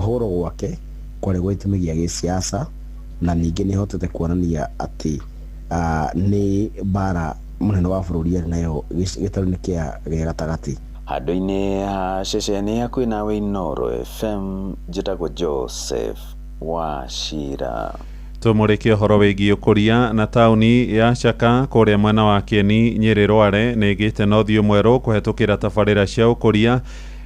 kũhũrwo gwake kwarĩ gwa itũmi gĩa gĩsiasa, na ningĩ nĩ hotete kuonania atĩ nĩ bara mũnene wa bũrũri arĩ nayo gĩtarũ-inĩ gĩa gatagatĩ. Handũ-inĩ ha ceceni ya Kwĩnawe Inooro FM, njĩtagwo Joseph Wachira. Tũmũrĩkie ũhoro wĩgiĩ ũkũria na taũni ya Chaka kũrĩa mwena wa Kieni, Nyeri, Rware nĩ ĩgĩte na ũthiũ mwerũ kũhetũkĩra tabarĩra cia ũkũria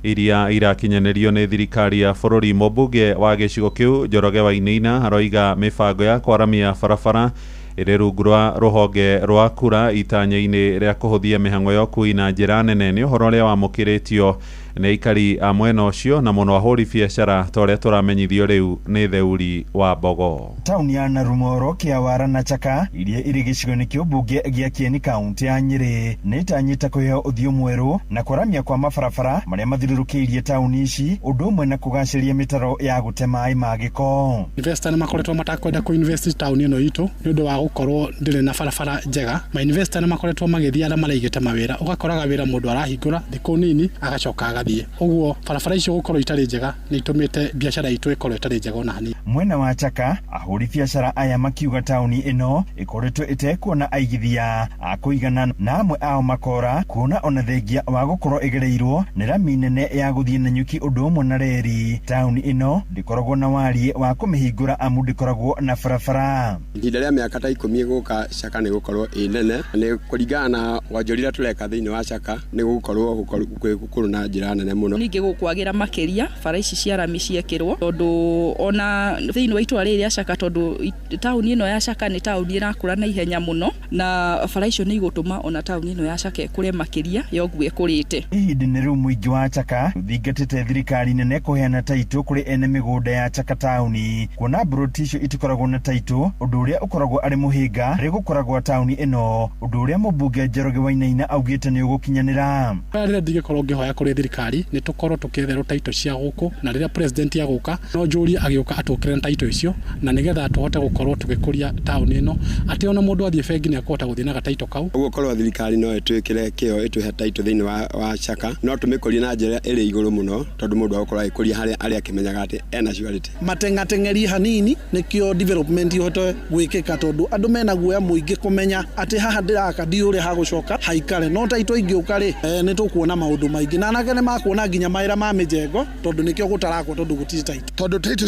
iria irakinyanĩrio nĩ thirikari ya bũrũri. Mũmbunge wa gĩcigo kĩu Njoroge Wainaina aroiga mĩbango ya kwaramia barabara ĩrĩ rungu rwa rũhonge rwa kura itanya-inĩ rĩa kũhũthia mĩhang'o ya ũkui na njĩra nene. Nĩ ũhoro ũrĩa wamũkĩrĩtio nĩ aikari a mwena ũcio na mũno ahũri biacara ta ũrĩa tũramenyithio rĩu nĩ Theuri wa Mbogo. Taũni ya Narumoro, Kĩawara na Chaka iria irĩ gĩcigo-inĩ kĩa ũmbunge gĩa Kieni kaunti ya Nyeri nĩ itanyĩte kũheo ũthiũ mwerũ na kwaramia kwa mabarabara marĩa mathiũrũrũkĩirie taũni ici, ũndũ ũmwe na kũgacĩria mĩtaro ya gũte maĩ ma gĩko. Investor nĩ makoretwo matakwenda kũinvest taũni ĩno itũ nĩ ũndũ wa gũkorwo ndĩrĩ na barabara njega. Investor nĩ makoretwo magĩthiĩ arĩa maraigĩte mawĩra, ũgakoraga wĩra mũndũ arahingũra thikũ nini agacoka agathiĩ. Ũguo barabara icio gũkorwo itarĩ njega nĩ itũmĩte biacara itũ ĩkorwo itarĩ njega ona hanini. Mwena wa Chaka, ahũri biacara aya makiuga taũni ĩno ĩkoretwo ĩtekuona aigithia a kũigana, na amwe ao makora kuona ona thengia wa gũkorwo ĩgereirwo nĩ rami nene ya gũthiĩ na nyuki ũndũ ũmwe na reri. Taũni ĩno ndĩkoragwo na wariĩ wa kũmĩhingũra amu ndĩkoragwo na barabara. Ihinda rĩa mĩaka ta 10 gũka Chaka nĩ gũkorwo ĩ nene, nĩ kũringana na wonjorithia tũreka thĩinĩ wa Chaka nĩ gũkorwo na njĩra nene mũno. Ningĩ gũkwagĩra makĩria bara ici cia rami ciekĩrwo, tondũ ona thĩinĩ wa itũra rĩrĩ rĩa Chaka, tondũ taũni ĩno ya Chaka nĩ taũni ĩrakũra na ihenya mũno, na bara icio nĩ igũtũma ona taũni ĩno ya Chaka ĩkũre makĩria ya ũguo ĩkũrĩte. Ihinda-inĩ rĩu mũingĩ wa Chaka ũthingatĩte thirikari nene kũheana taitũ kũrĩ ene mĩgũnda ya Chaka taũni, kuona mburoti icio itikoragwo na taitũ, ũndũ ũrĩa ũkoragwo arĩ mũhĩnga harĩ gũkoragwo taũni ĩno, ũndũ ũrĩa mũmbunge Njoroge Wainaina augĩte nĩ ũgũkinyanĩra. Rĩrĩa ndingĩkorwo ngĩhoya kũrĩ thirikari nĩ tũkorwo tũkĩetherwo taitũ cia gũkũ, na rĩrĩa president agũka no njũrie agĩũka atũkĩre na taitũ icio, na nĩgetha tũhote gũkorwo tũgĩkũria taũni ĩno, atĩ ona mũndũ athiĩ bengi nĩ akũhota gũthiĩ na gataitũ kau. Ũguo korwo thirikari no ĩtwĩkĩre kĩo ĩtũhe taitũ thĩinĩ wa Chaka, no tũmĩkũrie na njĩra ĩrĩ igũrũ mũno, tondũ mũndũ agũkorwo agĩkũria harĩa arĩa akĩmenyaga atĩ ena surety. Matengatengeri hanini nĩkĩo development ihote gwĩkĩka, tondũ andũ mena guoya mũingĩ kũmenya atĩ haha ndĩraka ndiũrĩ hagũcoka haikare, no taitũ ingĩũka rĩ nĩ tũkuona maũndũ maingĩ, na anake nĩ makuona nginya mawĩra ma mĩjengo, tondũ nĩkĩo gũtarakwo tondũ gũtirĩ taitũ. Tondũ taitũ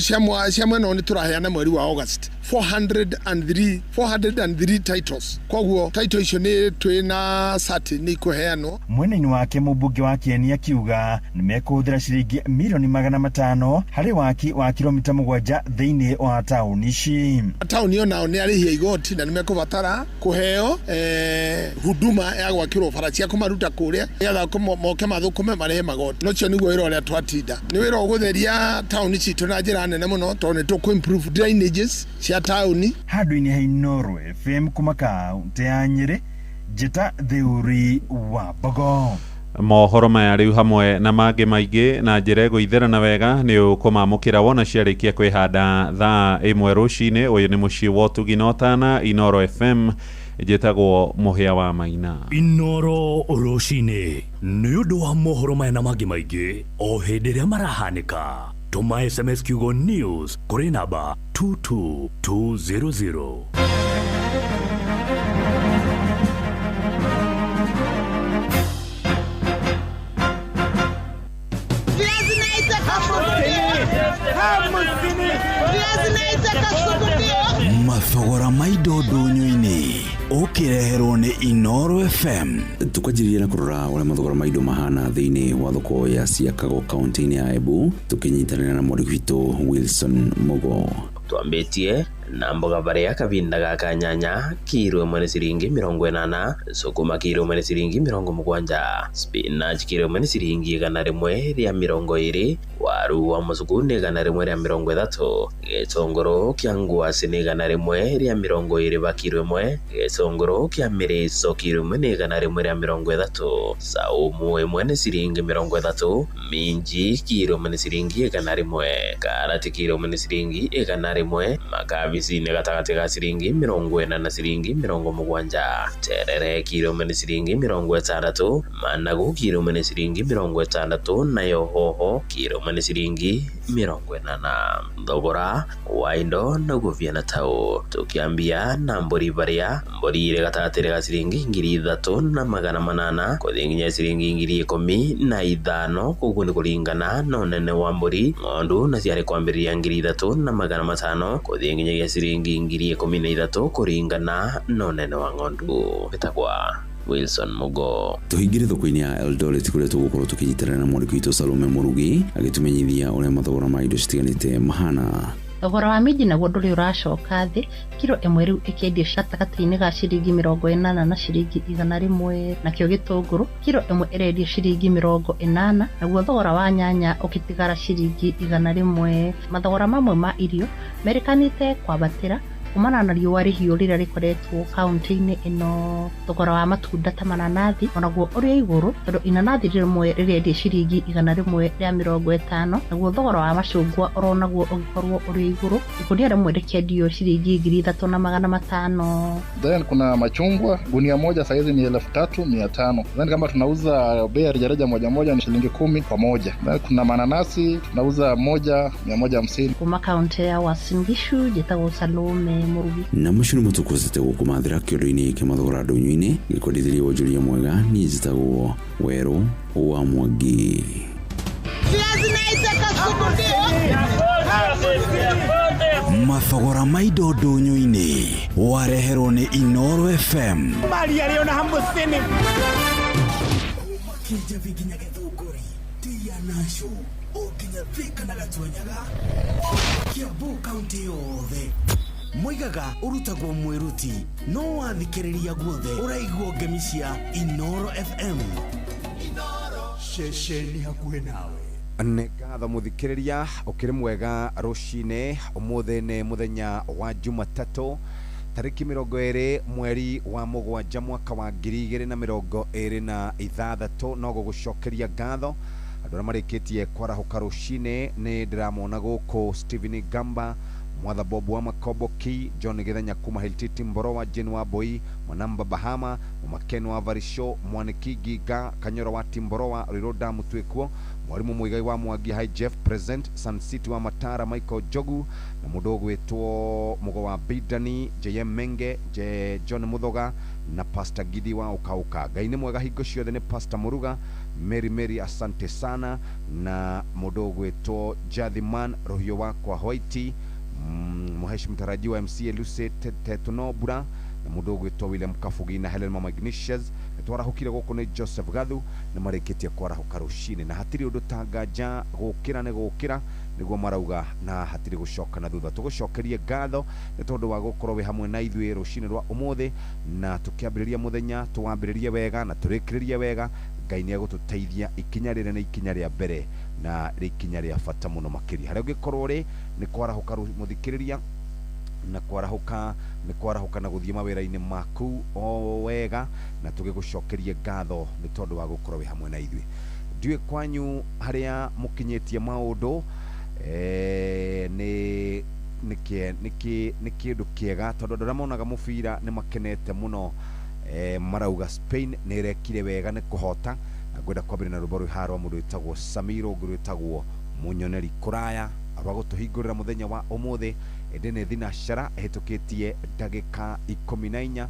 cia mwena nĩ tũraheana mweri wa August 403 titles, koguo taitũ icio nĩ twĩna sati nĩ ikũheanwo. Mwena-inĩ wake mũmbunge wa Kieni akiuga nĩ mekũhũthĩra ciringi mirioni 500 harĩ waki wa kilomita 7 thĩinĩ wa taũni ici. Taũni o nao nĩ arĩhia igoti na nĩ mekũbatara kũheo huduma ya gwakĩrwo bara cia kũmaruta kũrĩa, nĩgetha moke mathũkũme marehe magoti. Nocio nĩguo wĩra ũrĩa twatinda, nĩ wĩra ũgũtheria taũni citũ na njĩra nene mũno, tondũ nĩ tũkũ-improve drainages cia taũni. Handũ-inĩ ha Inooro FM kuma kaunti ya Nyeri, njĩta Theuri wa Mbogo. Mohoro maya rĩu hamwe na mangĩ maingĩ na njĩra ĩgũitherana wega nĩ ũkũmamũkĩra wona ciarĩkia kwĩhanda thaa 1 rũcinĩ. Ũyũ nĩ mũciĩ wa ũtugi na ũtana, Inooro FM, njĩtagwo Mũhĩa wa Maina. Inooro rũcinĩ nĩ ũndũ wa mohoro maya na mangĩ maingĩ o hĩndĩ ĩrĩa marahanĩka. Tũma SMS kiugo news kũrĩ namba 22200. Mathogora maindo ndũnyũ-inĩ ũkĩreherwo nĩ Inooro FM. Tukajĩrĩria na kũrora ũrĩa mathogora maindo mahana thĩinĩ wa thoko ya Siakago kaunti-inĩ ya Embu, tũkĩnyitanĩra na mwandĩki witũ Wilson Mogo. Twambĩtie na mboga baria kavinda gaka nyanya kiro mane siringi 80, sukuma kiro mane siringi 70, spinach kiro mane siringi 120, waru wa musuku ne 130, gĩtũngũrũ kĩa ngwacĩ nĩ 120 ba kiro 1, gĩtũngũrũ kĩa mĩrĩco kiro nĩ 130, saumu ĩmwe nĩ siringi 30, minji kiro nĩ siringi 100, karati kiro nĩ siringi 100, makabisi nĩ gatagati ga siringi 40 na siringi 70, terere kiro nĩ siringi 60, managu kiro nĩ siringi 60, nayo hoho kiro nĩ ciringi 40. Thogora wa indo naguo viana tao tukiambia na mburi baria mburi ile gatatire ga ciringi 3,800 kuthi nginya ciringi 15,000 koguo ni kuringana na unene wa mburi. Ng'ondu na ciari kwambĩrĩria 3,500 kuthi nginya ciringi 13,000 kuringana na unene wa ng'ondu. Bitagwa Wilson Mugo. Tuhingire thoko-inĩ ya Eldoret kuria tugukorwo tukinyitanĩra na mwandĩki witũ Salome Murugi agĩtumenyithia ũrĩa mathogora ma indo citiganĩte mahana. Thogora wa minji naguo ndũrĩ ũracoka thĩ, kiro ĩmwe rĩu ĩkĩendio gatagatĩ-inĩ ga ciringi 80 na ciringi 100, nakĩo gĩtũngũrũ kiro ĩmwe ĩrendio ciringi 80, naguo thogora wa nyanya ũkĩtigara ciringi 100. Mathogora mamwe ma irio merĩkanĩte kwambatĩra kumana na riũa rĩhiũ rĩrĩa rĩkoretwo kaunti-inĩ ĩno. Thogora wa matunda ta mananathi onaguo ũrĩ igũrũ tondũ inanathi rĩmwe rĩrendio ciringi 150, naguo thogora wa macungwa oronaguo ũgĩkorwo ũrĩ igũrũ, ikunia rĩmwe rĩkĩendio ciringi 3,500. Then kuna machungwa gunia moja saizi ni 3,500. Then kama tunauza bei ya rejareja moja ni shilingi 10 kwa moja. Then kuna mananasi tunauza moja 150. Kuma kaunti ya Uasin Gishu njĩtagwo Salome Murugi. Na mũciĩ mũtukwĩte gũkũmathĩra kĩondo-inĩ kĩa mathogora ndũnyũ-inĩ gĩkwendithĩrie wonjoria mwega niĩ njĩtagwo Werũ wa Mwangi. Mathogora ma indo ndũnyũ-inĩ wareherwo nĩ Inoro FM. Maria Leona Hambusini. Kija vikinya gĩthũngũri tia nacio ũkinya thika na Gatwenyaga Kiambu kaunti yothe. Moigaga urutagwo mwiruti no wathikĩrĩria guothe ũraigua ngemi cia Inoro FM. Inoro ceceni hakuhĩ nawe. Nĩ ngatho mũthikĩrĩria ũkĩrĩ mwega rũcinĩ. Ũmũthĩ nĩ mũthenya wa Jumatatũ tarĩki 20 mweri wa Mũgwanja mwaka wa 2026. no gũgũcokeria ngatho andũ arĩa marĩkĩtie kwarahũka rũcinĩ. Nĩ ndĩramona gũkũ Stephen Gamba, Mwatha Bob wa Makoboki, John Githenya kuma Hiltiti Mborowa, Jane wa Boi, Mwanamba Bahama, Mwamakeno wa Varisho, Mwaniki Giga, Kanyoro wa Timborowa, Riroda Mutwekuo, Mwalimu Muigai wa Mwangi High Jeff Present, Sun City wa Matara Michael Jogu, na mudogo wetu Mugo wa Bidani, JM Menge, John Muthoga, na Pastor Gidi wa Ukauka. Gaine mwega hingo ciothe ni Pastor Muruga, Mary asante sana, na mudogo wetu Jadhiman Rohio wa kwa Hoiti, Muheshi mtarajiwa MCA Luce Tetunobura, na mudogo wetu William Kafugi na Helen Mama Ignatius. Twarahukire gũkũ nĩ Joseph Gathu na marĩkĩtie kwarahuka rũcinĩ, na hatirĩ ũndũ tangaja gũkĩra nĩ gũkĩra nĩguo marauga, na hatirĩ gũcoka na thutha. Tũgũcokerie ngatho nĩ tondũ wa gũkorwo wĩ hamwe na ithuĩ rũcinĩ rwa ũmũthĩ, na tũkĩambĩrĩria mũthenya tũwambĩrĩrie wega na tũrĩkĩrĩrie wega. Ngai nĩ egũtũteithia ikinya rĩrĩ nĩ ikinya rĩa mbere na rĩ ikinya rĩa bata mũno makĩria. Harĩa ũngĩkorwo rĩ nĩ kwarahuka mũthikĩrĩria na kwarahuka na guthie mawira-ini maku o wega, na tugigucokerie ngatho ni tondu wa gukorwo wi hamwe na ithuĩ. Ndiwe kwanyu haria mukinyetie maundu ni kindu kiega tondu ndora monaga mubira ni makenete muno. Marauga Spain ni rekire wega ni kuhota, na ngwenda kwambĩrĩria na rwĩmbo rwĩharwa mũndũ wĩtagwo Samiro ũngĩ wĩtagwo Munyoneri Kuraya arwa gũtũhingũrĩra mũthenya wa ũmũthĩ. Edene Thinashara ehĩtũkĩtie ndagĩka 14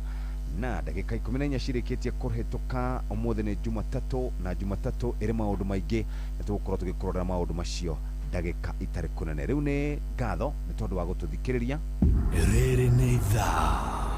na ndagĩka 14 cirĩkĩtie kũhĩtũka. Ũmũthĩ nĩ Jumatatũ, na Jumatatũ ĩrĩ maũndũ maingĩ, na tũgũkorwo tũgĩkũrora maũndũ macio ndagĩka itarĩ kũnene. Rĩu nĩ ngatho nĩ tondũ wa gũtũthikĩrĩria. Rĩrĩ nĩ ithaa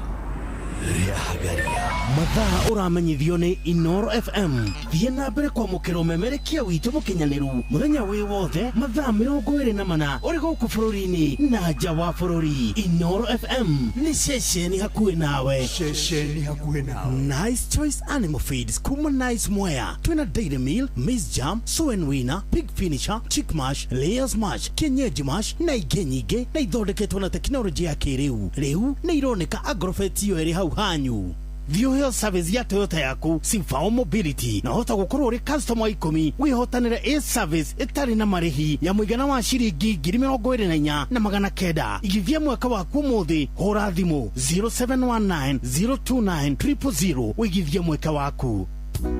rĩa Hagaria, mathaa ũramenyithio nĩ Inoro FM. Thiĩ na mbere kwamũkĩra ũmemerekia witũ mũkinyanĩru mũthenya wĩ wothe mathaa 24 ũrĩ gũkũ bũrũri-inĩ na nja wa bũrũri. Inoro FM nĩ ceceni hakuhĩ nawe. Ceceni hakuhĩ nawe. Nice Choice Animal Feeds kuma Nice Mwea. Twina Dairy Meal, Maize Jam, Soen Wina, Pig Finisher, Chick Mash, Layers Mash, Kienyeji Mash na ingĩ nyingĩ na ithondeketwo na tekinoronjĩ ya kĩrĩu. Rĩu nĩ ironeka Agrovet iyo ĩrĩ hau hanyu. View service ya Toyota yaku Simfao Mobility na hota gũkorwo uri customer 10 wihotanĩre a service itarĩ na marĩhi ya mũigana wa ciringi 24,900. Igithia mwaka waku mũthĩ hũra thimũ 0719 029 000 wigithia mwaka waku.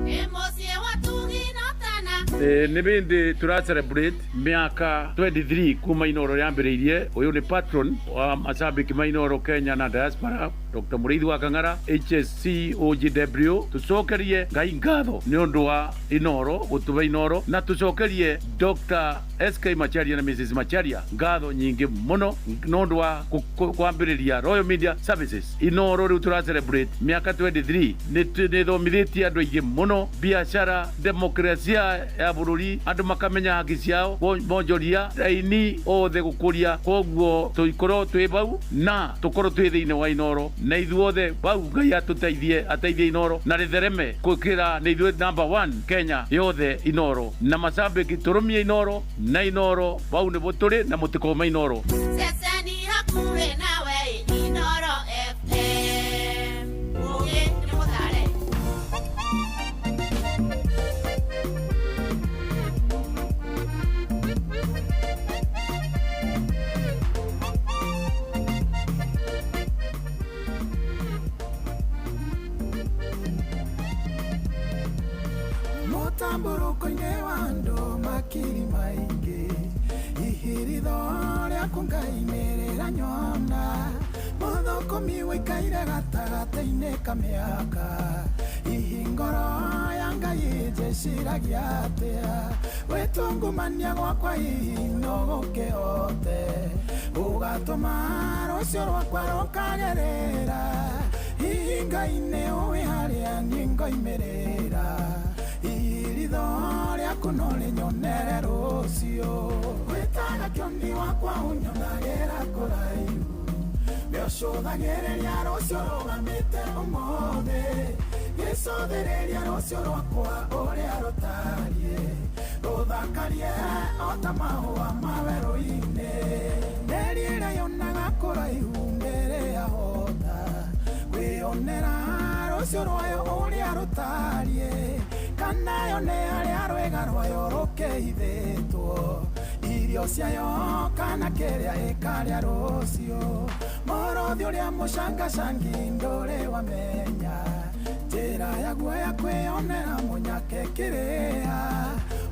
Emosie watu ginotana nä bä ndä tå ra celebrate miaka 23 kuma Inoro yambĩrĩirie. Ũyũ nĩ patron wa macambĩki ma Inoro Kenya na diaspora, Dr. Mũrĩithi wa Kang'ara, HSC OGW. Tũcokerie Ngai ngatho nĩ ũndũ wa Inoro, gũtũba Inoro, na tũcokerie Dr. SK Macharia na Mrs. Macharia ngatho nyingĩ mũno nĩ ũndũ wa kwambĩrĩria Royal Media Services. Inoro rĩu tũ ra celebrate miaka 23 nĩ thomithĩtie andũ aingĩ mũno biacara, demokrasia ya bũrũri, andũ makamenya haki ciao, bonjoria aini othe gũkũria. Koguo tũikorwo twĩ bau na tũkorwo twĩ thĩinĩ wa Inoro, na ithuothe bau Ngai ateithie Inoro na rĩthereme gũkĩra nĩ ithuĩ number 1 Kenya yothe Inoro, na macambĩki tũrũmie Inoro na Inoro bau nĩ bũtũrĩ na mũtikoma Inoro. Ceceni hakuhĩ nawe Inoro FM. Mũgĩ nĩ mũthare. Mũtambũrũko-inĩ wa andũ makiri maingĩ, ihiritho rĩaku Ngai nĩrĩranyona. Mũthũkũmi wĩikaire gatagatĩ-inĩ ka mĩaka, ihi ngoro ya Ngai njĩciragia atĩa. Wĩtungumania gwakwa ihi no gũkĩhote, ũgatũma rũciũ rwakwa rũkagerera. Hihi Ngai nĩũĩ harĩa niĩ ngoimĩrĩra, ihiritho rĩaku no rĩnyonere rũciũ. Gwĩtaga kĩoni wakwa ũnyonagĩra kũraihu, mĩocũthagĩrĩria rũciũ rũgamĩte ũmũthĩ. Gĩcũthĩrĩria rũciũ rwakwa ũrĩa rũtariĩ, rũthakarie o ta mahũa ma werũ-inĩ. Nderi ĩrĩa yonaga kũraihu mbere ya hota, kwĩyonera rũciũ rwayo ũrĩa rũtariĩ, kana yone harĩa rwega rwayo rũkĩhithĩtwo. Irio ciayo kana kĩrĩa ĩkarĩa rũciũ, mũrũthi ũrĩa mũcangacangi ndũrĩ wamenya. Njĩra ya guoya kwĩyonera mũnyake kĩrĩa,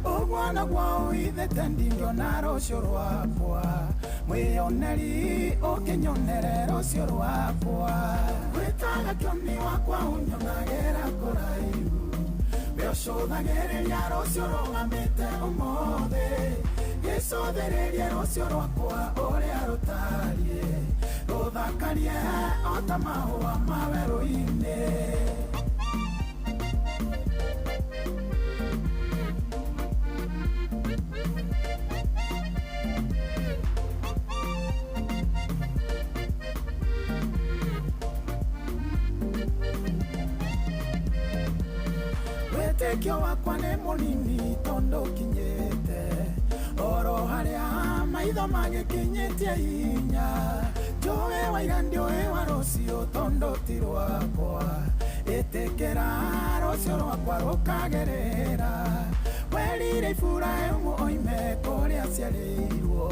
ũguo naguo ũhithĩte ndingĩona rũciũ rwakwa. Mwĩyoneri ũkĩnyonere rũciũ rwakwa. Gwĩtaga kĩoni wakwa ũnyonagĩra kũraihu, mĩocũthagĩrĩria rũciũ rũgamĩte ũmũthĩ. Gĩcũthĩrĩria rũciũ rwakwa ũrĩa rũtariĩ, rũthakarie o ta mahũa ma werũ-inĩ. Wĩtĩkio wakwa nĩ mũnini tondũ kinyĩte, oro harĩa maitho magĩkinyĩtie hinya. Njũĩ wa ira ndiũĩ wa rũciũ tondũ ti rwakwa, ĩtĩkĩra rũciũ rwakwa rũkagerera. Werire Iburahĩmu oime kũrĩa ciarĩirwo,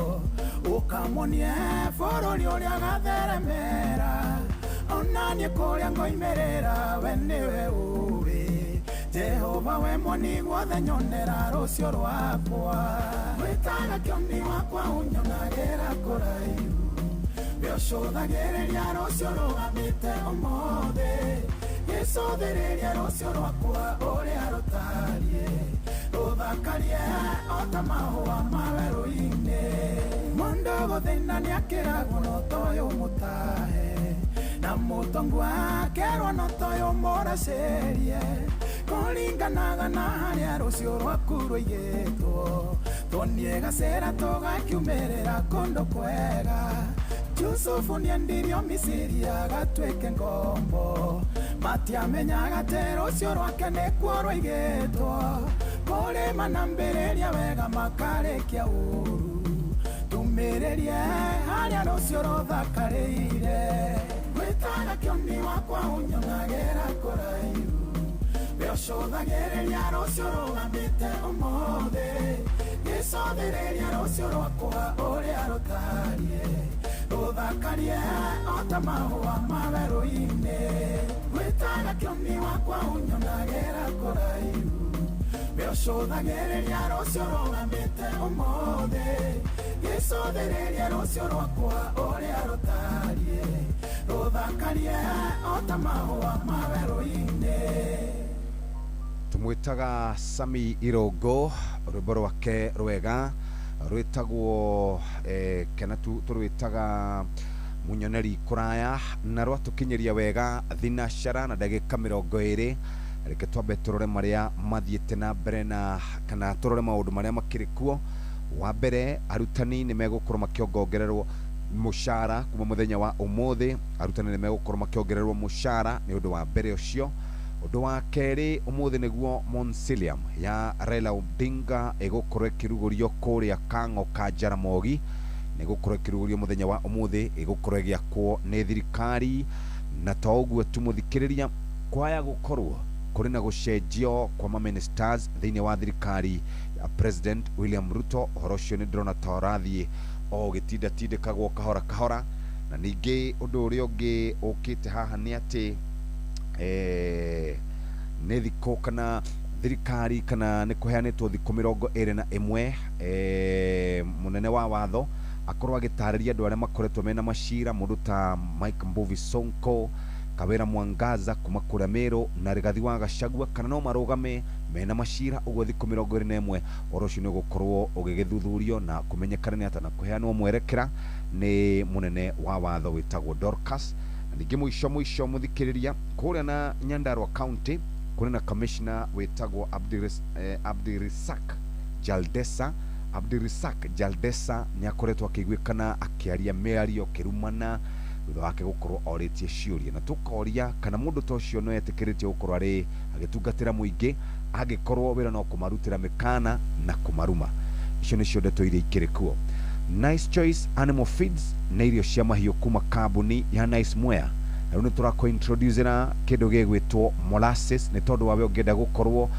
ũkamuonie bũrũri ũrĩa gatheremera. Onaniĩ kũrĩa ngoimĩrĩra we nĩwe ũĩ, Jehova we mwoni guothe nyonera rũciũ rwakwa. Gwĩtaga kĩoni wakwa ũnyonagĩra kũraihu, mĩocũthagĩrĩria rũciũ rũgamĩte ũmũthĩ. Gĩcũthĩrĩria rũciũ rwakwa ũrĩa rũtariĩ, rũthakarie o ta mahũa ma werũ-inĩ. Mũndũ gũthĩna nĩakĩragwo no toyũ mũtahe, na mũtongu akerwo no toyũ mũracerie. Kũringanaga na harĩa rũciũ rwaku rũigĩtwo, tuonie gacĩra tũgakiumĩrĩra kũndũ kwega. Jusufu nĩendirio Misiri agatuĩke ngombo, matiamenyaga atĩ rũciũ rwake nĩkuo rũigĩtwo. Kũrĩma na mbĩrĩria wega makarĩkia ũru, tumĩrĩrie harĩa rũciũ rũthakarĩire. Gwĩtaga kĩoni wakwa ũnyonagĩra kũraihu, mĩocũthagĩrĩria rũciũ rũgamĩte ũmũthĩ. Gĩcũthĩrĩria rũciũ rwakwa ũrĩa rũtariĩ, rũthakarie o ta mahũa ma werũ-inĩ. Gwĩtaga kĩoni wakwa ũnyonagĩra kũraihu, Birocũthagĩrĩria rũciũ rũgamĩte ũmũthĩ gĩcũthĩrĩria rũciũ rwakwa ũrĩa rũtariĩ rũthakarie o ta mahũa ma werũ-inĩ. Tumwitaga Sami Irongo rwĩmbo rwake rwega rwĩtagwo kana turwĩtaga munyoneri kuraya na rwatukinyeria wega thinashara na ndagĩka 20. Reke twambe turore maria mathiĩte na mbere na kana turore maũndũ maria makĩrĩ kuo. Wa mbere arutani nĩ megũkorwo makĩongererwo mushara kuma muthenya wa ũmũthĩ. Arutani nĩ megũkorwo makĩongererwo mushara nĩ ũndũ wa mbere ũcio. Ũndũ wa kerĩ ũmũthĩ nĩguo Monsilium ya Raila Odinga ĩgũkorwo ĩkĩrugũrio kũrĩa Kang'o ka Jaramogi. Nĩgũkorwo ĩkĩrugũrio muthenya wa ũmũthĩ, ĩgũkorwo ĩgĩakwo nĩ thirikari. Na to ũguo tu mũthikĩrĩria, kwaya gũkorwo kũrĩ na gũcenjio kwa ma-ministers thĩinĩ wa thirikari ya President William Ruto. Ũhoro ũcio nĩ ndĩrona ta ũrathiĩ o gĩtindatindĩkagwo kahora kahora. Na ningĩ ũndũ ũrĩa ũngĩ ũkĩte haha nĩ atĩ nĩ thikũ kana thirikari kana nĩ kũheanĩtwo thikũ 21 mũnene wa watho akorwo agĩtarĩria andũ arĩa makoretwo mena macira, mũndũ ta Mike Mbuvi Sonko, Kawira Mwangaza kuma kũrĩa Meru na Rigathi wa Gachagua kana no marũgame mena macira. Ũguo thikũ 21 ũhoro ũcio nĩ ũgũkorwo ũgĩgĩthuthurio na kũmenyekana nĩ atĩa na kũheanwo mwerekera nĩ mũnene wa watho wĩtagwo Dorcas. Ningĩ mũico mũthikĩrĩria, kũrĩa na Nyandarua County kũrĩ na commissioner wĩtagwo Abdirisak Jaldesa nĩ akoretwo akĩiguĩkana akĩaria mĩario kĩrumana thutha wake gũkorwo orĩtie ciũria. Na tũkoria kana mũndũ ta ũcio no etĩkĩrĩtio gũkorwo arĩ agĩtungatĩra mũingĩ angĩkorwo wĩra no kũmarutĩra mĩkana na kũmaruma. Icio nĩcio ndeto iria ikĩrĩ kuo. Nice Choice Animal Feeds nĩ irio cia mahiũ kuma kambuni ya Nice Mwea. Na rĩu nĩ tũrakũ introduce na kĩndũ gĩgwĩtwo molasses, nĩ tondũ wa we ũngĩenda gũkorwo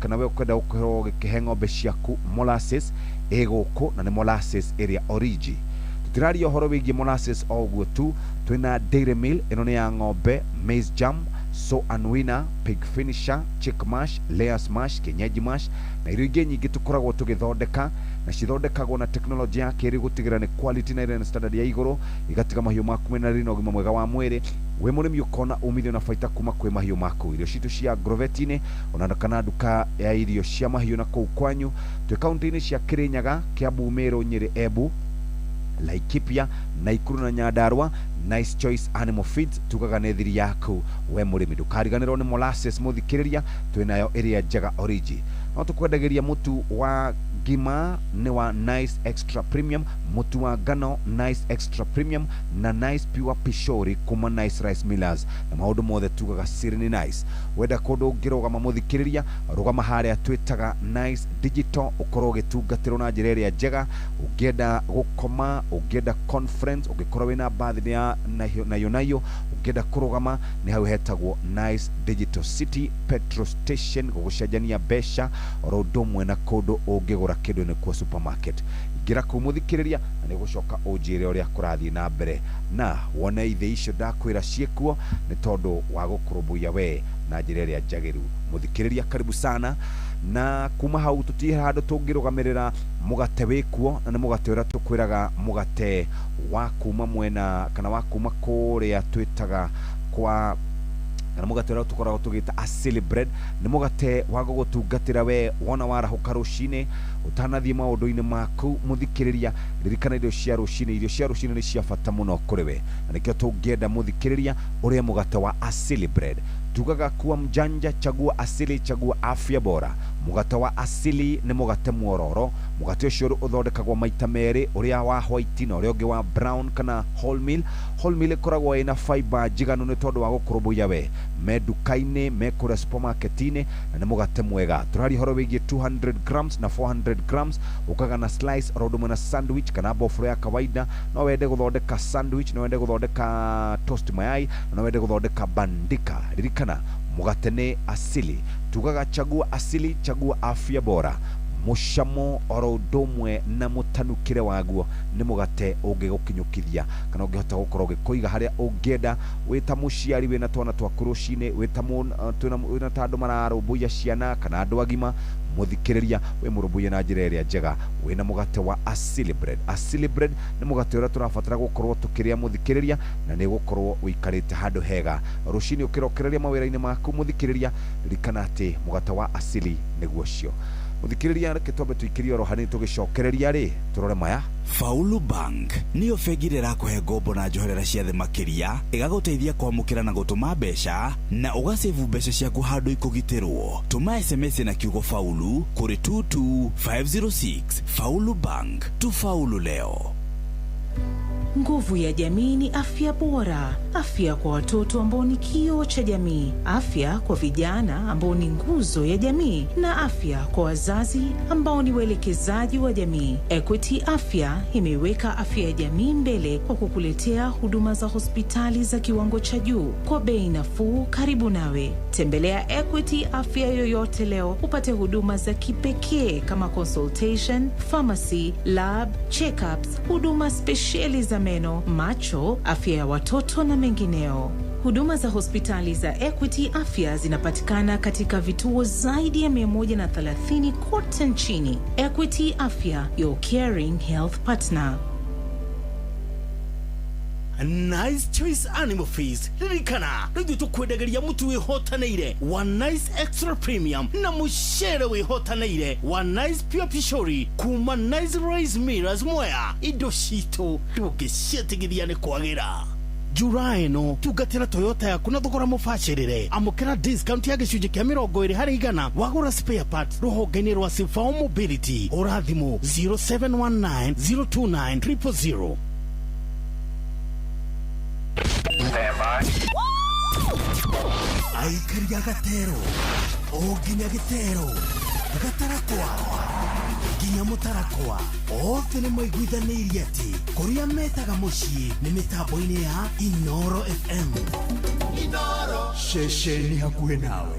kana we ũkwenda gũkorwo ũgĩkĩhe ng'ombe ciaku molasses gũkũ, na nĩ molasses ĩrĩa origi. Tũtiraria ũhoro wĩgiĩ molasses o ũguo tu, twĩna Dairy Meal, ĩno nĩ ya ng'ombe, Maize Jam, So and Winner, Pig Finisher, Chick Mash, Layers Mash, Kienyeji Mash na irio ingĩ nyingĩ tũkoragwo tũgĩthondeka na cithondekagwo na teknolojĩ ya kĩrĩu gũtigĩrĩra nĩ quality na irĩ na standard ya igũrũ, igatiga mahiũ maku mena rĩna ũgima mwega wa mwĩrĩ. We mũrĩmi ũkona umithio na baita kuma kwĩ mahiũ maku. Irio citũ cia Agrovet-inĩ ona kana nduka ya irio cia mahiũ na kũu kwanyu, twĩ kaunti-inĩ cia Kirinyaga, Kiambu, Meru, Nyeri, Embu, Laikipia, Naikuru na Nyandarua. Nice Choice Animal Feeds tugaga nĩ thiri yaku we mũrĩmi. Ndũkariganĩrwo nĩ molasses mũthikĩrĩria, twĩnayo ĩrĩa njega origi. No tũkwendagĩria mũtu wa ngima nĩ wa Nice Extra Premium, mũtu wa ngano Nice Extra Premium na Nice Pure Pishori kuma Nice Rice Millers, na maũndũ mothe tugaga cirĩ nĩ nice. Wenda kũndũ ũngĩrũgama mũthikĩrĩria, rũgama harĩa twĩtaga Nice Digital, ũkorwo ũgĩtungatĩrwo na njĩra ĩrĩa njega. Ũngĩenda gũkoma, ũngĩenda conference, ũngĩkorwo wĩna birthday ya nayo, ũngĩenda kũrũgama, nĩ hau hetagwo Nice Digital City Petrol Station, gũgũcenjania mbeca oro ũndũ ũmwe na kũndũ ũngĩgũra kĩndũ nĩ kuo supermarket. Ingĩra kũu mũthikĩrĩria na nĩ gũcoka ũnjĩre ũrĩa kũrathiĩ na mbere, na wone ithe icio ndakwĩra ciĩkuo nĩ tondũ wa gũkũrũmbũiya we na njĩra ĩrĩa njagĩrĩru. Mũthikĩrĩria, karibu sana. Na kuma hau tũtirĩ handũ tũngĩrũgamĩrĩra mũgate wĩkuo, na nĩ mũgate ũrĩa tũkwĩraga mũgate wa kuma mwena kana wa kuma kũrĩa twĩtaga kwa kana mũgate ũrĩa tũkoragwo tũgĩta Asili Bread. Nĩ mũgate wa gũgũtungatĩra we wona warahũka rũcinĩ ũtanathiĩ maũndũ-inĩ maku. Mũthikĩrĩria, ririkana irio cia rũcinĩ nĩ cia bata mũno kũrĩ we, na nĩkĩo tũngĩenda mũthikĩrĩria ũrĩa mũgate wa Asili Bread. Tugaga kuwa mjanja, chagua asili, chagua afya bora. Mũgate wa Asili nĩ mũgate mwororo. Mũgate ũcio ũthondekagwo maita merĩ, ũrĩa wa white na ũrĩa ũngĩ wa brown kana wholemeal. Wholemeal ĩkoragwo ĩna fiber njiganu nĩ tondũ wa gũkũrũmbũiya we me nduka-inĩ, me kũrĩa supermarket-inĩ, na nĩ mũgate mwega. Tũrari horo wĩgiĩ 200 grams na 400 grams. Ũkaga na slice oro ũndũ ũmwe na sandwich kana bofro ya kawaida. No wende gũthondeka sandwich, no wende gũthondeka toast mayai, no wende gũthondeka bandika. Ririkana mũgate nĩ Asili. Tugaga chagua asili, chagua afya bora. mucamo oro ndomwe na mutanukire waguo ni mugate ungigukinyukithia kana ungihota gukorwo gikuiga haria ungienda wita muciari wina twana twa kurucine wita wina tandu mararumbuia ciana kana andu agima muthikiriria we murumbuia na njira iria njega wina mugate wa Asili Bread. Asili Bread ni mugate uria turabatara gukorwo tukiria muthikiriria na ni gukorwo wikarite handu hega rucini ukirokereria mawira-ini maku muthikiriria ririkana ati mugate wa Asili niguo cio muthikiriria reke twambe tuikirie rohani tugicokereria ri turore maya. Faulu Bank niyo bengi irakuhe ngombo na njoherera cia thĩ makiria igaguteithia kwamukira na gutuma mbeca na ugasevu mbeca ciaku handu ikugitirwo. Tuma SMS na kiugo Faulu kuri 22506. Faulu Bank, tufaulu leo. Nguvu ya jamii ni afya bora. Afya kwa watoto ambao ni kioo cha jamii. Afya kwa vijana ambao ni nguzo ya jamii. Na afya kwa wazazi ambao ni waelekezaji wa jamii. Equity Afya imeweka afya ya jamii mbele kwa kukuletea huduma za hospitali za kiwango cha juu kwa bei nafuu karibu nawe. Tembelea Equity Afya yoyote leo upate huduma za kipekee kama consultation, pharmacy, lab, check-ups, huduma speciali za meno, macho, afya ya watoto na mengineo. Huduma za hospitali za Equity Afya zinapatikana katika vituo zaidi ya 130 kote nchini. Equity Afya, your caring health partner. Nice Choice Animal Feeds ririkana ndio tukwendegeria mutu wihotaneire One Nice Extra Premium na mushere wihotaneire One Nice Pure Pishori kuma Nice Rice Millers Mwea indo cito tugicietigithia ni kwagira. July no tugatira Toyota yaku na thogora mubacirire amukira discount ya gicunji kia 20 hari igana wagura spare parts ruhonge-ini rwa Sifao Mobility urathimu 0719029000. Aikaria gatero oginya gitero gatarakwa ginya mutarakwa ote ni moiguithanirie ati kuria metaga mucii ni mitambo-ini ya Inoro FM. Inoro shesheni hakuhe nawe.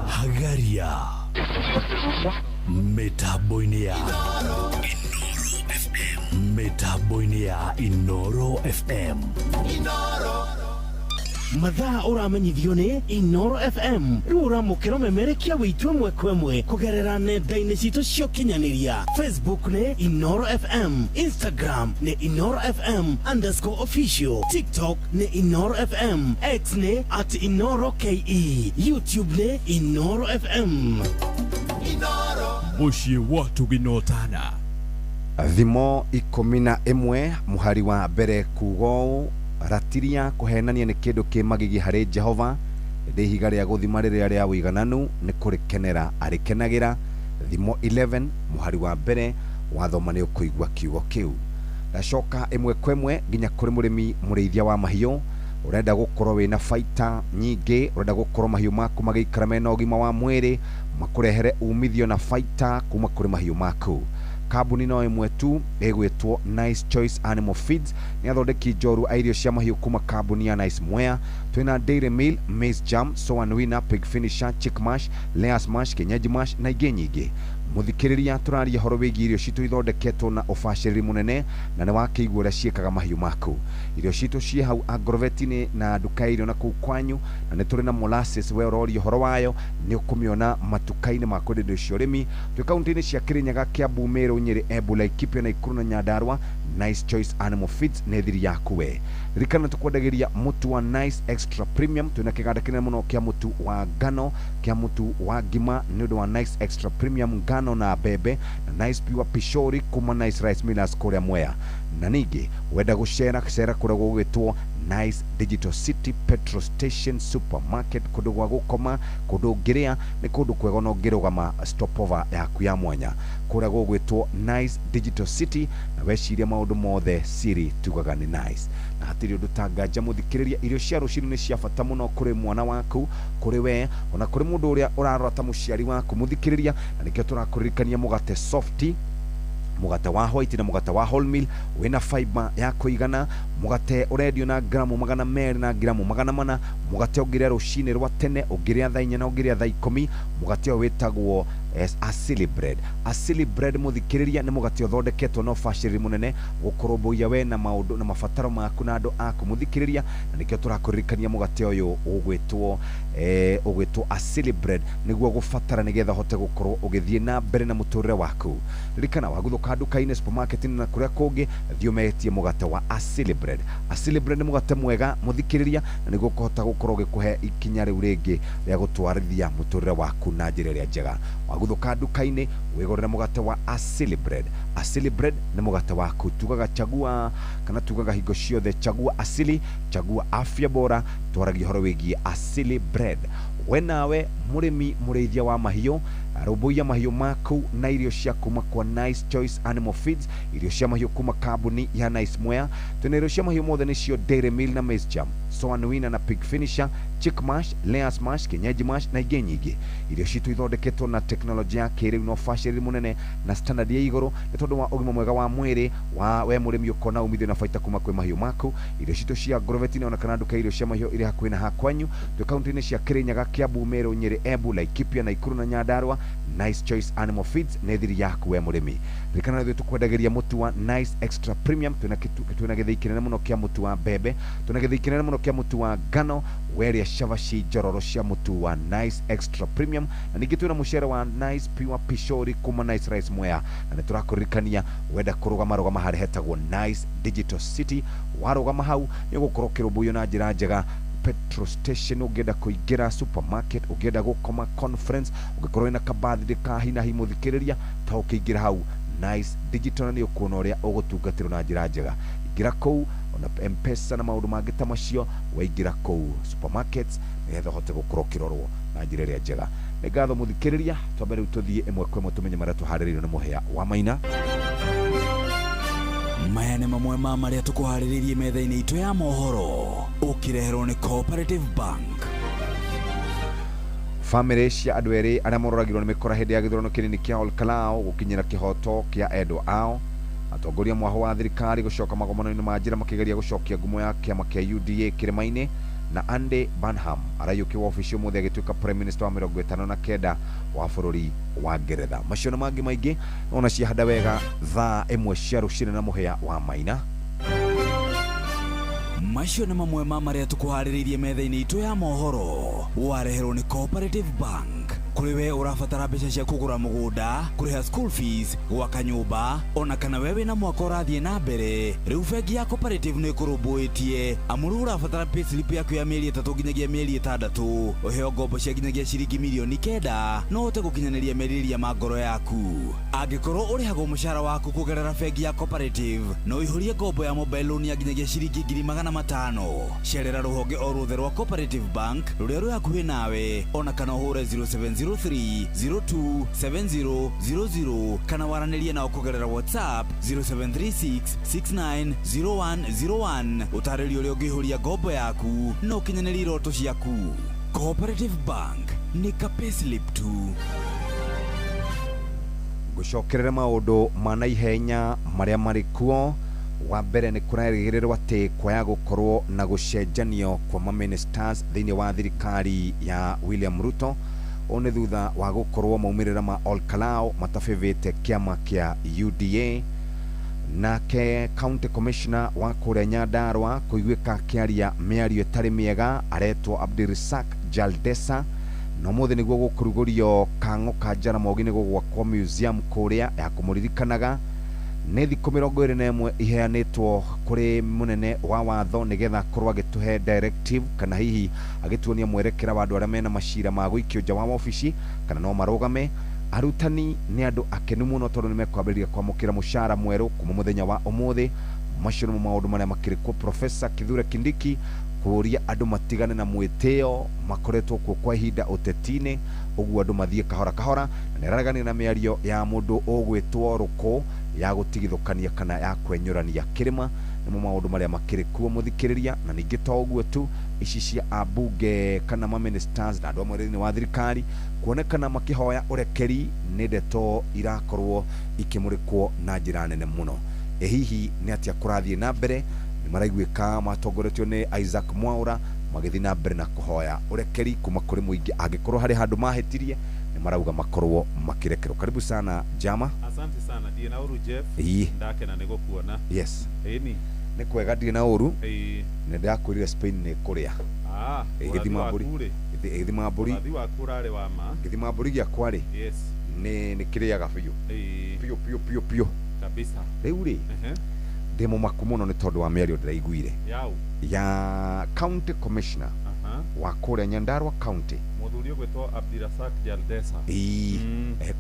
Hagaria mitambo-ini ya mitambo-ini ya Inoro FM. Inoro mathaa uramenyithio ni Inoro FM. Riu uramukira memerekia witwe mwekwemwe kugerera nenda-ini citu cio kinyaniria. Facebook ni Inoro FM, Instagram ni Inoro FM_official, TikTok ni Inoro FM, X ni @InoroKE, YouTube ni Inoro FM. Inoro mushie watu ginotana thimo 11 muhari wa mbere kugo ratiria kuhenania ni kindu ki magigi hari Jehova ndihiga ria guthima riria ria wigananu ni kurikenera arikenagira. Thimo 11 muhari wa mbere wathoma ni ukuigwa kiugo kiu. Ndacoka imwe kwemwe nginya kuri murimi murithia wa mahiu urenda gukorwo wina faita nyingi, urenda gukorwo mahiu maku magikara mena ugima wa mwiri makurehere umithio na faita kuma kuri mahiu maku. Kabuni no imwe tu egwetwo Nice Choice Animal Feeds ni athondeki njoru airio cia mahiu kuma kabuni ya Nice Mwea. Twina Dairy Meal, Maize Jam, Soan Winner, Pig Finisher, Chick Mash, Layers Mash, Kenyeji Mash na ingĩ nyingĩ. Muthikiriria turaria horo wigi irio citu ithondeketwo na ubaciriri munene na ni wakiigua uria ciekaga mahiu maku. Irio citu cie hau Agrovet-ini na nduka irio na kuu kwanyu, na ni turi na molasses we urorio horo wayo ni ukumiona matuka-ini ma kwendia indo cia urimi twi kaunti-ini cia Kirinyaga, Kiambu, Meru, Nyeri, Embu, Laikipia na Ikuru na Nyandarua. Nice Choice Animal Feeds ni thiri yaku we. Ririkana tukwendagiria mutu wa Nice Extra Premium. Twina kiganda kinene muno kia mutu wa ngano, kia mutu wa ngima ni undu wa Nice Extra Premium ngano na bebe, na Nice Pure Pishori kuma Nice Rice Millers kuria Mwea. Na ningi wenda gucera kuria gugwitwo Nice Digital City Petrol Station Supermarket, kundu gwa gukoma, kundu ngiria ni kundu kwega no ngirugama stopover yaku ya mwanya kuria gugwitwo Nice Digital City. Na weciria maundu mothe siri tugaga ni nice na hatiri undu tanganja muthikiriria. Irio cia rucini ni cia bata muno kuri mwana waku, kuri we, ona kuri mundu uria urarora ta muciari waku muthikiriria. Na nikio turakuririkania mugate softy mugate wa white na mugate wa wholemeal wina fiber ya kuigana, mugate urendio na gramu 200 na gramu 400, mugate ugiria rucini rwa tene, ugiria thaa 4 na ugiria thaa 10, mugate witagwo Asili bread. Asili bread muthikiriria ni mugate uthondeketwo no bacĩrĩri munene gukoromboia we na maundu na mabataro maku na andu aku muthikiriria, na nikio turakuririkania mugate uyu ugwitwo Asili bread niguo gubatara nigetha hote gukorwo ugithie na mbere na muturire waku. Ririkana waguthuka nduka-inĩ, supermarket-inĩ na kuria kungi thio metie mugate wa Asili bread. Asili bread ni mugate mwega muthikiriria, na niguo kuhota gukorwo gikuhe ikinya riu ringi ria gutwarithia muturire waku na njira ria njega. Waguthuka nduka-inĩ wigurire mugate wa Asili bread. Asili bread ni mugate waku, tugaga chagua kana tugaga hingo ciothe chagua asili, chagua afya bora, twaragia horo wigie Asili bread. We nawe murimi murithia wa mahiũ, rumbuia mahiũ maku na irio cia kuma kwa Nice Choice Animal Feeds, irio cia mahiũ kuma kambuni ya Nice Mwea. Twina irio cia mahiũ mothe nicio Dairy Meal na Maize Jam, Soan Winner na Pig Finisher, Chick Mash, Layers Mash, Kienyeji Mash na ingĩ nyingĩ. Irio citu ithondeketwo na teknolojia ya kĩrĩu no bacĩrĩri munene na standard ya igũrũ, nĩ tondũ wa ũgima mwega wa mwĩrĩ wa we mũrĩmi ũkona umithio na baita kuma kwĩ mahiũ maku. Irio citu cia Agrovet na kana nduka irio cia mahiũ iri hakuhĩ na hakwanyu, twĩ kaunti-inĩ cia Kirinyaga, Kiambu, Meru, Nyeri, Embu, Laikipia, Nakuru na Nyandarua. Nice Choice Animal Feeds nĩ thiri yaku we mũrĩmi. Ririkana ithuĩ tũkwendagĩria mũtu wa Nice Extra Premium, twĩna gĩthĩi kĩnene mũno kĩa mũtu wa mbembe, twĩna gĩthĩi kĩnene mũno kĩa mũtu wa ngano, weria cavaci njororo cia mũtu wa Nice Extra Premium, na ningĩ twĩna mũcere wa Nice Pure Pishori kuma Nice Rice Mwea. Na nĩtũrakũririkania wenda kũrũgama harĩa hetagwo Nice Digital City, warũgama hau nĩ ũgũkorwo ũkĩrũmbũiyo na njĩra njega. Petrol station ugienda kuingira, supermarket ugienda gukoma, conference ugikorwo na kabathi ka hina hi muthikiriria ta ukiingira hau Nice Digital ni ukuona uria ugutungatirwo na njira njega. Ingira kou ona M-Pesa na maundu mangi ta macio, waingira kou supermarkets nigetha hote gukorwo kirorwo na njira iria njega. Nĩ ngatho muthikiriria, twambe rĩu tuthie ĩmwe kwa ĩmwe tumenye marĩa tũharĩrĩirio nĩ Mũhĩa wa Maina. Maya nĩ mamwe ma marĩa tũkũharĩrĩirie metha-inĩ itũ ya mohoro, ũkĩreherwo nĩ Cooperative Bank. Family cia andũ erĩ arĩa mororagirwo nĩ mĩkora hĩndĩ ya gĩthurano kĩnini kĩa Olkalau gũkinyĩra kĩhoto kĩa endwa ao. Atongoria mwaho wa thirikari gũcoka magomano-inĩ ma njĩra makĩgeria gũcokia ngumo ya kĩama kĩa UDA kĩrĩma-inĩ, na Andy Burnham araiyũkia wabici ũmũthĩ agĩtuĩka Prime Minister wa 59 wa bũrũri wa Ngeretha. Macio na mangĩ maingĩ ona ciahanda wega thaa 1 cia rũcinĩ na Mũhĩa wa Maina. Macio nĩ mamwe ma marĩa tũkũharĩrĩirie metha-inĩ itũ ya mohoro, wareherwo nĩ Cooperative Bank. Kuri we urabatara mbeca cia kugura mugunda, kuriha school fees, gwaka nyumba, ona kana wewe na mwaka ũrathiĩ na mbere, rĩu bengi ya Cooperative nĩ ĩkũrũmbũĩtie amuru urabatara payslip yaku ya mĩeri 3 nginyagia mĩeri 6, ũheo ngombo cia nginyagia ciringi milioni 9, no ũhote gũkinyanĩria merirĩria ma ngoro yaku. Angĩkorwo ũrĩhagwo mũcara waku kũgerera bengi ya Cooperative, no ihũrie ngombo ya mobile loan ya nginyagia ciringi 500,000. Cerera rũhonge o rũothe rwa Cooperative Bank rũrĩa rwĩ hakuhĩ nawe, ona kana ũhũre 0703027000 kana waranĩrie nao kũgerera WhatsApp 0736690101 ũtarĩrio ũrĩa ũngĩihũria ngombo yaku na ũkinyanĩrie iroto ciaku. Cooperative Bank nĩ ka payslip tu. Gũcokerera maũndũ ma naihenya marĩa marĩ kuo. Wa mbere nĩ kũrerĩgĩrĩrwo atĩ kwaya gũkorwo na gũcenjanio kwa ma-ministers thĩinĩ wa thirikari ya William Ruto, one thutha wa gũkorwo maumĩrĩra ma Olkalau matafĩvĩte kĩama kĩa UDA. Nake county commissioner wa kũrĩa Nyandarua kũiguĩka akĩaria mĩario ĩtarĩ mĩega aretwo Abdirizak Jaldesa, na ũmũthĩ nĩguo gũkũrugũrio kang'o ka Jaramogi nĩ gũgwakwo museum kũrĩa ya kũmũririkanaga. Nĩ thikũ 21 iheanĩtwo kũrĩ mũnene wa watho nĩgetha korwo agĩtũhe directive kana hihi agĩtuonia mwerekera wa andũ arĩa mena macira ma gũikio nja wa wabici kana no marũgame. Arutani nĩ andũ akenu mũno tondũ nĩ mekwambĩrĩria kwamũkĩra mũcara mwerũ kuma mũthenya wa ũmũthĩ. Macio nĩ maũndũ marĩa makĩrĩ kuo. Professor Kithure Kindiki kũria andũ matigane na mwĩtĩo makoretwo kuo kwa ihinda ũteti-inĩ, ũguo andũ mathiĩ kahora kahora, na nĩararegania na mĩario ya mũndũ ũgwĩtwo Rũkũ ya gũtigithũkania kana ya kwenyũrania kĩrĩma. nimo maundu maria makiri kuo muthikiriria na ningi toguo tu ici cia abunge kana ma ministers na andu amwe thĩinĩ wa thirikari kuonekana makihoya urekeri nĩ ndeto irakorwo ikimurikwo na njĩra nene muno. Hihi nĩ atia kũrathiĩ na mbere? Nĩ maraiguĩka matongoretio nĩ Isaac Mwaura magĩthiĩ na mbere na kuhoya urekeri kuma kũrĩ mũingĩ angĩkorwo harĩ handũ mahĩtirie nĩ marauga makorwo makirekerwo. Karibu sana Jama. Asante sana Diena Uru Jeff. Ndakena nĩ gũkuona. Yes. Ĩni. Nĩ kwega Diena Uru. Nĩ ndakwĩrire Spain nĩ kũrĩa. Gĩthima mbũri. Gĩthima mbũri. Wathi waku ũrarĩ wa ma. Gĩthima mbũri gĩakwa rĩ. Yes. Nĩ kĩrĩaga biũ. Biũ. Kabisa. Rĩu rĩ. Ndĩ mũmaku mũno nĩ tondũ wa mĩario ndĩraiguire. Ya county commissioner wa kũrĩa Nyandarua county muthuri ũgwĩtwo Abdirasak Jaldesa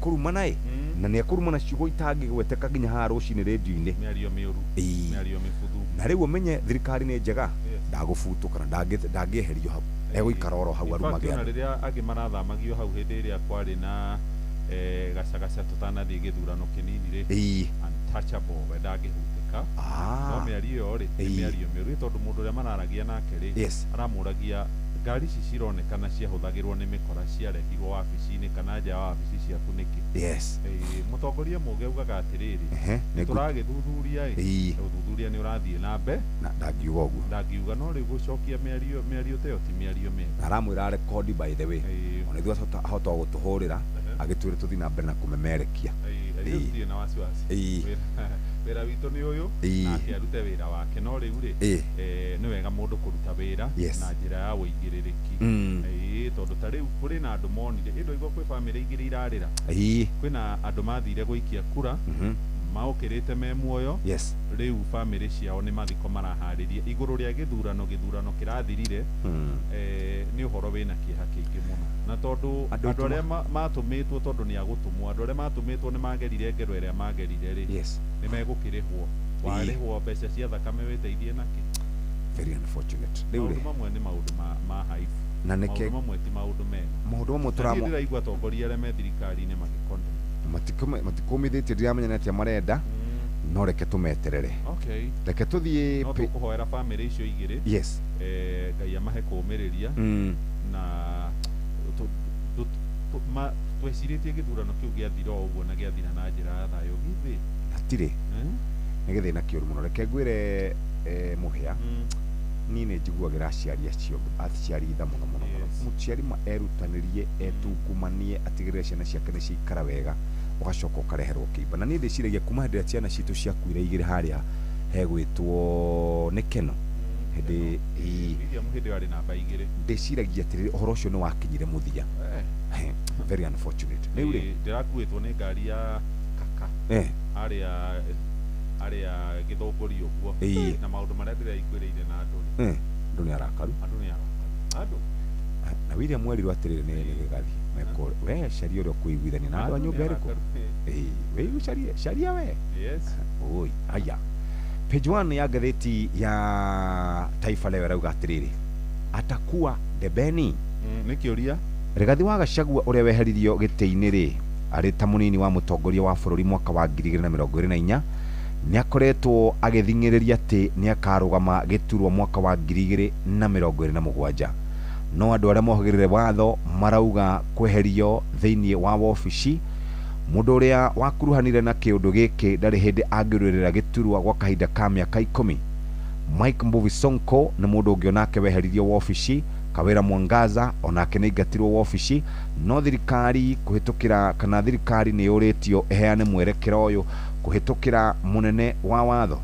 kuruma naye na nĩ akuruma na ciugo itangĩgweteka nginya haha rũcinĩ radio-inĩ mĩario mĩũru mĩario mĩbuthu na rĩu ũmenye thirikari nĩ njega ndagũbutwo kana ndangĩeherio hau egũikara oro hau arumage andũ rĩrĩa angĩ marathamagio hau hĩndĩ ĩrĩa kwarĩ na gacagaca tũtanathiĩ gĩthurano kĩnini rĩ untouchable we ndangĩhutĩka no mĩario ĩyo rĩ nĩ mĩario mĩũru tondũ mũndũ ũrĩa mararagia nake rĩ aramũragia ngari ici cironekana ciahũthagĩrwo nĩ mĩkora ciarehirwo wabici-inĩ kana nja wa wabici ciaku nĩkĩ mũtongoria mũũgĩ augaga atĩrĩrĩ tũragĩthuthuria ũthuthuria nĩ ũrathiĩ na mbere na ndangiuga ũguo ndangiuga no rĩu gũcokia mĩario ta ĩyo ti mĩario mĩega aramwĩra rekondi by the way ona ithuĩ ahota gũtũhũrĩra agĩtwĩre tũthiĩ na mbere na kũmemerekia ndirĩ na wasiwasi wĩra witũ nĩ ũyũ nake arute wĩra wake no rĩu rĩ nĩ wega mũndũ kũruta wĩra na njĩra ya wũigĩrĩrĩki tondũ ta rĩu kũrĩ na andũ monire ĩndo igwo kwĩ bamĩrĩ igĩrĩ irarĩra kwĩna andũ mathire gũikia kura maũkĩrĩte me muoyo rĩu bamĩrĩ ciao nĩ mathiko maraharĩria igũrũ rĩa gĩthurano kĩrathirire nĩ ũhoro wĩna kĩeha kĩingĩ mũno na tondũ andũ arĩa matũmĩtwo tondũ nĩ agũtũmwo andũ arĩa matũmĩtwo nĩ magerire ngero ĩrĩa magerire rĩ nĩ megũkĩrĩhwo warĩhwo mbeca cia thakame wĩteithie nakĩ very unfortunate maũndũ mamwe nĩ maũndũ ma haifu na nĩkĩ maũndũ mamwe ti maũndũ mega maũndũ mamwe tũramo ndĩraigua atongoria arĩa me thirikari-inĩ magĩkonde matikomithĩtie ndiramenya nĩ atĩa marenda no reke tũmeterere reke tũthiĩ no tũkũhoera bamĩrĩ icio igĩrĩ Ngai amahe kũũmĩrĩria na twecirĩtie gĩthurano kĩu gĩathira ũguo na gĩathira na njĩra ya thayũ githĩ hatirĩ nĩ gĩthĩna kĩũru mũno reke ngwĩre mũhĩa niĩ nĩ njiguagĩra aciari acio aciari tha mũno mũciari erutanĩrie etungumanie atigĩrĩre ciana ciake nĩ ciaikara wega ũgacoka ũkareherwo kĩimba na niĩ ndĩciragia kuma hĩndĩ ĩrĩa ciana citũ ciakuire igĩrĩ harĩa hegwĩtwo nĩ Keno hĩndĩ arĩ namba igĩrĩ ndĩciragia atĩrĩrĩ ũhoro ũcio nĩ wakinyire mũthia very unfortunate rĩu rĩ ndĩrakuĩtwo nĩ ngari ya kaka arĩa gĩthũngũri ũguo na maũndũ marĩa ndĩraiguĩrĩire na andũ nĩ arakaru andũ na William Mwerirũ atĩrĩrĩ nĩ gĩgathi we caria ũrĩa ũkũiguithania na andũ a nyũmba ĩrĩkũ we caria we oi haya page 1 ya gatheti ya Taifa Leo rauga atĩrĩrĩ atakuwa debeni nĩ kĩũria Rigathi wa Gachagua ũrĩa weheririo gĩtĩ-inĩ rĩ arĩ ta mũnini wa mũtongoria wa bũrũri mwaka wa 2024 nĩ akoretwo agĩthing'ĩrĩria atĩ nĩ akarũgama gĩturwa mwaka wa 2027 no andũ arĩa mohagĩrĩre watho marauga kweherio thĩinĩ wa wabici mũndũ ũrĩa wakuruhanire na kĩũndũ gĩkĩ ndarĩ hĩndĩ angĩrũĩrĩra gĩturwa gwa kahinda ka mĩaka 10 Mike Mbuvi Sonko nĩ mũndũ ũngĩ onake weheririo wabici Kawira Mwangaza onake nĩ aingatirwo wabici no thirikari kũhĩtũkĩra kana thirikari nĩ yũrĩtio eheane mwerekero ũyũ kũhĩtũkĩra mũnene wa watho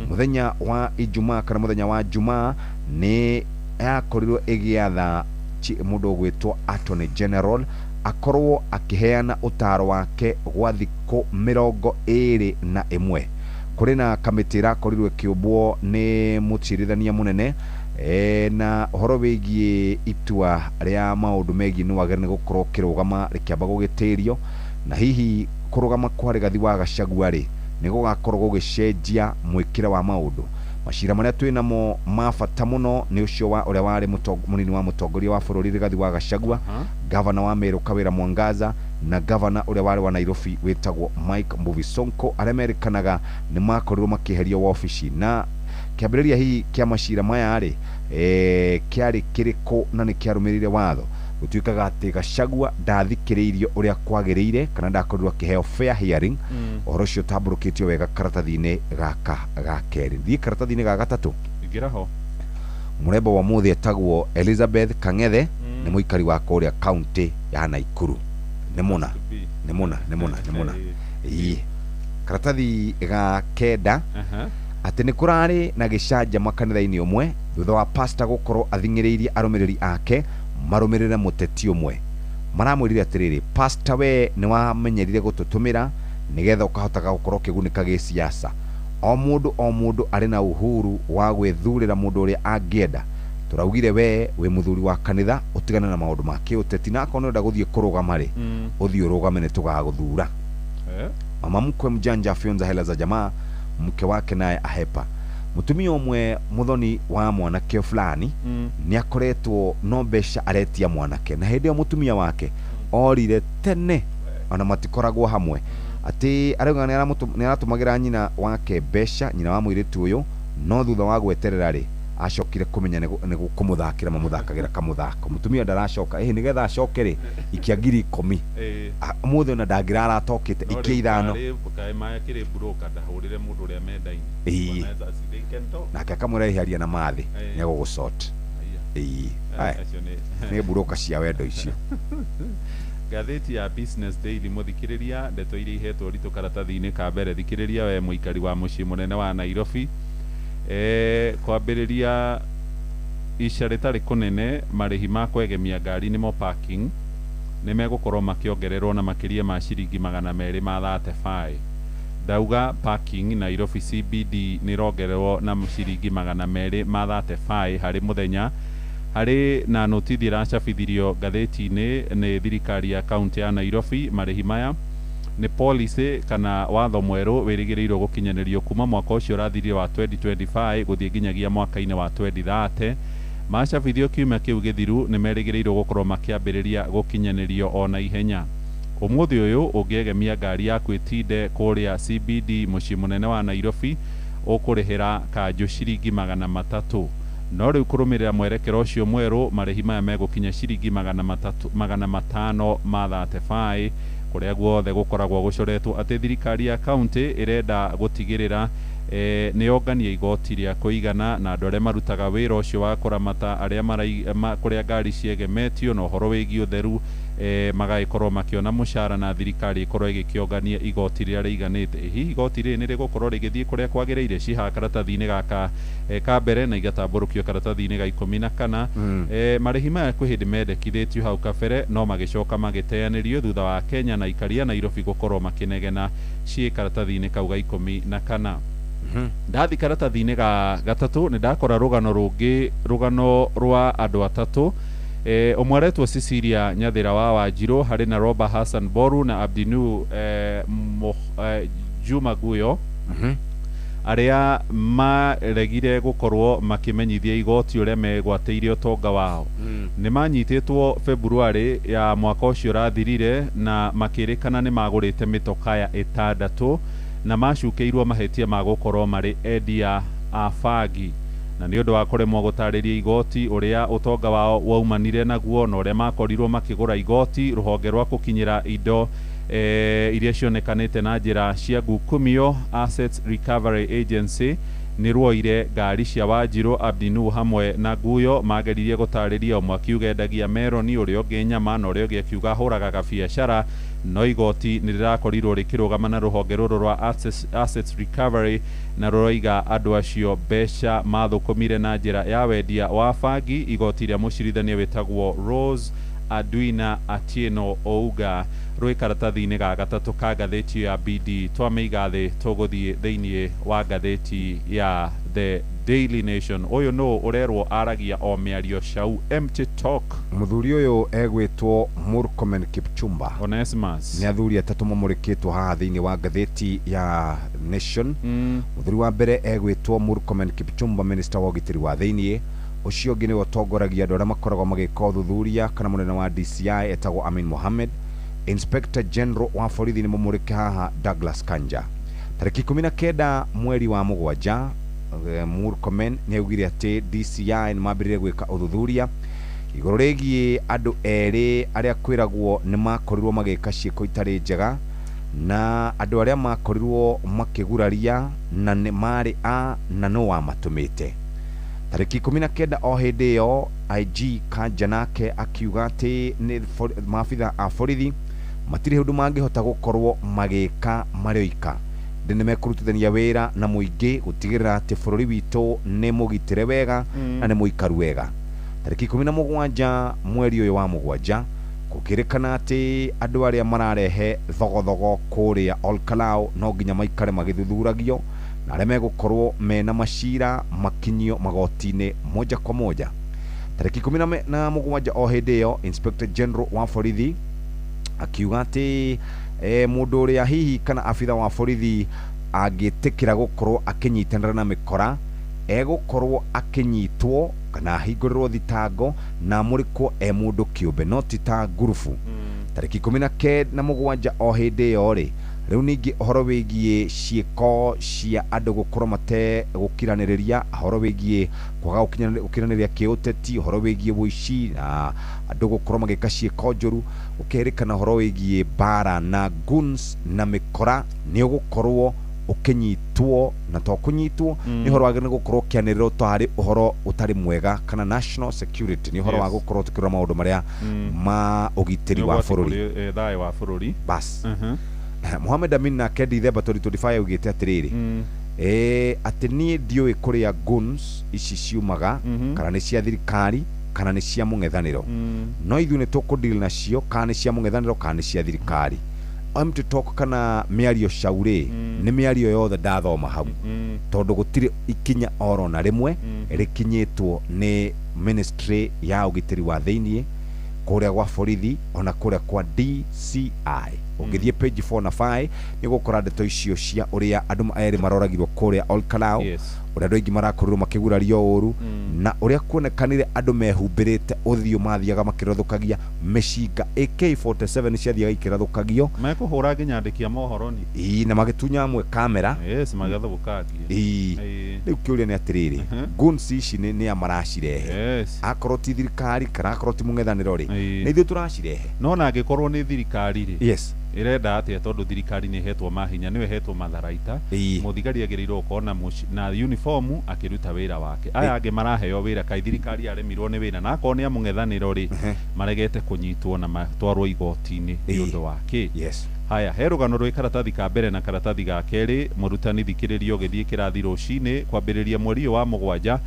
mũthenya wa Ijumaa kana mũthenya wa Jumaa nĩ yakorirwo ĩgĩatha mũndũ ũgwĩtwo Attorney General akorwo akĩheana ũtaaro wake gwa thikũ 21 kũrĩ na kamĩtĩ ĩrakorirwo ĩkĩũmbwo nĩ mũcirithania mũnene na ũhoro wĩgiĩ itua rĩa maũndũ megiĩ nĩ wagĩrĩire nĩ gũkorwo kĩrũgama rĩkĩamba gũgĩtĩrio na hihi kũrũgama kwa Rigathi wa Gachagua rĩ nĩ gũgakorwo gũgĩcenjia mwĩkĩre wa maũndũ macira marĩa twĩ namo ma bata mũno nĩ ũcio wa ũrĩa warĩ mũnini wa mũtongoria wa bũrũri Rigathi wa Gachagua gavana wa Meru Kawira Mwangaza na gavana ũrĩa warĩ wa Nairobi wĩtagwo Mike Mbuvi Sonko arĩa merĩkanaga nĩ makorirwo makĩeherio wabici na kiambĩrĩria hii kia macira maya rĩ kiarĩ kĩrĩkũ na nĩ kĩarũmĩrĩire watho gũtuĩkaga atĩ Gachagua ndathikĩrĩirio ũrĩa kwagĩrĩire kana ndakorirwo akĩheo fair hearing ũhoro ũcio ũtambũrũkĩtio wega karatathi-inĩ gaka ga kerĩ. Thiĩ karatathi-inĩ ga gatatũ ingĩra ho. Mũrembo wa mũthĩ etagwo Elizabeth Kang'ethe nĩ mũikari wa kũrĩa kaunti ya Naikuru. Nĩ mũna ii karatathi ga kenda atĩ nĩ kũrarĩ na gĩcanjama kanitha-inĩ ũmwe thutha wa pastor gũkorwo athing'ĩrĩirie arũmĩrĩri ake marũmĩrĩre mũteti ũmwe. Maramwĩrire atĩrĩrĩ, pastor we nĩ wamenyerire gũtũtũmĩra nĩgetha ũkahotaga gũkorwo ũkĩgunĩka gĩsiasa. O mũndũ arĩ na uhuru wa gwĩthurĩra mũndũ ũrĩa angĩenda. Tũraugire we wĩ mũthuri wa kanitha ũtigane na maũndũ ma kĩũteti na akorwo nĩũrenda gũthiĩ kũrũgama rĩ ũthiĩ ũrũgame nĩ tũgagũthura. Mama mkwe mjanja afyonza hela za jamaa, mke wake naye ahepa. Mutumia umwe muthoni wa mwanake fulani ni akoretwo no mbeca aretia mwanake na hĩndĩ ĩyo mutumia wake orire tene ona matikoragwo hamwe ati arauga nĩ aratũmagĩra nyina wake mbeca, nyina wa mũirĩtu ũyũ, no thutha wa gweterera rĩ acokire kumenya nĩ kũmũthakĩra mamũthakagĩra kamũthako. Mutumia ndaracoka nĩgetha acoke rĩ ikia ngiri 10 mũthĩ ona ndangĩrara atokĩte ikia 5 nake akamũreheria na mathĩ nĩ agũgũcot nĩ mburoka cia wendo icio. Gatheti ya Business Daily muthikiriria ndeto iria ihetwo ritũ karatathi-inĩ ka mbere. Thikiriria we mũikari wa mũciĩ mũnene wa Nairobi, kwambĩrĩria ica rĩtarĩ kũnene marĩhi ma kwegemia ngari nĩmo parking nĩ megũkorwo makĩongererwo na makĩria ma ciringi 235. Ndauga parking Nairobi CBD nĩ rongererwo na ciringi 235 harĩ mũthenya. Harĩ na notithi iracabithirio gatheti-inĩ nĩ thirikari ya kaunti ya Nairobi. Marĩhi maya nĩ policy kana watho mwerũ wĩrĩgĩrĩirwo gũkinyanĩrio kuma mwaka ũcio ũrathirire wa 2025 gũthiĩ nginyagia mwaka-inĩ wa 2030. Macabithio kiumia kĩu gĩthiru nĩ merĩgĩrĩirwo gũkorwo makĩambĩrĩria gũkinyanĩrio ona ihenya. Ũmũthĩ ũyũ ũngĩegemia ngari yaku ĩtinde kũrĩa CBD mũciĩ mũnene wa Nairobi ũkũrĩhĩra kanjũ ciringi 300. No rĩu kũrũmĩrĩra mwerekero ũcio mwerũ marĩhi maya megũkinya ciringi 535 kũrĩa guothe gũkoragwo gũcoretwo atĩ thirikari ya kaunti ĩrenda gũtigĩrĩra nĩyongania igoti rĩa kũigana na andũ arĩa marutaga wĩra ũcio wa kũramata arĩa kũrĩa ngari ciegemetio na ũhoro wĩgiĩ ũtheru magagĩkorwo makĩona mũcara na thirikari ĩkorwo ĩgĩkĩongania igoti rĩrĩa rĩiganĩte. Hihi igoti rĩrĩ nĩ rĩgũkorwo rĩgĩthiĩ kũrĩa kwagĩrĩire? Ciha karatathi-inĩ gaka ka mbere na igatambũrũkio karatathi-inĩ ga 14. Marĩhi maya kwĩ hĩndĩ mendekithĩtio hau kabere no magĩcoka magĩteanĩrio thutha wa Kenya na ikaria Nairobi gũkorwo makĩnegena ciĩ karatathi-inĩ kau ga 14. Ndathi karatathi-inĩ ga gatatũ nĩ ndakora rũgano rwa andũ atatũ. Ũmwe aretwo Cecilia Nyathĩra wa Wanjirũ, harĩ na Roba Hassan Boru na Abdinu Juma Guyo arĩa maregire gũkorwo makĩmenyithia igoti ũrĩa megwatĩire ũtonga wao. Nĩ manyitĩtwo February ya mwaka ũcio ũrathirire na makĩrĩkana nĩ magũrĩte mĩtoka 6 na macukĩirwo mahĩtia ma gũkorwo marĩ endia a bangi. Na nĩ ũndũ wa kũremwo gũtarĩria igoti ũrĩa ũtonga wao waumanire naguo na ũrĩa makorirwo makĩgũra igoti, rũhonge rwa gũkinyĩra indo iria cionekanĩte na njĩra cia ngukumio Assets Recovery Agency nĩ ruoire ngari cia Wanjirũ, Abdinu hamwe na Guyo mageririe gũtarĩria ũmwe akiuga endagia meroni, ũrĩa ũngĩ nyama na ũrĩa ũngĩ akiuga hũraga gabiacara. No igoti nĩ rĩrakorirwo rĩkĩrũgama na rũhonge rũrũ rwa Assets Recovery na rũroiga andũ acio mbeca mathũkũmire na njĩra ya wendia wa bangi. Igoti rĩa mũcirithania wĩtagwo Rose Adwina Atieno Ouga rwĩ karatathi-inĩ ga gatatũ ka ngathĩti ya BD. Twamĩiga thĩ tũgũthiĩ thĩinĩ wa ngathĩti ya The Daily Nation. Ũyũ no ũrerwo aragia o mĩario cau empty talk. Mũthuri ũyũ egwĩtwo Murkomen Kipchumba Onesimus nĩ athuri atatũ mamũrĩkĩtwo haha thĩinĩ wa ngathĩti ya Nation. Mũthuri wa mbere egwĩtwo Murkomen Kipchumba, minister wa ũgitĩri wa thĩinĩ. Ũcio ũngĩ nĩwe ũtongoragia andũ arĩa makoragwo magĩka ũthuthuria kana mũnene wa DCI etagwo Amin Mohamed. Inspector General wa borithi nĩ mũmũrĩke haha Douglas Kanja. Tarĩki 19 mweri wa 7 Murkomen nĩ augire atĩ DCI nĩ mambĩrĩrie gwĩka ũthuthuria igũrũ rĩgiĩ andũ erĩ arĩa kwĩragwo nĩ makorirwo magĩka ciĩko itarĩ njega na andũ arĩa makorirwo makĩguraria na nĩ marĩ a na no wamatũmĩte. Tarĩki 19 o hĩndĩ ĩyo IG Kanja nake akiuga atĩ nĩ maabitha a borithi matirĩ ũndũ mangĩhota gũkorwo magĩka marĩoika nĩ mekũrutithania wĩra na mũingĩ gũtigĩrĩra atĩ bũrũri witũ nĩ mũgitĩre wega na nĩ mũikaru wega. Tarĩki 17 mweri ũyũ wa 7 gũkĩrĩkana atĩ andũ arĩa mararehe thogothogo kũrĩa Olkalau no nginya maikare magĩthuthuragio na arĩa megũkorwo mena macira makinyio magoti-inĩ moja kwa moja. Tarĩki 17 o hĩndĩ ĩyo Inspector General wa borithi akiuga atĩ mũndũ ũrĩa hihi kana abitha wa borithi angĩtĩkĩra gũkorwo akĩnyitanĩra na mĩkora egũkorwo akĩnyitwo kana hingũrĩrwo thitango na mũrĩkwo mũndũ kĩũmbe no ti ta ngurubu. Tarĩki 17 o hĩndĩ ĩyo rĩ rĩu ningĩ ũhoro wĩgiĩ ciĩko cia andũ gũkorwo mategũkiranĩrĩria, ũhoro wĩgiĩ kwaga gũkiranĩrĩria kĩũteti, ũhoro wĩgiĩ wũici na andũ gũkorwo magĩka ciĩko njũru, gũkerĩkana ũhoro wĩgiĩ bara na goons na mĩkora nĩ ũgũkorwo ũkĩnyitwo na to kũnyitwo nĩ ũhoro wagĩrĩire gũkorwo kĩanĩrĩro tarĩ ũhoro ũtarĩ mwega kana national security nĩ ũhoro wa gũkorwo tukĩrora maũndũ marĩa ma ũgitĩri wa bũrũri thayũ wa bũrũri bas. Mohamed Amin nake December 2025 augĩte atĩrĩrĩ atĩ niĩ ndiũĩ kũrĩa goons ici ciumaga kana nĩ cia thirikari kana nĩ cia mũng'ethanĩro no ithuĩ nĩ tũkũdeal nacio kana nĩ cia mũng'ethanĩro kana nĩ cia thirikari. Empty talk kana mĩario caurĩ nĩ mĩario yothe ndathoma hau tondũ gũtirĩ ikinya oro na rĩmwe rĩkinyĩtwo nĩ ministry ya ũgitĩri wa thĩinĩ kũrĩa gwa borithi ona kũrĩa kwa DCI. Ũngĩthiĩ page 4 na 5 nĩ gũkora ndeto icio cia ũrĩa andũ erĩ maroragirwo kũrĩa Olkalau, ũrĩa andũ aingĩ marakorirwo makĩgurario ũru na ũrĩa kuonekanire andũ mehumbĩrĩte ũthiũ mathiaga makĩrathũkagia mĩcinga AK47 ciathiaga ikĩrathũkagio mekũhũra nginya andĩki a mohoro ni na magĩtunya amwe kamera magathũkagia. Rĩu kĩũria nĩ atĩrĩrĩ goons ici nĩ amaracirehe akorwo ti thirikari kana akorwo ti mũng'ethanĩro rĩ nĩ ithuĩ tũracirehe no na angĩkorwo nĩ thirikari rĩ irenda atĩa tondũ thirikari nĩ hetwo mahinya nĩwe hetwo matharaita mũthigari agĩrĩirwo gũkorwo na uniform akĩruta wĩra wake. Aya angĩ maraheo wĩra kai thirikari aremirwo nĩ wĩra na akorwo nĩ amũng'ethanĩro rĩ maregete kũnyitwo na matwarwo igoti-inĩ nĩ ũndũ wake. Haya, he rũgano rwĩ karatathi ka mbere na karatathi ga kerĩ. Mũrutani thikĩrĩria ũgĩthiĩ kĩrathi rũcinĩ kwambĩrĩria mweri wa 7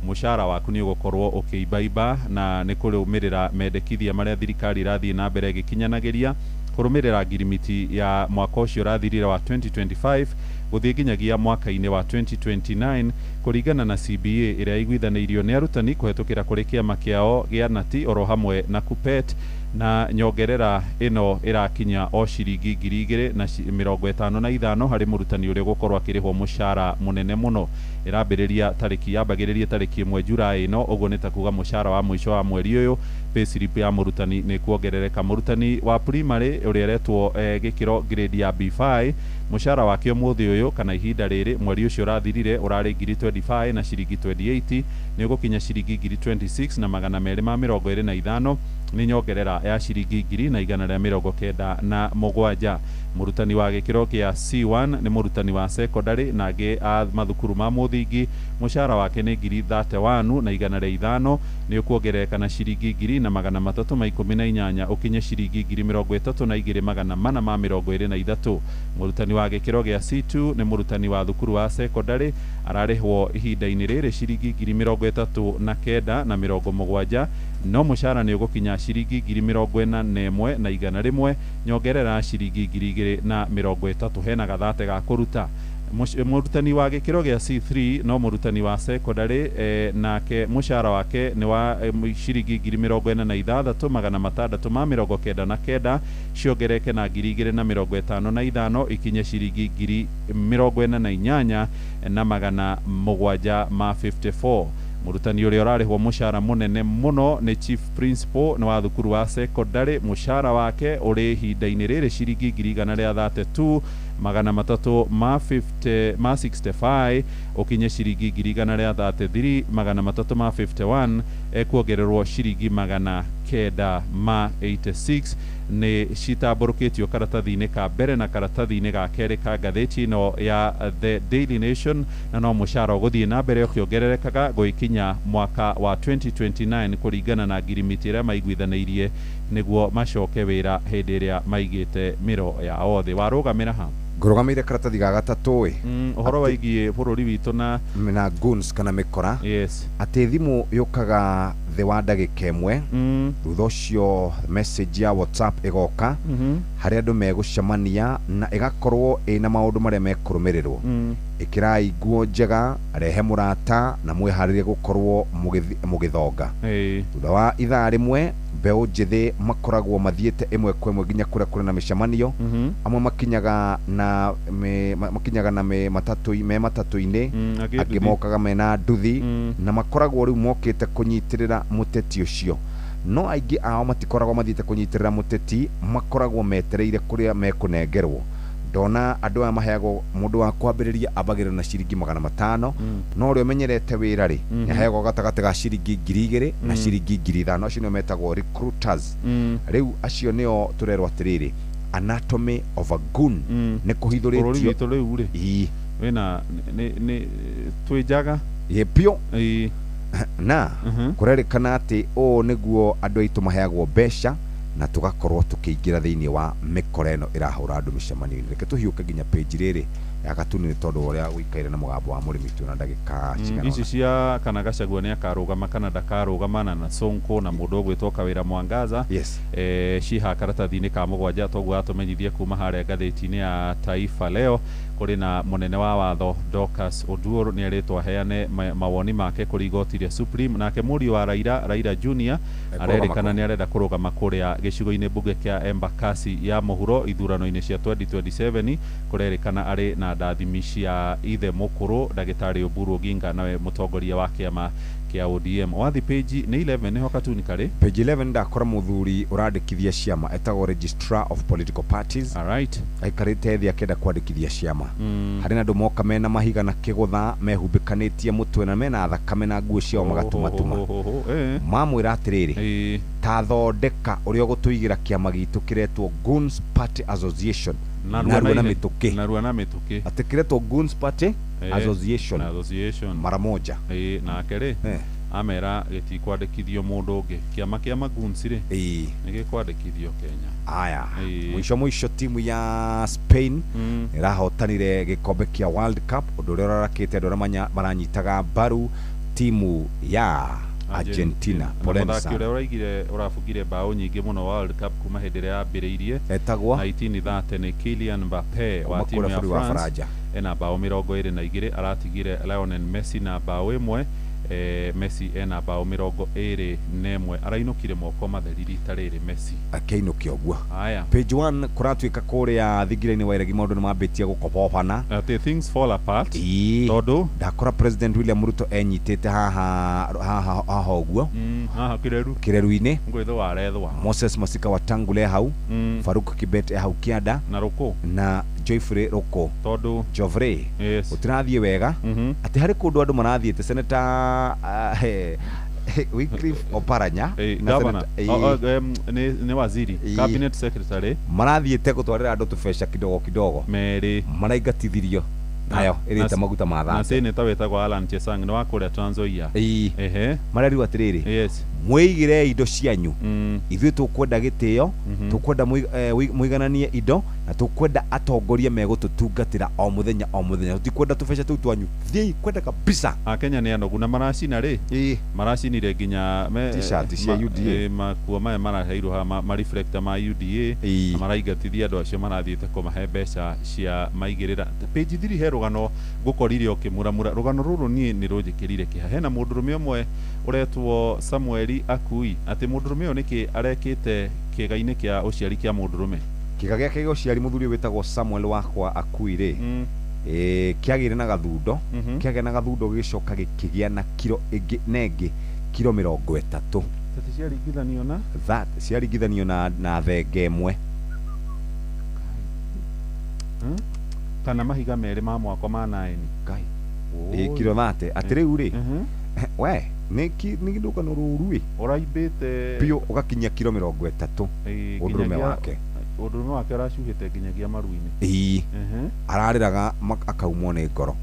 mũcara waku nĩ ũgũkorwo ũkĩimbaimba na nĩ kũrũmĩrĩra mendekithia marĩa thirikari irathiĩ na mbere ĩgĩkinyanagĩria kũrũmĩrĩra ngirimiti ya mwaka ũcio ũrathirire wa 2025 gũthiĩ nginyagia mwaka-inĩ wa 2029 kũringana na CBA ĩrĩa iguithanĩirio nĩ arutani kũhetũkĩra kũrĩ kĩama kĩao gĩa Nati oro hamwe na KUPPET, na nyongerera ĩno ĩrakinya o ciringi 255 harĩ mũrutani ũrĩa gũkorwo akĩrĩhwo mũcara mũnene mũno. Ĩrambĩrĩria yambagĩrĩria tarĩki 1 Julai ĩno, ũguo nĩ ta kuga mũcara wa mũico wa mweri ũyũ. Payslip ya mũrutani nĩ kuongerereka. Mũrutani wa primary ũrĩa eretwo gĩkĩro grade ya B5 mũcara wake ũmũthĩ ũyũ kana ihinda rĩrĩ mweri ũcio ũrathirire ũrarĩ 25 na ciringi 28 nĩ ũgũkinya ciringi 26 na 225 nĩ nyongerera ya ciringi 197. Mũrutani wa gĩkĩro kĩa C1 nĩ mũrutani wa secondary na angĩ a mathukuru ma mũthingi mũcara wake nĩ 31,500 nĩ ũkuongerereka na ciringi 318 ũkinye ciringi 32,423. Mũrutani wa gĩkĩro gĩa C2 nĩ mũrutani wa thukuru wa secondary ararĩhwo ihinda-inĩ rĩrĩ ciringi 39,170 no mũcara nĩ ũgũkinya ciringi 41,100 nyongerera ciringi 2,030. Hena gathate ga kũruta. Mũrutani wa gĩkĩro gĩa C3 no mũrutani wa secondary nake mũcara wake nĩ wa ciringi 46,699 ciongereke na 2,055 ikinye ciringi 48,754. Mũrutani ũrĩa ũrarĩhwo mũcara mũnene mũno nĩ Chief Principal wa thukuru wa secondary, mũcara wake ũrĩ ihinda-inĩ rĩrĩ ciringi 132 magana matatu ma 65 ukinye ciringi 133 magana matatu ma 51 ekuongererwo ciringi magana kenda ma 86 ni citamburukitio karatathi-inĩ ka mbere na karatathi-inĩ ga kerĩ ka ngathĩti ĩno ya The Daily Nation, na no mũcara ũgũthiĩ na mbere ũkĩongererekaga gũikinya mwaka wa 2029 kũringana na ngirimiti ĩrĩa maiguithanĩirie nĩguo macoke wĩra hĩndĩ ĩrĩa maigĩte mĩro yao thĩ. Warũgamĩra ha ngũrũgamĩire karatathi ga gatatũ ũhoro waigie bũrũri witũ na goons kana mĩkora atĩ thimũ yũkaga thĩ wa ndagĩka ĩmwe thutha ũcio message ya WhatsApp ĩgoka harĩa andũ megũcemania na ĩgakorwo ĩna maũndũ marĩa mekũrũmĩrĩrwo. Ĩkĩrai nguo njega, rehe mũrata na mwĩharĩrie gũkorwo mũgĩthonga. Thutha wa ithaa rĩmwe mbeũ njĩthĩ makoragwo mathiĩte ĩmwe kwa ĩmwe nginya kũrĩa kũrĩ na mĩcemanio, amwe makinyaga na matatũ-inĩ, angĩ mokaga mena nduthi na makoragwo rĩu mokĩte kũnyitĩrĩra mũteti ũcio. No aingĩ ao matikoragwo mathiĩte kũnyitĩrĩra mũteti, makoragwo metereire kũrĩa mekũnengerwo. Ndona andũ aya maheagwo mũndũ wa kwambĩrĩria ambagĩrĩra na ciringi 500, no ũrĩa ũmenyerete wĩra rĩ nĩaheagwo gatagatĩ ga ciringi 2,000 na ciringi 5,000. Acio nĩo metagwo recruiters. Rĩu acio nĩo tũrerwo atĩrĩrĩ, anatomy of a goon nĩ kũhithũrĩtio bũrũri witũ rĩu rĩ wĩna twĩnjaga pio na kũrerĩkana atĩ ũũ nĩguo andũ aitũ maheagwo mbeca na tugakorwo tukĩingĩra thĩinĩ wa mĩkora ĩno ĩrahũra andũ mĩcemanio-inĩ. Reke tũhiũke nginya page rĩrĩ ya gatuni nĩ tondũ ũrĩa gũikaire na mũgambo wa mũrĩmi twĩna ndagĩka cigana ici cia kana Gachagua nĩ akarũgama kana ndakarũgamana na Sonko na mũndũ ũgwĩtwo Kawĩra Mwangaza ciha karatathi-inĩ ka mũgwanja toguo atũmenyithie kuma harĩa ngathĩti-inĩ ya Taifa Leo kũrĩ na mũnene wa watho Dorcas Oduor nĩ arĩtwo aheane mawoni make kũrĩ igoti rĩa Supreme, nake mũriũ wa Raila Junior arerĩkana nĩ arenda kũrũgama kũrĩa gĩcigo-inĩ mbunge kĩa Embakasi ya mũhuro ithurano-inĩ cia 2027 kũrerĩkana arĩ na ndathimi cia ithe mũkũrũ ndagĩtarĩ Oburu Oginga nawe mũtongoria wa kĩama kia ODM. Wathi page nĩ 11 nĩho katuni karĩ page 11 ndakora mũthuri ũrandĩkithia ciama etagwo registrar of political parties. Aikarĩte thĩ akĩenda kwandĩkithia ciama. Harĩ na andũ moka mena mahiga na kĩgũtha mehumbĩkanĩtie mũtwe na mena thakame na nguo ciao magatumatuma. Mamwĩra atĩrĩrĩ, ta thondeka ũrĩa ũgũtũigĩra kĩama gitũ kĩretwo Goons Party Association narua na mĩtũkĩ atĩ kĩretwo Goons Party Association mara moja na kerĩ amera gĩtikwandĩkithio mũndũ ũngĩ kĩama kĩa magoons rĩ nĩ gĩkwandĩkithio Kenya. Aya mwisho timu ya Spain ĩrahotanire gĩkombe kĩa World Cup, ũndũ ũrĩa ũrarakĩte andũ arĩa maranyitaga mbaru timu ya Argentina. Mũthaki ũrĩa ũraigire ũrabugire mbaũ nyingĩ mũno World Cup kuma hĩndĩ ĩrĩa yambĩrĩirie etagwo 1930 nĩ Kylian Mbappe wa timu ya France ena mbaũ 22, aratigire Lionel Messi na mbaũ 1. Messi ena mbaũ 21, arainũkire moko matheri rita rĩrĩ Messi akĩinũkia ũguo. Page 1 kũratuĩka kũrĩa thigira-inĩ wa iregi maũndũ nĩ mambĩtie gũkobobana atĩ things fall apart tondũ ndakora President William Ruto enyitĩte haha ũguo haha kĩreru-inĩ ngwĩthwo warethwa Moses Masika Wetangula hau Faruk Kibet hau kĩanda na Rũkũ na Joyfrey Rũkũ tondũ Jovre ũtirathiĩ wega atĩ harĩ kũndũ andũ marathiĩte Senator Wycliffe Oparanya ni waziri cabinet secretary marathiĩte gũtwarĩra andũ tũbeca kidogo merĩ maraingatithirio nayo ĩrĩte maguta ma thate na senator wetagwo Alan Chesang nĩ wa kũrĩa Trans Nzoia marariu atĩrĩrĩ mwĩigĩre indo cianyu ithuĩ tũkwenda gĩtĩo tũkwenda mũigananie indo na tũkwenda atongoria megũtũtungatĩra o mũthenya tũtikwenda tũbeca tũu twanyu thiĩ kwenda kabisa. Akenya nĩ anogu na maracina rĩ maracinire nginya t-shirt cia UDA makuo maya maraheirwo ma reflector ma UDA maraingatithia andũ acio marathiĩte kũmahe mbeca cia maigĩrĩra. Page 3 he rũgano ngũkorire ũkĩmuramura. Rũgano rũrũ niĩ nĩ rũnjĩkĩrire kĩha. Hena mũndũrũme ũmwe ũretwo Samuel Akui atĩ mũndũrũme ũyũ nĩkĩ arekĩte kĩga-inĩ kĩa ũciari kĩa mũndũrũme. Kĩga gĩake gĩa ũciari mũthuri wĩtagwo Samuel wakwa Akui rĩ kĩagĩire na gathundo kĩagĩa na gathundo gĩcoka gĩkĩgĩa na kiro ĩngĩ na ĩngĩ kiro 30 ciaringithanio na thenge ĩmwe kana mahiga merĩ ma mwako ma 9 ngai kilo 30 atiriu ri we nĩ gĩthũkano rũru ũraimbĩte biũ ũgakinyia kilo 30 ũndũrũme wake aracuhĩte nginyagia maru-inĩ ararĩraga akaumwo nĩ ngoro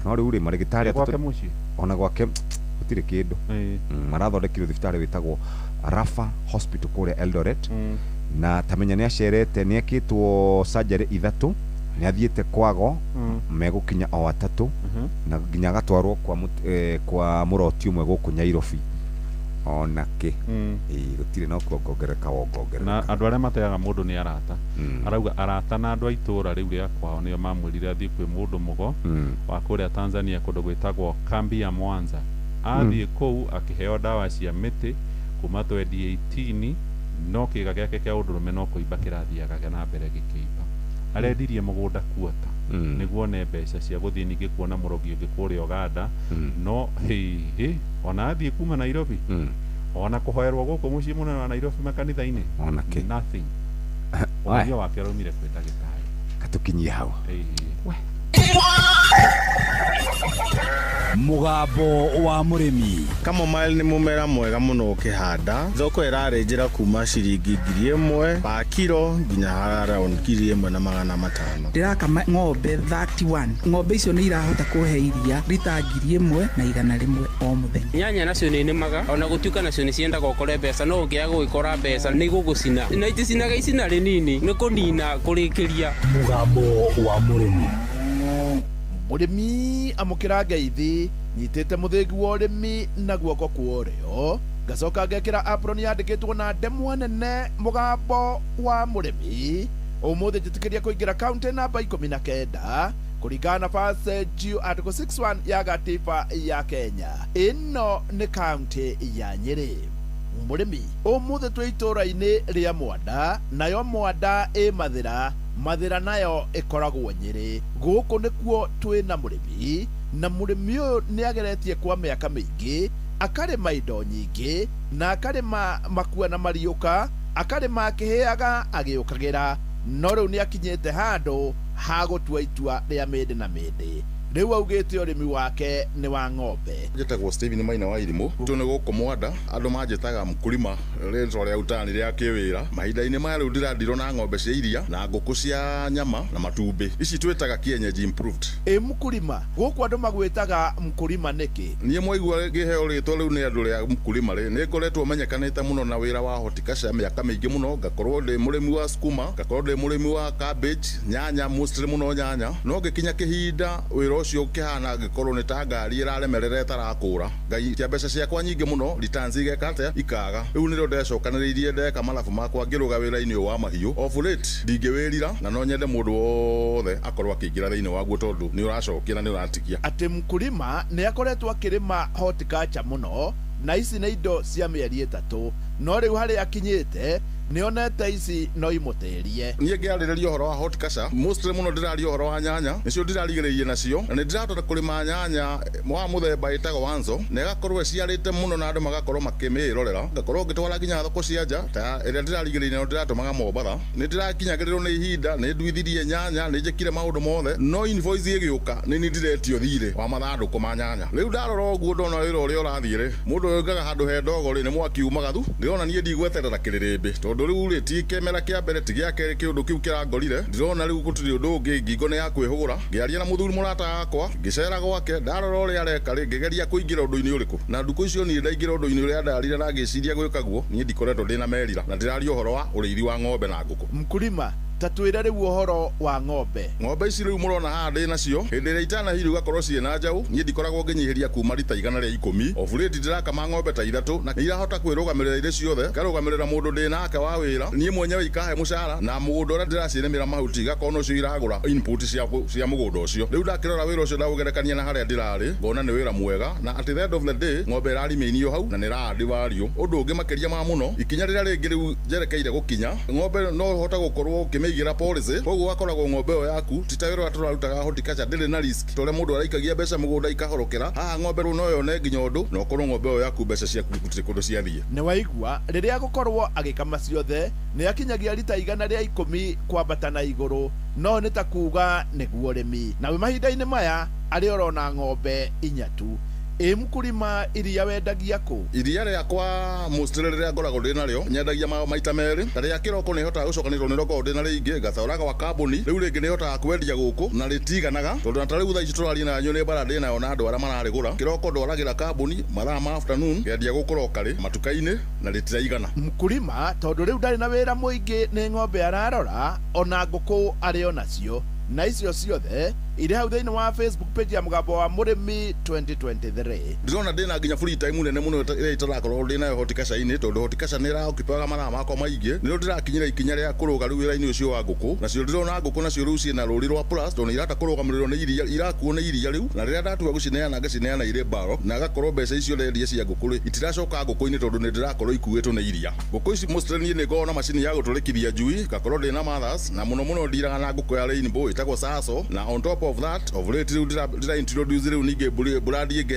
no rĩu rĩ marĩgĩtarĩ atatũ ona gwake gũtirĩ kĩndũ marathondekirwo thibitarĩ wĩtagwo Rafa Hospital kũrĩa Eldoret na tamenya nĩ acerete nĩ ekĩtwo surgery 3 nĩ athiĩte kwago megũkinya o 3 na nginya agatwarwo kwa mũroti ũmwe gũkũ Nyairobi onake gũtirĩ no kuongerereka wongerereka na andũ arĩa mateaga mũndũ nĩ arata arauga arata na andũ a itũra rĩu rĩa kwao nĩo mamwĩrire athiĩ kwĩ mũndũ mũgo wa kũrĩa Tanzania kũndũ gwĩtagwo kambi ya Mwanza athiĩ kũu akĩheo ndawa cia mĩtĩ kuma 2018 no kĩga gĩake kĩa ũndũrũme no kũimba kĩrathiaga na mbere gĩkĩimba arendirie mũgũnda kuota nĩguo ne mbeca cia gũthiĩ ningĩ kuona mũrogi ũngĩ kũrĩa Uganda no ona athiĩ kuma Nairobi ona kũhoerwo gũkũ mũciĩ mũnene wa Nairobi makanitha-inĩ onake nothing ũgio wake araumire kwĩ ndagĩtarĩ katũkinyie hau Mugambo wa mũrĩmi. Kamomile nĩ mũmera mwega mũno ũkĩhanda. Thoko ĩrarĩnjĩra kuma ciringi 1,000 pa kilo nginya around 1,500. Ndĩrakama ng'ombe 31. Ng'ombe icio nĩ irahota kũhe iria rita 1,100 o mũthenya. Nyanya nacio nĩ nĩmaga ona gũtuĩka nacio nĩ ciendaga ũkore mbeca no ũngĩaga gũgĩkora mbeca nĩ gũgũcina. Na iticinaga icina rĩnini nĩ kũnina kũrĩkĩria. Mugambo wa mũrĩmi. Mũrĩmi amũkĩra ngeithi nyitĩte mũthĩgi wa ũrĩmi na guoko kuorĩo ngacoka ngekĩra apron yandĩkĩtwo na ndemwa nene mũgambo wa mũrĩmi ũmũthĩ njĩtĩkĩria kũingĩra kaunti namba 19 kũringana na Passenger Article 61 ya gatiba ya Kenya. Ĩno nĩ kaunti ya Nyĩrĩ. Mũrĩmi ũmũthĩ twĩ itũra-inĩ rĩa Mwanda, nayo Mwanda ĩ Mathĩra, Mathĩra nayo ĩkoragwo Nyĩrĩ. Gũkũ nĩkuo twĩ na mũrĩmi, na mũrĩmi ũyũ nĩ ageretie kwa mĩaka mĩingĩ, akarĩma indo nyingĩ, na akarĩma makua na mariũka, akarĩma akĩhĩaga agĩũkagĩra, no rĩu nĩ akinyĩte handũ ha gũtua itua rĩa mĩndĩ na mĩndĩ. Rĩu augĩte ũrĩmi wake nĩ wa ng'ombe. Njĩtagwo Steven Maina wa Irimũ. Tu nĩ gũkũ Mwanda, andũ manjĩtaga mũkũrĩma rĩtwa rĩa utani rĩa kĩwĩra. Mahinda-inĩ maya rĩu ndĩrandirwo na ng'ombe cia iria na ngũkũ cia nyama na matumbĩ. Ici twĩtaga kienyeji improved. Mũkũrĩma, gũkũ andũ magwĩtaga mũkũrĩma nĩkĩ? Niĩ mwaigua ngĩheo rĩtwa rĩu nĩ andũ rĩa mũkũrĩma rĩ. Nĩ ngoretwo menyekanĩte mũno na wĩra wa horticulture mĩaka mĩingĩ mũno, ngakorwo ndĩ mũrĩmi wa sukuma, ngakorwo ndĩ mũrĩmi wa cabbage, nyanya, mostly mũno nyanya. No ngĩkinya kĩhinda wĩra ũcio ũkĩhana ngĩkorwo nĩ ta ngari ĩraremerera ĩtarakũra. Ngai cia mbeca ciakwa nyingĩ mũno returns igeka atĩa ikaga. Rĩu nĩrĩo ndecokanĩrĩirie ndeka malabu makwa ngĩrũga wĩra-inĩ ũyũ wa mahiũ. Of late ndingĩwĩrira na no nyende mũndũ wothe akorwo akĩingĩra thĩinĩ waguo tondũ nĩ ũracokia na nĩ ũratikia. Atĩ mũkũrĩma nĩ akoretwo akĩrĩma horticulture mũno, na ici nĩ indo cia mĩeri 3, no rĩu harĩa akinyĩte nĩonete ici no imũterie. Niĩ ngĩarĩrĩria ũhoro wa horticulture, mostly mũno ndĩraria ũhoro wa nyanya, nĩcio ndĩrarigĩrĩirie nacio, na nĩ ndĩrahota kũrĩma nyanya wa mũthemba ĩtagwo Wanzo, na ĩgakorwo ĩciarĩte mũno na andũ magakorwo makĩmĩrorera, ngakorwo ngĩtwara nginya thoko cia nja, ta ĩrĩa ndĩrarigĩrĩirie no ndĩratũmaga Mombatha. Nĩ ndĩrakinyagĩrĩrwo nĩ ihinda, nĩ nduithirie nyanya, nĩ njĩkire maũndũ mothe, no invoice ĩgĩũka nĩ niĩ ndiretio thirĩ wa mathandũkũ ma nyanya. Rĩu ndarora ũguo ndona wĩra ũrĩa ũrathiĩ-rĩ, mũndũ ũyũngaga handũ he ndogo-rĩ nĩ mwaki umaga thu, ndĩrona niĩ ndigweterera kĩrĩrĩmbĩ, tondũ rĩu rĩ ti kĩmera kĩa mbere ti gĩa kerĩ kĩũndũ kĩu kĩrangorire. Ndĩrona rĩu gũtirĩ ũndũ ũngĩ, ngingo nĩ ya kwĩhũgũra. Ngĩaria na mũthuri mũrata wakwa, ngĩcera gwake, ndarora ũrĩa areka rĩ, ngĩgeria kũingĩra ũndũ-inĩ ũrĩkũ. Na ndukũ icio niĩ ndaingĩra ũndũ-inĩ ũrĩa ndarire na ngĩciria gwĩka guo, niĩ ndikoretwo ndĩna merira, na ndĩraria ũhoro wa ũrĩithi wa ng'ombe na ngũkũ. Mkulima, ta twĩre rĩu ũhoro wa ng'ombe. Ng'ombe ici rĩu mũrona haha ndĩ nacio, hĩndĩ ĩrĩa itanahiri ũgakorwo ciĩna njaũ, niĩ ndikoragwo ngĩnyihĩria kuma rita 110. Of late ndĩrakama ng'ombe ta 3 na irahota kwĩrũgamĩrĩra irĩ ciothe, ngarũgamĩrĩra mũndũ ndĩ nake wa wĩra, niĩ mwenyewe ikahe mũcara na mũgũnda ũrĩa ndĩracirĩmĩra mahuti igakorwo nocio iragũra input cia mũgũnda ũcio. Rĩu ndakĩrora wĩra ũcio ndagũgerekania na harĩa ndĩrarĩ, ngona nĩ wĩra mwega, na at the end of the day ng'ombe ĩrarimĩinio hau na nĩ ĩrahandi wario. Ũndũ ũngĩ makĩria ma mũno, ikinya rĩrĩa rĩngĩ rĩu njerekeire gũkinya, ng'ombe no ũhota gũkorwo ũkĩmĩ igira policy koguo akoragwo ng'ombe yo yaku titawero turarutaga horticulture ndire na risk tole mundu araikagia mbeca mugunda ikahorokera ng'ombe ru no yo ne nginya undu no korwo ng'ombe yo yaku mbeca ciaku gutire kundu ciathie nĩ waigua rĩrĩa gũkorwo agĩkama ciothe nĩ akinyagia lita 110 kwambata na igũrũ no nĩ ta kuga nĩguo ũrĩmi na mahinda-inĩ maya arĩ orona ng'ombe 4 tu mkulima iria wendagia kũ iria rĩakwa mostly rĩrĩa ngoragwo ndĩ narĩo nyendagia maita merĩ rĩrĩa kĩroko nĩ hotaga gũcokanĩrwo nĩ roko ndĩ na rĩingĩ ngacoraga wa kambuni rĩu rĩngĩ nĩ hotaga kwendia gũkũ na rĩtiganaga tondũ na rĩu thaa ici tũraria na nyũ nĩ bara ndĩ nayo na andũ arĩa mararĩgũra kĩroko ndwaragĩra kambuni mathaa ma afternoon ngendia gũkũroka rĩ matuka-inĩ na rĩtiraigana mkulima tondũ rĩu ndarĩ na wĩra mũingĩ nĩ ng'ombe ararora ona ngũkũ arĩ o nacio na icio ciothe ire hau thĩinĩ wa Facebook page ya Mũgambo wa Mũrĩmi 2023 ndĩrona ndĩna nginya free time nene mũno ĩrĩa itarakorwo ndĩ nayo horticulture-inĩ tondũ horticulture nĩ ĩraokipaga mathaa makwa maingĩ nĩrĩo ndĩrakinyĩra ikinya rĩa kũrũga rĩu wĩra-inĩ ũcio wa ngũkũ nacio ndĩrona ngũkũ nacio rĩu ciĩna rũri rwa plus tondũ irata kũrũgamĩrĩrwo nĩ iria irakuo nĩ iria rĩu na rĩrĩa ndatua gũcineana ngacineana irĩ mbaro na agakorwo mbeca icio ndendia cia ngũkũ rĩ itiracoka ngũkũ-inĩ tondũ nĩ ndĩrakorwo ikuĩtwo nĩ iria ngũkũ ici mostly niĩ nĩ ngoragwo na macini ya gũtũrĩkithia njui ngakorwo ndĩ na mothers na mũno ndiraga na ngũkũ ya rainbow ĩtagwo Saso na on top of that of late rĩu ndĩra introduce rĩu ningĩ brand ĩngĩ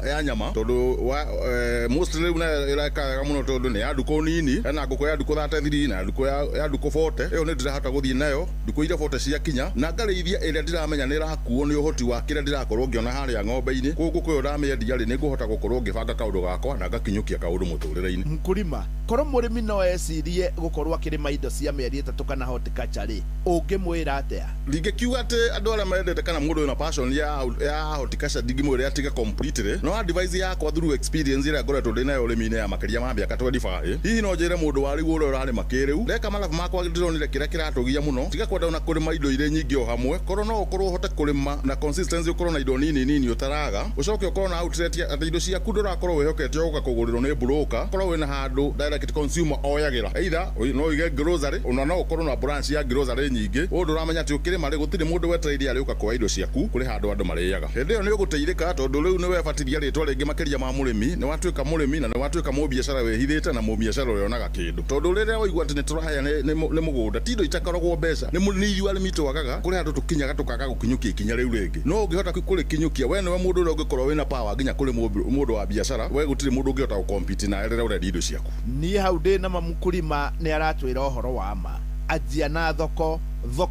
ya nyama tondũ mostly rĩu na ĩrakaga mũno tondũ nĩ ya nduko nini na ngũkũ ya nduko 33 na nduko ya nduko 40 ĩyo nĩ ndĩrahota gũthiĩ nayo nduko iria 40 ciakinya na ngarĩithia ĩrĩa ndĩramenya nĩ ĩrakuo nĩ ũhoti wa kĩrĩa ndĩrakorwo ngĩona harĩa ng'ombe-inĩ koguo ngũkũ ĩyo ndamĩendia rĩ nĩ ngũhota gũkorwo ngĩbanga kaũndũ gakwa na ngakinyũkia kaũndũ mũtũrĩre-inĩ mkulima korwo mũrĩmi no ecirie gũkorwo akĩrĩma indo cia mĩeri 3 kana horticulture rĩ ũngĩmwĩra atĩa ndingĩkiuga atĩ andũ arĩa mendete kana mũndũ na passion ya horticulture ndingĩmwĩra atiga completely no advice yakwa through experience ĩrĩa ngoretwo ndĩ nayo ũrĩmi-inĩ ya makĩria ma mĩaka 25 hihi no njĩre mũndũ wa rĩu ũrĩa ũrarĩma kĩrĩu reka malabu makwa ndĩronire kĩrĩa kĩratũgia mũno tiga kwenda na kũrĩma indo irĩ nyingĩ o hamwe korwo no ũkorwo ũhote kũrĩma na consistency ũkorwo na indo nini ũtaraga ũcoke ũkorwo na outlet atĩ indo ciaku ndũrakorwo wĩhokete gũka kũgũrĩrwo nĩ broker korwo wĩna handũ direct consumer oyagĩra either no uige grocery ona no ũkorwo na branch ya grocery nyingĩ ũndũ ũramenya atĩ ũkĩrĩma rĩ gũtirĩ mũndũ wetereirie arĩũka kwa indo ciaku kũrĩ handũ andũ marĩaga hĩndĩ ĩyo nĩ ũgũteithĩka tondũ rĩu nĩ webatithia rĩtwa rĩngĩ makĩria ma mũrĩmi nĩ watuĩka mũrĩmi na nĩ watuĩka mũbiacara wĩhithĩte na mũbiacara ũrĩa onaga kĩndũ tondũ rĩrĩa waigua atĩ nĩ tũrahaya nĩ mũgũnda ti indo itakoragwo mbeca nĩ ithuĩ arĩmi twagaga kũrĩ andũ tũkinyaga tũkaga gũkinyũkia ikinya rĩu rĩngĩ no ũngĩhota kũrĩkinyũkia we nĩwe mũndũ ũrĩa ũngĩkorwo wĩna power nginya kũrĩ mũndũ wa biacara we gũtirĩ mũndũ ũngĩhota gũkompiti nawe rĩrĩa ũrendia indo ciaku niĩ hau ndĩ na mkulima nĩ aratwĩra ũhoro wa ma anjia na thoko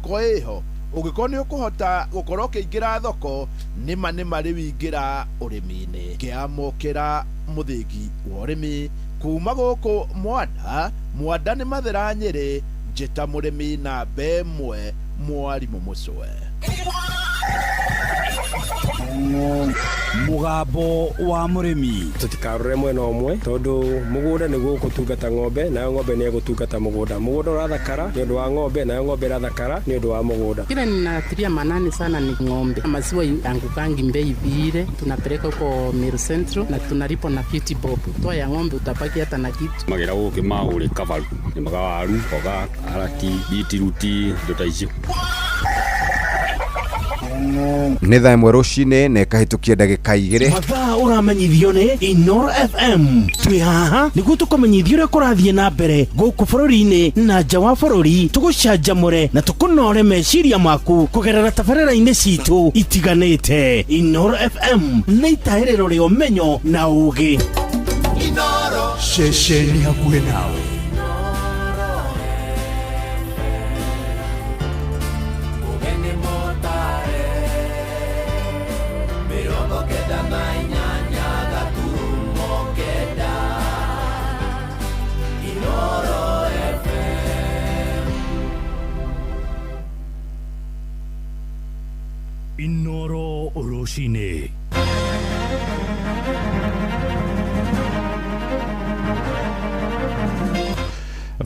ĩho ũngĩkorwo nĩ ũkũhota gũkorwo ũkĩingĩra thoko nĩma rĩu ingĩra ũrĩmi-inĩ kĩamũkĩra mũthĩgi wa ũrĩmi kuma gũkũ mwanda nĩ mathera Nyĩrĩ njĩta mũrĩmi na mbemwe Mwarimũ Mũcwe Mũgambo wa Mũrĩmi tutikarore mwena ũmwe tondu mũgũnda nĩguo gũtungata ng'ombe nayo ng'ombe nĩ gũtungata mũgũnda ũrathakara nĩ ũndũ wa ng'ombe nayo ng'ombe ĩrathakara nĩ ũndũ wa mũgũnda kile ninatilia manani sana ni ng'ombe maziwa yangukangi mbei vile tunapeleka huko Meru Central na tunalipo na 50 bob toa ya ng'ombe utapaki hata na kitu magira gũkĩ maũrĩ kavaru nĩ magawaru koga arati bitiruti ndota icio nĩ thaa ĩmwe rũcinĩ na ĩkahĩtũkia ndagĩka 2 mathaa ũramenyithio nĩ Inooro FM twĩ haha nĩguo tũkũmenyithia ũrĩa kũrathiĩ na mbere gũkũ bũrũri-inĩ na nja wa bũrũri tũgũcanjamũre na tũkũnore meciria maku kũgerera tabarĩra-inĩ citũ itiganĩte Inooro FM nĩ itaĩrĩro rĩa ũmenyo na ũũgĩ Inooro ceceni hakuhĩ nawe Inooro Oroshine.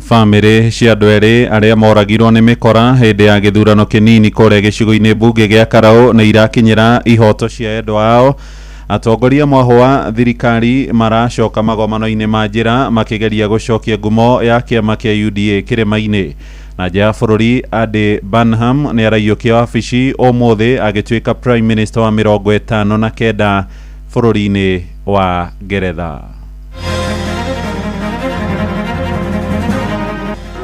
Famĩrĩ cia andũ erĩ arĩa moragirwo nĩ mĩkora hĩndĩ ya gĩthurano kĩnini kũrĩa gĩcigo-inĩ mbunge gĩa Karaũ nĩ irakinyĩra ihoto cia endwa ao. Atongoria mwahũa thirikari maracoka magomano-inĩ ma njĩra makĩgeria gũcokia ngumo ya kĩama kĩa UDA kĩrĩma-inĩ. Na nja ya bũrũri Andy Burnham nĩ araiyũkia wabici ũmũthĩ agĩtuĩka Prime Minister wa 59 bũrũri-inĩ wa Ngeretha.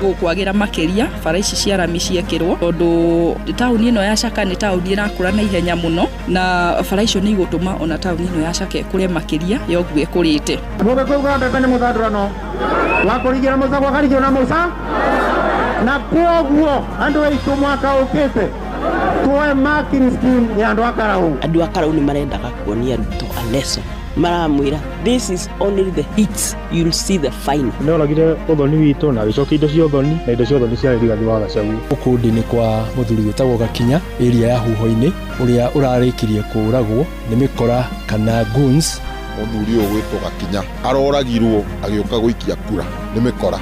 gukwagira makiria bara ici cia rami ciekirwo tondu tauni ino ya Caka ni tauni irakura na ihenya muno na bara icio ni igutuma ona tauni ino ya Caka ikure makiria yoguo ikurite muge kuga ndeka ni muthandurano wakurigira musa gwakarigio na musa na koguo andu aitu mwaka ukite tuwe marking scheme ya andu akarau ni marendaga kuonia Ruto a lesson maramwira this is only the hits, you'll see the final. No lagire uthoni witu na gicoki indo cia uthoni na indo cia uthoni cia rigathi wa Gachagua. Ukundi ni kwa muthuri wetagwo Gakinya area ya Huho-ini uria urarikirie kuragwo ni mikora kana goons. Muthuri uyu wetwo Gakinya aroragirwo agioka guikia kura ni mikora.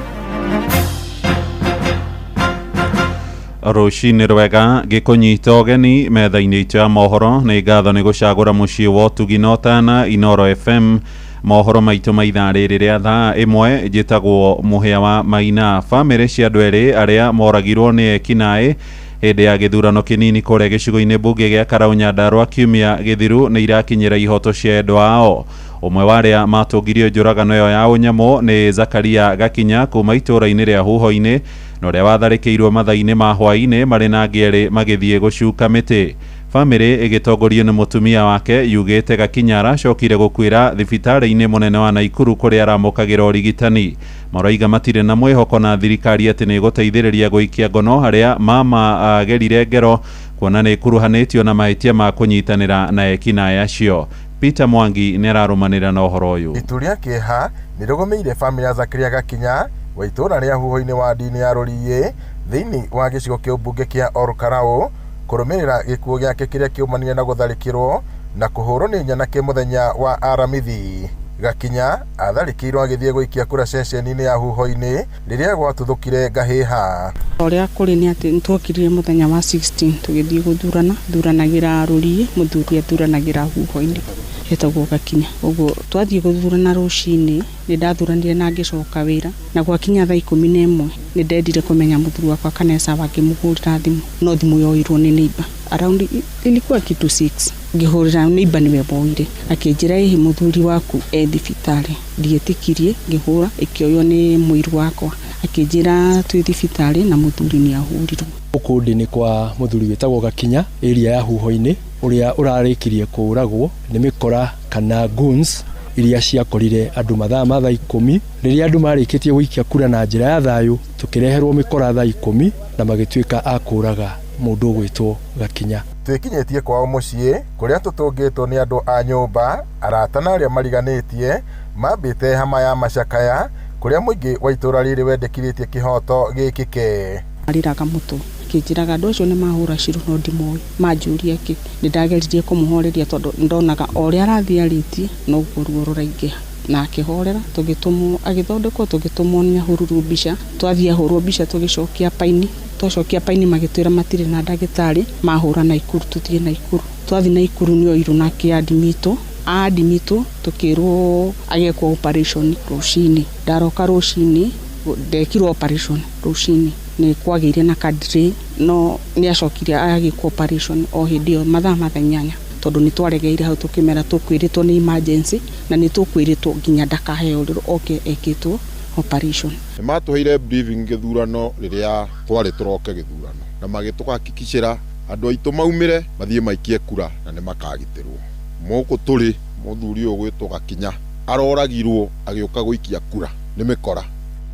Rucini rwega gikunyita ũgeni metha-inĩ itũ ya mohoro nĩ ngatho nĩ gũcagũra mũciĩ wa ũtugi na ũtana Inoro FM. Mohoro maitũ ma ithaa rĩrĩ rĩa thaa ĩmwe njĩtagwo Mũhĩa wa Maina. Bamĩrĩ cia andũ erĩ arĩa moragirwo nĩ ekinaĩ hĩndĩ ya gĩthurano kĩnini kũrĩa gĩcigo-inĩ mbunge gĩa Karaũ Nyandarua kiumia gĩthiru nĩ irakinyĩra ihoto cia endwa ao. Ũmwe wa arĩa matũngirio njũragano ĩyo ya ũnyamũ nĩ Zakaria Gakinya kuma itũũra-inĩ rĩa Huho-ini na ũrĩa watharĩkĩirwo mathaa-inĩ ma hwaĩ-inĩ marĩ na angĩ erĩ magĩthiĩ gũcuka mĩtĩ. Bamĩrĩ ĩgĩtongorio nĩ mũtumia wake yugĩte Gakinya aracokire gũkuĩra thibitarĩ-inĩ mũnene wa Naikuru kũrĩa aramũkagĩra ũrigitani. Marauga matirĩ na mwĩhoko na thirikari atĩ nĩ ĩgũteithĩrĩria gũikia ngono harĩa mama agerire ngero kuona nĩ ĩkuruhanĩtio na mahĩtia ma kũnyitanĩra na ekinaĩ acio. Peter Mwangi nĩ ararũmanĩra na ũhoro ũyũ. Itu rĩa kĩeha nĩ rũgũmĩire bamĩrĩ ya Zakaria Gakinya wa itũũra rĩa Huho-ini wa ndini ya Rũriĩ thĩinĩ wa gĩcigo kĩa ũmbunge kĩa Ol-Karaũ kũrũmĩrĩra gĩkuũ gĩake kĩrĩa kĩumanire na gũtharĩkĩrwo na kũhũrwo nĩ nyanake mũthenya wa Aramithi. Gakinya atharĩkĩirwo agĩthiĩ gũikia kura ceceni-inĩ ya Huho-ini rĩrĩa gwatuthũkire ngahĩha. Ũrĩa kũrĩ nĩ atĩ nĩtwokire mũthenya wa 16 tũgĩthiĩ gũthuranagĩra Rũriĩ, mũthuri athuranagĩra Huho-ini hetagwo Gakinya. Ũguo twathiĩ gũthurana rũcinĩ nĩ ndathuranire na ngĩcoka wĩra na gwakinya thaa 11 nĩ ndendire kũmenya mũthuri wakwa kana Esau akĩmũhũrĩra thimũ no thimũ yoirwo nĩ neighbor around ilikuwa kitu 6 ngĩhũrĩra neighbor nĩwe moire akĩnjĩra ĩhĩ mũthuri waku thibitarĩ ndietĩkirie ngĩhũra ĩkĩoywo nĩ mũiru wakwa akĩnjĩra twĩ thibitarĩ na mũthuri nĩ ahũrirwo. Ukundi ni kwa muthuri wetagwo Gakinya area ya Huho-ini uria urarikirie kuragwo ni mikora kana goons iria ciakorire andu mathaa ma thaa 10 riria andu marikitie gũikia kura na njĩra ya thayũ tukireherwo mikora thaa 10 na magĩtuĩka akũraga mũndũ gwĩtwo Gakinya. Twĩkinyĩtie kwao mũciĩ kũrĩa tũtũngĩtwo nĩ andũ a nyũmba arata na arĩa mariganĩtie mambĩte hama ya macakaya kũrĩa mũingĩ wa itũũra rĩrĩ wendekithĩtie kĩhoto gĩkĩke. Ariraga mũtũ kĩnjĩraga andũ acio nĩ mahũra cirũ no ndimoĩ manjũria kĩ nĩ ndageririe kũmũhoreria tondũ ndonaga ũrĩa arathiĩ arĩtie no ruo rũraingĩha na akĩhorera tũgĩtũmwo agĩthondekwo tũgĩtũmwo nĩ ahũruru mbica twathiĩ ahũrwo mbica tũgĩcokia paini twacokia paini magĩtwĩra matirĩ na ndagĩtarĩ mahũra Naikuru tuthiĩ Naikuru twathiĩ Naikuru nĩ oirwo na kĩadimitwo tũkĩrwo agekwo operation rũcinĩ ndaroka rũcinĩ ndekirwo operation rũcinĩ nĩ kwagĩire na kadri no nĩ acokire agĩkwo operation o hĩndĩ ĩyo mathaa 8 tondũ nĩ twaregeire hau tũkĩmera tũkwĩrĩtwo nĩ emergency na nĩ tũkwĩrĩtwo nginya ndakaheo oke ekĩtwo operation. Nĩ matũheire briefing gĩthurano rĩrĩa twarĩ tũroke gĩthurano na magĩtũhakikicĩra andũ aitũ maumĩre mathiĩ maikie kura na nĩ makagitĩrwo. Mũkũ tũrĩ mũthuri ũyũ gwĩtwo Gakinya aroragirwo agĩũka gũikia kura nĩ mĩkora.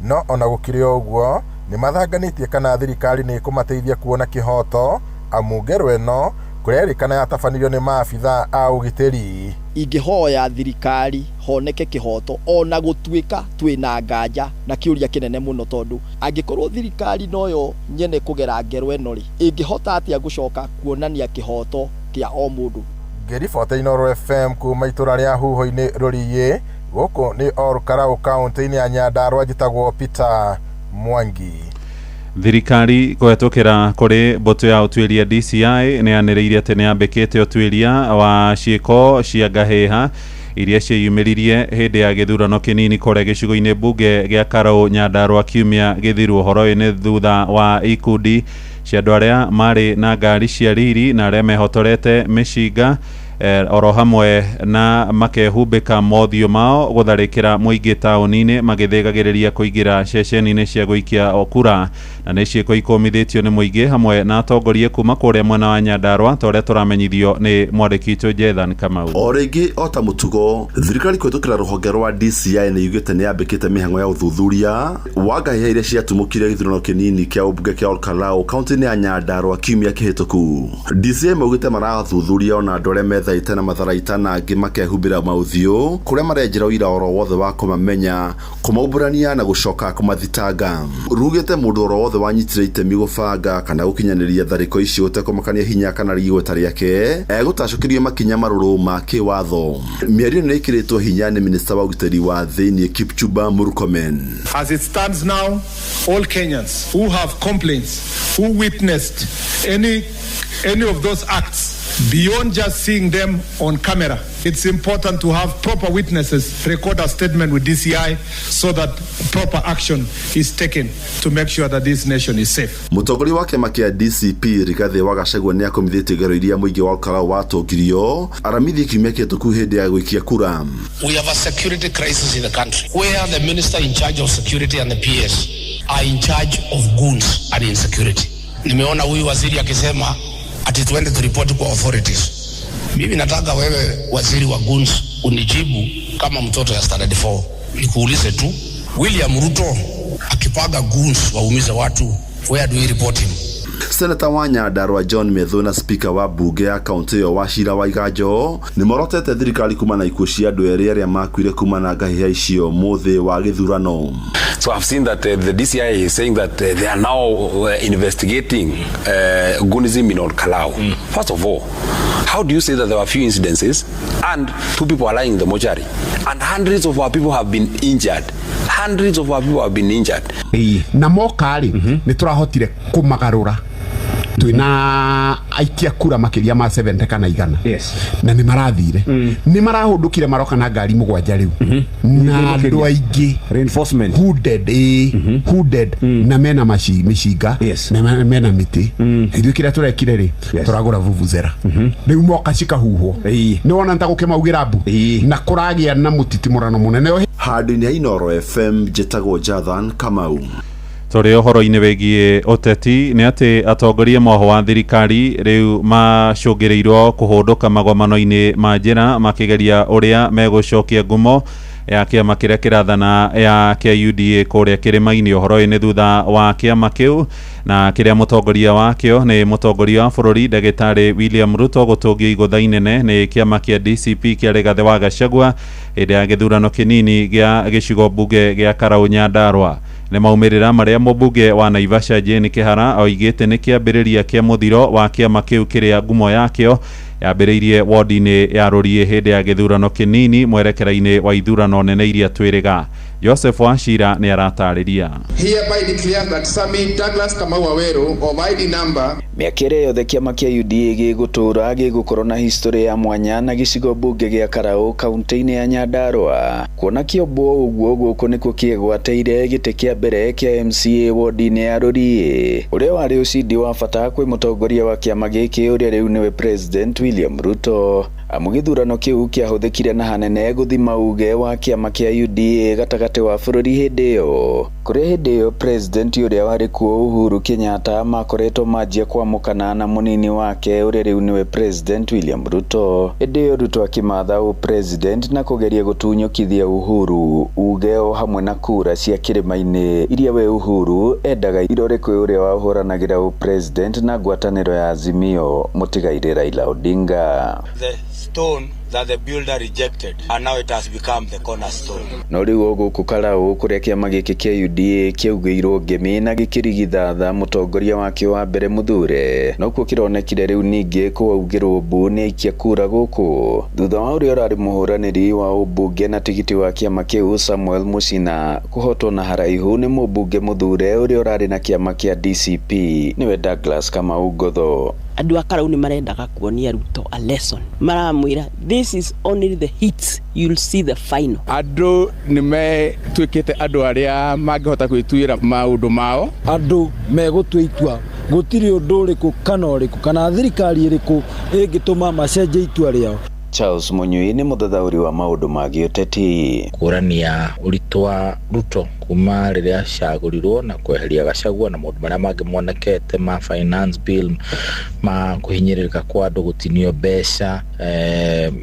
No ona gũkĩrĩ ũguo nĩ mathanganĩtie kana thirikari nĩ ĩkũmateithia kuona kĩhoto amu ngero ĩno kũrerĩkana yatabanirio nĩ maabithaa a ũgitĩri. Ingĩhoya thirikari honeke kĩhoto ona gũtuĩka twĩna nganja na kĩũria kĩnene mũno tondũ angĩkorwo thirikari noyo nyene kũgera ngero ĩno rĩ ĩngĩhota atĩa gũcoka kuonania kĩhoto kĩa o mũndũ. Ngĩribota Inoro FM kuma itũũra rĩa Huho-ini Rũriĩ gũkũ nĩ Ol-Karaũ kaunti-inĩ ya Nyandarua njĩtagwo Peter Mwangi. Thirikari kũhetũkĩra kũrĩ mbũtũ ya ũtuĩria DCI nĩ yanĩrĩire atĩ nĩ yambĩkĩte ũtuĩria wa ciĩko cia ngahĩha iria ciĩyumĩririe hĩndĩ ya gĩthurano kĩnini kũrĩa gĩcigo-inĩ mbunge gĩa Karaũ Nyandarua kiumia gĩthiru. Ũhoro ũyũ nĩ thutha wa ikundi cia andũ arĩa marĩ na ngari cia riri na arĩa mehotorete mĩcinga oro hamwe na makehumbĩka mothiũ mao gũtharĩkĩra mũingĩ taũni-inĩ magĩthĩgagĩrĩria kũingĩra ceceni-inĩ cia gũikia okura, na nĩ ciĩko ikomithĩtio nĩ mũingĩ hamwe na atongoria kuma kũrĩa mwena wa Nyandarua ta ũrĩa tũramenyithio nĩ mwandĩki witũ Jethan Kamau. O rĩngĩ o ta mũtugo, thirikari kũhĩtũkĩra rũhonge rwa DCI nĩ yugĩte nĩ yambĩkĩte mĩhang'o ya ũthuthuria wa ngahĩha iria ciatumũkire gĩthurano kĩnini kĩa ũmbunge kĩa Olkalau kaunti-inĩ ya Nyandarua kiumia kĩhĩtũku. DCI maugĩte marathuthuria ona andũ arĩa methaĩte na matharaita na angĩ makehumbĩra maũthiũ kũrĩa marenjera ũira oro wothe wa kũmamenya, kũmaumbũrania na gũcoka kũmathitanga. Rugĩte mũndũ oro wothe wanyitire itemi gũbanga kana gũkinyanĩria tharĩko icio ũtekũmakania hinya kana igweta rĩake gũtacũkĩrio makinya marũrũ ma kĩwatho. Mĩario nĩ ĩkĩrĩtwo hinya nĩ minista wa ũgitĩri wa thĩinĩ Kipchumba Murkomen. As it stands now, all Kenyans who have complaints, who witnessed any of those acts, beyond just seeing them on camera, it's important to have proper witnesses record a statement with DCI so that proper action is taken to make sure that this nation is safe. Mũtongoria wa kĩama kĩa DCP Rigathi wa Gachagua nĩ akomithĩtie ngero iria mũingĩ wa Olkalau watongirio aramithie kiumia kĩhĩtũku hĩndĩ ya gũikia kura. We have a security crisis in the country where the minister in charge of security and the PS are in charge of goons and insecurity. Nimeona huyu waziri akisema ati tuende turipoti kwa authorities. Mimi nataka wewe waziri wa goons unijibu kama mtoto ya standard 4. Nikuulize tu, William Ruto akipaga goons waumize watu, where do we report him? Seneta wa Nyandarua John Methu na speaker wa bunge ya kaunti yo Wachira Waiganjo nĩ morotete thirikari kuma na ikuũ cia andũ erĩ arĩa makuire kuma na ngahĩha icio mũthĩ wa gĩthurano. So I've seen that the DCI is saying that they are now investigating goonism in Olkalau. First of all, how do you say that there were few incidences and 2 people are lying in the mortuary and hundreds of our people have been injured? Hundreds of our people have been injured. Na mokari nĩ tũrahotire kũmagarũra twina aikia kura makiria ma 70 kana igana. Yes. Na nĩ marathire nĩ marahũndũkire maroka na ngari mũgwanja rĩu na andũ aingĩ reinforcement hooded na mena mĩcinga na mena mĩtĩ. Ithuĩ kĩrĩa tũrekire rĩ tũragũra vuvuzera rĩu moka cikahuhwo nĩ wona ntagũkĩmaugĩra mbu na kũragĩa na mũtitimũrano mũnene. Handũ-inĩ ya Inooro FM njĩtagwo Jethan Kamau. Tũrĩ ũhoro-inĩ wĩgiĩ ũteti nĩ atĩ atongoria moho wa thirikari rĩu macũngĩrĩirwo kũhũndũka magomano-inĩ ma njĩra makĩgeria ũrĩa megũcokia ngumo ya kĩama kĩrĩa kĩrathana ya kĩa UDA kũrĩa kĩrĩma-inĩ. Ũhoro-inĩ nĩ thutha wa kĩama kĩu na kĩrĩa mũtongoria wakĩo nĩ mũtongoria wa bũrũri ndagĩtarĩ William Ruto gũtũngio igũtha inene nĩ kĩama kĩa DCP kĩa Rigathi wa Gachagua hĩndĩ ya gĩthurano kĩnini gĩa gĩcigo mbunge gĩa Karau Nyandarua. Nĩ maumĩrĩra marĩa mũmbunge wa Naivasha Jane Kĩhara oigĩte nĩ kĩambĩrĩria kĩa mũthiro wa kĩama kĩu kĩrĩa ngumo yakĩo yambĩrĩirie wodi-inĩ ya Rũriĩ hĩndĩ ya gĩthurano kĩnini mwerekera-inĩ wa ithurano nene iria twĩrĩga. Joseph Wachira nĩ aratarĩria. Hereby declare that Sami Douglas Kamau Waweru of ID number mĩaka ĩrĩa yothe kĩama kĩa UDA gĩgũtũra gĩgũkorwo na history ya mwanya na gĩcigo mbunge gĩa Karau kaunti-inĩ ya Nyandarua. Kuona kĩombwo ũguo gũkũ nĩkuo kĩgwateire gĩtĩ kĩa mbere kĩa MCA wodi-inĩ ya Rũriĩ ũrĩa warĩ ũcindi wa bata kwĩ mũtongoria wa kĩama gĩkĩ ũrĩa rĩu nĩwe President William Ruto. Gĩthurano kĩu kĩahũthĩkire na hanene gũthima uge wa kĩama kĩa UDA gatagatĩ wa bũrũri hĩndĩ ĩyo, kũrĩa hĩndĩ ĩyo President ũrĩa warĩ kuo Uhuru Kenyatta makoretwo manjia kwamũkana na mũnini wake ũrĩa rĩu nĩwe President William Ruto. Hĩndĩ ĩyo Ruto akĩmatha President na kũgeria gũtunyũkithia Uhuru uge o hamwe na kura cia kĩrĩma-inĩ iria we Uhuru endaga irore kwĩ ũrĩa wahũranagĩra President na ngwatanĩro ya Azimio mũtigairĩ Raila Odinga. Stone that the builder rejected and now it has become the cornerstone. No rĩu gũkũ Karau kũrĩa kĩama gĩkĩ kĩa UDA kĩaugĩirwo ngemi na gĩkĩrigithatha mũtongoria wakĩo wa mbere Muthure, no kuo kĩronekire rĩu ningĩ kũaugĩrwo mbu nĩ aikia kura gũkũ thutha wa ũrĩa ũrarĩ mũhũranĩri wa ũmbunge na tigiti wa kĩama kĩu Samuel Muchina kũhotwo na haraihu nĩ mũmbunge Muthure ũrĩa ũrarĩ na kĩama kĩa DCP nĩwe Douglas Kamau Ngotho. Andũ a Karau nĩ marendaga kuonia Ruto a lesson. Maramwĩra this is only the hits, you'll see the final. Andũ nĩ metuĩkĩte andũ arĩa mangĩhota gwĩtuĩra maũndũ mao. Andũ megũtua itua gũtirĩ ũndũ ũrĩkũ kana ũrĩkũ kana thirikari ĩrĩkũ ĩngĩtũma macenjie itua rĩao. Charles Munyui ni muthathauri wa maundu ma giuteti. Kurania uritwa Ruto kuma riria cagurirwo na kweheria Gachagua na maundu maria mangi monekete ma finance bill ma kuhinyiririka kwa andu gutinio mbeca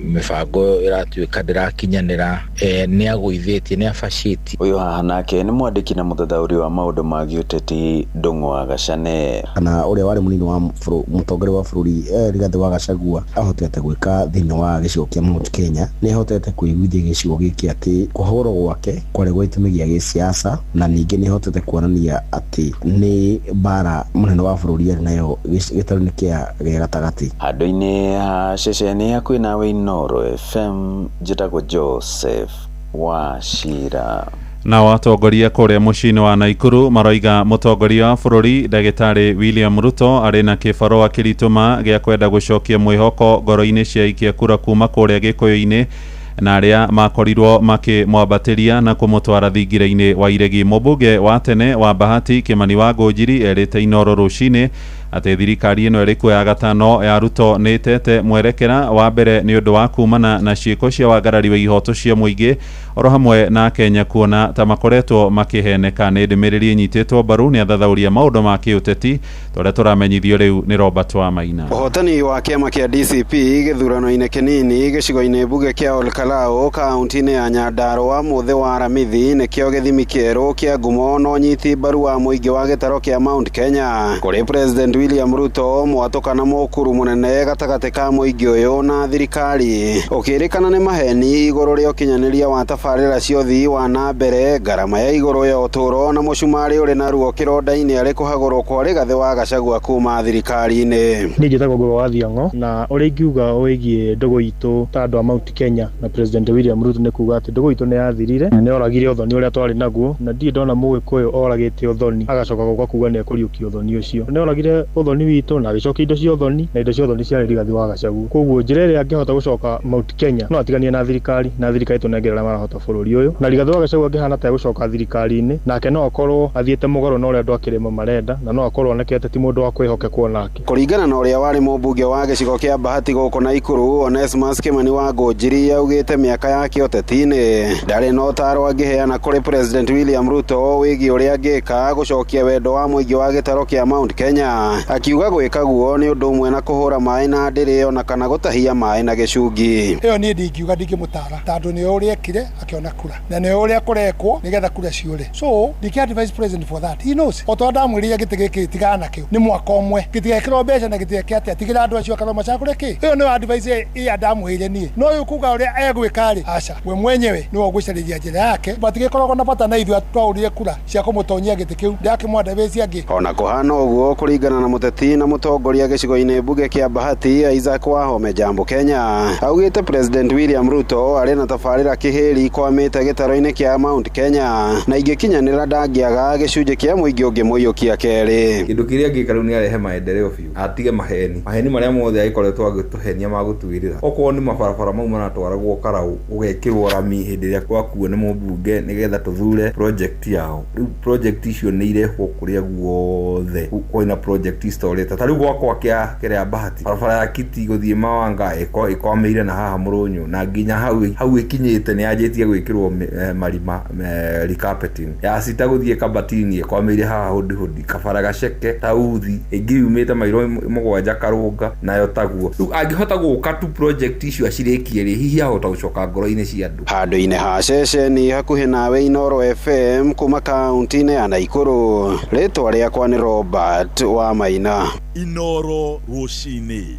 mibango iratuika ndirakinyanira ni aguithitie ni abaciti. Uyu haha nake ni mwandiki na muthathauri wa maundu ma giuteti Ndung'u Gachane. Kana uria wari munini wa mutongoria wa bururi Rigathi wa Gachagua ahotete gwika thini wa gicigo kia Mount Kenya ni ahotete kuiguithia gicigo giki ati kuhoro gwake kwari gwitumigia giciasa na ningi ni ahotete kuonania ati ni bara munene wa bururi ari nayo gitaro-ini kia gatagati. Handu-ini ha ceceni hakuhi nawe Inooro FM, njitagwo Joseph Wachira. Na watongoria kuria mucini wa Naikuru maroiga mutongoria wa bururi Ndagitari William Ruto ari na kibarua kirituma gia kwenda gucokia mwihoko ngoro-ini cia ikia kura kuma kuria Gikuyu-ini na aria makorirwo makimwambatiria na kumutwara thingira-ini wa iregi. Mubunge wa tene wa Bahati Kimani wa Ngũnjiri erite Inooro rucini ati thirikari ino iri kuoya gatano ya Ruto ni tete mwerekera wa mbere ni undu wa kumana na ciiko cia wagarari wa ihoto cia muingi oro hamwe na Kenya kuona ta makoretwo makiheneka ni ndimiriri nyititwo mbaru ni athathauria maundu ma kiuteti tore turamenyithio riu ni Robert wa Maina. Uhotani wa kiama kia DCP githurano-ini kinini gicigo-ini bunge kia Olkalau kaunti-ini ya Nyandarua muthe wa Aramithi nikio githimi kieru kia ngumo no nyiti mbaru wa muingi wa gitaro kia Mount Kenya kuri President William Ruto mwatukana mukuru munene gatagati ka muingi uyu na thirikari ukirikana ni maheni iguru ria ukinyaniria wa tafarira ciothi wa na mbere garama ya iguru ya uturo na mucumari uri na ruo kironda-ini ari kuhagurwo kwa Rigathi wa Gachagua kuma thirikari-ini. Ni njitagwo Ngũrũ wa Thiong'o na uri ingiuga wigie ndugu itu ta andu a Mount Kenya na President William Ruto ni kuga ati ndugu itu ni yathirire na ni oragire uthoni uria twari naguo na ndie ndona Mũgĩkũyũ oragite uthoni agacoka gũka kuga ni ekuriukia uthoni ucio. Ni oragire uthoni witu na gicokia indo cia uthoni na indo cia uthoni cia Rigathi wa Gachagua. Koguo njira iria angihota gucoka Mount Kenya no atiganie na thirikari tunengerera marahota bururi uyu na Rigathi wa Gachagua angihana ta gucoka thirikari-ini nake no akorwo athiete mugaro na uria andu akirima marenda na no akorwo onekete ti mundu wa kwihokekwo nake. Kuringana na uria wari mubunge wa gicigo kia Bahati guku Naikuru Onesmus Kimani wa Ngũnjiri augite miaka yake uteti-ini ndari no taro angiheana kuri President William Ruto wigi uria angika gucokia wendo wa muingi wa gitaro kia Mount Kenya akiuga gwika guo ni undu umwe na kuhura mai na ndiri ona kana gutahia mai na gicungi. Iyo ni ndingiuga ndingimutara tondu ni uria ekire akiona kura na ni uria kurekwo nigetha kura ciure so ndiki advise president for that he knows oto ndamwiriria giti giki tigana kiu ni mwaka umwe gitigekirwo mbeca na gitigeke atigira andu acio akaroma cakure ki iyo ni advice ya ndamwire ni no uyu kuga uria egwika ri aca we mwenyewe ni ogwicariria njira yake batigikoragwo na bata na ithu twaurire kura cia kumutonyia giti kiu ndakimwandaveci angi ona kuhana uguo kuringana na muteti na mutongoria gicigo-ini bunge kia Bahati Isaac Wahome Jambo Kenya augite President William Ruto ari na tafarira kihiri kwamite gitaro-ini kia Mount Kenya na ingikinyanira ndangiaga gicunji kia muingi ungi muiyukia keri kindu kiria ngikaru ni arehe maendeleo biu atige maheni maria mothe agikoretwo agituhenia magutuirira okorwo ni mabarabara mau maratwaragwo Karau ugekirwo rami hindi ria kwakuo ni mubunge nigetha tuthure project yao riu project icio ni irehwo kuria guothe kwina project story ta riu gwakwa kia Bahati barabara ya Kiti guthie Mawanga ikomeire na haha Murunyu na nginya hau ikinyite ni anjitie gwikirwo marima recarpeting ya sita guthie Kabatini ikomeire haha hudi kabara Gaceke Tauthi ingiumite mairo mugwanja Karunga nayo taguo riu angihota guka tu project icio acirikie ri hihi ahota gucoka ngoro-ini cia andu handu-ini ha ceceni hakuhi nawe Inooro FM kuma kaunti-ini ya Naikuru ritwa riakwa ni Robert wa Maina. Inooro rucini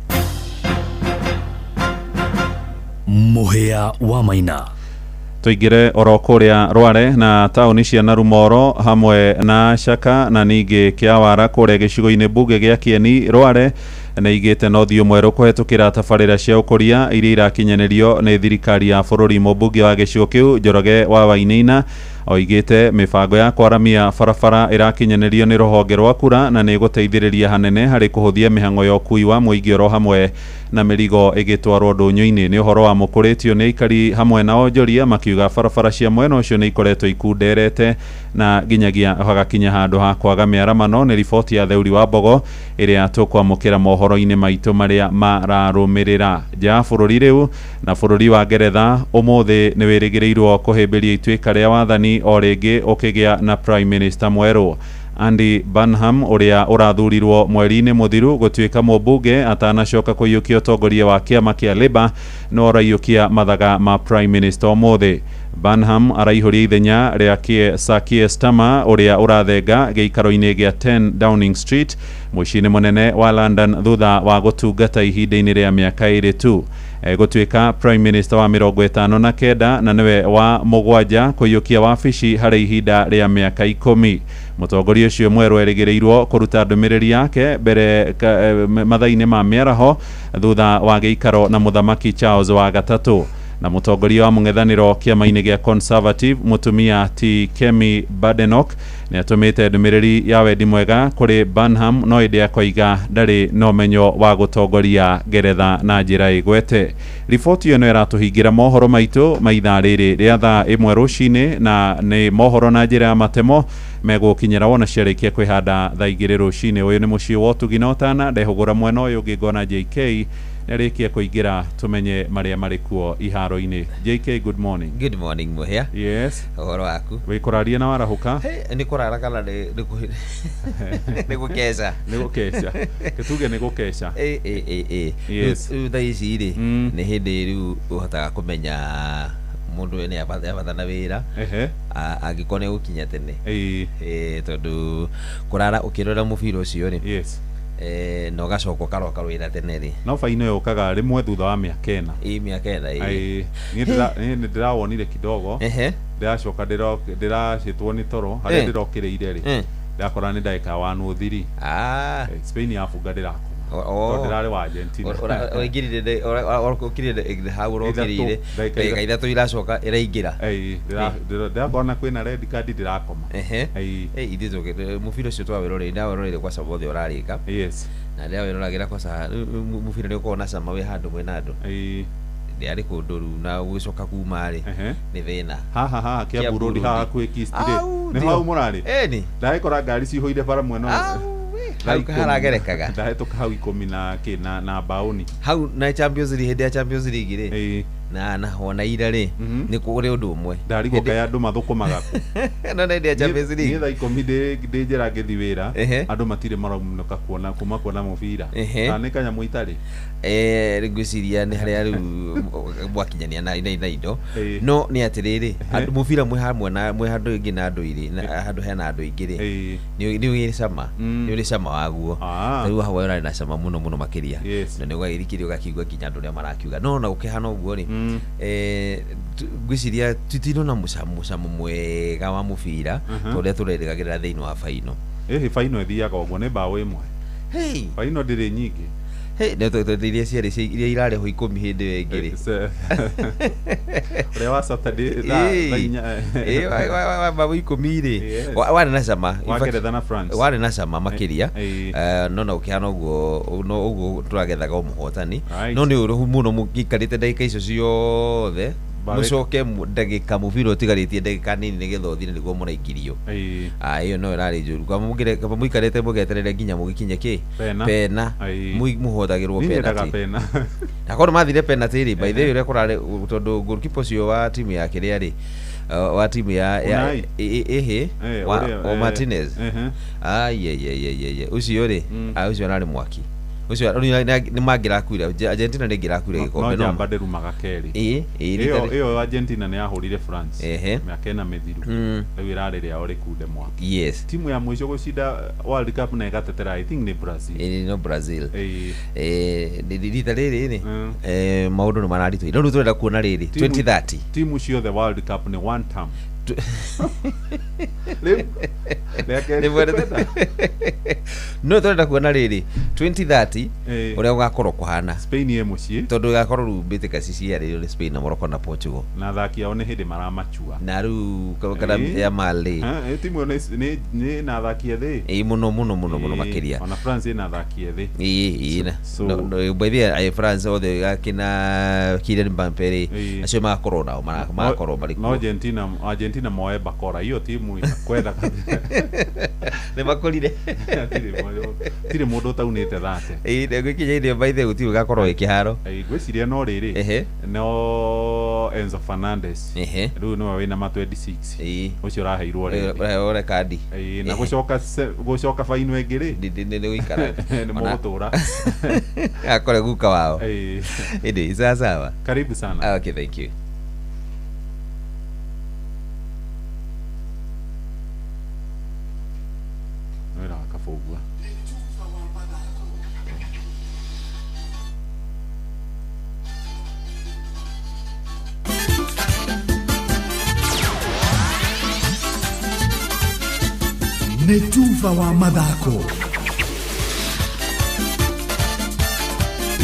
muhia wa Maina. Tuigire oro kuria Rware na tauni cia Narumoro hamwe na Shaka na ningi Kiawara kuria gicigo-ini bunge gia Kieni Rware na igite no thio mweru kuhetukira tafarira cia ukoria iria irakinyanirio ni thirikari ya bururi. Mubunge wa gicigo kiu Njoroge wa Wainaina oigite mibango ya kwaramia barabara irakinyanerio ni ruhonge rwa kura na ni guteithiriria hanene hari kuhuthia mihango ya ukui wa muingi ro hamwe na mirigo igitwarwo ndunyu-ini. Ni uhoro wa mukuritio ni ikari hamwe na onjoria makiuga barabara cia mwena ucio ni ikoretwo ikunderete na ginyagia hagakinya handu ha kwaga miaramano. Ni riboti ya Theuri wa Mbogo iria tukwamukira mohoro-ini maitu maria mararumirira ja bururi riu na bururi wa Ngeretha umuthi ni wirigirirwo kuhimbiria ituika ria wathani o ringi ukigia na Prime Minister mweru. Andy Burnham uria urathurirwo mweri-ini muthiru gutuika mubunge atanacoka kuyukia utongoria wa kiama kia Labour no araiyukia mathaga ma Prime Minister umuthi. Burnham araihuria ithenya ria Sir Starmer uria urathenga giikaro-ini gia 10 Downing Street muciĩ-ini munene wa London thutha wa gutungata ihinda-ini ria miaka iri tu. Gutuika Prime Minister wa 59 na niwe wa mugwanja kuyukia wabici hari ihinda ria miaka 10. Mutongoria ucio mweru erigirirwo kuruta ndumiriri yake mbere mathaini ma miaraho thutha wa giikaro na muthamaki Charles wa gatatu. Na mutongoria wa mung'ethaniro kiama-ini gia Conservative mutumia ti Kemi Badenoch ni atumite ndumiriri ya wendi mwega kuri Burnham no indi akoiga ndari no menyo wa gutongoria Ngeretha na njira igwete. Riboti ĩyo no iratuhingira mohoro maitu maithaa riri ria thaa 1 rucini na ni mohoro na njira ya matemo megukinyira wona ciarikia kwihanda thaa 2 rucini. Uyu ni mucii wa Tuginotana ndehugura mwena uyu ngingona JK narikia kuingira tumenye maria marikuo iharo-ini. JK, good morning. Good morning Muhia. Yes. Uhoro waku? Wikuraria na warahuka? Hey, ni kurara kana ni gukesha. Ni gukesha. Kituge ni gukesha. Yes. Thaa ici ri ni hindi riu uhotaga kumenya mundu ni abathana wira angikone gukinya tene tondu kurara ukirora mubira ucio ri yes no gacoka karoka wira tene ri no faino yokaga rimwe thutha wa miaka 4 miaka 4 ni ndirawonire kidogo ndiracoka ndiracitwo ni toro haria ndirokireire ri ndakora ni ndagika wa nuthiri Spain yafunga ndirakoma ndirari wa Argentina oigirire okirire hau rokirire ndagika ithatu iracoka iraingira ndakona kwina red card ndirakoma ithicoke mubira ucio twawirorire ndawerorire kwa sababu othe urarika yes na ndawirораgira kwa sababu mubira ni ukona cama wi handu mwena andu ndiari kundu na gucoka kuma ri ni thina ha kia Burundi ha kwikistire ni hau murari ni ndaikora ngari cihoire bara mwena hau haragerekaga ndahetoka hau 10 na baoni hau na Champions League hedi ya Champions League ri na hona ira ri ni kuri undu umwe ndarigo kaya andu mathukumaga no na hedi ya Champions League ni thaa 10 ndinjira ngithi wira andu matire maramunoka kuona mubira na kanya muitari ngwiciria ni haria riu mwakinyania na indo no ni atiriri andu mubira mwe hamwe na mwe handu ingi na andu iri na handu hena andu ingi ri ni uri cama ni uri cama waguo riu hawa uri na cama muno makiria na ni gwagirikirio gakigwa kinya andu ria marakiuga no na ukihana uguo ri ngwiciria tutino na mucamo mwega wa mubira turia turerigagirira thiini wa faino faino ithiaga uguo ni bao imwe faino ndiri nyingi iria ciarĩ iria irarehwo 10 hindi wengiri uria wa Saturday wa babu 10 ri wari na cama Ngeretha na France wari na cama makiria no na ukihana uguo turagethaga umuhotani no ni uru muno mugikarite ndagika icio ciothe mucoke ndagika mubira utigaritie ndagika nini nigetha uthire niguo muraikirio iyo no irari njuru kwa mugire kaba muikarete mugeterere nginya mugikinye ki pena muhothagirwo penalty na kono mathire penalty ri by the way kurare tondu goalkeeper cio wa timu ya kiria ri wa timu ya wa Martinez ucio ri ucio nari mwaki ucio ni magira kuira Argentina ni gira kuira gikombe no jamba nderumaga keri iyo Argentina ni yahurire France miaka ina mithiru riu irari ria ori kunde mwaki yes timu ya mwisho gucinda World Cup na igatetera I think ni Brazil no Brazil rita riri ni maundu ni mararituira riu turenda kuona riri 2030 timu ciothe World Cup ni one term no turenda kuona riri 2030 uria ugakorwo kuhana Spain ye mucii tondu ugakorwo rumbite cia ri Spain na Morocco na Portugal na thaki ao ni hindi maramachua na ru kana ya Mali timu ni na thaki thi muno makiria ona France na thaki thi no bethia ai France othe gakina Kylian Mbappe acio makorwo nao makorwo bari Argentina moe bakora hiyo timu inakwenda ne makorire tire mundu taunite thate ngikinya inde baithe gutiru gakorwo ikiharo gwiciria no riri no Enzo Fernandez riu no wina ma 26 ucio raheirwo ore kadi na gucoka faino engiri ndinde wikara ni mugutura akore guka wao indi sawa karibu sana okay thank you era akafogwa Netuva wa mathako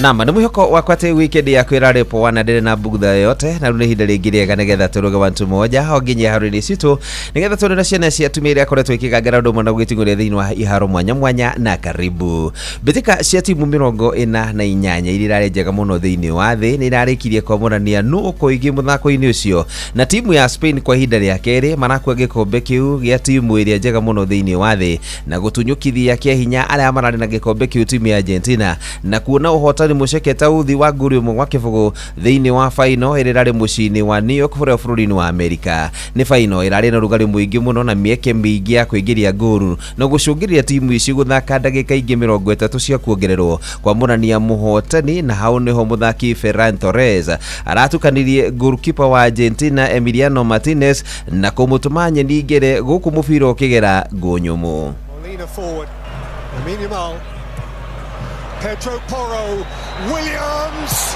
Nama nĩ mwĩhoko wakwa atĩ weekend yaku ĩrarĩpwo wana ndĩrĩ na mbugutha yote na rĩu nĩ ihinda rĩngĩ rĩega nĩgetha tũrũge wantu moja o nginya iharo-inĩ citũ nĩgetha tũrĩ na ciana cia atumia iria akoretwo ikĩgangara ũndũ ũmwe na gũgĩting'ũria thĩinĩ wa iharo mwanya mwanya na karibu mbĩtĩka cia timu 48 iria irarĩ njega mũno thĩinĩ wa thĩ nĩ irarĩkirie kwamũrania nũ ũkũigi mũthako-inĩ ũcio na timu ya Spain kwa ihinda rĩa kerĩ marakua gĩkombe kĩu gĩa timu ĩrĩa njega mũno thĩinĩ wa thĩ na gũtunyũkithia kĩa hinya arĩa mararĩ na gĩkombe kĩu timu ya Argentina na kuona ũhotani muceke tauthi wa nguri umwe wa kibugu thiini wa faino irirari mucini wa New York bũrũri-inĩ wa Amerika ni faino irari na rugari muingi muno na mieke mingi ya kuingiria nguru na gucungiriria timu ici guthaka ndagika ingi 30 cia kuongererwo kwa mũrania muhotani na hau niho muthaki Ferran Torres aratukanirie goalkeeper wa Argentina Emiliano Martinez na kumutuma nyeni ngere guku mubira ukigera ngunyumu Pedro Porro, Williams,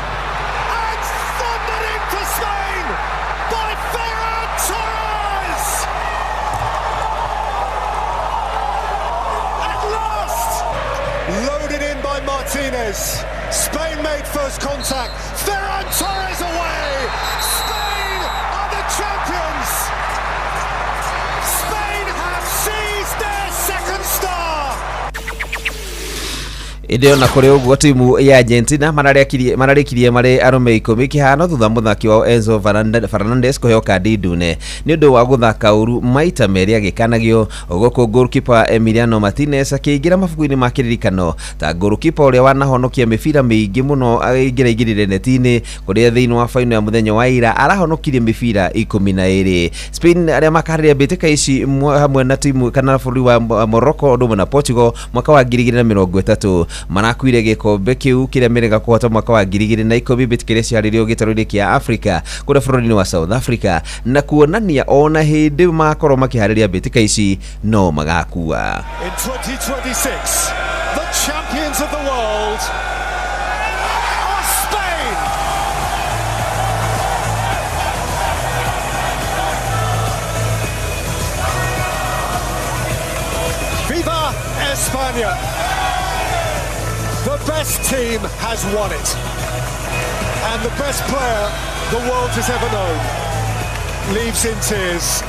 and thundered in for Spain by Ferran Torres! At last, loaded in by Martinez. Spain made first contact. Ferran Torres away! Spain are the champions! Spain have seized their second star! Ndio na kuri uguo timu ya Argentina mararikirie mari arume 10 kihano thutha muthaki wa Enzo Fernandez kuheo kadi ndune ni undu wa guthaka uru maita meri agikanagio guku goalkeeper Emiliano Martinez akiingira mabuku-ini ma kiririkano ta goalkeeper uria wanahonokia mibira mingi muno aingirire netini kuria thiini wa faino ya muthenya wa ira arahonokirie mibira 12 Spain aria makariria mbitika ici hamwe na timu kana bũrũri wa Morocco ũndũ na Portugal mwaka wa 2030 marakuire gikombe kiu kiria merega kuhota mwaka wa 2010 bitikire ciarĩrio gĩtarũ-inĩ kia Africa kuria bũrũri-inĩ wa South Africa na kuonania ona hindi makorwo makiharĩria mbitika ici no magakua. In 2026 the champions of the world are Spain. Viva España. The best team has won it, and the best player the world has ever known leaves in tears.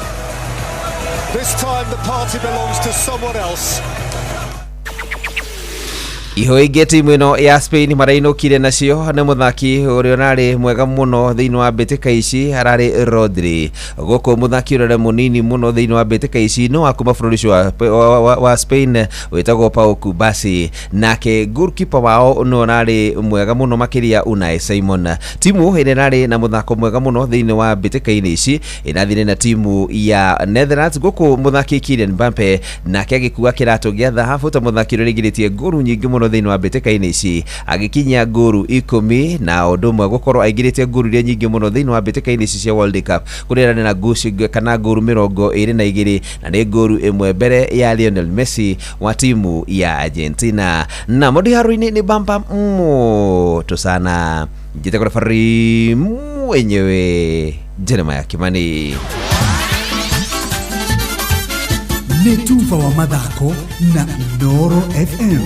This time the party belongs to someone else. Ihoige timu ino ya Spain marainukire nacio na muthaki uria nari mwega muno thiini wa mbitika ici harari Rodri guku muthaki uria munini muno thiini wa mbitika ici no akuma bũrũri wa Spain witagwo Pau Kubasi nake goalkeeper wao no nari mwega muno makiria Unai Simon timu ine nari na muthako mwega muno thiini wa mbitika-ini ici inathire na timu ya Netherlands guku muthaki Kylian Mbappe nake agikua kiratu gia thahabu ta muthaki uria rigiritie nguru nyingi muno thiini wa mbitika-ini ici agikinya nguru 10 na ũndũ ũmwe gukorwo aingirite nguru iria nyingi muno thiini wa mbitika-ini ici cia World Cup kurerana na kana nguru 22 na nĩ nguru ĩmwe mbere ya Lionel Messi wa timu ya Argentina na modiharo-ini ni bamba moto sana njite kwa fari mwenyewe Jeremiah Kimani. nĩ Tufa wa mathako na Noro FM.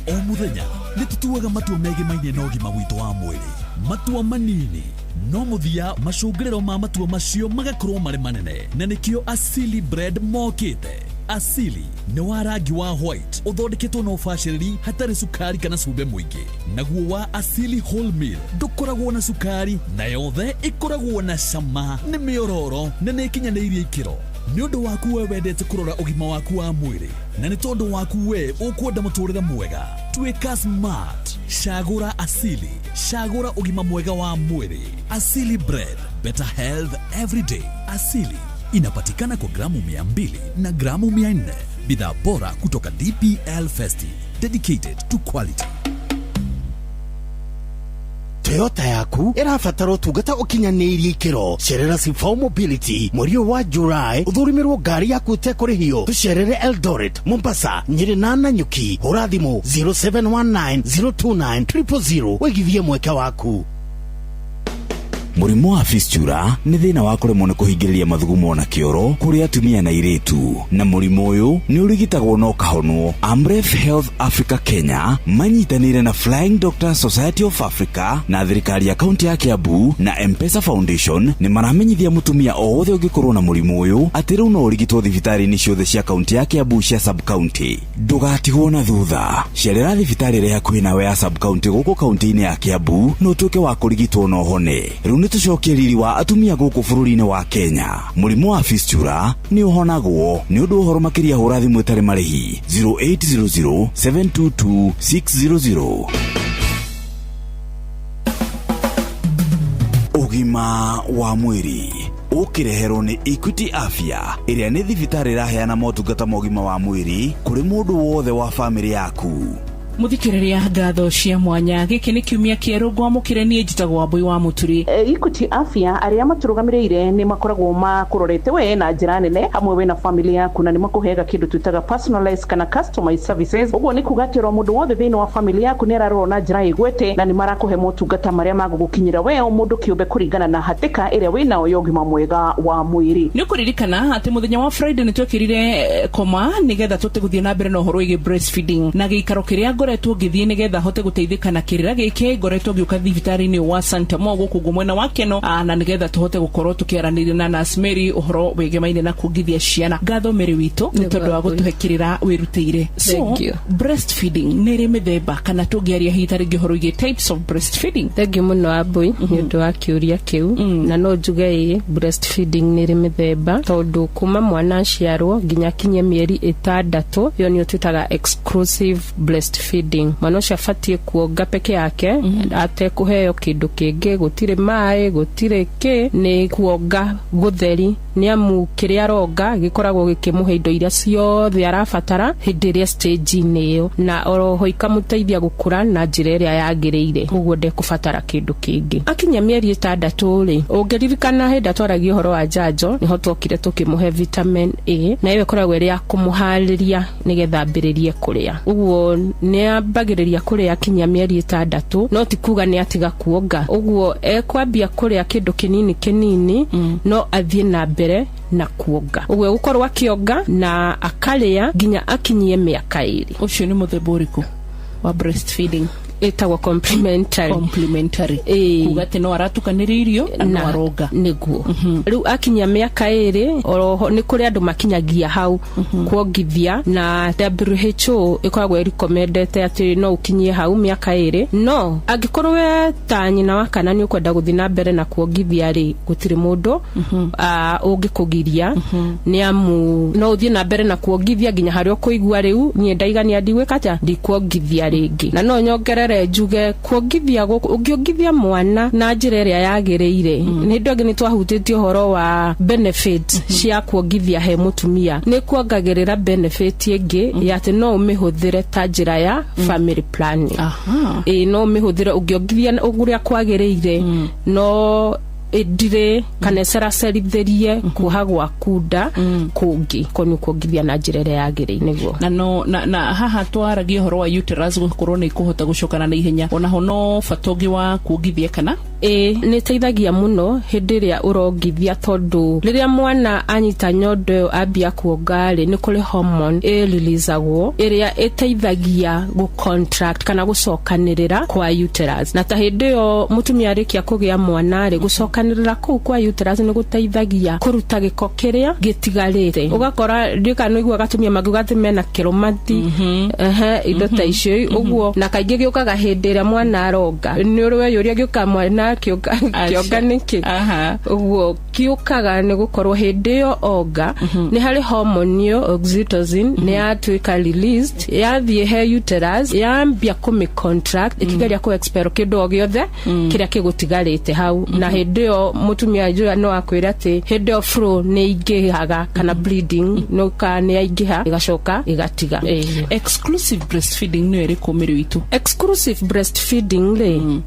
O muthenya nĩ tũtuaga matua megemainie na ũgima witũ wa mwĩrĩ. Matua manini no muthia macũngĩrĩro ma matua macio magakorwo marĩ manene, na nĩkĩo Asili Bread mokĩte. Asili nĩ wa rangi wa white ũthondeketwo na ũbacĩrĩri hatarĩ sukari kana cumbe mũingĩ. Naguo wa Asili Whole Meal ndũkoragwo na sukari, na yothe ĩkoragwo na cama, nĩ mĩororo na nĩ ĩkinyanĩirie ikĩro. Nĩ ũndũ waku we wendete kũrora ũgima waku wa mwĩrĩ, na nĩ tondũ waku we ũkwenda mũtũrĩre mwega, tuĩka smart. Cagũra Asili, cagũra ũgima mwega wa mwĩrĩ. Asili Bread, better health every day. Asili inapatikana kwa gramu 200 na gramu 400. Bidhaa bora kutoka DPL Festi, dedicated to quality. Toyota yaku irabatara ũtungata ũkinyanĩirie ikĩro. Cerera Sifau Mobility mweri wa July ũthũrimirwo ngari yaku itekũrĩhio. Tucerere Eldoret, Mombasa, Nyeri na Nanyuki. Hũra thimũ 0719 029 000 wĩgithie mweke waku. Mũrimũ wa fistula nĩ thĩna wa kũremwo nĩ kũhingĩrĩria mathugumo na kĩoro kũrĩ atumia na airĩtu, na mũrimũ ũyũ nĩ ũrigitagwo na ũkahonwo. Amref Health Africa Kenya manyitanĩire na Flying Doctors Society of Africa na thirikari ya kaunti ya Kiambu na M-Pesa Foundation nĩ maramenyithia mũtumia o wothe ũngĩkorwo na mũrimũ ũyũ atĩ rĩu no ũrigitwo thibitarĩ-inĩ ciothe cia kaunti ya Kiambu cia sub-county. Ndũgatigwo na thutha, cerera thibitarĩ ĩrĩa hakuhĩ nawe ya sub-county gũkũ kaunti-inĩ ya Kiambu na ũtuĩke wa kũrigitwo na ũhone. Rĩu nĩtũcokie riri wa atumia gũkũ bũrũri-inĩ wa Kenya. Mũrimũ wa fistula nĩ ũhonagwo. Nĩ ũndũ ũhoro makĩria hũra thimũ ĩtarĩ marĩhi 0800 722 600. Ũgima wa mwĩrĩ ũkĩreherwo nĩ Equity Afya, ĩrĩa nĩ thibitarĩ ĩraheana motungata ma ũgima wa mwĩrĩ kũrĩ mũndũ wothe wa bamĩrĩ yaku. Muthikiriria ngatho cia mwanya giki ni kiumia kieru gwamukire nie njitagwo Wambui wa Muturi. Equity Afya aria maturugamirire ni makoragwo makurorete we na njira nene hamwe we na family yaku, na ni makuhega kindu twitaga personalized kana customized services. Uguo ni kugatira mundu wothe thini wa family yaku ni ararorwo na njira igwete, na ni marakuhe motungata maria magugukinyira we o mundu kiumbe kuringana na hatika iria we nayo yogima mwega wa mwiri. Ni kuririkana ati muthenya wa Friday ni twekirire koma nigetha tuti guthie na mbere na uhoro wigi breastfeeding, na giikaro kiria ngoretwo ngithie nigetha hote guteithika na kirira giki. Ngoretwo ngiuka thibitarĩ-inĩ wa Santa Mo guku mwena wa Keno, na nigetha tuhote gukorwo tukiaranĩria na Nurse Mary uhoro wegemaine na kugithia ciana. Ngatho Mary witu ni tondu wa gutuhekirira wirutĩire. So breastfeeding ni ri mithemba kana tungiaria hitari ngihoro igi types of breastfeeding. Thank you muno Wambui ni undu wa kiuria kiu, na no njuge breastfeeding ni ri mithemba tondu kuma mwana aciarwo nginya kinye mieri 6 yo ni twitaga exclusive breastfeeding. Mwana ucio abatie kuonga peke yake, ate kuheo kindu kingi, gutire mai, gutire ki, ni kuonga gutheri. Ni amu kiria aronga gikoragwo gikimuhe indo iria ciothe arabatara hindi iria stage-inĩ iyo, na oroho ikamuteithia gukura na njira iria yagĩrĩire. Uguo ndekubatara kindu kingi. Akinya mieri 6 ri, ungiririkana hindi atwaragio horo wa njanjo niho twokire tukimuhe vitamin A, na iyo ikoragwo iri ya kumuharĩria nigetha ambĩrĩrie kuria. Uguo ni ambagĩrĩria kuria kinya mieri 6, no ti kuga ni atiga kuonga. Uguo ekwambia kuria kindu kinini no athie na mbere na kuonga. Uguo gukorwo akionga na akaria nginya akinyie miaka 2. Ucio ni muthemba ũrĩkũ wa breastfeeding? Etagwo complementary. Kuga ati no aratukanĩrio na aronga niguo. Riu akinya miaka 2 oroho ni kuri andu makinyagia hau kuongithia, na WHO ikoragwo recommendete ati no ukinyie hau miaka 2. No angikorwo we ta nyina wa kana ni ukwenda guthi na mbere na kuongithia ri, gutire mundu ungikugiria. Ni amu no uthie na mbere na kuongithia nginya hario kuigua riu nie ndaigania ndigwikaja ndikuongithia ringi, na no nyongerere njuge kuongithia ungiongithia mwana na njira iria yagĩrĩire. Ni ndoge ni twahutĩtie horo wa benefit cia kuongithia he mutumia, ni kuongagĩrĩra benefit ingi ya ati no umihũthĩre ta njira ya family planning. No umihũthĩre ungiongithia uguria kwagĩrĩire, no edire kana ceracerithirie kuha gwa kunda kungi koni kuongithia na njira iria yagĩrĩire niguo. Na no na haha twaragia horo wa uterus gukorwo ni kuhota gucokana na ihenya, ona ho no fatongi wa kuongithia kana nĩ teithagia mũno hĩndĩ ĩrĩa ũrongithia, tondũ rĩrĩa mwana anyita nyondo ĩyo ambia kuonga nĩ kũrĩ hormone releaseagwo ĩrĩa ĩteithagia contract kana gũcokanĩrĩra kwa uterus, na ta hĩndĩ ĩyo mũtumia arĩkia kũgĩa mwana gũcokanĩrĩra kũu kwa uterus nĩ gũteithagia kũruta gĩko kĩrĩa gĩtigarĩte. Ũgakora ndĩkanoigua gatumia magugatĩ mena kĩrũmati indo ta icio ũguo, na kaingĩ gĩũkaga hĩndĩ ĩrĩa mwana aronga. Nĩ ũrĩ yũria gĩũka mwana kĩonga nĩkĩ ũguo gĩũkaga nĩ gũkorwo hĩndĩ ĩyo onga nĩ harĩ hormone ĩyo oxytocin nĩ yatuĩka released, yathiĩ he uterus yambia kũmĩcontract ĩkĩgeria kũ-expel kĩndũ o gĩothe kĩrĩa kĩgũtigarĩte hau, na hĩndĩ ĩyo mũtumia njũa no akwĩra atĩ hĩndĩ ĩyo flow nĩ ingĩhaga kana bleeding no ka nĩ yaingĩha ĩgacoka ĩgatiga. Exclusive breastfeeding nĩ ĩrĩkũ mĩrĩ witũ? Exclusive breastfeeding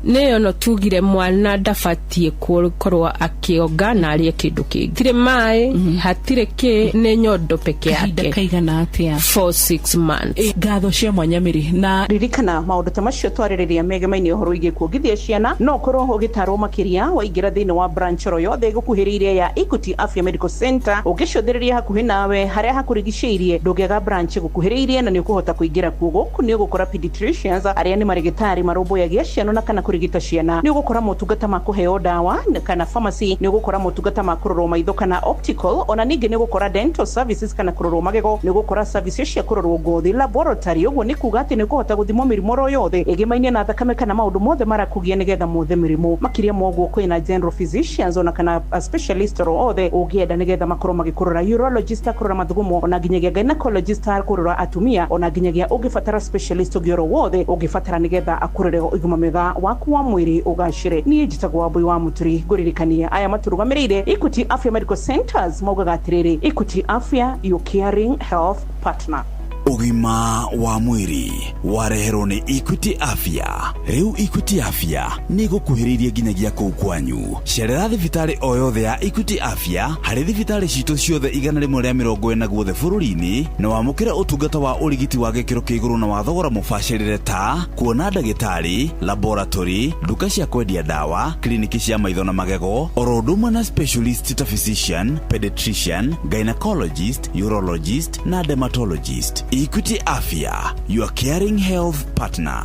nĩyo no tugire mwana ndabatiĩ gũkorwo akĩonga na arĩe kĩndũ kĩngĩ, hatirĩ maĩ hatirĩ kĩ, nĩ nyondo peke yake. Kahinda kaigana atĩa? 4-6 months. Ngatho cia mwanya mĩrĩ na ririkana maũndũ ta macio twarĩrĩria megemainĩ ũhoro wĩgiĩ kuongithia ciana, no korwo ũgĩtarwo makĩria waingĩra thĩinĩ wa branch oro yothe gũkuhĩrĩirie ya Equity Afya Medical Center, ũgĩcũthĩrĩria hakuhĩ nawe harĩa hakũrigicĩirie ndũngĩaga branch gũkuhĩrĩirie, na nĩ ũkũhota kũingĩra kuo. Gũkũ nĩ ũgũkora pediatricians arĩa nĩ marĩgĩtarĩ marũmbũyagia ciana na kana kũrigita ciana, nĩ ũgũkora motungata ma kũheo dawa kana pharmacy, nĩ ũgũkora motungata ma kũrorwo maitho kana optical, ona ningĩ nĩ ũgũkora dental services kana kũrorwo magego, nĩ ũgũkora services cia kũrorwo ngothi laboratory. Ũguo nĩ kuga atĩ nĩ ũkũhota gũthimwo mĩrimũ oro yothe ĩgĩmainie na thakame kana maũndũ mothe marakũgia nĩgetha mothe mĩrimũ. Makĩria moguo kwĩna general physicians ona kana specialist oro othe ũngĩenda nĩgetha makorwo magĩkũrora urologist akũrora mathugumo, ona nginyagia gynecologist akũrora atumia, ona nginyagia ũngĩbatara specialist ũngĩ oro wothe ũngĩbatara nĩgetha akũrore ũgima mwega waku wa mwĩrĩ ũgacĩre. Niĩ njĩtagwo Wambui wa Mũturi, ngũririkania aya matũrũgamĩrĩire Equity Afya Medical Centers maugaga atĩrĩrĩ, Equity Afya, your caring health partner. Ugima wa mwiri wareherwo ni Equity Afya. Riu Equity Afya ni gukuhiririe nginyagia kuu kwanyu. Cerera thibitari o yothe ya Equity Afya hari thibitari citu ciothe 140 guothe bururi-ini, na wamukire utungata wa urigiti wa gikiro kiguru na wa thogora mubacirire ta kuona ndagitari, laboratory, duka cia kwendia dawa, kliniki cia maitho na magego, oroduma na specialist ta physician, pediatrician, gynecologist, urologist na dermatologist. Equity Afya, your caring health partner.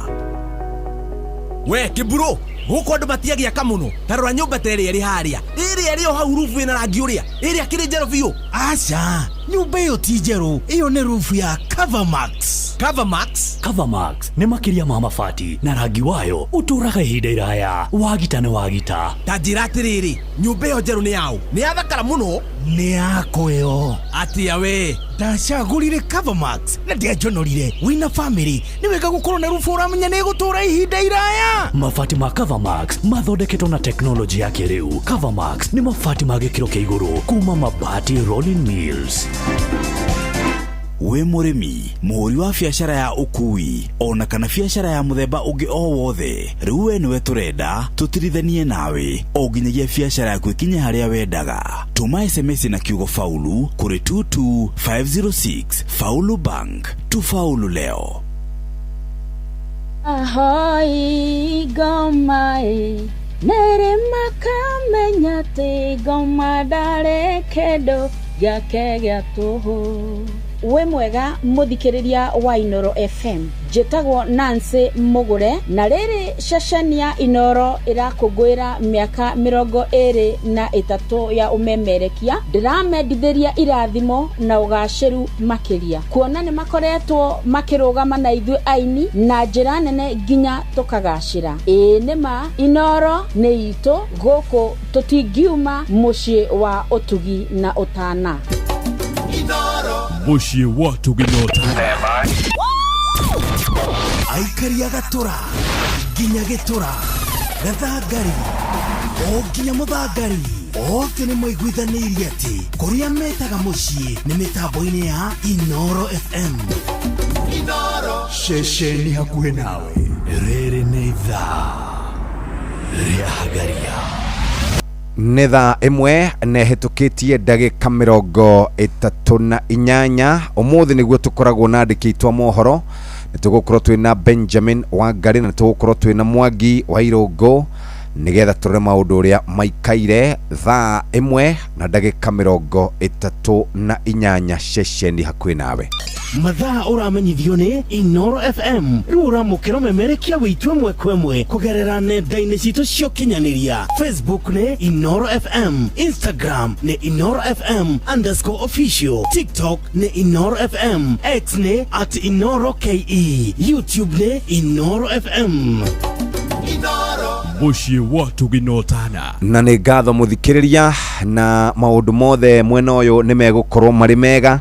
We kiburo guko andu matiagia kamuno tarora nyumba tere iri haria iri o hau rufu ina rangi uria iri akiri njero biu. Acha nyumba iyo ti njero, iyo ni rufu ya Covermax. Covermax nĩ makĩria ma mabati na rangi wayo ũtũraga ihinda iraya, wagita nĩ wagita. Ta njĩra atĩrĩrĩ, nyumba iyo njerũ nĩ yaũ? Nĩ yathakara mũno? Nĩ yako yo. Atia we ndacagũrire Covermax na ndiajonorire. Wina family nĩ wega gũkorwo na rufu ũramenya nĩ gũtũra ihinda iraya. Mabati ma Covermax mathondeketwo na teknoloji ya kĩrĩu. Covermax nĩ mabati ma gĩkĩro kĩa igũrũ kuma Mabati Rolling Mills. We murimi, muhuri wa biacara ya ukui, ona kana biacara ya muthemba ungi o wothe, riu we niwe turenda tutirithanie nawe o nginyagia biacara yaku ikinye haria wendaga. Tuma SMS na kiugo faulu kuri 22506. Faulu Bank, tufaulu leo. Ahoi gomae nere makamenya te goma dare kedo gake gatuho. We mwega muthikiriria wa Inoro FM, njĩtagwo Nancy Mugure, na rĩrĩ cecenia Inoro irakũngũĩra mĩaka 23 ya umemerekia. Ndiramendithĩria irathimo na ũgacĩru makĩria, kuona nĩ makoretwo makĩrũgama na ithuĩ aini na njĩra nene nginya tũkagacĩra. Nĩma Inoro nĩ itũ, gũkũ tũtingiuma mũciĩ wa ũtugi na ũtana. Muciĩ wa tũginyota. Aikari agatura nginya gĩtura, gathangari o nginya mũthangari, othe nĩ maiguithanĩirie atĩ kũrĩa metaga mũciĩ nĩ mĩtambo-inĩ ya Inoro FM. Inoro ceceni hakuhĩ nawe. Rĩrĩ nĩ ithaa rĩa Hagaria. Nĩ thaa ĩmwe nehĩtũkĩtie ndagĩka 38. Ũmũthĩ nĩguo tũkoragwo na andĩki aitũ a mohoro. Nĩ tũgũkorwo twĩna Benjamin Wangari, na tũgũkorwo twĩna Mwangi wa Irũngũ, nigetha turore maundu uria maikaire thaa 1:34 ceceni hakuhi nawe. Mathaa uramenyithio ni Inoro FM. Riu uramukira memerekia witwe mwekwemwe kugerera nenda-ini citu cio kinyaniria. Facebook ni Inoro FM, Instagram ni Inoro FM_official, TikTok ni Inoro FM, X ni @InoroKE, YouTube ni Inoro FM. Muciĩ watu ginotana na nĩ ngatho mũthikĩrĩria na maũndũ mothe mwena ũyũ nĩ megũkorwo marĩ mega.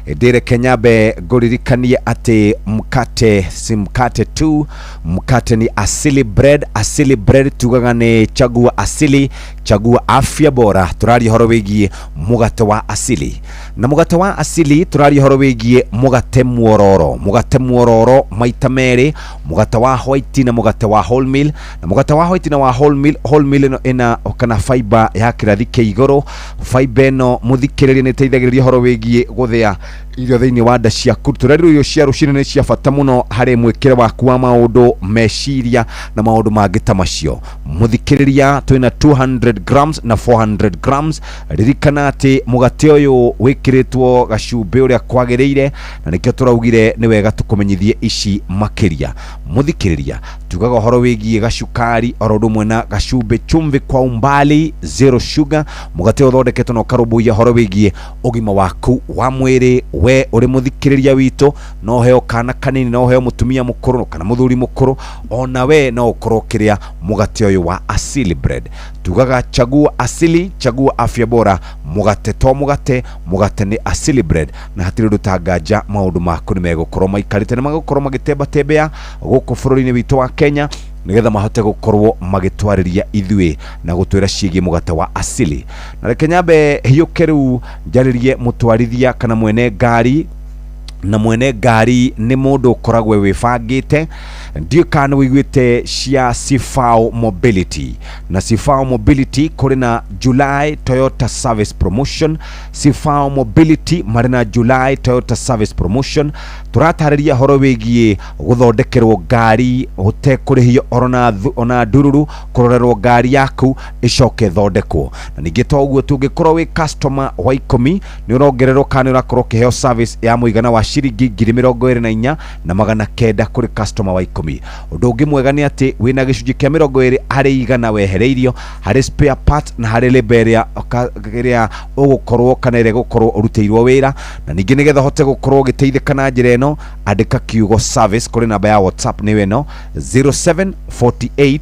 Ndĩre Kenyambe ngũririkanie atĩ mkate si mkate tu, mkate ni asili bread. Asili bread tugaga ni chagua asili, chagua afya bora. Tũraria horo wĩgiĩ mũgate wa asili, na mũgate wa asili tũraria horo wĩgiĩ mũgate muororo. Mũgate muororo maita merĩ, mũgate wa white na mũgate wa wholemeal. Na mũgate wa white na wa wholemeal ĩno ĩna kana fiber ya kĩrathi kĩa igũrũ. Fiber ĩno mũthikĩrĩria nĩ ĩteithagĩrĩria horo wĩgiĩ gũthĩa irio thĩinĩ wa nda ciaku. Tũrarĩrwo irio cia rũcinĩ nĩ cia bata mũno harĩ mwĩkĩre waku wa maũndũ meciria na maũndũ mangĩ ta macio. Mũthikĩrĩria twĩna 200 grams na 400 grams. Ririkana atĩ mũgate ũyũ wĩkĩrĩtwo gacumbĩ ũrĩa kwagĩrĩire, na nĩkĩo tũraugire nĩ wega tũkũmenyithie ici makĩria. Mũthikĩrĩria tugaga horo wĩgiĩ gacukari oro ũndũ na gacumbĩ chumvi kwa umbali, zero sugar. Mũgate ũthondeketwo na ũkarũmbũiya horo wĩgiĩ ũgima waku wa mwĩrĩ. We uri muthikiriria wito no heo kana kanini, no heo mutumia mukuru kana muthuri mukuru, ona we no ukorwo kiria mugate uyu wa asili bread. Tugaga chagua asili, chagua afya bora. Mugate to mugate ni asili bread, na hatiri rutagaja maundu maku ni megukorwo maikarite na magukorwo magitemba tembea guku bururi-ini witu wa Kenya, nigetha mahote gukorwo magitwariria ithuĩ na gutwira ciĩgiĩ mugate wa asili. Na Kenyambe hiũke rĩu njarĩrie mũtwarithia kana mwene ngari, na mwene ngari nĩ mũndũ ũkoragwo wĩbangĩte. Ndiũ kana wĩiguĩte cia Sifao Mobility, na Sifao Mobility kũrĩ na July Toyota Service Promotion. Sifao Mobility marĩ na July Toyota Service Promotion. Tũratarĩria horo wĩgiĩ gũthondekerwo ngari ũtekũrĩhio ona ndururu, kũrorerwo ngari yaku ĩcoke thondekwo. Na ningĩ to ũguo, tũngĩkorwo wĩ customer wa ikũmi nĩ ũrongererwo kana ũrakorwo kĩheo service ya mũigana wa ciringi 24,900 kũrĩ customer wa ikũmi. Ũndũ ũngĩ mwega nĩ atĩ wĩna gĩcunjĩ kĩa 20 harĩ 100 wehereirio harĩ spare part na harĩ labor ĩrĩa ũgũkorwo kana ĩrĩa gũkorwo ũrutĩirwo wĩra. Na ningĩ nĩgetha hote gũkorwo ũgĩteithĩka na njĩra ĩno, andĩka kiugo service kũrĩ namba ya WhatsApp nĩ ĩno 0748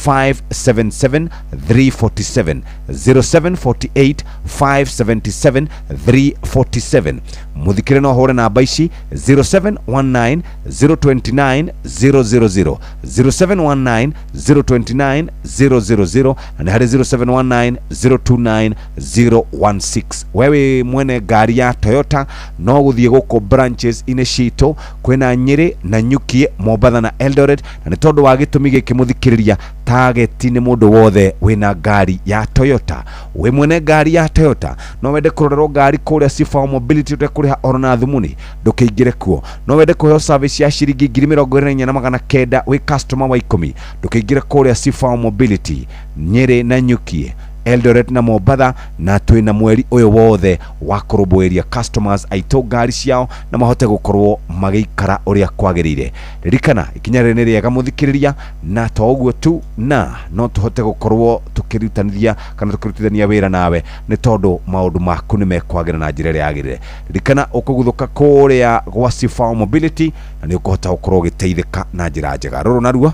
577 347 0748 577 347. Muthikire no hore namba ici 0719 029 000 0719 029 000 na hari 0719 029 016. Wewe mwene ngari ya Toyota no guthie guko branches ine cito kwena Nyeri na Nyuki, Mombasa na Eldoret, na nĩ tondũ wa gĩtũmi gĩkĩ mũthikĩrĩria target nĩ mũndũ wothe wĩna ngari ya Toyota. We mwene ngari ya Toyota no wende kũrorerwo ngari kũrĩa Sifao Mobility ũtekũrĩha orona thumuni, ndũkĩingĩre kuo. No wende kũheo service ya ciringi 24,900 wĩ customer wa ikũmi, ndũkĩingĩre kũrĩa Sifao Mobility Nyeri na Nyuki, Eldoret na Mombasa, na twina mweri uyu wothe wa kũrũmbũiria customers aitũ ngari ciao na mahote gũkorwo magĩikara ũrĩa kwagĩrĩire. Ririkana ikinya rĩrĩ nĩ rĩega mũthikĩrĩria, na to ũguo tu, na no tũhote gũkorwo tũkĩrutanithia kana tũkĩrutithania wĩra nawe nĩ tondũ maũndũ maku nĩ mekwagĩra na njĩra ĩrĩa yagĩrĩire. Ririkana ũkũguthũka kũrĩa gwa Sifao Mobility na nĩ ũkũhota gũkorwo ũgĩteithĩka na njĩra njega. Rũrũ naruo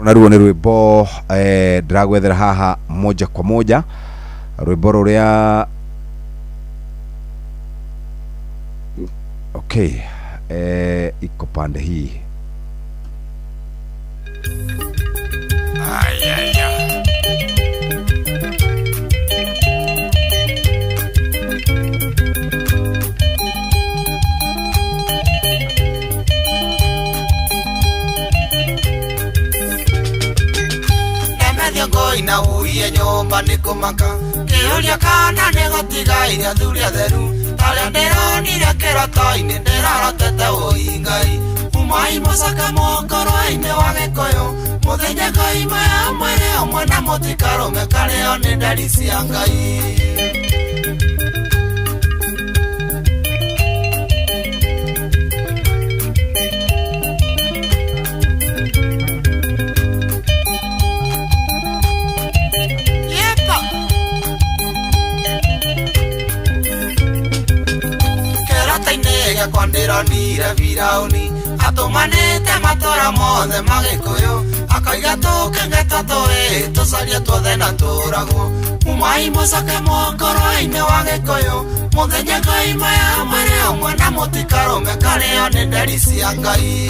naruo nĩ rwĩmbo ndĩragwethera haha moja kwa moja, rwĩmbo rũrĩa okay iko pande hii ina uye nyumba ni kumaka kiuria kana ni gutiga iria thuri atheru taria ndironire kiroto-ini ndirarotete ui Ngai kuma umai musaka mokoro-inĩ wa gĩkũyũ mũthenya ngoima ya mwĩrĩ ũmwe na mũtikarũme karĩo nĩ ndari cia Ngai. Kwa ndironire Firaũni atũmanĩte matũra mothe ma Gĩkũyũ akauga tũkenge tũtũĩ tũcarie tuothe na tũragwo umai mũcoke mũkũrũ-inĩ wa Gĩkũyũ mũthenya ngoima ya mwĩrĩ ũmwe na mũtikarũme karĩo nĩ ndari cia Ngai.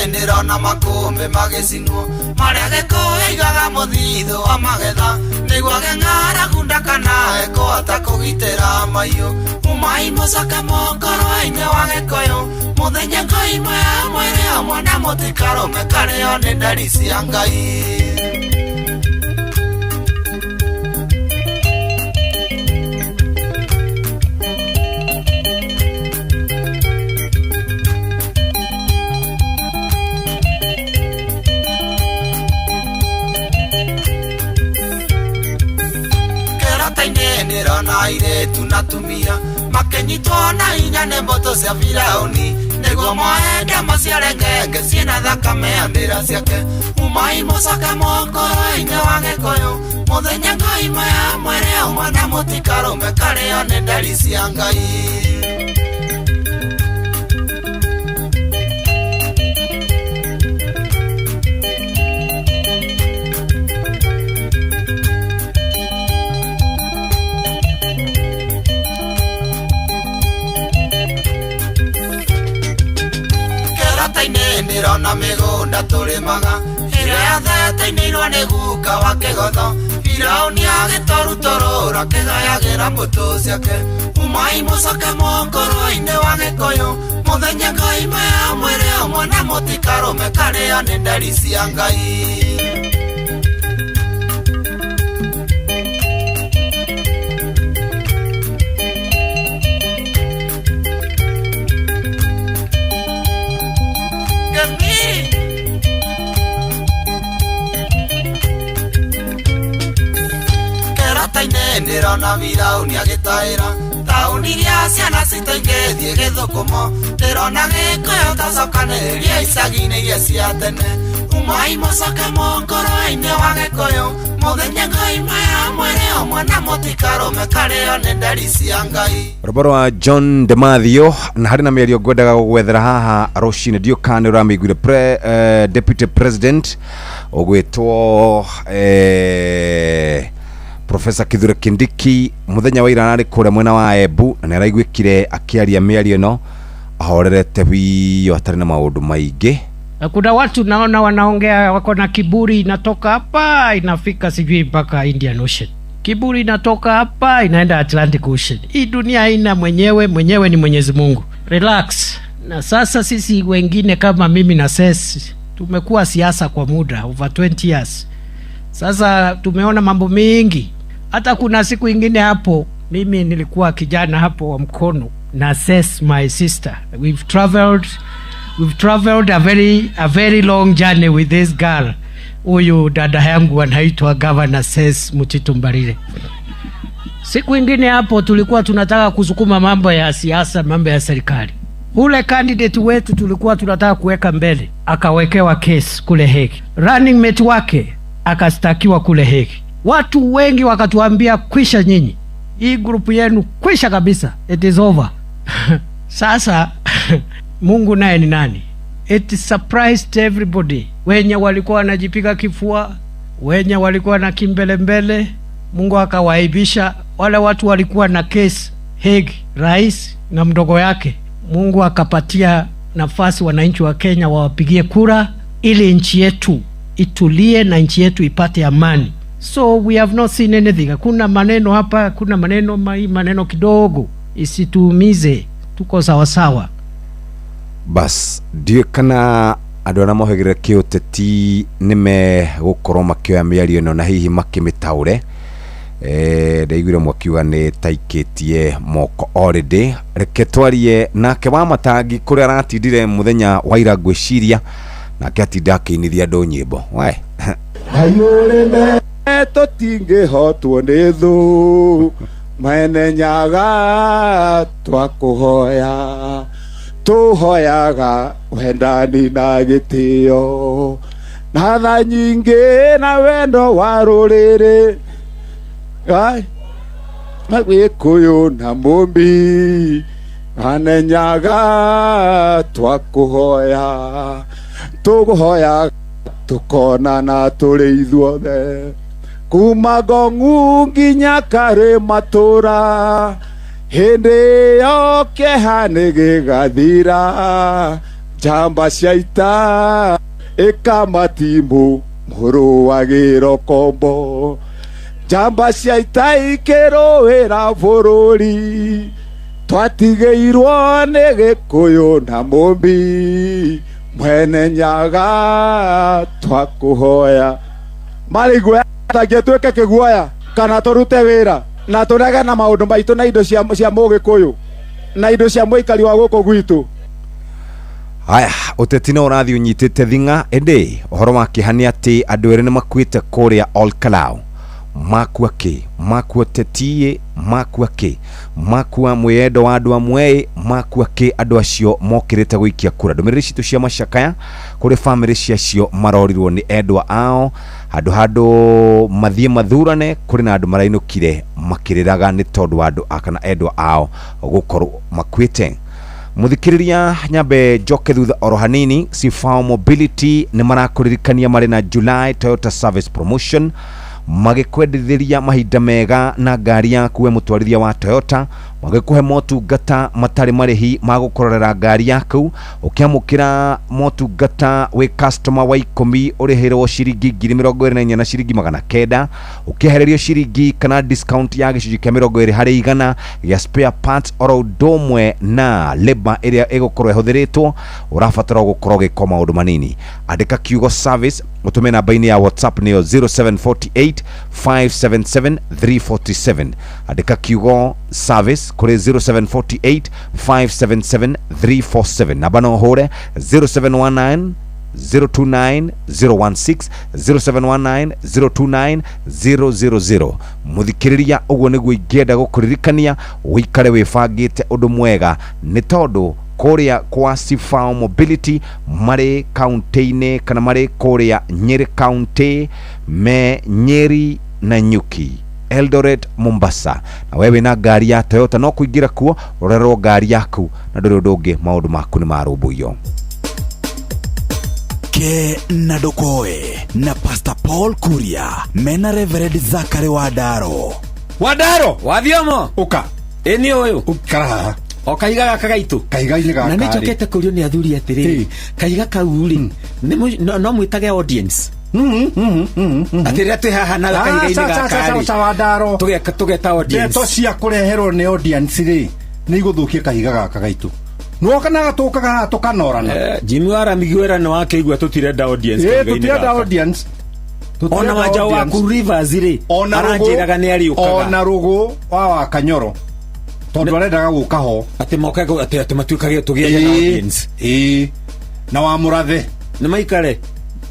Ndirona makũmbĩ magĩcinwo marĩa Gĩkũyũ aigaga mũthithũ wa magetha nĩguo ng'aragu ndakanae kũhota kũgitĩra mahiũ umai mũcoke mũkũrũ-inĩ wa Gĩkũyũ mũthenya ngoima ya mwĩrĩ ũmwe na mũtikarũme karĩo nĩ ndari cia Ngai. Ndirona airĩtu na atumia makĩnyitwo na hinya nĩ mbũtũ cia Firaũni nĩguo moende maciare ngenge ciĩna thakame ya ndĩra ciake umai mũcoke mũkũrũ-inĩ wa Gĩkũyũ mũthenya ngoima ya mwĩrĩ ũmwe na mũtikarũme karĩo nĩ ndari cia Ngai. Ndirona mĩgũnda tũrĩmaga ĩrĩa yathete-inĩirwo nĩ guka wa Kĩgotho Firaũni agĩtũrutũrũra kĩgayagĩra mbũtũ ciake umai mũcoke mũkũrũ-inĩ wa Gĩkũyũ mũthenya ngoima ya mwĩrĩ ũmwe na mũtikarũme karĩo nĩ ndari cia Ngai. Ndirona Firaũni agĩtaĩra taũni iria ciana citaingĩthiĩ Gĩthũkũmo ndirona Gĩkũyũ tacokanĩrĩria icagi-inĩ iria cia tene umai mũcoke mũkũrũ-inĩ wa Gĩkũyũ mũthenya ngoima ya mwĩrĩ ũmwe na mũtikarũme karĩo nĩ ndari cia Ngai. Rũbaro wa John Demathio na harĩ na mĩario ngwendaga gũgwethera haha rũcinĩ ndiũkane ũramĩiguire Deputy President ũgwĩtwo Professor Kithure Kindiki muthenya wa ira nari kure mwena wa Embu na nĩaraiguĩkire akĩaria mĩario ĩno ahorerete biyo hatari na maũndũ maingĩ. Kuna watu naona wanaongea wako na kiburi inatoka hapa inafika sijui mpaka Indian Ocean. Kiburi inatoka hapa inaenda Atlantic Ocean. Hii dunia haina mwenyewe ni Mwenyezi Mungu. Relax. Na sasa sisi wengine kama mimi na Ses tumekuwa siasa kwa muda over 20 years. Sasa tumeona mambo mengi. Hata kuna siku ingine hapo mimi nilikuwa kijana hapo wa Mkono na Ses my sister. We've traveled a very long journey with this girl. Huyu dada yangu anaitwa Governor Ses Mutitu Mbarire. Siku ingine hapo tulikuwa tunataka kusukuma mambo ya siasa, mambo ya serikali. Ule candidate wetu tulikuwa tunataka kuweka mbele akawekewa case kule Hague. Running mate wake akastakiwa kule Hague. Watu wengi wakatuambia kwisha nyinyi. Hii grupu yenu kwisha kabisa. It is over. Sasa Mungu naye ni nani? It surprised everybody. Wenye walikuwa wanajipiga kifua, wenye walikuwa na kimbelembele, Mungu akawaibisha. Wale watu walikuwa na case Hague, rais na mdogo yake, Mungu akapatia nafasi wananchi wa Kenya wawapigie kura ili nchi yetu itulie na nchi yetu ipate amani. So we have not seen anything. Kuna maneno hapa, kuna maneno kidogo isituumize. tuko sawa sawa. Bas ndiyo kana andå arä a mohegere kä å teti nä megå korwo makioya mä ario ä no na hihi makä mä taå ndaiguire mwakiuga nä taikä tie moko already. Reke twarie nake wa matangi kå rä a aratindire må thenya wa ira ngwä ciria nake atinda akä inithia andå nyä mbo tå tingä hotwo nä thå mene nyaga twakå hoya tå hoyaga wendani na gä tä o na tha nyingä na wendo wa rå rä rä na gä kå yå na må mbi anenyaga twakå hoya tå gå hoya tå kona na tå rä ithuothe kuma Ngong'u nginya karä matå ra hĩndĩ ĩyo kĩeha nĩ gĩgathira njamba cia ita ĩkamatimũ mũrũagĩro kombo njamba cia ita ikĩrũĩra bũrũri twatigĩirwo nĩ gĩkũyũ na mũmbi mwene nyaga twakũhoya marĩ guoya tangĩtuĩke kĩguoya kana tũrute wĩra na tũrege na maũndũ maitũ na indo cia mũgĩkũyũ na indo cia mũikari wa gũkũ gwitũ. Haya, ũteti no ũrathiĩ ũnyitĩte thing'a ĩndĩ ũhoro wa kĩhani atĩ andũ erĩ nĩ makuĩte kũrĩa Olkalau. Makua kĩ, makua tetie, makua kĩ, makua mwĩyendo wa andũ amwe, makua kĩ andũ acio mokĩrĩte gũikia kura. Ndũmĩrĩri citũ cia macakaya kũrĩ bamĩrĩ ciacio marorirwo nĩ endwa ao handũ mathiĩ mathurane. Kũrĩ na andũ marainũkire makĩrĩraga nĩ tondũ wa andũ kana endwa ao gũkorwo makuĩte. Muthikiriria nyambe njoke thutha oro hanini. Sifao Mobility nĩ marakũririkania marĩ na July Toyota Service Promotion magikwendithĩria mahinda mega na ngari yaku we mũtwarithia wa Toyota. Magĩkũhe motungata matarĩ marĩhi ma gũkororera ngari yaku ũkĩamũkĩra motungata wĩ customer wa 10 ũrĩhĩrwo ciringi 24 na ciringi 900 ũkĩehererio ciringi kana discount ya gĩcunjĩ kĩa 20 harĩ igana ya spare parts oro ũndũ ũmwe na labor ĩrĩa ĩgũkorwo ĩhũthĩrĩtwo. Ũrabatara gũkorwo ũgĩka maũndũ manini. Andĩka kiugo service ũtũme namba-inĩ ya WhatsApp nĩyo 0748 577 347. Andĩka kiugo service kuri 0748 577 347. Namba no hore 0719 029 016 0719 029 000. Muthikiriria uguo niguo ingĩenda gũkũririkania wĩikare wĩbangĩte ũndũ mwega nĩ tondũ kũrĩa kwa Sifao Mobility marĩ kaunti-inĩ kana marĩ kũrĩa Nyeri County, Nyeri na Nyuki, Eldoret, Mombasa. Na wewe na ngari ya Toyota no kuingira kuo rorerwo ngari yaku na ndũrĩ ũndũ ũngĩ, maũndũ maku nĩ marũmbũiyo. Ke na Dokoe na Pastor Paul Kuria mena Reverend Zachary Wadaro. Wadaro wathiomo uka eni uyu ukara o kaiga gaka gaitu kaiga-inĩ gaka na nĩ njokete kũrio nĩ athuri atĩrĩ kaiga kau-rĩ no mwĩtage audience atĩrĩra twĩ haha na kaiga-inĩ gaka Wadaro tũgeta audience ndeto cia kũreherwo nĩ audience-rĩ nĩ igũthũkia kaiga gaka gaitu. Nuokanaga tũkaga tũkanorana Jimmy Waramigwera nĩ wakĩigua tũtirenda audience kaiga-inĩ gaka audience ona wanja waku Rivers-rĩ aranjĩraga nĩ ariũkaga ona rũgũ wa Kanyoro tondũ arendaga gũka ho atĩ mokaga atĩ matuĩkage tũgĩe na audience na wa Mũrathe nĩ maikare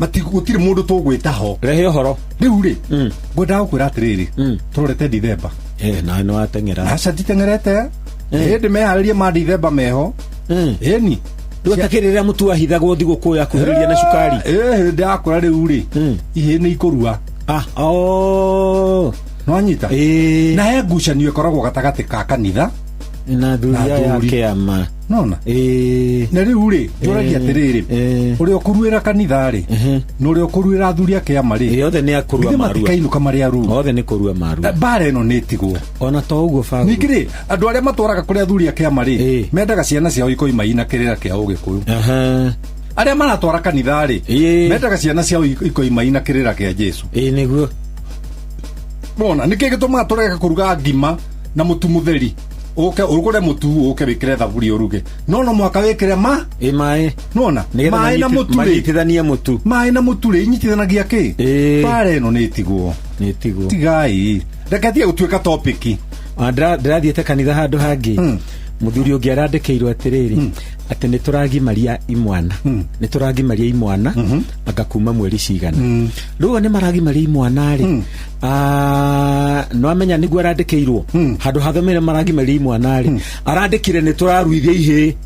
gũtirĩ mũndũ tũgwĩta ho. Rehe ũhoro rĩu-rĩ ngwendaga gũkwĩra atĩrĩrĩ tũrorete Dithemba nawe nĩ wateng'era aca nditeng'erete hĩndĩ meharĩrie ma Dithemba meho ĩni Rĩrĩa mũtu wahithagwo thigũkũ ya kuhĩrĩria na cukari hĩndĩ yakũra rĩu-rĩ ihĩ nĩ ikũrua nwanyita na he ngucanio ĩkoragwo gatagatĩ ka kanitha na thuria ya kĩama nona na rĩu-rĩ njũragia atĩrĩrĩ ũrĩa ũkũruĩra kanitha-rĩ na ũrĩa ũkũruĩra athuri a kĩama-rĩ othe nĩ akurua marua matikainũka marĩ aruu othe nĩ kũrua marua. Mbara ĩno nĩ ĩtigwo ona to ũguo Fagu. Ningĩ-rĩ andũ arĩa matwaraga kũrĩ athuri a kĩama-rĩ mendaga ciana ciao ikoima-ina kĩrĩra kĩa Ũgĩkũyũ. Arĩa maratwara kanitha-rĩ mendaga ciana ciao ikoima-ina kĩrĩra kĩa Jesu. Nĩguo bona nĩkĩ gĩtũmaga tũrega kũruga ngima na mũtu mũtheri uke urugure mutu uke wikire thaburi uruge no mwaka wikire mai nona mai na mutu manyitithania mutu mai na mutu ri nyitithanagia ki pare no nitigwo tigai rekatia gutuika topic ndirathiete kanitha handu hangi muthuri ungi arandikiirwo atiriri ati nituragimaria imwana agakuma mweri cigana riu ni maragimaria imwana ri no amenya niguo arandikiirwo handu hathomere maragimaria imwana ri arandikire nituraruithia ihe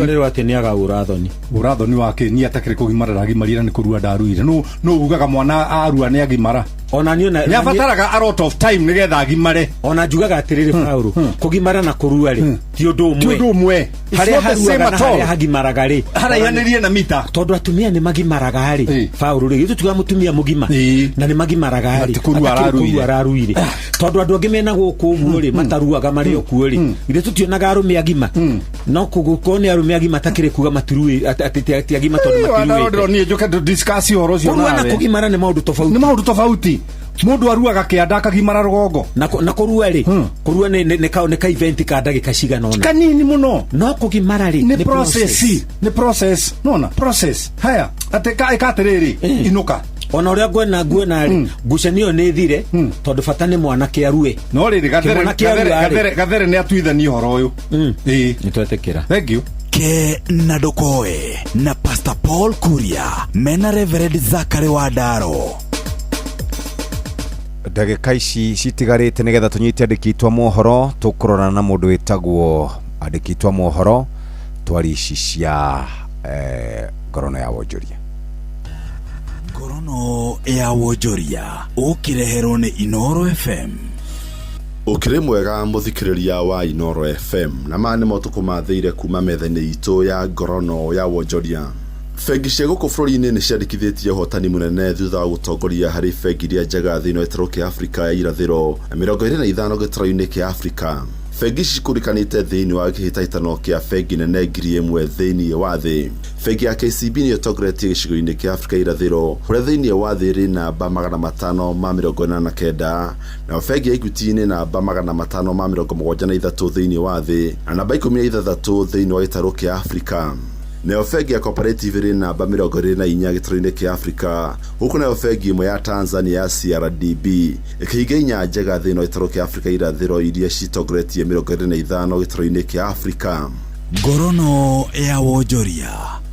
rero ati ni agaura thoni wake ni atakire kugimara ragimaria ni kurua ndaruire no ugaga mwana arua ni agimara ona ni abataraga a lot of time nigetha agimare ona njugaga atiriri Paulo kugimara na kurua ri ti undu umwe haria haruaga na haria hagimaraga ri haraianirie na mita tondu atumia ni magimaraga ri Paulo ri tutuga mutumia mugima na ni magimaraga ri kurua araruire tondu andu angi mena guku uguo ri mataruaga mari okuo ri ire tutionaga arume agima no kugukone arume agima takire kuga maturui ati agima tondu maturui ndo ni njoka discuss horo cio na kugimara ni maundu tofauti mundu aruaga kianda akagimara rugongo na kurua ri kurua ni ka event ka ndagika cigana ona kanini muno no kugimara ri ni process nona process haya ateka ikatiriri inuka ona uria nguona ri ngucanio ni thire tondu bata ni mwanake arue no riri gathere ni atuithania horo uyu nitwetekera thank you ke na Ndokoe na Pastor Paul Kuria mena Reverend Zachary Wadaro. Ndagika ici citigarite nigetha tunyite andikitwa mohoro tukurona na mundu witagwo andikitwa mohoro twari ici cia ngorono ya wonjoria ukireherwo ni Inoro FM. Ukire mwega muthikiriria wa Inoro FM na mane motuko mathire kuma metha-ini itu ya ngorono ya wonjoria. Bengi cia guku bururi-ini ni ciandikithitie hotani munene thutha wa gutongoria hari bengi iria njega thiini wa gitaro kia Afrika ya irathiro 25 gitaro-ini kia Afrika. Bengi cikurikanite thiini wa gihitaitano kia bengi nene ngiri imwe thiini wa thi. Bengi ya KCB ni yotongoretie gicigo-ini kia Afrika ya irathiro kuria thiini wa thi ri namba 549 na bengi ya Equity ni namba 573 thiini wa thi na namba 16 thiini wa gitaro kia Afrika. Neo bengi ya Cooperative ri namba 24 gitaro-ini kia Afrika huku neo bengi imwe ya Tanzania ya CRDB ikihiga inya njega thiini wa gitaro kia Afrika irathiro iria citongoretie 25 gitaro-ini kia Afrika. Ngorono ya wonjoria.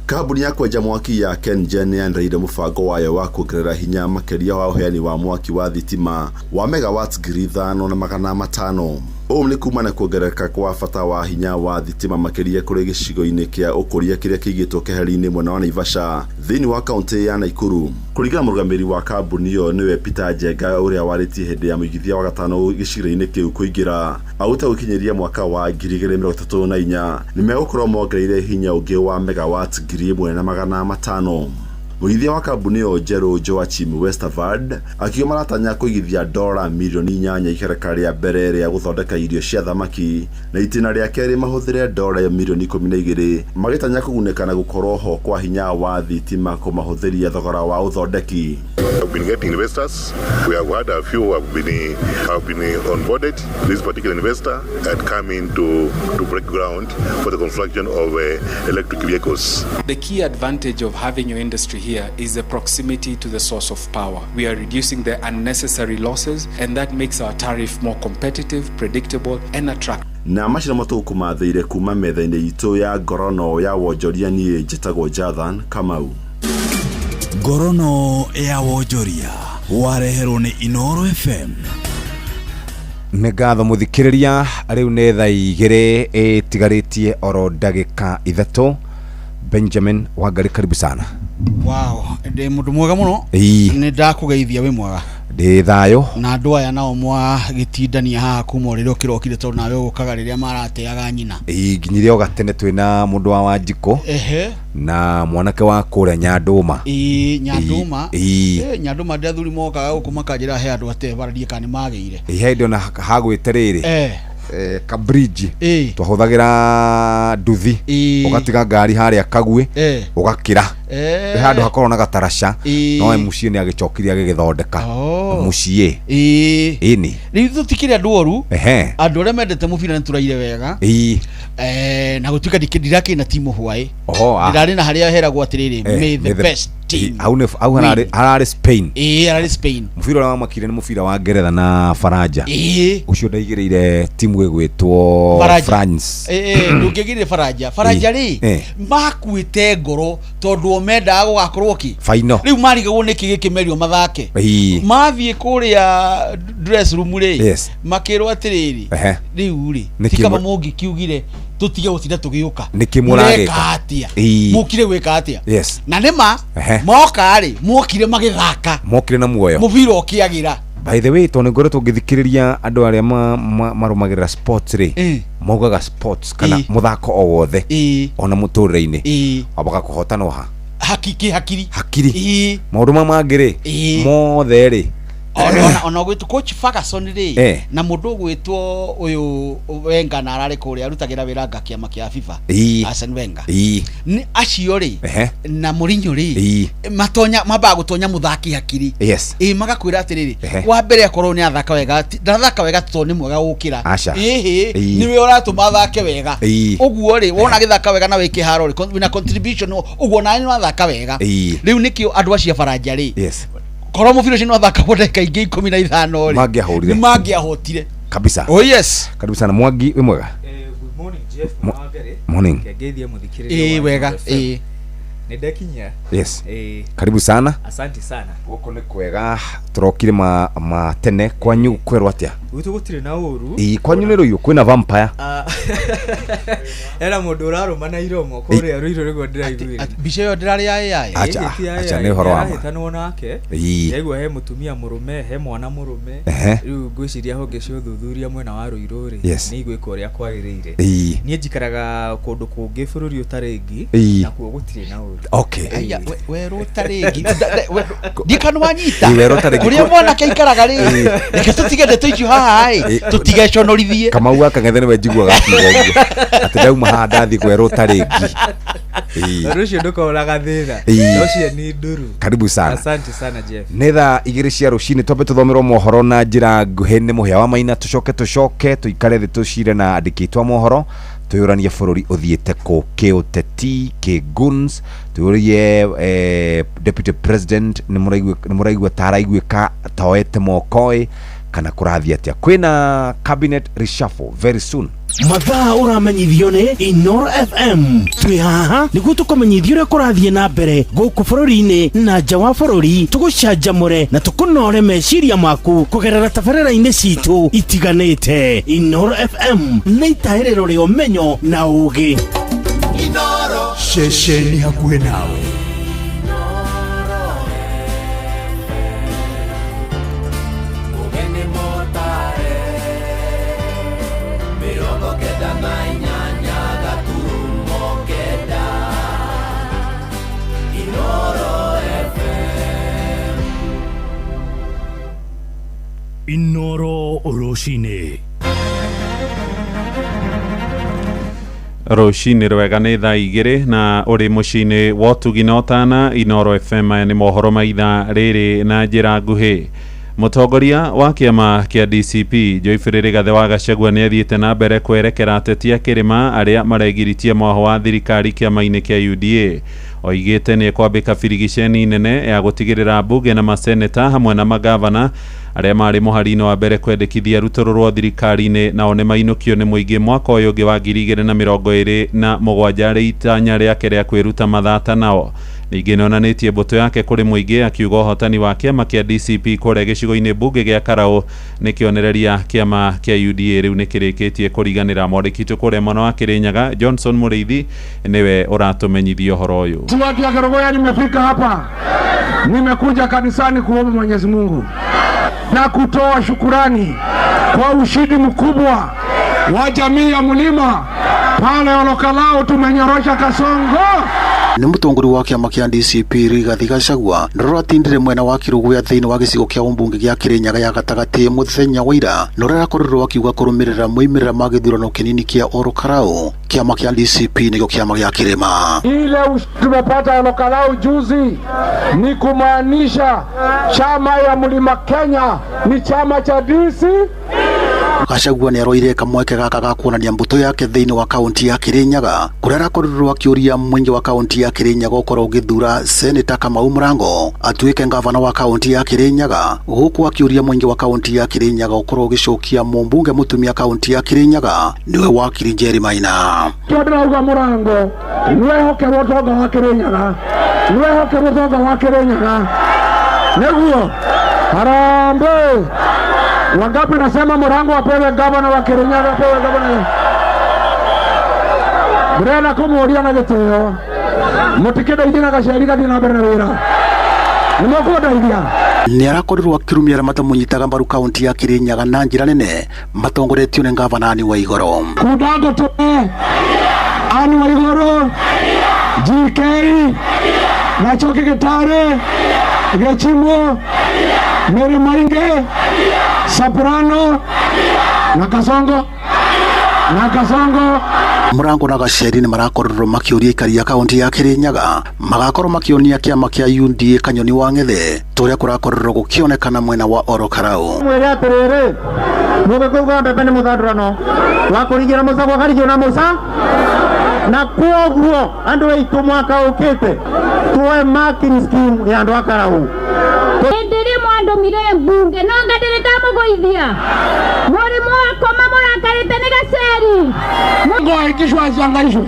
Kambuni ya kwenja mwaki ya KenGen yanĩrĩire mũbango wayo wa kuongerera hinya makĩria wa ũheani wa mwaki wa thitima wa megawatts 5,500. Ũũ nĩ kumana kuongerereka kwa bata wa hinya wa thitima makĩria kũrĩ gĩcigo-inĩ kĩa ũkũria kĩrĩa kĩigĩtwo keheri-inĩ mwena wa Naivasha thĩinĩ wa kaunti ya Nakuru. Kũringana na mũrũgamĩrĩri wa kambuni ĩyo nĩwe Peter Njenga ũrĩa warĩtie hĩndĩ ya mũigithia wa gatano gĩcigo-inĩ kĩu kũingĩra auta gũkinyĩria mwaka wa 2034 nĩmegũkorwo mongereire hinya ũngĩ wa megawatts 1,500. Mũigithia wa kambuni ĩyo Njerũ Joachim Westerveld akiuga maratanya kũigithia $8 milioni ikereka rĩa mbere rĩa gũthondeka irio cia thamaki na itina rĩa kerĩ mahũthĩre $12 milioni 12 magĩtanya kũgunĩka na gũkorwo ho kwa hinya wa thitima kũmahũthĩria thogora wa ũthondeki. I've been getting investors. We have had a few who have been onboarded. This particular investor had come in to break ground for the construction of electric vehicles. The key advantage of having your industry here is the proximity to the source of power. We are reducing the unnecessary losses, and that makes our tariff more competitive, predictable, and attractive. Na mashina matuku mathire kuma metha-ini itu ya ngorono ya wonjoria nie njitagwo Jathan Kamau. Ngorono ya wonjoria wareherwo ni Inoro FM. Nĩ ngatho mũthikĩrĩria rĩu nĩ thaa 2 ĩtigarĩtie oro ndagĩka 3. Benjamin Wangari, karibu sana. Wow, ndi mundu mwega muno. Ni ndakugeithia we mwega. Ndi thayo na andu aya nao mwa gitindania haha kuma rĩrĩa kirokire tondu nawe ũkaga rĩrĩa marateaga nyina. Nginyire o gatene twina mundu wa Wanjiko na mwanake wa kũrĩa Nyandũma. Nyandũma. Nyandũma ndathuri mokaga gũkũ makanjĩra he andũ ate bararie kana magĩire. He ndo na hagwĩterĩrĩ kabridge twahũthagĩra nduthi ũgatiga ngari harĩa Kagwe ũgakĩra handu hakorwo na gatarasha no muciĩ nĩ agĩcokirie agĩgĩthondeka muciĩ ini rĩu tũtikĩrĩ andũ oru andũ arĩa mendete mũbira nĩ tũraire wega na gũtuĩka ndirakĩ na timu hwaĩ ndirarĩ na harĩa heragwo atĩrĩrĩ may the best team au hararĩ Spain hararĩ Spain mũbira ũrĩa wamakire nĩ mũbira wa Ngeretha na Faranja ũcio ndaigĩrĩire timu ĩgwĩtwo France ndũngĩgĩrire Faranja rĩ makuĩte ngoro tondũ mendaga gũgakorwo final rĩu marigagwo nĩkĩ gĩkĩmerio mathake mathiĩ kũrĩa dress room rĩ makĩrwo atĩrĩrĩ rĩu rĩ tikama mũngi kiugire tutige gũtinda tũgĩũka nĩkĩ mũragĩka mũkire gwĩka atĩa na nĩma moka rĩ mokire magĩthaka mokire na muoyo mũbira ũkĩagĩra. By the way, tone ngoretwo ngĩthikĩrĩria andũ arĩa marũmagĩrĩra sports rĩ maugaga sports kana mũthako o wothe ona mũtũrĩre-inĩ wabaga kũhotana ha hakiri maũndũ mangĩ rĩ mothe rĩ ona gwĩtwo coach Ferguson rĩ na mũndũ gwĩtwo ũyũ Wenger na ararĩ kũrĩa arutagĩra wĩra kĩama kĩa FIFA Arsene Wenger ni acio rĩ na Mourinho rĩ matonya mabaga gũtonya mũthaki hakiri magakwĩra atĩrĩrĩ wa mbere akorwo nĩ athaka wega ndathaka wega tondũ nĩ mwega gũkĩra niwe ũratũma athake wega ũguo rĩ wona gĩthaka wega na wĩke haro rĩ wina contribution ũguo na nĩ wathaka wega rĩu nĩkĩo andũ acio Faranja rĩ korwo mũbira ũcio no thaka bodeka ingĩ 15 rĩ mangĩahotire kabisa. Oh yes, karibu sana Mwangi, we mwega. Good morning Jeff Mwagere. Morning. Kegethia muthikiriria. Wega. Nidakinya. Yes. Karibu sana. Asante sana. Guko ni kwega turokire ma tene kwanyu kwerwa atia. Gutu gutire na uru. Kwanyu ni ruyu kwina vampire. Era mundu uraruma na iromo kore ruiro rego ndiraiguire. Bice yo ndirari ya. Acha ni horo wa. Tano nake. Yegwa he mutumia murume he mwana murume. Riu gwiciria honge cio thuthuria mwena wa ruiro ri ni igwika uria kwagiriire. Nie njikaraga kundu kungi bururi utarengi na kuo gutire na uru. Okay. Aya we rotaregi. Dikano wanyita. We rotaregi. Kuria mwana kaikaraga ri. Reke tutigende tuiju haha tutigeconorithie. Kama uaka ngethene we njigua gakigo ũguo. Ati ndauma haha ndathi kwe rotaregi. Rucio ndukoraga thina. Rucio ni nduru. Karibu sana. Asante sana Jeff. Netha igiri cia rucini twambe tuthomerwo mohoro na njira nguhi ni muhia wa maina tucoke tuikare thi tucire na andikitwa mohoro tuyuranie bururi uthiete ku kiuteti kiguns tuyurie deputy president ni muraigwa taraigwika toete mokoi kana kurathia atia kwina cabinet reshuffle very soon. Mathaa uramenyithio ni Inoro FM twi haha niguo tukumenyithio uria kurathie na mbere guku bururi-ini na nja wa bururi tugucanjamure na tukunore meciria maku kugerera tabarĩra-inĩ citu itiganĩte. Inoro FM nĩ itaĩrĩro rĩa ũmenyo na ũũgĩ. Inoro ceceni hakuhĩ nawe. Inoro Roshine. Roshine rwega nĩ thaa igĩrĩ na ũrĩ mũciĩ-inĩ wa ũtugi na ũtana. Inoro FM nĩ mohoro ma ithaa rĩrĩ na njĩra nguhĩ. Mũtongoria wa kĩama kĩa DCP Joyfrey Gathe wa Gachagua nĩ athiĩte na mbere kwerekera ateti a kĩrĩma arĩa maregiritie mwaho wa thirikari kĩama-inĩ kĩa UDA. Oigĩte nĩ kwambĩka birigiceni nene ya gũtigĩrĩra mbunge na maseneta hamwe na magavana arĩa marĩ mũhari-inĩ wa mbere kwendekithia rutoro rwa thirikari-inĩ nao nĩ mainũkio nĩ mũingĩ mwaka ũyũ ũngĩ wa 2027 arĩ itanya rĩake rĩa kwĩruta mathata nao. Ningĩ nĩonanĩtie mbũtũ yake kũrĩ mũingĩ akiuga ũhotani wa kĩama kĩa DCP kũrĩa gĩcigo-inĩ mbunge gĩa Karaũ nĩ kĩonereria kĩama kĩa UDA rĩu nĩ kĩrĩkĩtie kũriganĩra mwandĩkitũ kũrĩa mwena wa Kĩrĩnyaga. Johnson Mũrĩithi nĩwe ũratũmenyithia ũhoro ũyũ. Watu ya Kerogoya, nimefika hapa, nimekuja kanisani kuomba Mwenyezi Mungu na kutoa shukurani kwa ushindi mkubwa wa jamii ya Mlima pale Olokalao. Tumenyorosha Kasongo nĩ mũtongoria wa kĩama kĩa DCP Rigathi Gachagua nĩrora atindire mwena wa Kiruguya thĩinĩ wa gĩcigo kĩa ũmbunge gĩa Kirinyaga ya gatagatĩ mũthenya wa ira nĩrora akorirwo akiuga kũrũmĩrĩra moimĩrĩra ma gĩthurano kĩnini kĩa Olokarau. Kĩama kĩa DCP nĩkĩo kĩama gĩa kĩrĩma. Ile tumepata Olokarau juzi ni kumaanisha chama ya Mlima Kenya ni chama cha DC. Gachagua nĩaroire kamweke gaka ga kuonania mbũtũ yake thĩinĩ wa kaunti ya Kirinyaga kũrĩa arakorirwo akĩũria mũingĩ wa kaunti ya Kirinyaga ũkorwo ũgĩthura Seneta Kamau Mũrango atuĩke ngavana wa kaunti ya Kirinyaga, gũkũ akĩũria mũingĩ wa kaunti ya Kirinyaga ũkorwo ũgĩcokia mũmbunge mũtumia kaunti ya Kirinyaga nĩwe wakiri Njeri Maina. Tũrauga Mũrango nĩwehokerwo ũtonga wa Kirinyaga, nĩwehokerwo ũtonga wa Kirinyaga nĩguo Harambee. Wangapi nasema Mũrango apewe gavana wa Kirinyaga, apewe gavana? Mrena kumuoria na gĩtĩo mutikĩnda ithina Gacheri gathi na mbere na wĩra nĩmũkũndeithia. Nĩarakorirwo akĩrumĩra matamũnyitaga mbaru kaunti ya Kirinyaga na njĩra nene matongoretio nĩ gavana Anne Waigũrũ. Kudangote, Anne Waigũrũ, GK, Gachoki Gĩtare, Gĩchimũ, Mary Maingi, Soprano na Kasongo. Mũrango na Gacheri nĩ marakorirwo makĩũria aikari a kaunti ya Kirinyaga magakorwo makĩonia kĩama kĩa UDA Kanyoni wa Ng'ethe tũrĩa kũrakorirwo gũkĩonekana mwena wa Olokarau. Mwĩre atĩrĩrĩ, mũgĩkũiga mbembe nĩ mũthandũrano wa kũringĩra mũcakwa karigio na mũca, na kwoguo andũ aitũ mwaka ũkĩte tuoe marking scheme ya andũ a Karau. Ndiri mwandu mire mbunge no ngadiri tamũgũithia mũrimũ wa koma mũrakarĩte nĩ Gacheri Ngoikishwa ziangaishwe.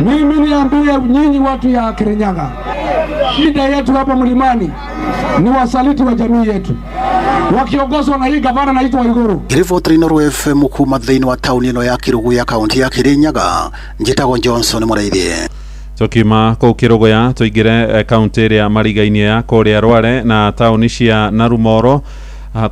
Mimi niambie nyinyi watu ya Kirinyaga, shida yetu hapa mlimani ni wasaliti wa jamii yetu wakiongozwa na hii gavana naitwa Waigũrũ. Riboti ino FM kuma thĩinĩ wa tauni ĩno ya Kiruguya kaunti ya Kirinyaga, njĩtagwo Johnson Mũraithie. Tukima kũu Kiruguya tũingĩre kaunti ĩrĩa marigainie ya kũrĩa Rware na tauni cia Narumoro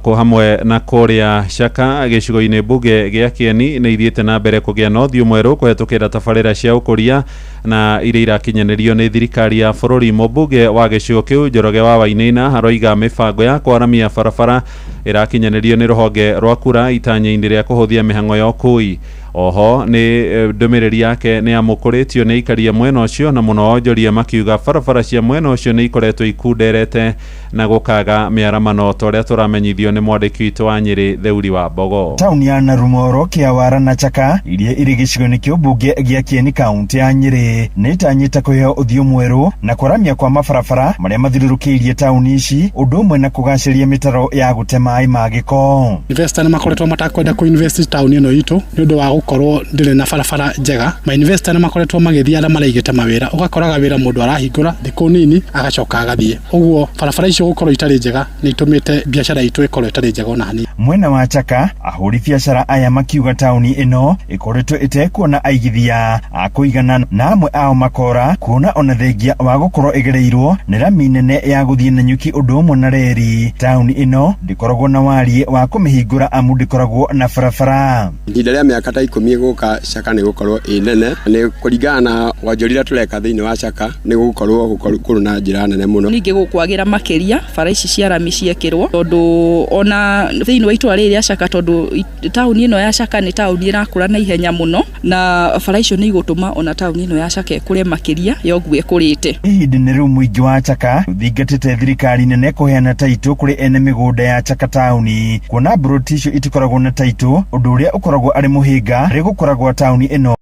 ko hamwe na kũrĩa Chaka gĩcigo-inĩ mbunge gĩa Kieni nĩ ithiĩte na mbere kũgĩa na ũthiũ mwerũ kũhetũkĩra tabarĩra cia ũkũria na iria irakinyanĩrio nĩ thirikari ya bũrũri. Mũmbunge wa gĩcigo kĩu Njoroge wa Wainaina aroiga mĩbango ya kwaramia barabara irakinyanĩrio nĩ rũhonge rwa kura itanya-inĩ rĩa kũhũthia mĩhang'o ya ũkui. Oho nĩ ndũmĩrĩri yake nĩ amũkũrĩtio nĩ ikaria mwena ũcio na mũno onjoria makiuga barabara cia mwena ũcio nĩ ikoretwo ikunderete na gũkaga mĩaramano ta ũrĩa tũramenyithio nĩ mwandĩki witũ wa Nyĩrĩ Theuri wa Mbogo. Tauni ya Narumoro, Kĩawara na Chaka iria irĩ gĩcigo-inĩ kĩa ũmbunge gĩa Kieni kaunti ya Nyĩrĩ nĩ itanyĩte kũheo ũthiũ mwerũ na kwaramia kwa mabarabara marĩa mathiũrũrũkĩirie tauni ici, ũndũ ũmwe na kũgacĩria mĩtaro ya gũte maĩ ma gĩko. Investor nĩ makoretwo matakwenda kũinvest tauni ĩno itũ nĩ ũndũ wa gũkorwo ndĩrĩ na barabara njega. Ma investor nĩ makoretwo magĩthiĩ arĩa maraigĩte mawĩra, ũgakoraga wĩra mũndũ arahingũra thikũ nini agacoka agathiĩ. Ũguo barabara icio gũkorwo itarĩ njega nĩ itũmĩte biacara itũ ĩkorwo itarĩ njega ona hanini. Mwena wa Chaka ahũri biacara aya makiuga tauni ĩno ĩkoretwo ĩtekuona aigithia a kũigana na amwe ao makora kuona ona thengia wa gũkorwo ĩgereirwo nĩ rami nene ya gũthiĩ na nyuki ũndũ ũmwe na reri. Tauni ĩno ndĩkoragwo na wariĩ wa kũmĩhingũra amu ndĩkoragwo na barabara. Ihinda rĩa mĩaka ta 10 gũka Chaka nĩ gũkorwo ĩ nene, nĩ kũringana na wonjoria tũreka thĩinĩ wa Chaka nĩ gũkorwo na njĩra nene mũno. Ningĩ gũkwagĩra makĩria bara ici cia rami ciekĩrwo tondũ ona thĩinĩ wa itũra rĩrĩ ya Chaka tondũ tauni ĩno ya Chaka nĩ tauni ĩrakũra na ihenya mũno na bara icio nĩ igũtũma ona tauni ĩno ya Chaka ĩkũre makĩria ya ũguo ĩkũrĩte. Ihinda-inĩ rĩu mũingĩ wa Chaka ũthingatĩte thirikari nene kũheana taitũ kũrĩ ene mĩgũnda ya Chaka tauni, kuona mburoti icio itikoragwo na taitũ, ũndũ ũrĩa ũkoragwo arĩ mũhĩnga harĩ gũkoragwo tauni ĩno.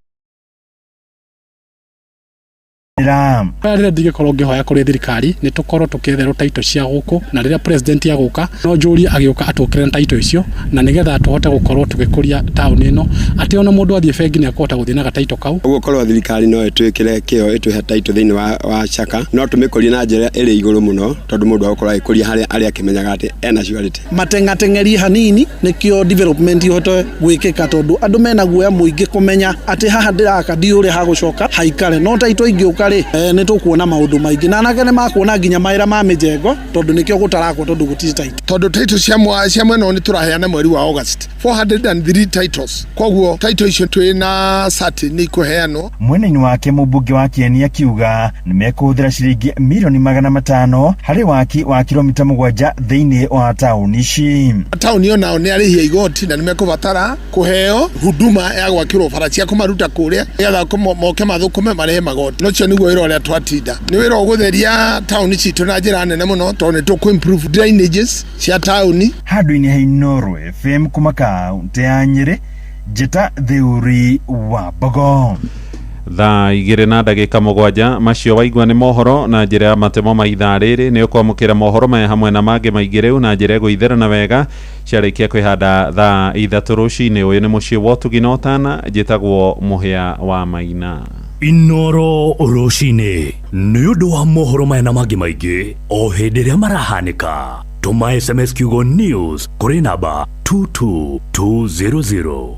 Rĩrĩa ndingĩkorwo ngĩhoya kũrĩ thirikari nĩ tũkorwo tũkĩetherwo taitũ cia gũkũ, na rĩrĩa president agũka no njũrie agĩũka atũkĩre taitũ icio na nĩgetha tũhote gũkorwo tũgĩkũria tauni ĩno atĩ ona mũndũ athiĩ bengi nĩ akũhota gũthiĩ na gataitũ kau. Ũguo korwo thirikari no ĩtwĩkĩre kĩo ĩtũhe taitũ thĩinĩ wa Chaka no tũmĩkũrie na njĩra ĩrĩ igũrũ mũno tondũ mũndũ agũkorwo agĩkũria harĩa arĩa akĩmenyaga atĩ ena surety. Matengatengeri hanini nĩkĩo development ihote gwĩkĩka tondũ andũ mena guoya mũingĩ kũmenya atĩ haha ndĩraka ndiũrĩ ha gũcoka haikare, no taitũ ingĩũka ri ni tukuona maundu maingi na anake ni makuona nginya maira ma mijengo tondu nikio gutarakwo tondu gutiri title tondu title cia mwena ni turaheana mweri wa August 403 titles koguo title icio twina sati ni kuheanwo. Mwena-ini wake mubunge wa Kieni akiuga ni mekuhuthira ciringi milioni 500 hari waki wa kilomita 7 thiini wa tauni ici. Tauni yo nao ni arihia igoti na ni mekubatara kuheo huduma ya gwakirwo bara cia kumaruta kuria getha moke mathukume marehe magoti. Nocio niguo wira uria twatinda ni wira ugutheria tauni citu na njira nene muno tondu ni tuku improve drainages cia tauni. Handu-ini ha Inooro FM kuma kaunti ya Nyeri, Njeta Theuri wa Bogo. Thaa 2:07 macio waigua ni mohoro na njira ya matemo ma ithaa riri ni ukwamukira mohoro maya hamwe na mangi maingi riu na njira guitherana wega ciarikia kwihanda thaa 3 rucini. Uyu ni mucii wa Tuginotana, njitagwo Muhia wa Maina. Inooro rucini ni undu wa mohoro maya na mangi maingi o hindi ria marahanika. Tuma SMS kiugo news kuri namba 22200.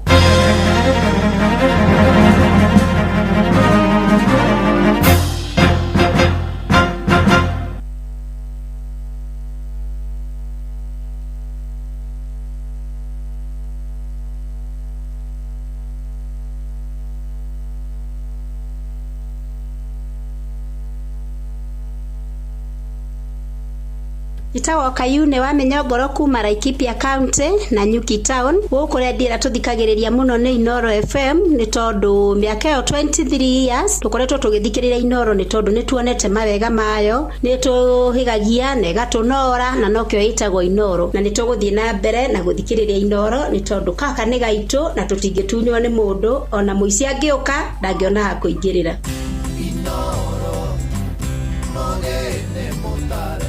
Itawa Kayune wa Menyogoro kuma Laikipia County na Nyuki Town gukuria ndira tuthikagiriria muno ni Inooro FM ni tondu miaka yo 23 years tukoretwo tugithikirira Inooro ni tondu ni tuonete mawega mayo ni tuhigagia na gatunora na nokyo itagwo Inooro na ni tuguthie na mbere na guthikiriria Inooro ni tondu kaka ni gaitu na tutingetunywo ni mundu ona muici angiuka ndangiona ha kuingirira. Inooro mogene mutare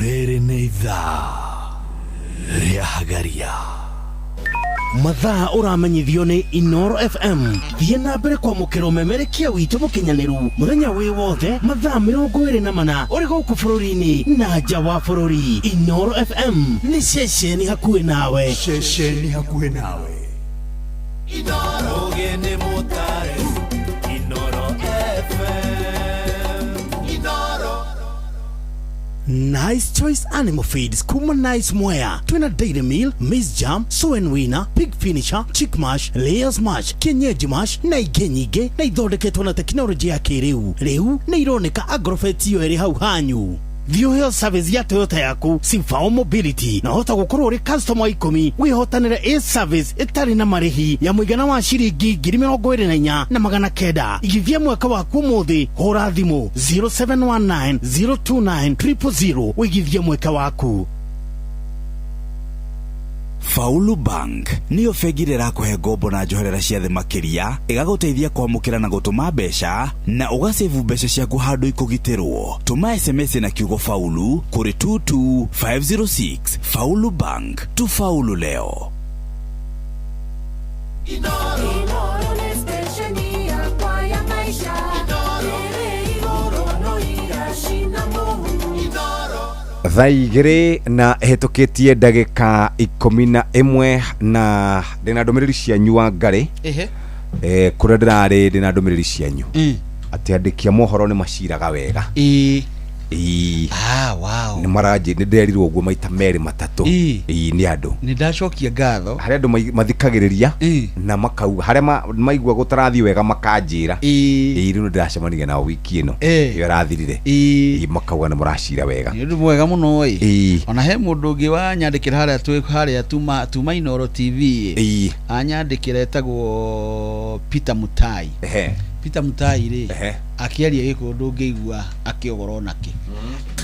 rere nĩ ithaa rĩa Hagaria. Mathaa ũramenyithio nĩ Inooro FM. Thiĩ na mbere kwamũkĩra ũmemerekia witũ mũkinyanĩru mũthenya wĩ wothe mathaa 24 ũrĩ gũkũ bũrũri-inĩ na nja wa bũrũri. Inooro FM nĩ ceceni hakuhĩ nawe. Ceceni hakuhĩ nawe. Inooro gene mutare. Inooro FM. Inooro. Nice Choice Animal Feeds kuma Nice Mwea. Twina Dairy Meal, Maize Jam, Soen Wiener, Pig Finisher, Chick Mash, Layers Mash, Kienyeji Mash na ingĩ nyingĩ na ithondeketwo na tekinoronjĩ ya kĩrĩu. Rĩu nĩ ironeka Agrovet yo ĩrĩ hau hanyu. View service ya Toyota yaku Simfao Mobility na hota gukorwo uri customer 10 wihotanira a service itari na marihi ya muigana wa ciringi 24,900 igithia mwaka waku muthi hora thimu 0719 029 000 wigithia mwaka waku. Faulu Bank niyo bengi irakuhe ngombo na njoherera cia thĩ makiria igaguteithia kwamũkĩra na gũtũma mbeca na ugasevu mbeca ciaku handũ ikugitirwo. Tuma SMS na kiugo Faulu kuri 22506. Faulu Bank, tufaulu leo. Inooro ni stesheni yakwa ya maisha. Inooro no irashina Mungu. Thaa 2 na hetoketie ndagika 11 na ndina ndumiriri cianyu wa ngari kuria ndirari ndina ndumiriri cianyu ati andikia mohoro ni maciraga wega wow ni maraji ni nderirwo guo maita meri matatu ni andu ni ndacokia ngatho hari andu mathikagiriria na makauga hari maigua gutarathi wega makanjira riu ndiracemania na wiki ino yo rathirire makauga ni muracira wega ni undu mwega muno ona he mundu ungi wa nyandikira haria tuma Inooro TV anyandikira etagwo Peter Mutai Peter Mutai ri akiaria gikundu ngigua akiogoro nake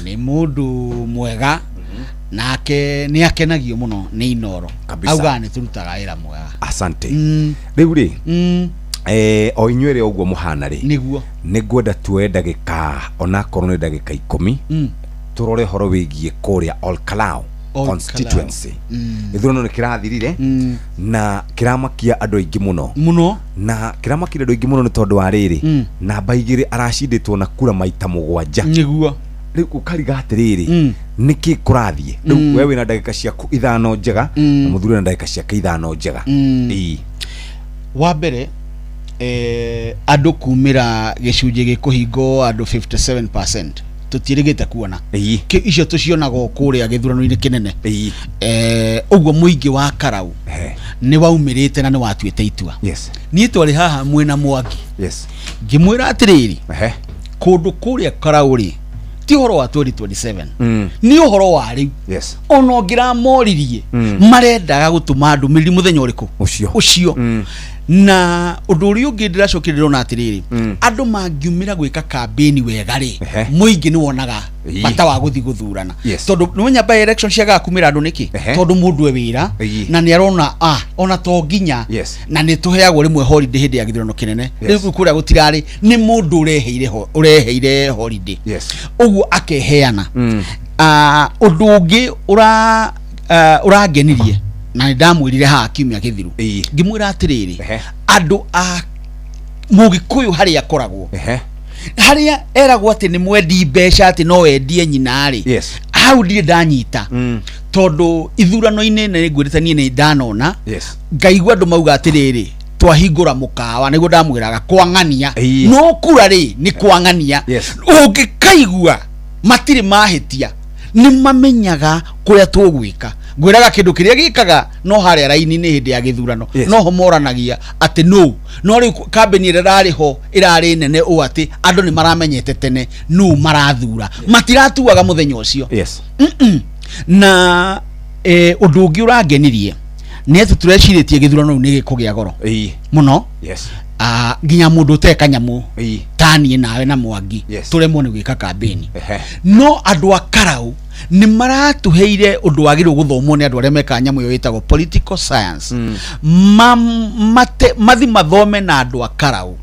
ni mundu mwega nake ni akenagio muno ni Inooro auga ni turutaga wira mwega. Asante. Riu ri o inywere oguo muhana ri nigwenda tuoe ndagika ona korwo ni ndagika 10 turore horo wigie kuria Olkalau constituency ithurano ni kirathirire na kiramakia andu aingi muno na kiramakire andu aingi muno ni tondu wa riri namba igiri aracinditwo na kura maita 7 niguo riu ukariga atiriri niki kurathie riu wewe na ndagika ciaku 5 njega na muthuri na ndagika ciake 5 njega wa mbere andu kumira gicunji gikuhingo andu 57% tutirigite kuona icio tucionaga kuria githurano-ini kinene uguo muingi wa Karau ni waumirite na ni watuite itua nie twari haha mwena Mwangi ngimwira atiriri kundu kuria Karau ri ti horo wa 2027 ni uhoro wa riu ono ngira moririe marendaga gutuma ndumiri muthenya uriku ucio na undu uri ungi ndiracokirira na atiriri andu mangiumira gwika campaign wega ri muingi ni wonaga bata wa guthi guthurana tondu nwenya by election ciaga kumira andu niki tondu mundu e wira na ni arona ona to nginya na ni tuheagwo rimwe holiday hindi ya githurano kinene riu kuria gutirari ni mundu ureheire holiday uguo akeheana undu ungi urangenirie na ndamwirire ha kiumia githiru ngimwira atiriri andu a Mugikuyu haria akoragwo haria eragwo ati ni mwendi mbeca ati no endie nyinari hau ndire ndanyita tondu ithurano-ini ni ngwiritanie ni ndanona ngaigua andu mauga atiriri twahingura mukawa niguo ndamwiraga kwang'ania no kura ri ni kwang'ania ungikaigua matiri mahitia ni mamenyaga kuria tugwika gwiraga kindu kiria gikaga no haria raini-ini hindi ya githurano no ho moranagia ati no riu campaign ira rari ho irari nene u ati andu ni maramenyete tene no marathura matiratuaga muthenya ucio na undu ungi urangenirie ni ati tureciretie githurano ni gikugia goro muno nginya mundu teka nyamu tani nawe na Mwangi turemwo ni gwika campaign no andu a Karau ni maratuheire undu wagirwo guthomwo ni andu aria meka nyamu yo itagwo political science mathi mathome na andu a Karau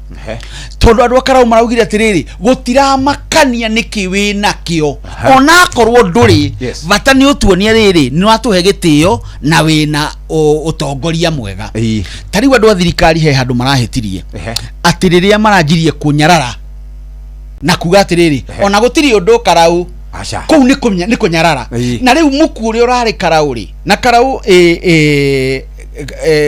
tondu andu a Karau maraugire atiriri gutiramakania niki wi nakio ona akorwo nduri bata ni utuonie riri ni watuhe gitio na wina utongoria mwega tari andu a thirikari he handu marahetirie atiriria maranjirie kunyarara na kuga atiriri ona gutiri undu Karau kou ni kunyarara na riu muku uri urari Karau ri na Karau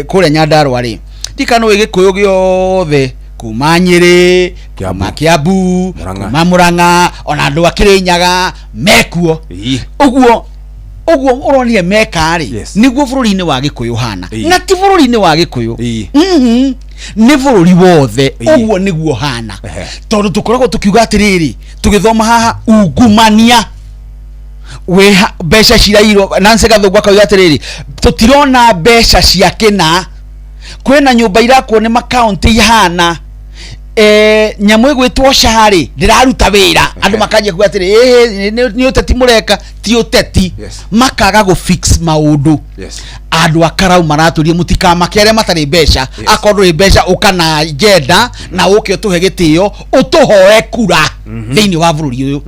kuria Nyandarua ri ndikano Gikuyu giothe kuma Nyeri kuma Kiambu kuma Murang'a ona andu a Kirinyaga mekuo uguo uronire meka ri niguo bururi-ini wa Gikuyu hana na ti bururi-ini wa Gikuyu ni bururi wothe uguo niguo hana tondu tukoragwo tukiuga atiriri tugithoma haha ungumania we mbeca cirairwo Nancy Gathungu akauga atiriri tutirona mbeca cia kina kwena nyumba irakwo ni makaunti ihana nyamu igwitwo Shahari ndiraruta wira andu makanje kuga atiri ni uteti mureka ti uteti makaga go fix maundu andu a Karau maraturia mutika makere matari mbeca akorwo ri mbeca ukana jenda na uke utuhe gitio utuhoe kura thiini wa bururi uyu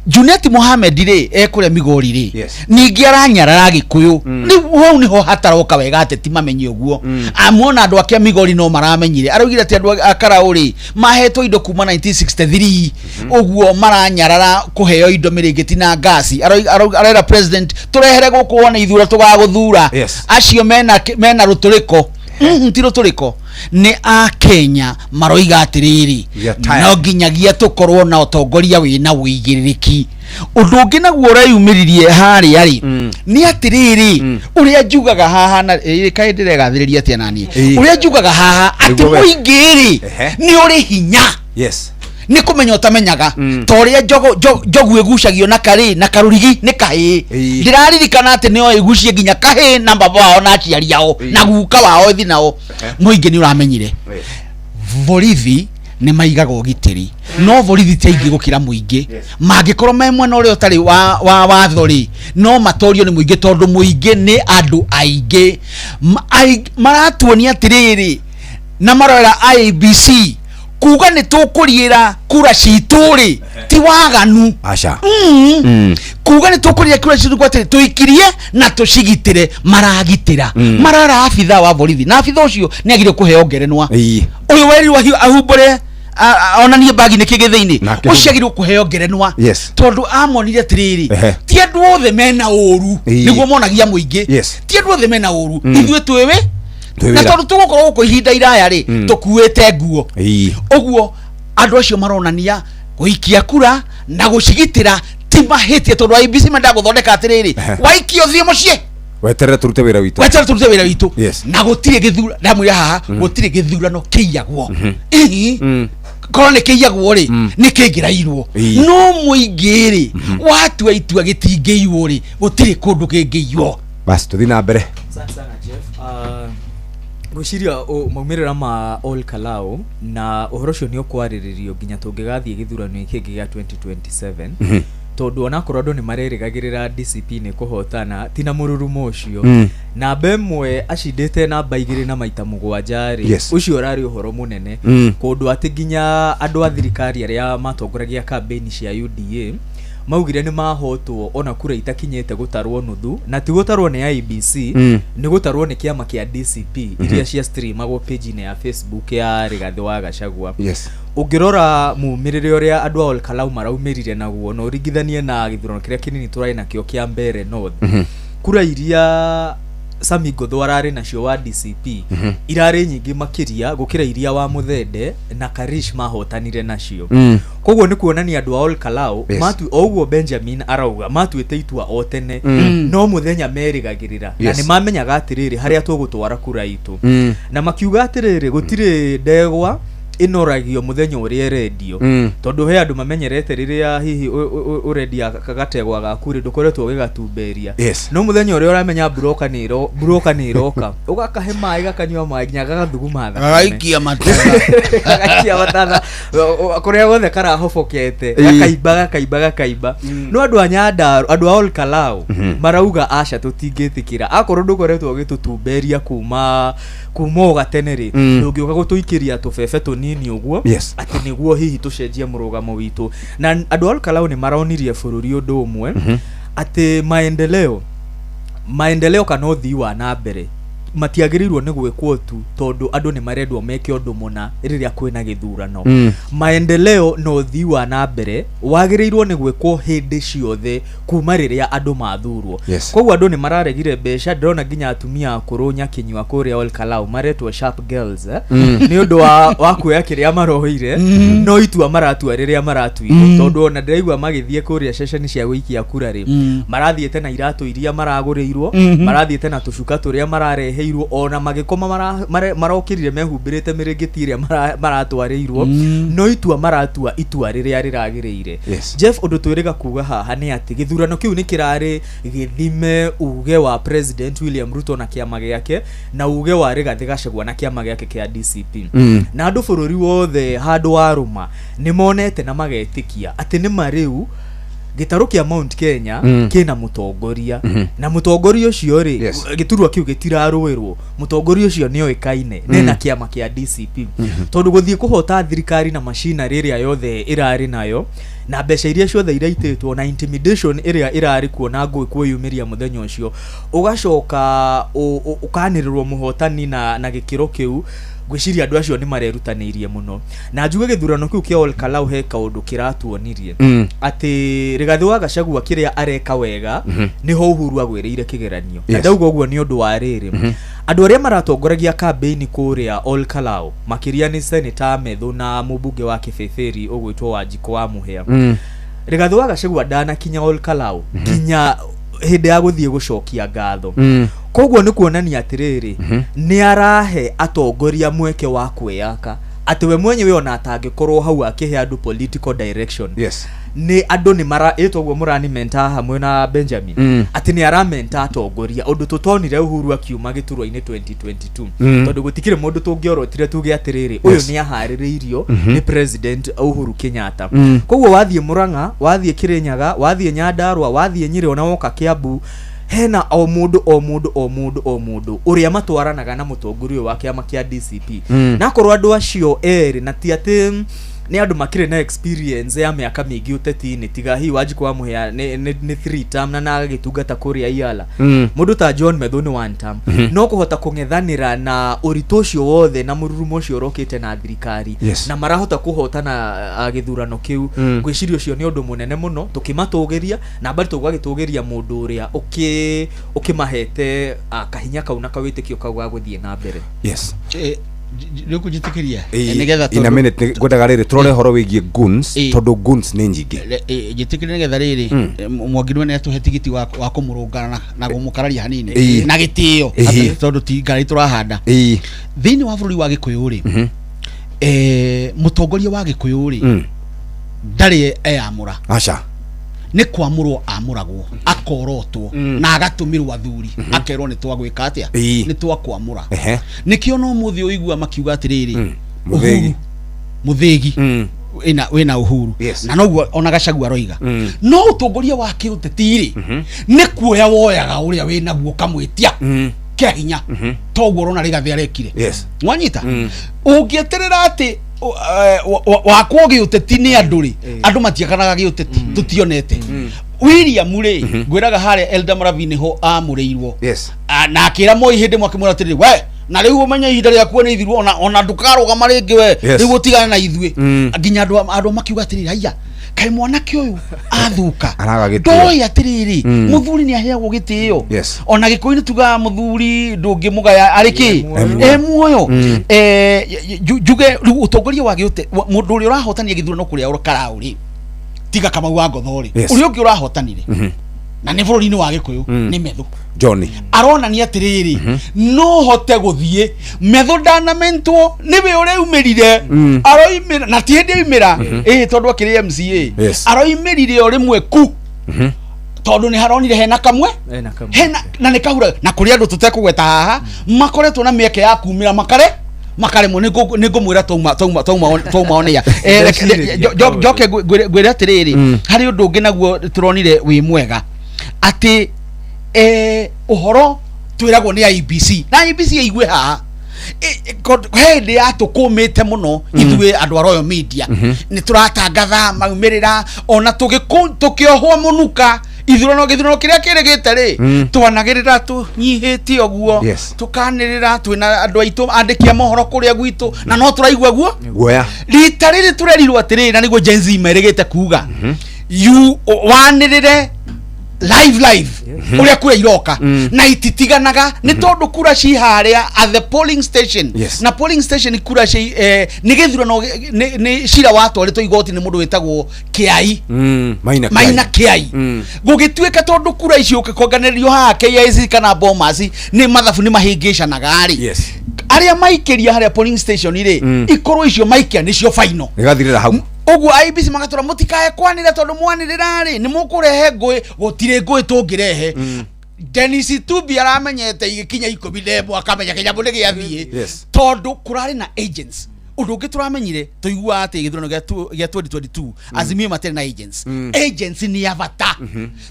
Junet Mohamed ri ekuria Migori ri ningi aranyarara Gikuyu ni hau niho hataroka wega ateti mamenye uguo amuona andu akia Migori no maramenyire araugire ati andu a Karau ri mahetwo indo kuma 1963 uguo maranyarara kuheo indo mirigiti na gasi arera president turehere guku wona ithura tugaguthura acio mena ruturiko ti ruturiko ni a Kenya maroiga atiriri no nginyagia tukorwo na utongoria wina wigiririki undu ungi naguo urayumiririe hari ari ni atiriri uria njugaga haha na kai ndiregathiriria atia nani uria njugaga haha ati muingiri ni uri hinya ni kumenya utamenyaga toria jogu egucagio na kari na karurigi ni kahi ndiraririkana ati nio egucie nginya kahi na baba wao na aciari yao na guka wao ethi nao muingi ni uramenyire borithi ni maigaga ugitiri no borithi taingi gukira muingi mangikorwo me mwena uria utari wa wathori no matorio ni muingi tondu muingi ni andu aingi maratuonia atiriri na marora IEBC kuga ni tukuriira kura cituri ti waganu kuga ni tukuriira kura citu kwatiri tuikirie na tucigitire maragitira marara afitha wa borithi na afitha ucio ni agire kuheo ngerenwa uyu weri wa ahumbure onanie bagi ni kigithiini uciagirwo kuheo ngerenwa tondu amonire atiriri ti andu othe mena uru niguo monagia muingi ti andu othe mena uru ithuĩ twiwe na tondu tugukorwo guko ihinda iraya ri tukuite nguo uguo andu acio maronania guikia kura na gucigitira ti mahitie tondu IBC menda guthondeka atiriri waikio thie mucie weterere turute wira witu na gutire githura ndamwira haha gutire githurano kiiyagwo korwo nä kä iyagwo rä nä kä ngä rairwo no må ingä rä watua itua gä tingä iwo rä gå tirä kå ndå kä ngä iwo basi tå thiä na mbere gwiciria maumirira ma Ol Kalou na uhoro ucio ni ukwariririo nginya tungigathie githurano kingi gya 2027 tondu ona korwo andu ni marerigagirira DCP ni kuhotana tina mururumo ucio na bemwe acindite namba 2 na maita 7 ri ucio urari uhoro munene kundu ati nginya andu a thirikari aria matongoragia campaign cia UDA maugire ni mahotwo ona kura itakinyete gutarwo nuthu na ti gutarwo ni IBC ni gutarwo ni kiama kia DCP iria cia streamagwo page ya Facebook ya Rigathi wa Gachagua ungirora mumirire uria andu a Ol Kalou maraumirire naguo no rigithanie na githurano kiria kinini turai na kio kia Mbere North kura iria Sami Godho arari nacio wa DCP irari nyingi makiria gukira iria wa Muthende na Karish mahotanire nacio koguo ni kuonania andu a Ol Kalou matu oguo Benjamin arauga matuite itua otene no muthenya merigagirira na ni mamenyaga atiriri haria tugutwara kura itu na makiuga atiriri gutire ndegwa inoragio muthenya uria radio tondu he andu mamenyerete riria hihi uredia kagategwa gakuri ndukoretwo gigatumberia no muthenya uria uramenya broka ni iroka ugakahe mai gakanywa mai nginya gagathuguma tha aikia matana kuria gothe karahobokete gakaimba no andu a Nyandarua andu a Ol Kalou marauga aca tutingitikira akorwo ndukoretwo gitutumberia kuma ugateneri ndungiuka gutuikiria tubebe tunini uguo ati niguo hihi tucenjie murugamo witu na andu a Ol Kalou ni maronirie bururi undu umwe ati maendeleo kana uthii wa na mbere matiagirirwo ni gwikwo tu tondu andu ni marendwo meke undu muna riria kwina githurano maendeleo no uthii wa na mbere wagirirwo ni gwikwo hindi ciothe kuma riria andu mathurwo koguo andu ni mararegire mbeca ndona nginya atumia akuru nyakinywa kuria Ol Kalou maretwo sharp girls ni undu wa kuya kiria marohire no itua maratua riria maratuirwo tondu ona ndiraigua magithie kuria session cia wikia kura ri marathiete na iratu iria maraguriirwo marathiete na tucuka turia mararehe ona magikoma marokirire mehumbirite mirigiti iria maratwarirwo no itua maratua itua riria riragirire Jeff undu twiriga kuga haha ni ati githurano kiu ni kirari githime uge wa President William Ruto na kiama giake na uge wa Rigathi Gachagua na kiama giake kia DCP na andu bururi wothe handu waruma ni monete na magetikia ati ni mariu gitaru kia Mount Kenya kina mutongoria na mutongoria ucio ri giturwa kiu gitiraruirwo mutongoria ucio ni oikaine nena kiama kia DCP tondu guthie kuhota thirikari na machina riria yothe irari nayo na mbeca iria ciothe iraitetwo na intimidation iria irari kuona ngui kuyumiria muthenya ucio ugacoka ukanirirwo muhotani na gikiro kiu gwiciria andu acio ni marerutanirie muno na njuge githurano kiu kia Ol Kalou he kaundu kiratuonirie ati Rigathi wa Gachagua kiria areka wega niho Uhuru agwirire kigeranio na ndauga uguo ni undu wa riri andu aria maratongoragia campaign kuria Ol Kalou makiria ni Senator Medhu na mubunge wa Kibeberi ugwitwo Wanjiku wa Muhia Rigathi wa Gachagua dana kinya Ol Kalou kinya hindi ya guthie gucokia ngatho koguo ni kuonania atiriri ni arahe atongoria mweke wa kwiyaka ati we mwenyewe ona atangikorwo hau akihe andu political direction ni andu ni mara etogwo murani mentor hamwe na Benjamin ati ni aramenta atongoria undu tutonire Uhuru akiuma giturwa-ini 2022 tondu gutikire mundu tungiorotire tuge atiriri uyu ni ahaririirio ni President Uhuru Kenyatta koguo wathie Murang'a wathie Kirinyaga wathie Nyandarua wathie Nyeri ona woka Kiambu hena o mundu uria matwaranaga na mutongoria wa kiama kia DCP na korwo andu acio eri na ti ati ni andu makire na experience ya miaka mingi uteti-ini tiga hi waji kwa muhia ni 3 term na agitungata kuria iala mundu ta John Medho ni 1 term no kuhota kungethanira na urito ucio wothe na mururumo ucio rokite na thirikari na marahota kuhotana agithurano kiu gwicirio ucio ni undu munene muno tukimatugeria na bari tugagitugeria mundu uria ukimahete kahinya kauna kawitikio kagwa guthie na mbere Riku jitikiria nigetha in a minute ngodaga riri turore horo wigie goons tondu goons ni nyingi jitikiria nigetha riri Mwangi ni atuhe tigiti wa kumurungana na gumukararia hanini na gitio tondu tingari turahanda thiini wa bururi wa Gikuyu ri mutongoria wa Gikuyu ri ndari amura acha ni kwamurwo amuragwo akorotwo na agatumirwo athuri akerwo ni twagwika atia ni twakwamura nikio no muthi uigua makiuga atiriri muthigi wina uhuru na noguo ona Gachagua roiga no utongoria wa kiutetiri ni kuoya woyaga uria wina guo kamwitia kehinya toguo rona Rigathi arekire mwanyita ungieterera ati wakwo giuteti ni anduri andu matiakanaga giuteti tutionete William ri ngwiraga hare Elda Maravini ho amureirwo na akira Moi hindi mwakimura atiri we na riu umenya ihinda ria kuona ithirwo ona ndukaruga ringi we riu tigana na ithue nginya andu makiuga atiri haya kai mwanake uyu athuka ndoi atiriri muthuri ni aheagwo gitio ona Gikuyu tuga muthuri ndungimugaya ariki muoyo juge utongoria wa giute mundu uri urahotania githurano kuria urukarauri tiga kama wa Ngothori uri ungi urahotanire na ni bururi-ini wa Gikuyu ni Medho Johnny arona ni atiriri no hote guthie Medho ndanamentwo niwe uri umirire aroimira na ti hindi umira tondu akiri MCA aroimirire uri mweku tondu ni haronire hena kamwe hena na ni kahura na kuri andu tutekugweta haha makoretwo na mieke ya kumira makare mo nigo mwira toma onia joke gwira atiriri hari undu ungi naguo turonire wi mwega ati uhoro twiragwo ni IBC na IBC igwe haha hindi atukumite muno ithue andu a Royal Media ni turatangatha maumirira ona tukiohwo munuka ithurano kiria kirigite ri twanagirira tunyihiti oguo tukanirira twina andu aitu andikia mohoro kuria gwitu na no turaigwa guo guoya rita riri turerirwo atiri na niguo Gen Z merigite kuga you wanirire live uria kura iroka na ititiganaga ni tondu kura ci haria at the polling station na polling station kura ci ni githurano ni cira watwaritwo igoti ni mundu wetagwo Kiai Maina Kiai gugituika tondu kura icio ukikonganirio ha KIC kana Bomas ni mathabu ni mahingicanaga ri aria maikiria haria polling station ri ikorwo icio maikia nicio final igathirira hau ogu IBC magatura mutikae kwanira tondu mwanirira ri ni mukurehe ngui gutire ngui tungirehe Dennis Tubi aramenyete igikinya 10 akamenya kinyambo ni giathie tondu kurari na agents undu ungi turamenyire tuigua ati githurano gia 2022 Azimio materi na agents ni avata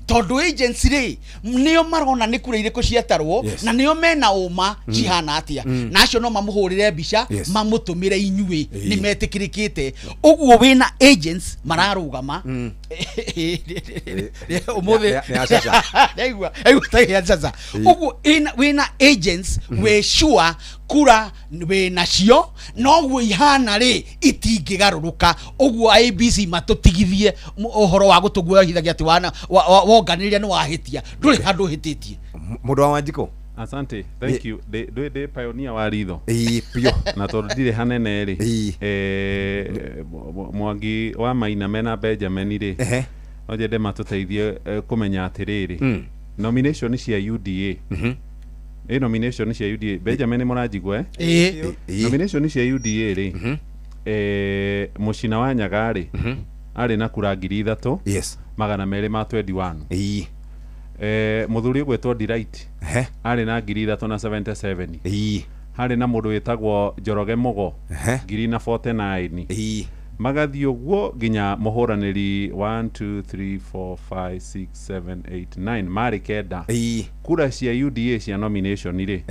tondu agents ri nio marona ni kura iriko ciatarwo na nio mena uma cihana atia nacio no mamuhurire mbica mamutumire inyue ni metikirikite uguo wina agents mararugama umuthi aigua tagia sasa uguo wina agents we sure kura we nacio no gwe ihana ri itingigaruruka uguo IBC matutigithie uhoro wa gutuguohithagia ati wonganiria ni wahitia nduri handu hititie mundu wa Wanjiko asante thank you de pioneer wa ritho pio na tondu ndire hanene ri Mwangi wa Maina mena Benjamin ri oje de matuteithie kumenya atiriri nomination cia UDA nomination cia UDA Benjamin Murajigwe nomination cia UDA ri Mucina wa Nyagari ari na kura 3,000 magana meri ma 21 muthuri gwetwo Delight ari na 3,077 hari na mundu wetagwo Njoroge Mugo 3,049 magathi uguo ginya muhuraniri 1 2 3 4 5 6 7 8 9 mari kenda kura cia UDA cia nomination ri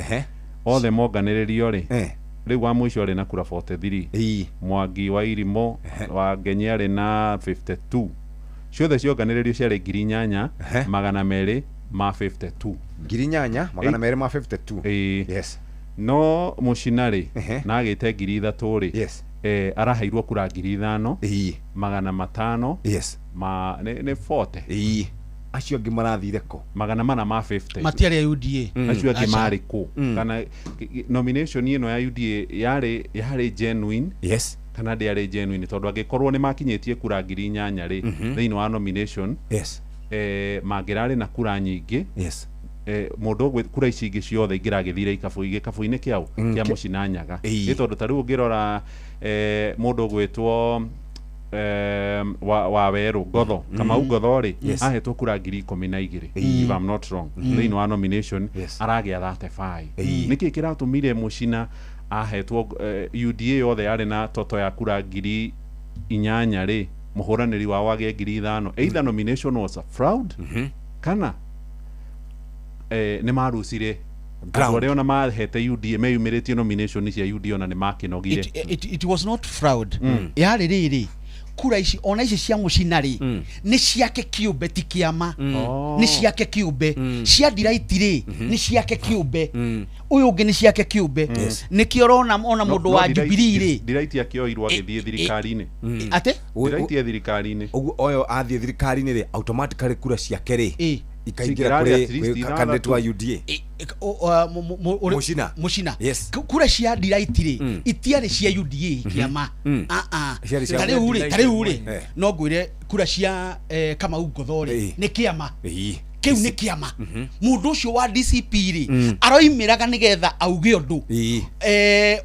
othe monganiririo ri riu wa mwisho ari na kura 43 Mwangi wa Irimo wa Ngenya ari na 52 ciothe cionganĩrĩrio ciarĩ 8,252 8,252 yes no Mucinarĩ na agĩte 3,000 yes araheirwo kura 5,500 yes nĩ 40 acio angĩ marathire ko 450 matiarĩ ya UDA acio angĩ marĩ ko kana nomination ĩno ya UDA yarĩ genuine yes kana ndĩarĩ genuine tondũ angĩkorwo nĩ makinyĩtie kura 8,000 rĩ thĩinĩ wa nomination yes mangĩrarĩ na kura nyingĩ yes mũndũ kura ici ingĩ ciothe ingĩragĩthire gĩkabũ-inĩ kĩau kĩa Mũcinanyaga nĩ tondũ ta rĩu ũngĩrora mũndũ gwĩtwo wa Werũ Ngotho Kamau Ngotho rĩ ahetwo kura 12,000 if I'm not wrong thĩinĩ wa nomination aragĩa 35 nĩkĩ kĩratũmire Mũcina ahetwo UDA yothe yarĩ na toto ya kura 8,000 rĩ mũhũranĩri wao agĩe 5,000 either nomination was a fraud kana nĩ marucire andũ arĩa ona mahete UDA meyumĩrĩtie nomination cia UDA ona nĩ makĩnogire it was not fraud yarĩ rĩrĩ kura ici ona ici cia Mũcinarĩ nĩ ciake kĩũmbe ti kĩama nĩ ciake kĩũmbe cia Ndiraiti rĩ nĩ ciake kĩũmbe ũyũ ũngĩ nĩ ciake kĩũmbe nĩkĩo ona mũndũ wa Jubilee rĩ Ndiraiti akĩoirwo agĩthiĩ thirikari-inĩ ate Ndiraiti thirikari-inĩ ũguo oyo athiĩ thirikari-inĩ rĩ automatically kura ciake rĩ ikaingĩra kũrĩ candidate wa UDA Mũcina kura cia Ndiraiti rĩ itiarĩ cia UDA kĩama tarĩu rĩ no ngwĩre kura cia Kamau Ngotho rĩ nĩ kĩama kĩu nĩ kĩama mũndũ ũcio wa DCP rĩ aroimĩraga nĩgetha auge ũndũ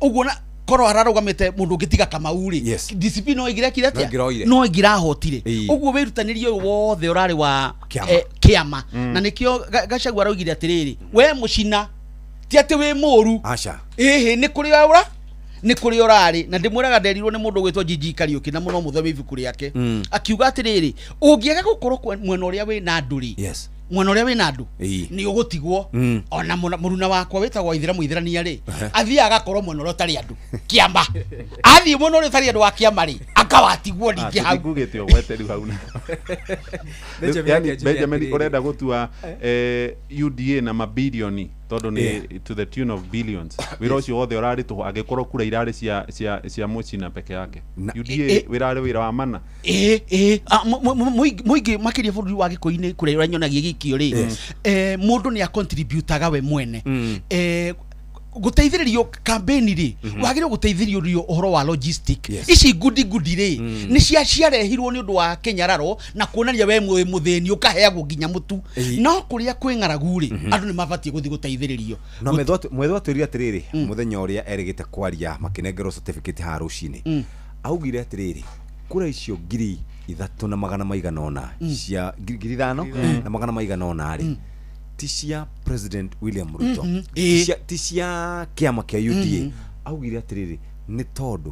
ũguo na korwo ararũgamĩte mũndũ ũngĩtiga Kamau rĩ DCP no igire kire atia no igirahotire ũguo wĩrutanĩria ũyũ wothe ũrarĩ wa kĩama na nĩkĩo Gachagua araugire atĩrĩrĩ we Mũcina ti atĩ wĩ mũru aca nĩ kũrĩ ũra nĩ kũrĩ ũrarĩ na ndĩmwĩraga nderirwo nĩ mũndũ gwĩtwo Gigi Kariuki na mũno mũthome ibuku rĩake akiuga atĩrĩrĩ ũngĩaga gũkorwo mwena ũrĩa wĩna andũ rĩ mwena ũrĩa wĩna andũ nĩ ũgũtigwo ona mũruna wakwa wĩtagwo Ithĩramũithĩrania rĩ athiaga agakorwo mwena ũrĩa ũtarĩ andũ kĩama athiĩ mwena ũrĩa ũtarĩ andũ wa kĩama rĩ akawatigwo ningĩ hau ngugĩte ũgwete rĩu hau Benjamin ũrenda gũtua UDA na mabilioni tondũ nĩ to the tune of billions wĩra ũcio wothe ũrarĩ tũhũ angĩkorwo kura irarĩ cia Mũcina peke yake UDA wĩrarĩ wĩra wa mana mũingĩ makĩria bũrũri wa Gĩkũyũ-inĩ kũrĩa ũranyonagia gĩkio rĩ mũndũ nĩ acontributaga we mwene guteithĩrĩrio campaign rĩ wagĩrĩirwo guteithĩrĩrio ũhoro wa logistic ici ngudi rĩ nĩ ciarehirwo nĩ ũndũ wa Kenyararo na kuonania we mũthĩni ũkaheagwo nginya mũtu no kũrĩa kwĩ ng'aragu rĩ andũ nĩ mabatie gũthiĩ guteithĩrĩrio no mwethwo atwĩrire atĩrĩrĩ mũthenya ũrĩa erĩgĩte kwaria makĩnengerwo certificate ha rũcinĩ augire atĩrĩrĩ kura icio 3,800 cia 5,800 rĩ ti cia President William Ruto ti cia kĩama kĩa UDA augire atĩrĩrĩ nĩ tondũ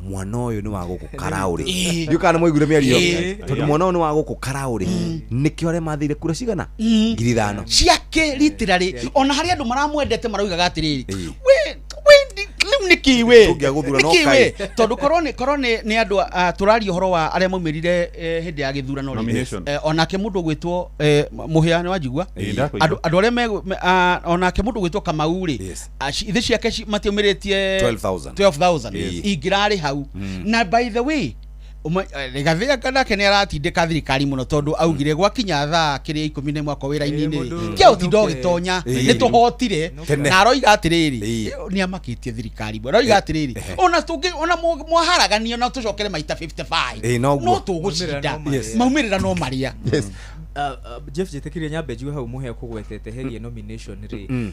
mwana ũyũ nĩ wa gũkũ Karaũrĩ ndiũkana nĩ mwaiguire mĩario tondũ mwana ũyũ nĩ wa gũkũ Karaũrĩ nĩkĩo arĩa mathire kura cigana 5,000 ciake literally ona harĩ andũ maramwendete maraugaga atĩrĩrĩ nikiwe tondu korwo nĩ andũ tũraria ũhoro wa arĩa maumĩrire hĩndĩ ya gĩthurano onake mũndũ gwĩtwo mũhĩa nĩ wanjigua andũ arĩa onake mũndũ gwĩtwo Kamau rĩ ithe ciake matiumĩrĩtie 12,000 ingĩrarĩ hau na by the way Rigathĩ kanake nĩ aratindĩka thirikari mũno tondũ augire gwakinya thaa kĩrĩa 10 mwaka wĩra-inĩ kĩa ũtindo gĩtonya nĩ tũhotire na aroiga atĩrĩrĩ nĩ amakĩtie thirikari aroiga atĩrĩrĩ ona mwaharagania na tũcokere maita 55 no tũgũcinda maumĩrĩra no marĩa Jeff Jĩtĩkĩrie nyambe njuge hau mũhĩa kũgwetete herie nomination rĩ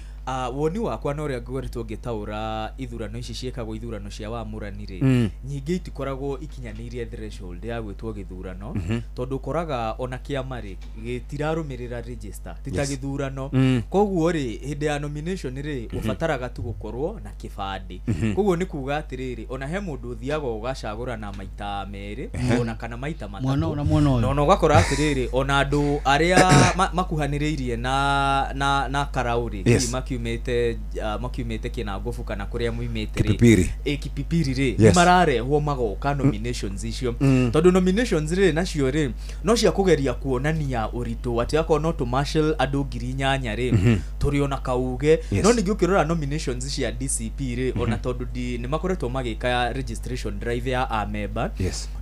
woni wakwa na ũrĩa ngoretwo ngĩtaũra ithurano ici ciĩkagwo ithurano cia wamũrani rĩ nyingĩ itikoragwo ikinyanĩirie threshold ya gwitwo githurano tondu koraga ona kiama ri gitirarumirira register tita githurano koguo ri hinde ya nomination ri ubataraga tu gukorwo na kibandi koguo ni kuga atiriri ona he mundu thiaga ugacagura na maita meri ona kana maita matatu no ugakora atiriri ona andu aria makuhaniriirie na karauri makiumite kina nguvu kana kuria muimite ri kipipiri ri mararehwo magoka nominations icio tondu nominations ri nacio ri no cia kugeria kuonania uritu ati akona to marshal andu 8,000 ri turi ona kauge no ningi ukirora nominations cia DCP ri ona tondu ni makoretwo magika registration drive ya amember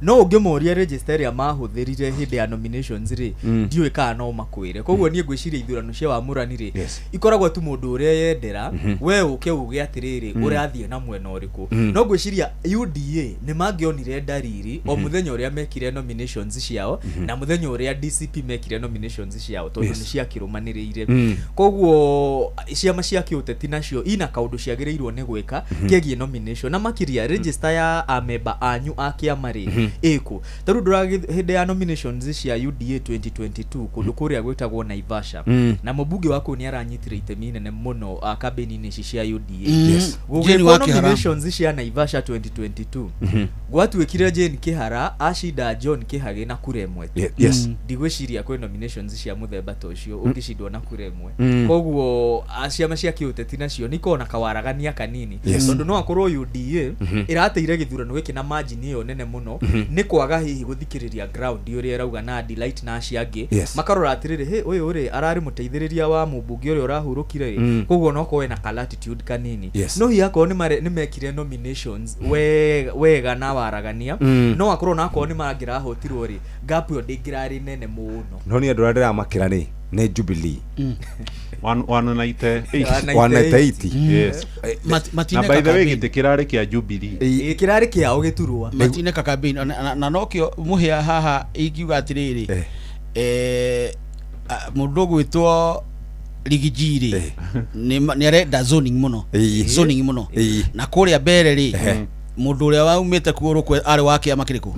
no ungemoria register ya mahuthirire hinde ya nominations ri ndiwe kana no makwire koguo nie ngwiciria ithurano cia wamurani ri ikoragwo tu mundu uria yendera we uke uge atiriri urathie na mwena uriku no ngwiciria UDA ni mangionire ndariri o muthenya uria mekire nominations ciao na muthenya uria DCP mekire nominations ciao tondu ni cia kirumaniriire koguo ciama cia kiuteti nacio ina kaundu ciagirirwo ni gwika kegie nomination na makiria register ya amemba anyu akiama ri eko taru hinde ya nominations cia UDA 2022 kundu kuria gwitagwo Naivasha na mubunge wako ni aranyitire itemi nene muno kambeni-ini cia UDA gugirwo nominations cia Naivasha 2022 gwatuikire Jane Kihara ashida John Kihage na kuremwe ndigwiciria kwe nominations cia muthemba tocio ungishindwa na kuremwe koguo ciama cia kiuteti nacio nikona kawaragania kanini tondu no akorwo UDA irateire githurano giki na margin iyo nene muno ni kwaga hihi guthikiriria ground uria irauga na delight na ciangi makarora atiriri he uyu uri arari muteithiriria wa mubunge uria urahurukire koguo no kowe na latitude kanini no hiako ni mekire nominations wega na waragania no akorwo nako ni magira hotirwo ri gap yo digirari nene muno no ni andu arira makira ni Jubilee 198 yes na by the way gitikirari kia Jubilee kirari kia ugiturwa matine kakabini na nokio muhia haha ikiuga atiriri mundu gwitwo Ligijiri ni arenda zoning muno na kuria mbere ri mundu uria waumite kuoro kwe ari wake amakiriku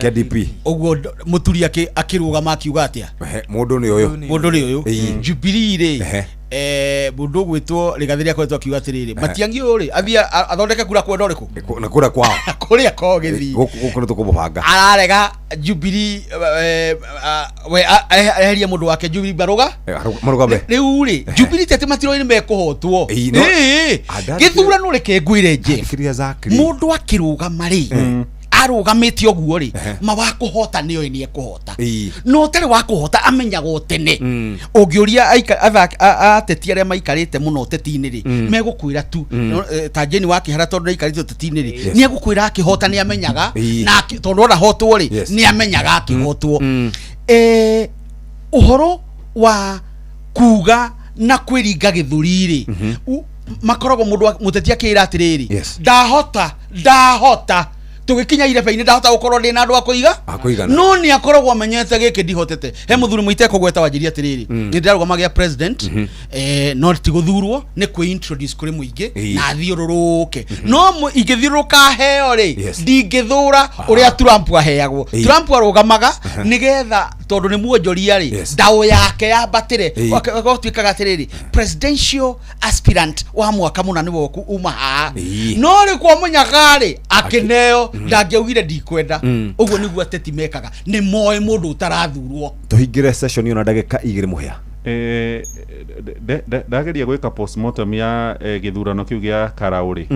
KDP oguo muturi akirugama akiuga atia mundu ni uyu Jubilee ri mundu gwitwo Rigathiri akwetwo akiuga atiriri matiangi uri athia athondeke kura kwa ndoriku na kura kwao kuria ko githi guku tukubanga ararega Jubilee we aheria mundu wake Jubilee baruga riu ri Jubilee tete matiro ni mekuhotwo githurano reke ngwire je mundu akiruga mari arugamite oguo ri mawakuhota niyo ni ekuhota no tari wakuhota amenyago tene ungiuria ateti aria maikarite muno teti-ini ri megukwira tu ta Jane wa Kihara tondu aikarite teti-ini ri ni egukwira akihota ni amenyaga na tondu ora hotwo ri ni amenyaga akihotwo uhoro wa kuga na kwiringa githuri ri makorogo mundu muteti akira atiriri ndahota tugikinya irebe-ini ndahota gukorwo ndina andu akuiga no ni akoragwo amenyete giki ndihotete he muthuri muiteko gweta wanjiria atiriri ni ndiraruga magia president no tiguthurwo ni kwi introduce kuri muingi na thiururuke no ingithiuruka heo ri ndingithura uria Trump aheagwo Trump arugamaga nigetha tondu ni muonjoria ri ndao yake yambatire gotuikaga atiriri presidential aspirant wa mwaka muna ni woku uma ha no ri kwa munyaga ri akineo ndagiaugire ndikwenda uguo niguo ateti mekaga ni moe mundu utarathurwo tuhingire session yona ndagika 2 muhia ndageria gwika postmortem ya githurano kiu gia Karauri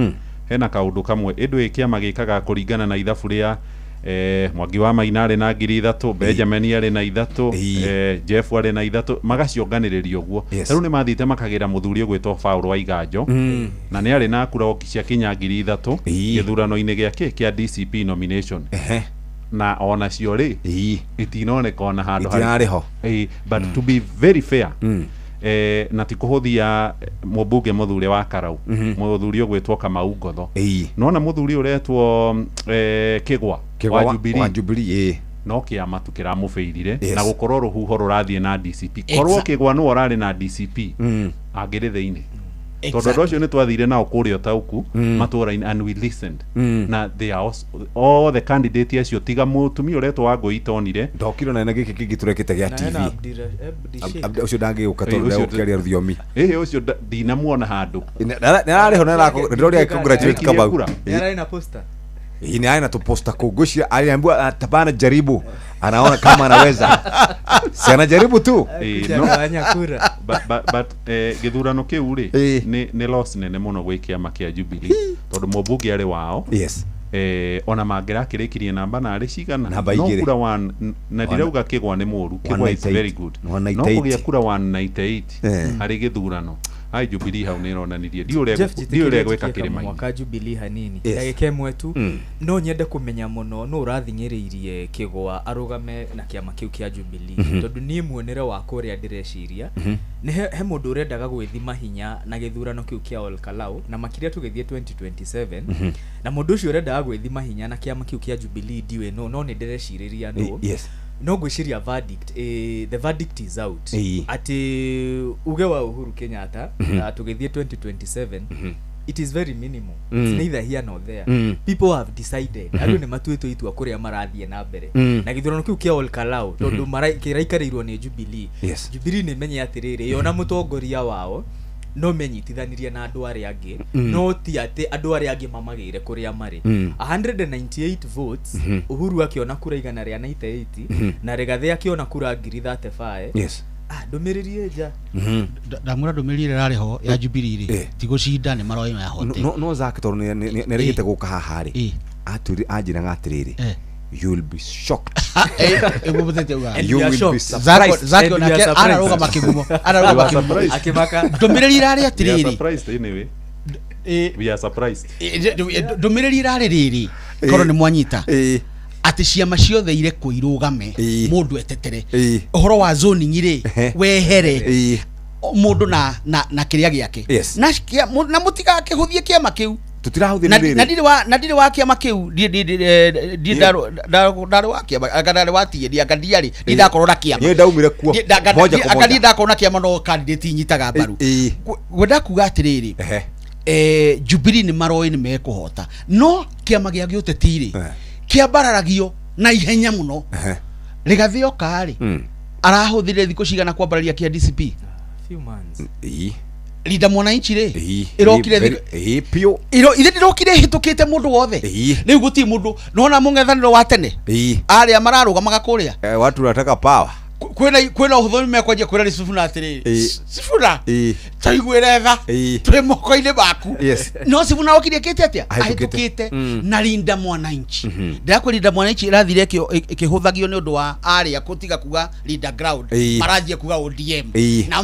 hena kaundu kamwe indu ikiama gikaga kuringana na ithabu ria Mwangi wa Maina ari na 3,000 Benjamin ari na 3,000 Jeff ari na 3,000 magacionganiriria uguo riu ni mathite makagira muthuri gwitwo Paul wa Iganjo na ni ari na kura okicia kinya 3,000 githurano-ini giake kia DCP nomination na ona cio ri itinoneka ona handu hariho but to be very fair na tikuhuthia mubunge muthuri wa Karau muthuri gwitwo Kamau Ngotho nona muthuri uretwo Kigwa wa Jubilee no kiama tukiramufeirire na gukorwo ruhuho rurathie na DCP korwo Kigwa no orari na DCP agire theini tondu ucio ni twathire nao kuria tauku matũra-inĩ and we listened na they are all the candidate acio tiga mutumia uretwo wa Ngũi tonire ndokiro na giki kingi turekete gya TV ucio ndangĩũka tondu ndagũkĩaria rũthiomi ucio ndinamuona handu nĩararĩ ho nĩroria congratulate Kamau nĩararĩ na poster ni aina tu posta kugushia aliambiwa tabana jaribu anaona kama anaweza si anajaribu tu but githurano kiu ri ni loss nene muno gwi kiama kia Jubilee tondu Mũmbunge ari wao yes ona mangira kirikirie namba na ari cigana no kura 1 na ndirauga kigwa ni muru kigwa is very good no kugia kura 198 hari githurano ai Jubilee hau nironanirie ndiure gweka kirima mwaka Jubilee hanini ndagika imwe tu no nyende kumenya muno no urathingiririe kigwa arugame na kiama kiu kia Jubilee tondu ni muonere wa kuria ndireciria ni he mundu urendaga gwithima hinya na githurano kiu kia Olkalau na makiria tugithie 2027 na mundu ucio urendaga gwithima hinya na kiama kiu kia Jubilee ndiwe no ni ndireciria no gwiciria verdict the verdict is out ati uge wa Uhuru Kenyatta tugithie 2027 it is very minimal it's neither here nor there people have decided andu ni matuĩtwo itua kuria marathie na mbere na githurano kiu kia Olkalau tondu kiraikarirwo ni Jubilee Jubilee ni menye atiriri yona mutongoria wao no menyitithanirie na andu ari angi no ti ati andu ari angi mamagire kuria mari 198 votes Uhuru akiona kura igana ria 98 na Rigathi akiona kura 35 yes ndumiririe nja ndamura ndumirire rari ho ya Jubilee ri ti gucinda ni maroi ma hote no zake tondu ni rigite guka haha ri aturi anjira ngatiriri you will be shocked you will be surprised zako na anaruga makigumo akimaka ndumiriri rari atiriri surprised anyway we are surprised ndumiriri rari riri koro ni mwanyita ati ciama ciothe ire kuirugame mundu etetere uhoro wa zoning ire wehere mundu na kiria giake na mutiga kihuthie kiama kiu tutirahuthire na ndire wa kiama kiu ndaro wa kiama agadare watie dia gadiari ndidakorwo na kiama ni ndaumire kuo moja kwa moja ndakorwo na kiama no candidate nyitaga mbaru gwenda kuga atiriri Jubilee ni maroi ni mekuhota no kiama gia giutetiri kiambararagio na ihenya muno Rigathi okari arahuthire thikũ cigana kwambararia kia DCP few months Linda Mwananchi ri irokire pio ithe ndirokire hitukite mundu wothe riu guti mundu nona mung'ethaniro wa tene aria mararuga magakuria watu wanataka power kwena uhuthomi mekwanjia kwira ni Sifuna atiriri Sifuna taigwire tha turi moko-ini baku no Sifuna okirie kite atia ahitukite na Linda Mwananchi ndakwa Linda Mwananchi irathire ikihuthagio ni undu wa aria kutiga kuga Linda Ground maranjia kuga ODM na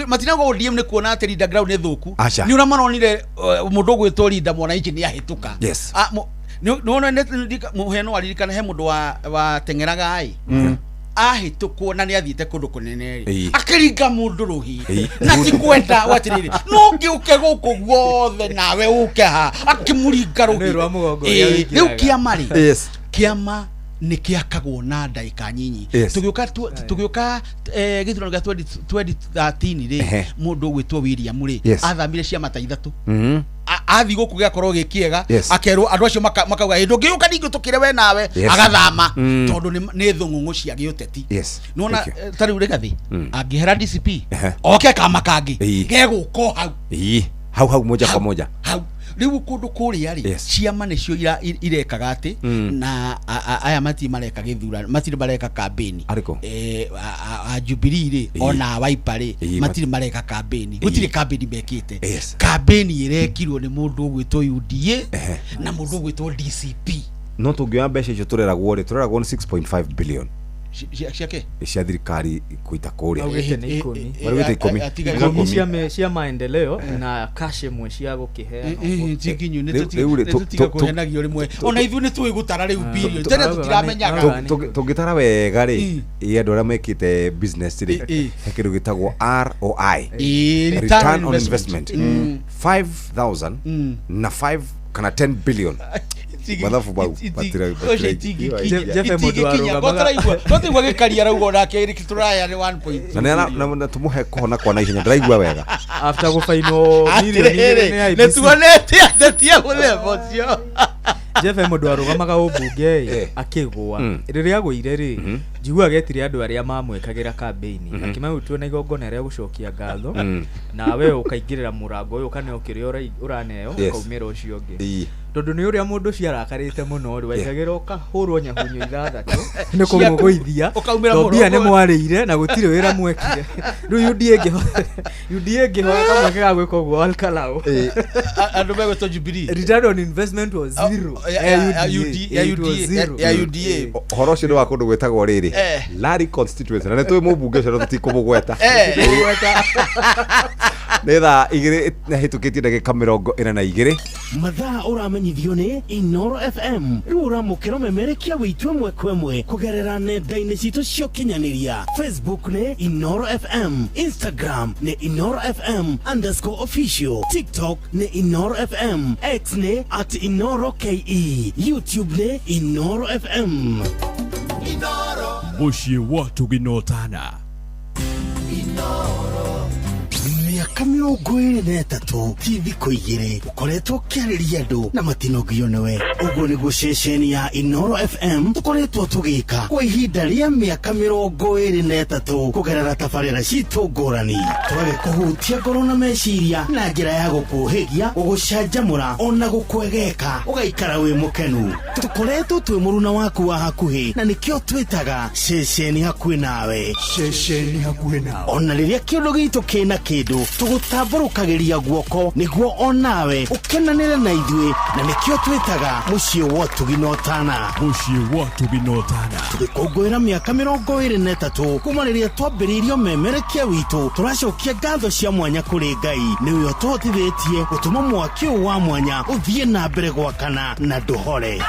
matinaga ODM ni kuona ati Linda Ground ni thuku ni ura maronire mundu gwitwo Linda Mwananchi ni ahituka no muheno waririkana he mundu wa tengeraga ai ahitukwo na ni athiite kundu kunene akiringa mundu ruhi na ti kwenda watiriri no ngiuke guku guothe nawe uke ha akimuringa ruhi riu kiama ri kiama ni kiakagwo na ndaika nyinyi tugiuka githurano gya 2013 ri mundu gwitwo William ri athamire ciama ta ithatu athi guku giakorwo gikiega akerwo andu acio makauga hindu ngiuka ningi tukire we nawe agathama tondu ni thung'ung'u cia giuteti nona tari Rigathi angihera DCP oke kama kangi geguko hau moja kwa moja riu kundu kuria ri ciama nicio irekaga ati na aya mati mareka githurano matiri mareka campaign a Jubilee ri ona Wiper ri matiri mareka campaign gutire campaign bekite campaign irekirwo ni mundu gwitwo UDA na mundu gwitwo DCP no tungioya mbeca icio tureragwo ni 6.5 billion ciake cia thirikari kuita kuria ikumi cia maendeleo na kashe mwe cia gukihea tikinyu nitutiga kuhenagio rimwe ona ithu ni twigutara riu billion tena tutiramenyaga tungitara wega ri andu aria mekite business ri hekiru gitagwo ROI return on investment 5,000 na 5 kana 10 billion mathabu bau batira Jeff mundu arugamaga tutaigua gikaria raugo nake turaya ni 1 point na tumuhe kuhona kwa naihenya ndiraigua wega after gufaino milioni ne tuonete atetia guthembo cio Jeff mundu arugamaga ubunge akigwa riria agwire ri njigua getire andu aria mamwekagira campaign akimautua na igongona ria gucokia ngatho na we ukaingirira murango uyu kana ukiria uraneo ukaumira ucio ungi tondu ni uria mundu ciarakarite muno ri waigagira ukahurwo nyahunyo ithathatu ni kumugoithia tobia ni mwarire na gutire wira mwekire riu UDA ngihoya kamwekega gwika uguo alkalau andu megwetwo Jubilee return on investment was zero UDA horo ucio ni wa kundu gwetagwo riri Larry constituency na nitwe mubunge ucio tutikubugweta netha igire nahitukitie ndagika 42 mathaa uramenyithio ni Inoro FM uramukira memerekia witwe mwekwemwe kugerera nenda-ini citu cio kinyaniria Facebook ni Inoro FM, Instagram ni Inoro FM_official, TikTok ni Inoro FM, X ni @InoroKE, YouTube ni Inoro FM. Muciĩ watu ginotana miaka 23 ti thikũ igĩrĩ ũkoretwo ũkĩarĩria andũ na matinogio nĩwe. Ũguo nĩguo ceceni ya Inoro FM tũkoretwo tũgĩka kwa ihinda rĩa mĩaka 23 kũgerera tabarĩra citũ ngũrani, tũgagĩkũhutia ngoro na meciria na njĩra ya gũkũhĩgia, gũgũcanjamũra ona gũkwegeka ũgaikara wĩ mũkenu. Tũkoretwo twĩ mũruna waku wa hakuhĩ na nĩkĩo twĩtaga ceceni hakuhĩ nawe. Ceceni hakuhĩ nawe ona rĩrĩa kĩũndũ gitũ kĩna kĩndũ tũgũtambarũkagĩria guoko nĩguo onawe ũkenanĩre na ithuĩ, na nĩkĩo twĩtaga mũciĩ wa Tuginotana. Muciĩ wa Tuginotana tũgĩkũngũĩra mĩaka 23 kuma rĩrĩa twambĩrĩirio memerekia witũ. Tũracokia ngatho cia mwanya kũrĩ Ngai nĩwe ũtũhotithĩtie gũtũma mwaki ũyũ wa mwanya ũthiĩ na mbere gwakana na ndũhore.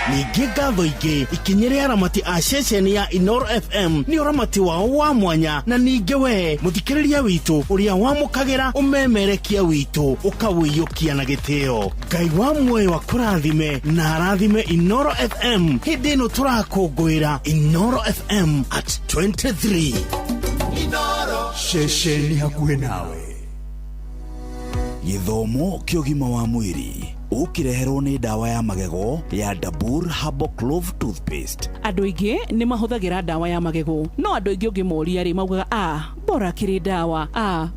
Ningĩ ngatho ingĩ ikinyĩre aramati a ceceni ya Inoro FM nĩ ũramati wao wa mwanya, na ningĩ we mũthikĩrĩria witũ ũrĩa wamũkagĩra ũmemerekia witũ ũkawĩiyũkia na gĩtĩo. Ngai wa muoyo akũrathime na arathime Inoro FM hĩndĩ ĩno tũrakũngũĩra Inoro FM at 23. Inoro ceceni hakuhĩ nawe. Gĩthomo kĩa ũgima wa mwĩrĩ ukireherwo ni dawa ya magego ya Dabur Herbal Clove Toothpaste. Andũ aingĩ nĩ mahũthagĩra dawa ya magego, no andũ aingĩ ũngĩmoria rĩ maugaga bora kiri dawa,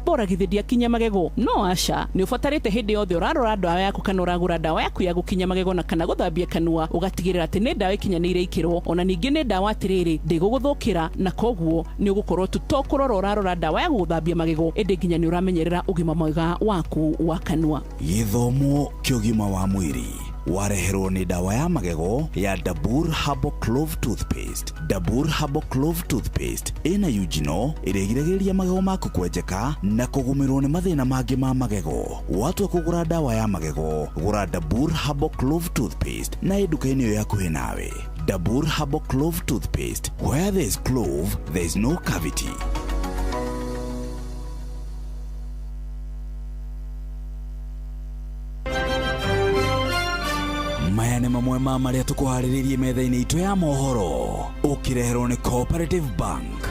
bora githĩdia kinya magego. No aca, nĩ ũbatarĩte hĩndĩ yothe ũrarora dawa yaku kana ũragũra dawa yaku ya gũkinya magego na kana gũthambia kanua, ũgatigĩrĩra atĩ nĩ dawa ikinyanĩire ikĩro. Ona ningĩ nĩ dawa atĩrĩrĩ ndĩgũgũthũkĩra, na koguo nĩ ũgũkorwo to kũrora ũrarora dawa ya gũthambia magego, ĩndĩ nginya nĩ ũramenyerera ũgima mwega waku wa kanua. Gĩthomo kĩa ũgima wa mwĩrĩ wareherwo ni dawa ya magego ya Dabur Herbal Clove Toothpaste. Dabur Herbal Clove Toothpaste ina eugino irigiragĩrĩria magego maku kwenjeka na kũgũmĩrwo nĩ mathĩna mangĩ ma magego. Watua kũgũra dawa ya magego, gũra Dabur Herbal Clove Toothpaste na nduka-inĩ ĩyo yakuhĩ nawe. Dabur Herbal Clove Toothpaste, where there is clove there is no cavity. Maya nĩ mamwe ma marĩa tũkũharĩrĩirie metha-inĩ itũ ya mohoro ũkĩreherwo nĩ Cooperative Bank.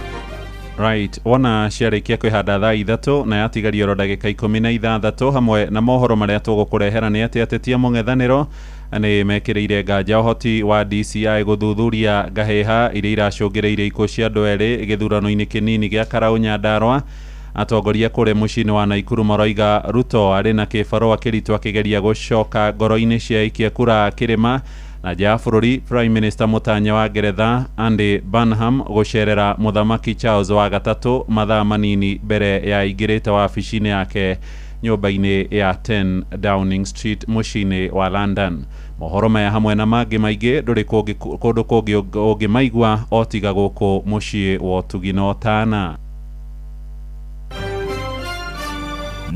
Right, wona ciarĩkia kwĩhanda thaa ithatũ na yatigario ro ndagĩka 16 hamwe na mohoro marĩa tũgũkũrehera nĩ atĩ atetia mũng'ethanĩro nĩ mekĩrĩire nganja ũhoti wa DCI gũthuthuria ngahĩha iria iracũngĩrĩirie ikuũ cia andũ erĩ gĩthurano-inĩ kĩnini gĩa Karaũ Nyandarua. Atongoria kũrĩ mũciĩ-inĩ wa Naikuru maroiga Ruto arĩ na kĩbarũa kĩritũ akĩgeria gũcoka ngoro-inĩ cia aikia kura kĩrĩma. Na nja ya bũrũri, Prime Minister mũtanya wa Ngeretha Andy Burnham gũcerera mũthamaki Charles wa gatatũ mathaa manini mbere ya ingĩrĩte wabici-inĩ yake nyũmba-inĩ ya 10 Downing Street mũciĩ-inĩ wa London. Mohoro maya hamwe na mangĩ maingĩ ndũrĩ kũndũ kũngĩ ũngĩmaigua o tiga gũkũ mũciĩ wa Tuginotana.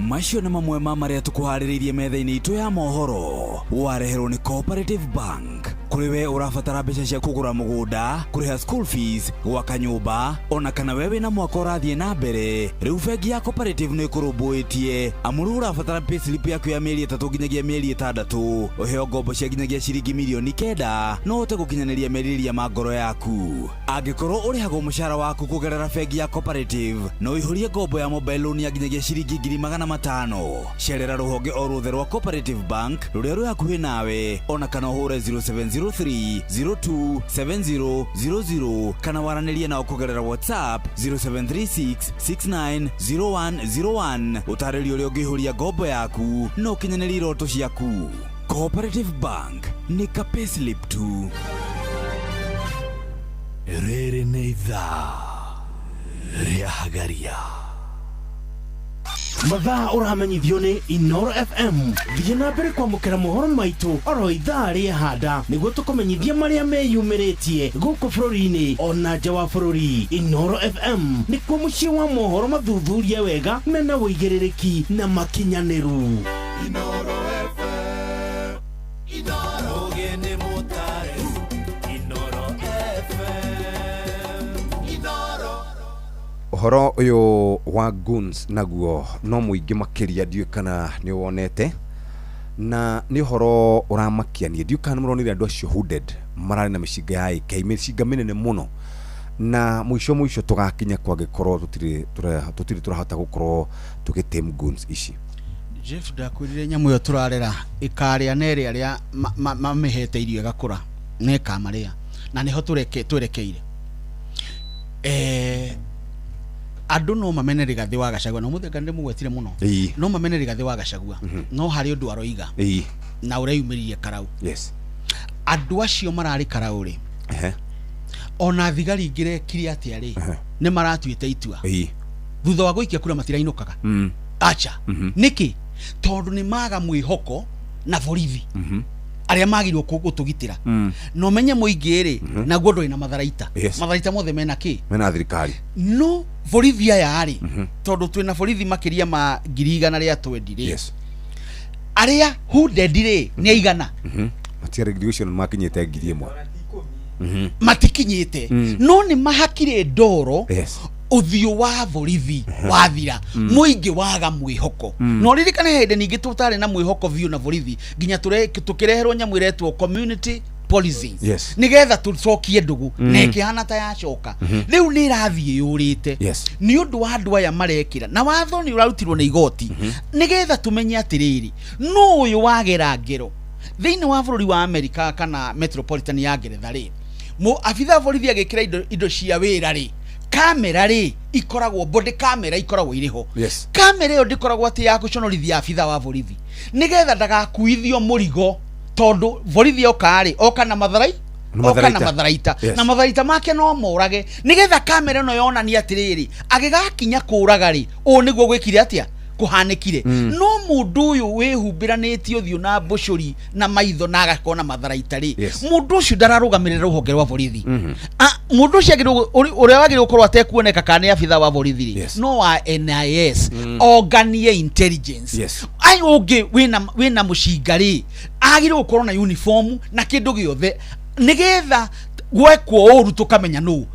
Macio nĩ mamwe ma marĩa tũkũharĩrĩirie metha-inĩ itũ ya mohoro wareherwo nĩ Cooperative Bank. kuri we urabatara mbeca cia kugura mugunda kuriha school fees gwaka nyumba ona kana wewe na mwako rathie na mbere riu bengi ya cooperative ni kurumbuitie amuru urabatara payslip yaku ya mieri 3 nginyagia mieri 6 uheo ngombo cia nginyagia ciringi milioni 9 no ute gukinyaniria meriria ma ngoro yaku angikorwo urihagwo mushara waku kugerera bengi ya cooperative no ihurie ngombo ya mobile loan ya nginyagia ciringi 500,000 cerera ruhonge o ruthe rwa Cooperative Bank ruria ruri hakuhi nawe ona kana uhure 0703027000 kana waranirie nao kugerera WhatsApp 0736690101 utaririo uria ungihuria ngombo yaku no kinyanĩria iroto ciaku. Cooperative Bank ni ka payslip tu. Rĩrĩ nĩ ithaa rĩa Hagaria. Mathaa ũramenyithio nĩ Inoro FM. Thiĩ na mbere kwamũkĩra mohoro maitũ oro ithaa rĩa handa nĩguo tũkũmenyithia marĩa meyumĩrĩtie gũkũ bũrũri-inĩ ona nja wa bũrũri. Inoro FM nĩkuo mũciĩ wa mohoro mathuthurie wega mena wũigĩrĩrĩki na makinyanĩru. Inoro FM, Inoro gene motare, Inoro FM, Inoro. Uhoro uyu wa goons naguo no muingi makiria ndiu kana ni wonete na ni uhoro uramakiania ndiu kana muronire andu acio hooded marari na mishiga ya mĩcinga minene muno na mwisho tugakinya kwa gikorwo tutiri turahota gukorwo tugitem goons ici. Jeff ndakwirire nyamu yo turarera ikaria nere aria mamihete irio gakura ne kamaria na niho twerekeire andu no mamene Rigathi wa Gachagua no mutheka ndi mugwetire muno no mamene Rigathi wa Gachagua no hari undu aroiga na ureyumiririe karau andu acio marari karau ri ona thigari ngire kiri atia ri ne maratuite itua thutha wa guikia kura matirainokaga acha niki tondu ni maga mwihoko na borithi aria magirwo gutugitira no menye muingi ri na guo ndoi na matharaita mothe mena ki mena thirikari no borithi aya ari tondu twina borithi makiria ma 100 ria twendi ri aria hooded ri ni aigana matire graduation makinyete 1,000 matikinyete no ni mahakire ndoro uthio wa borithi wathira muingi waga mwihoko no ririkana hende ningi tutare na mwihoko view na borithi ginya tukireherwo nyamu iretwo community policing nigetha tucokie ndugu na ikihana ta yacoka riu ni irathie yurite ni undu wa andu aya marekira na watho ni urarutirwo ni igoti nigetha tumenye atiriri no uyu wagera ngero thiini wa bururi wa America kana metropolitan ya Ngeretha ri mu afitha borithi agikira indo cia wira ri kamera ri ikoragwo body camera ikoragwo iriho kamera yo ndikoragwo ati ya guconorithia afitha wa borithi nigetha ndagakuithio murigo tondu borithi okari oka na matharaita na matharaita make no morage nigetha kamera no yonania atiriri agigakinya kuraga ri o niguo gwikire atia kuhanikire no mundu uyu wihumbiranitio thio na mbucuri na maitho na agakona matharaita ri mundu ucio ndararugamirira ruhonge rwa borithi mundu ucio agirwo uria wagirwo gukorwo atekuoneka kana afitha wa borithi no wa NIS Organia Intelligence ai ungi wina mucingari agirwo gukorwo na uniform na kindu giothe nigetha gwekwo uru tukamenya no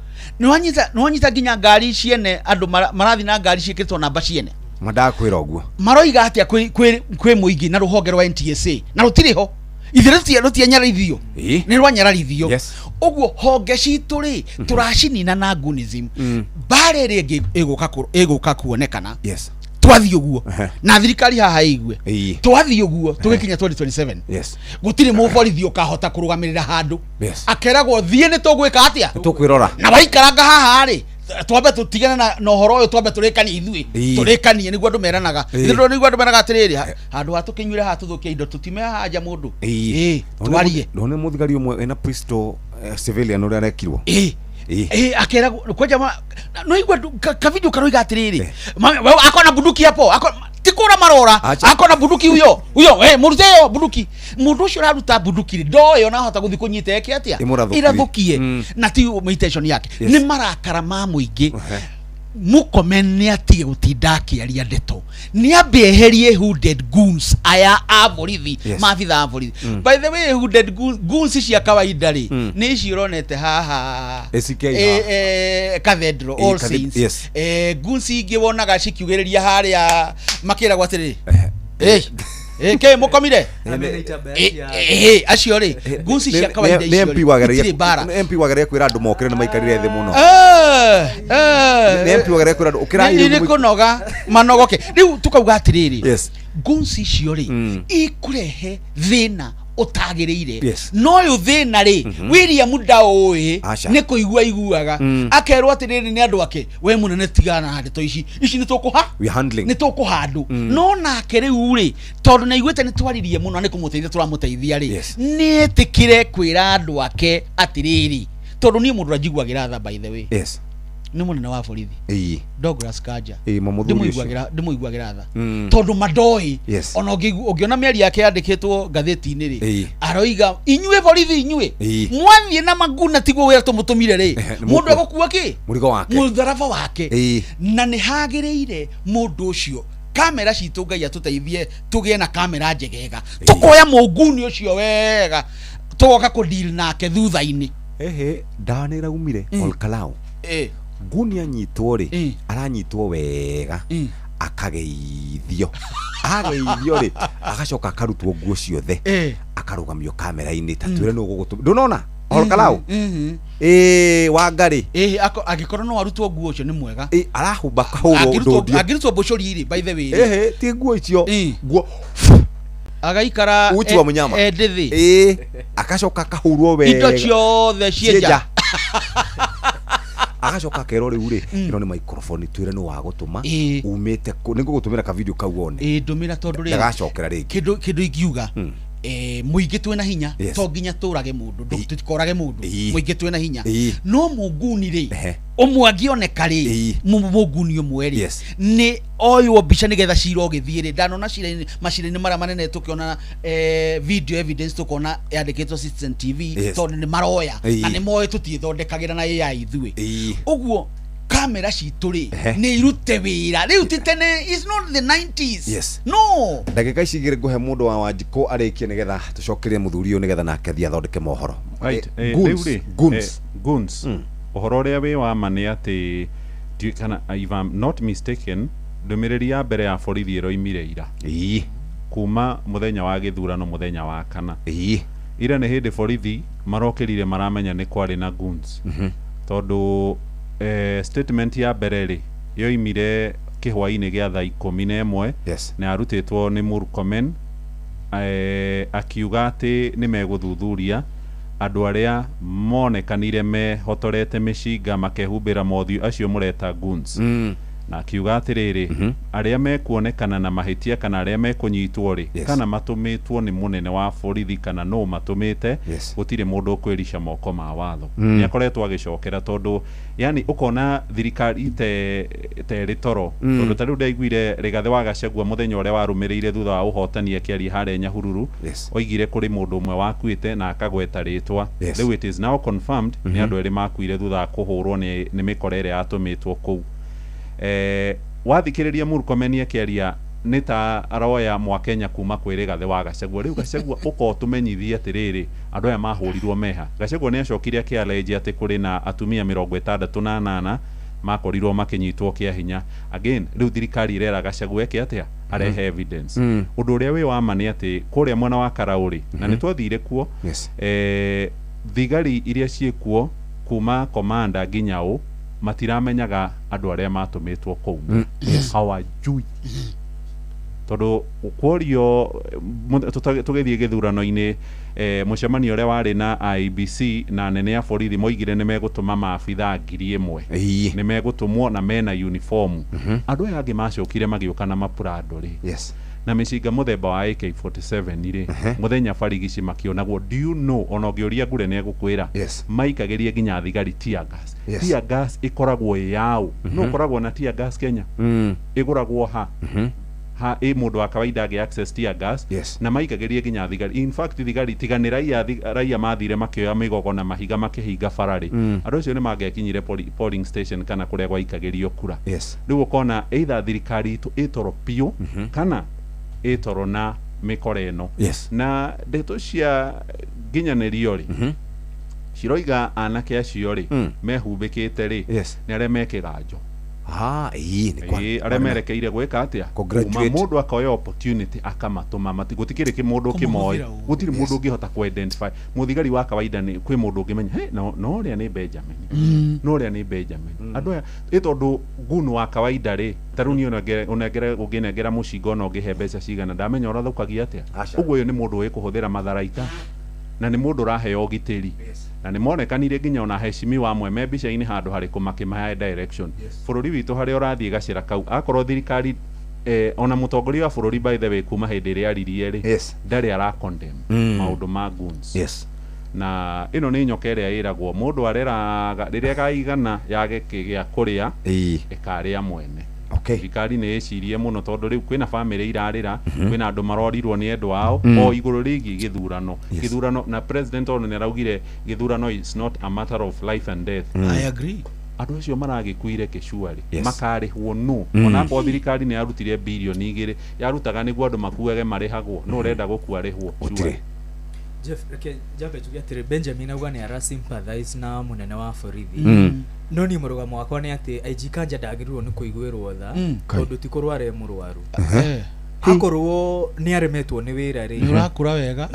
nwanyita ginya ngari ciene andu marathi na ngari cikitwo namba ciene madakwira oguo maroiga atia kwi muingi na ruhonge rwa NTSA na rutiriho ithiretia rutia nyarithio ni rwanyarithio oguo honge citu ri turacinina na gunism bare ri iguka kuonekana twathi uguo na thirikari haha igwe twathi uguo tugikinya 2027 gutiri muborithi ukahota kurugamirira handu akeragwo thie ni tugwika atia tukwirora na waikaranga haha ri twambe tutigana na uhoro uyu twambe turekanie ithui turekanie niguo andu meranaga ndio niguo andu meranaga atiriri handu hatukinyure ha tuthukia indo tutime haja mundu twarie ndone muthigari umwe ena pistol civilian uria arekirwo akera kwa jamaa no igwa kavidio karoiga atiriri akona bunduki hapo tikura marora akona bunduki huyo muruteo bunduki mundu ucio raruta bunduki ndoyo na hota guthi kunyita yake atia irathukie na ti meditation yake ni marakara ma muingi Murkomen ni atige gutinda akiaria ndeto ni ambeherie hooded goons aya aborithi mafitha aborithi by the way hooded goons cia kawaida ri ni ici uronete haha Cathedral All Saints goons ingi wonaga cikiugiriria haria makira gwatiriri ke mukomire acio ri goons cia kawaida icio MP wageria kwira andu mokire na maikarire thi muno MP wageria kwira andu ukira ni kunoga manogoke riu tukauga atiriri goons icio ri ikurehe thina utagiriire no yu thina ri William Daoe ni kuigua iguaga akerwo atiriri ni andu ake we munene tigana na ndeto ici ni tukuha ni tukuhandu no nake riu ri tondu na igwete ni twaririe muno ni kumuteithia turamuteithia ri ni etikire kwira andu ake atiriri tondu ni mundu ajiguagira tha by the way ni munene wa borithi Douglas Kanja ndimuiguagira tha tondu madoi ona ungiona miari yake yandikitwo gatheti-ini ri aroiga inyue borithi inyue mwathie na maguna tiguo wira tumutumire ri mundu agukua ki murigo wake mutharafa wake na ni hagiriire mundu ucio kamera citu Ngai atuteithie tugie na kamera njegega tukoya muguni ucio wega tugoka ku deal nake thutha-ini ndanira umire Olkalau nguni anyitwo ri aranyitwo wega akageithio ri agacoka akarutwo nguo ciothe akarugamio kamera-ini tatwire no gugutu ndunona Olkalau Wangari agikorwo no arutwo nguo ucio ni mwega arahumba kahuro ndondi agirutwo bucuri ri by the way ti nguo icio nguo agaikara uchi wa munyama ndithi akacoka kahurwo wega indo ciothe cieja agacoka kero riu ri ino ni microphone twire no wagutuma umite ningugutumira ka video kau wone ndumira tondu ri agacokera ringi kindu ingiuga muingi twina hinya to nginya turage mundu tutikorage mundu muingi twina hinya no muguni ri umwe angioneka ri muguni umwe ri ni oyo bica nigetha cira ogithie ndanona macira-ini mara manene tukiona video evidence tukona yandikitwo Citizen TV tondu ni maroya na ni moe tutithondekagira na AI ithui uguo kamera citu ri ni irute wira riu titene is not the 90s no ndagika icigire nguhe mundu wa Wanjiko arikie nigetha tucokerie muthuri nigetha nake thia thondeke mohoro goons ohoro uria wi wa mane ati kana if I'm not mistaken ndumiriri ya mbere ya borithi iroimire ira kuma muthenya wa githurano muthenya wa kana ira ni hindi borithi marokirire maramenya ni kwari na goons tondu statement ya mbere ri yoimire kihwa-ini gia thaa 11 na arutitwo ni Murkomen akiuga ati ni meguthuthuria andu aria monekanire mehotorete mishinga makehumbira mothiu acio mureta goons na akiuga atiriri aria mekuonekana na mahitia kana aria mekunyitwo ri kana matumitwo ni munene wa borithi kana no matumite gutire mundu ukwirisha moko ma watho ni akoretwo agicokera tondu yani ukona thirikari te ritoro tondu tariu ndaiguire Rigathi wa Gachagua muthenya uria warumireire thutha wa uhotani akiari hare Nyahururu oigire kuri mundu umwe wakuite na akagweta ritwa riu it is now confirmed ni andu eri makuire thutha wa kuhurwo ni mikorere atumitwo kuu wathikiriria Murkomen akiaria nita aroya Mwakenya kuma kwĩ Rigathi wa Gachagua riu Gachagua uko tumenyithia atiriri andu aya mahurirwo meha Gachagua ni acokire akialeje ati kuri na atumia 68 makorirwo makinyitwo kia hinya again riu thirikari irera Gachagua eke atia arehe evidence undu uria wi wa mane ati kuria mwena wa Karauri na nitwathire kuo thigari iria ciekuo kuma komanda nginya u matiramenyaga andu aria matumitwo kuu hawajui tondu ukworio tugithie githurano-ini mucemanio uria wari na IBC na nene ya borithi moigire ni megutuma maabitha 1000 ni megutumwo na mena uniform andu aya angi macokire magiuka na mapurado ri na mishinga muthemba wa AK47 ri muthenya barigici makionagwo do you know ona ngioria ngure ne gukwira maikagerie nginya thigari tear gas ikoragwo yao no koragwo na tear gas Kenya iguragwo mundu wa kawaida age access tear gas na maikagerie nginya thigari. In fact thigari tiganira raia mathire makioya migogo na mahiga makihinga barari andu acio ni mangekinyire polling station kana kuria gwaikagerio kura. Riu ukona either thirikari itu itoro pio kana itoro na mikore ino na ndeto cia nginyanirio ri ciroiga anake acio ri mehumbikite ri ni aria mekiganjo aria merekeire gwika atia mundu akoya opportunity akamatuma gutikiri kimundu kimoi gutiri mundu ungihota ku identify muthigari wa kawaida ni kwi mundu ungimenya no ria ni Benjamin no ria ni Benjamin andu aya itondu gunu wa kawaida ri taruni unengere unginengera mucingo no ngihe mbeca cigana ndamenya urathukagia atia uguo uyu ni mundu wi kuhuthira matharaita na ni mundu raheo gitiri na ni monekanire nginya ona heshimiwa amwe me mbica-ini handu hariku makimahe direction bururi witu hari urathie gacira kau akorwo thirikari ona mutongoria wa bururi by the way kuma hindi ria aririe ri ndari ara condemn maundu ma goons na ino ni nyoka iria iragwo mundu areraga riria gaigana yage kigia kuria ikaria mwene thirikari nä ĩcirie må no tondå rä u kwä na bamĩrĩ irarĩra kwä na andå marorirwo nĩ endwa ao o igũrũ rĩgiĩ gĩthurano na president ono nĩ araugire gĩthurano is not a matter of life and death. I agree. Andũ acio maragĩkuire kĩcuarĩ makarĩhwo no ona kwa thirikari nĩ yarutire bilioni 2 yarutaga nĩguo andũ makuage marĩhagwo no ũrenda gũkua rĩhwo Jeff, jambe tuge atiri Benjamin auga ni ara sympathize na munene wa borithi no ni murugamo wakwa ni ati IG Kanja ndagirwo ni kuiguirwo tha tondu ti kurware murwaru akorwo ni aremetwo ni wira ri urakura wega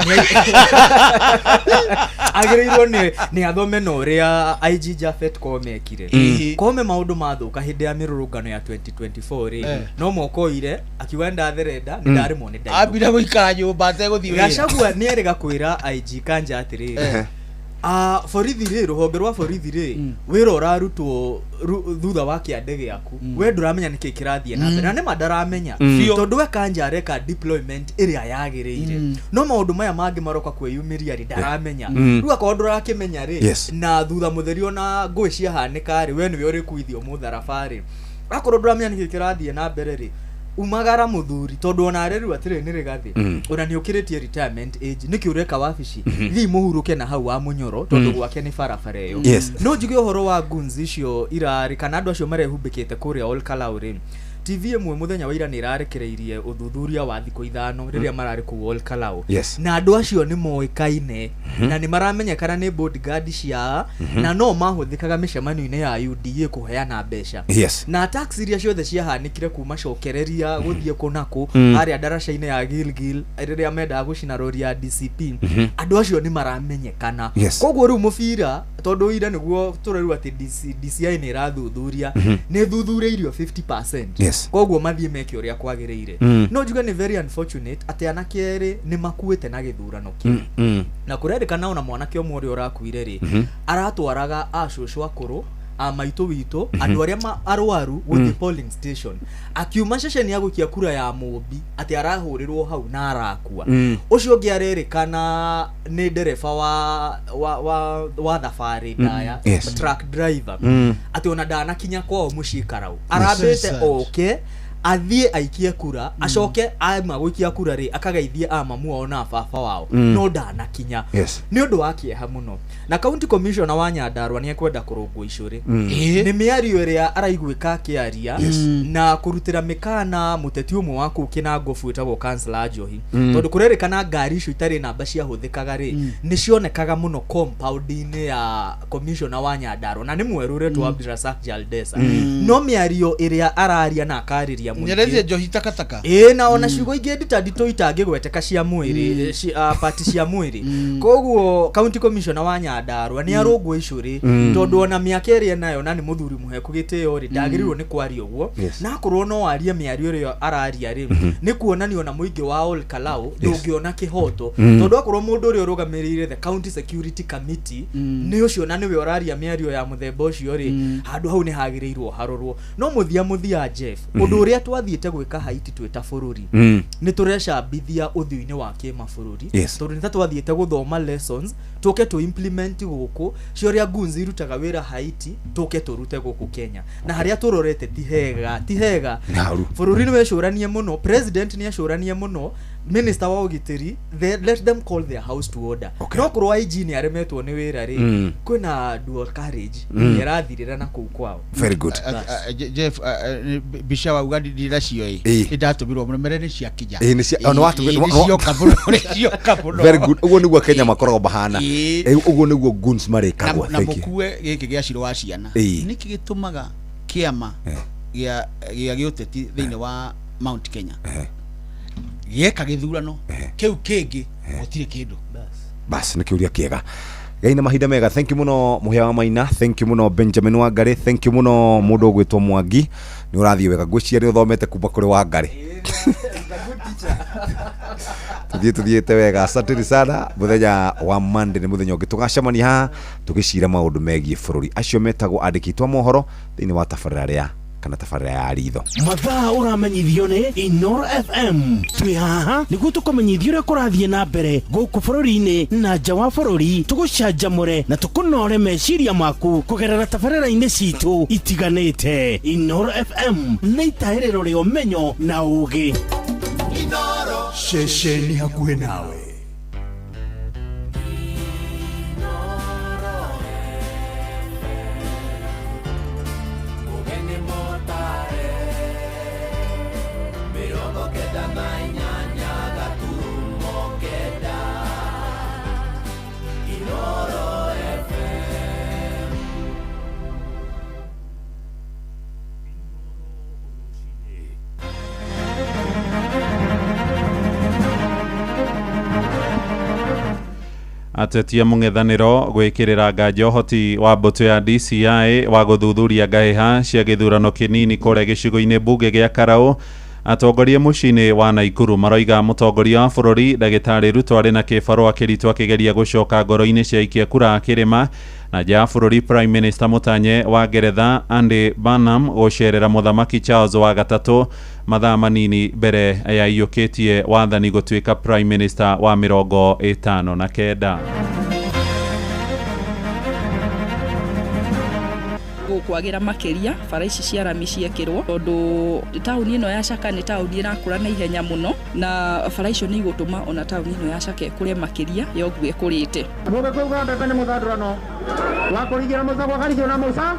agirirwo ni athome no ria IG Jafet komekire kome maundu mathuka hindi ya mirurungano ya 2024 ri no mokoire akiwenda therenda ni ndarimo ni ndai abira guikara nyumba ateguthi wira gacagua ni erega kwira IG Kanja atiri borithi ri ruhonge rwa borithi ri wira urarutwo thutha wa kiande giaku we nduramenya niki kirathie na mbere na ni madaramenya tondu we Kanja areka deployment iria yagiriire no maundu maya mangi maroka kwiyumiria ri ndaramenya riu akorwo ndurakimenya ri na thutha mutheri ona ngui cia hanika ri we niwe uri kuithio mutharabari akorwo nduramenya niki kirathie na mbere ri umagara muthuri tondu ona areru atire ni rigathi ona ni ukiritie retirement age niki ureka wabici thi muhuruke na hau wa munyoro tondu gwake ni barabara iyo no njuge uhoro wa guns icio irari kana andu acio marehumbikite kuria all Kalauri TV imwe muthenya wa ira ni irarekereirie uthuthuria wa thiko 5 riria marari ku all Kalau na andu acio ni moikaine na ni maramenyekana ni bodyguard cia na no mahuthikaga micemano-ini ya UDA kuheana mbeca na tax iria ciothe ciahanikire kuma cokereria guthie kunaku aria daraca-ini ya Gilgil riria menda gucina rori ya DCP andu acio ni maramenyekana koguo riu mubira tondu ira niguo turiru ati DCI ni irathuthuria ni thuthuriirio 50% koguo mathie meke uria kwagiriire no njuga ni very unfortunate ati anakere ni makuite na githurano kiu na kurerikana ona mwanake omwe uri urakuire ri aratwaraga acũcũ akũrũ amaitu witu andu aria arwaru with the polling station akiuma ceceni ya gukia kura ya Mumbi ati arahurirwo hau na arakua ucio ngiarerikana ni ndereba wa thafari ndaya truck driver ati ona ndanakinya kwao mucikarau arabete oke athie aikie kura acoke ama gwikia kura ri akagaithie amamu ona baba wao no ndanakinya ni undu wa kieha muno na county commissioner wa Nyandarua ni ekwenda kurungwo icuri ni miario iria araiguika akiaria na kurutira mikana muteti umwe wa kukina ngofu itagwo councillor Njohi tondu kurerikana ngari icio itari namba cia huthikaga ri ni cionekaga muno compound-ini ya commissioner wa Nyandarua na ni mwerure tu Abdirasak Jaldesa no miario iria araria na akariria nyerezie Njohi takataka na ona ciugo ingi nditandito itangigweteka cia mwiri party cia mwiri koguo county commissioner wa Nyandarua ni arungwo icuri tondu ona miaka iria nayo na ni muthuri muheku gitio ri ndagirirwo ni kwaria uguo na akorwo no aria miario rio araria ri ni kuonania ona muingi wa all Kalau ndungiona kihoto tondu akorwo mundu uri urugamirire the county security committee ni ucio na niwe oraria miario ya muthemba ucio ri handu hau ni hagirirwo harorwo no muthia Jeff undu uri haria twathiete gwika Haiti tweta bururi ni turecambithia uthiu-ini wa kimabũrũri tondu nita twathiete guthoma lessons tuke tu implement guku cioria gunzi irutaga wira Haiti tuke turute guku Kenya na haria turorete ti hega bururi ni wecuranie muno president ni acuranie muno minister wa ugitiri let them call their house to order no kurwa IG ni aremetwo ni wira ri kwina dual carriage ni arathirira na kuu kwao. Very good. Jeff bisha wa ugadi dira cio idatumirwo mumerere cia kija ni ono watu cio kabuno very good. Ugo niguo Kenya makoragwo bahana ugo niguo guns marikagwa na mukue giki gia ciro wa ciana niki gitumaga kiama gia giuteti thiini wa Mount Kenya yeka githurano kiu kingi gutire kindu bas ni kiuria kiega gaina mahinda mega. Thank you muno muhia wa Maina, thank you muno Benjamin Wangari, thank you muno mundu gwitwo Mwangi ni urathie wega gwiciria ni uthomete kuma kuri Wangari tuthiete wega. Asante sana. Muthenya wa Monday ni muthenya ungi tugacemania haha tugicira maundu megie bururi acio metagwo andikitwa mohoro thiini wa tabarira ria kana tabarira ya ritho mathaa uramenyithio ni Inoro FM twi haha niguo tukumenyithio uria kurathie na mbere guku bururi-ini na nja wa bururi tugucanjamure na tukunore meciria maku kugerera tabarira-ini citu itiganite. Inoro FM ni itahiriro ria umenyo na ugi Inoro ceceni hakuhi nawe. Atetia mung'ethaniro gwikirira nganja uhoti wa mbutu ya DCI wa guthuthuria ngahiha cia githurano kinini kuria gicigo-ini mbunge gia Karau. Atongoria mucini wa Naikuru maroiga mutongoria wa bururi Ndagitari Ruto ari na kibarua kiritu akigeria gucoka ngoro-ini cia ikia kura kirima na ja bururi Prime Minister Mutanye wa Ngeretha Andy Burnham gucerera muthamaki Charles wa gatatu mathaa manini mbere ya iyukitie wathani gutuika Prime Minister wa 59 kwagira makiria bara ici cia rami ciekirwo tondu tauni ino ya Caka ni tauni irakura na ihenya muno na bara icio ni igutuma ona tauni ino ya Caka ikure makiria yoguo ikurite muge kuga mbebe ni muthandurano wa kurigira mucagwa garicio na muca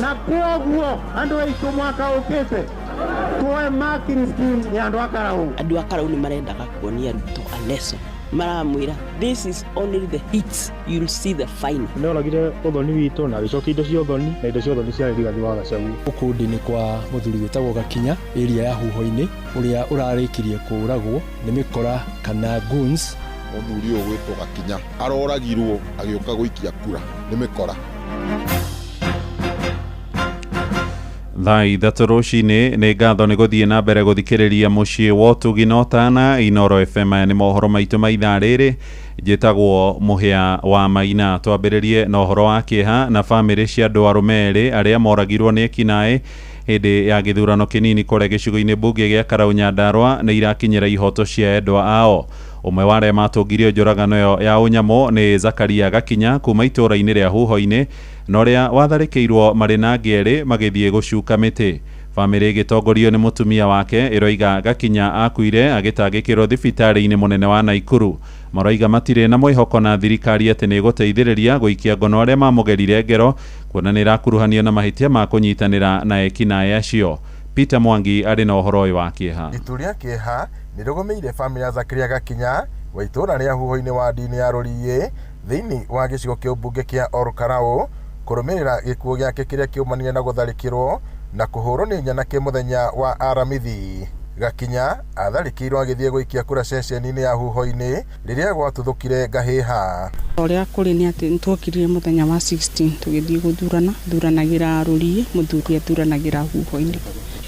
na koguo andu aitu mwaka ukite tuwe marking scheme ya andu a Karau ni marendaga kuonia Ruto a lesson maramwira this is only the hits, you'll see the fine. No lagire uthoni witu na gicoki indo cia uthoni na indo cia uthoni cia rigathi wa Gachagua ukundi ni kwa muthuri witagwo Gakinya area ya Huho-ini uria urarikirie kuragwo ni mikora kana goons. Muthuri uyu gwitwo Gakinya aroragirwo agioka guikia kura ni mikora. Thai ithatu rucini ni ngatho ni guthie na mbere guthikiriria mucii wotu ginotana Inoro FM ni mohoro maitu ma ithaa riri njitagwo muhia wa Maina. Twambiririe na uhoro wa kieha na family cia andu arume eri aria moragirwo ni ekinae hindi ya githurano kinini kuria gicigo-ini mbunge gia Karau Nyandarua ni irakinyira ihoto cia endwa ao. Umwe wa aria matungirio njoragano yo ya unyamu ni Zakaria Gakinya kuma itura-ini ria Huho-ini na uria watharikirwo mari na ngeri magithie gucuka miti. Family gitongorio ni mutumia wake iroiga Gakinya akuire agitangikirwo thibitari-ini munene wa Naikuru. Maroiga matire na mwihoko na thirikari ati ni guteithiriria guikia ngono aria mamugerire ngero kuona ni rakuruhanio na mahitia ma kunyitanira na ekinae acio. Peter Mwangi ari na uhoro uyu wa kieha. Ituria kieha ni rugumeire family ya Zakaria Gakinya wa itura ria Huho-ini wa ndini ya Roriĩ thiini wa gicigo kia mbunge kia Karau kurumirira gikuo giake kiria kiumanire na gutharikirwo na kuhurwo ni nyanake muthenya wa Aramithi. Gakinya atharikirwo agithie guikia kura ceceni-ini ya Huho-ini riria gwatuthukire ngahiha. Uria kuri ni ati ntwokirire muthenya wa 16 tugithie guthuranagira Roriĩ muthuri athuranagira Huho-ini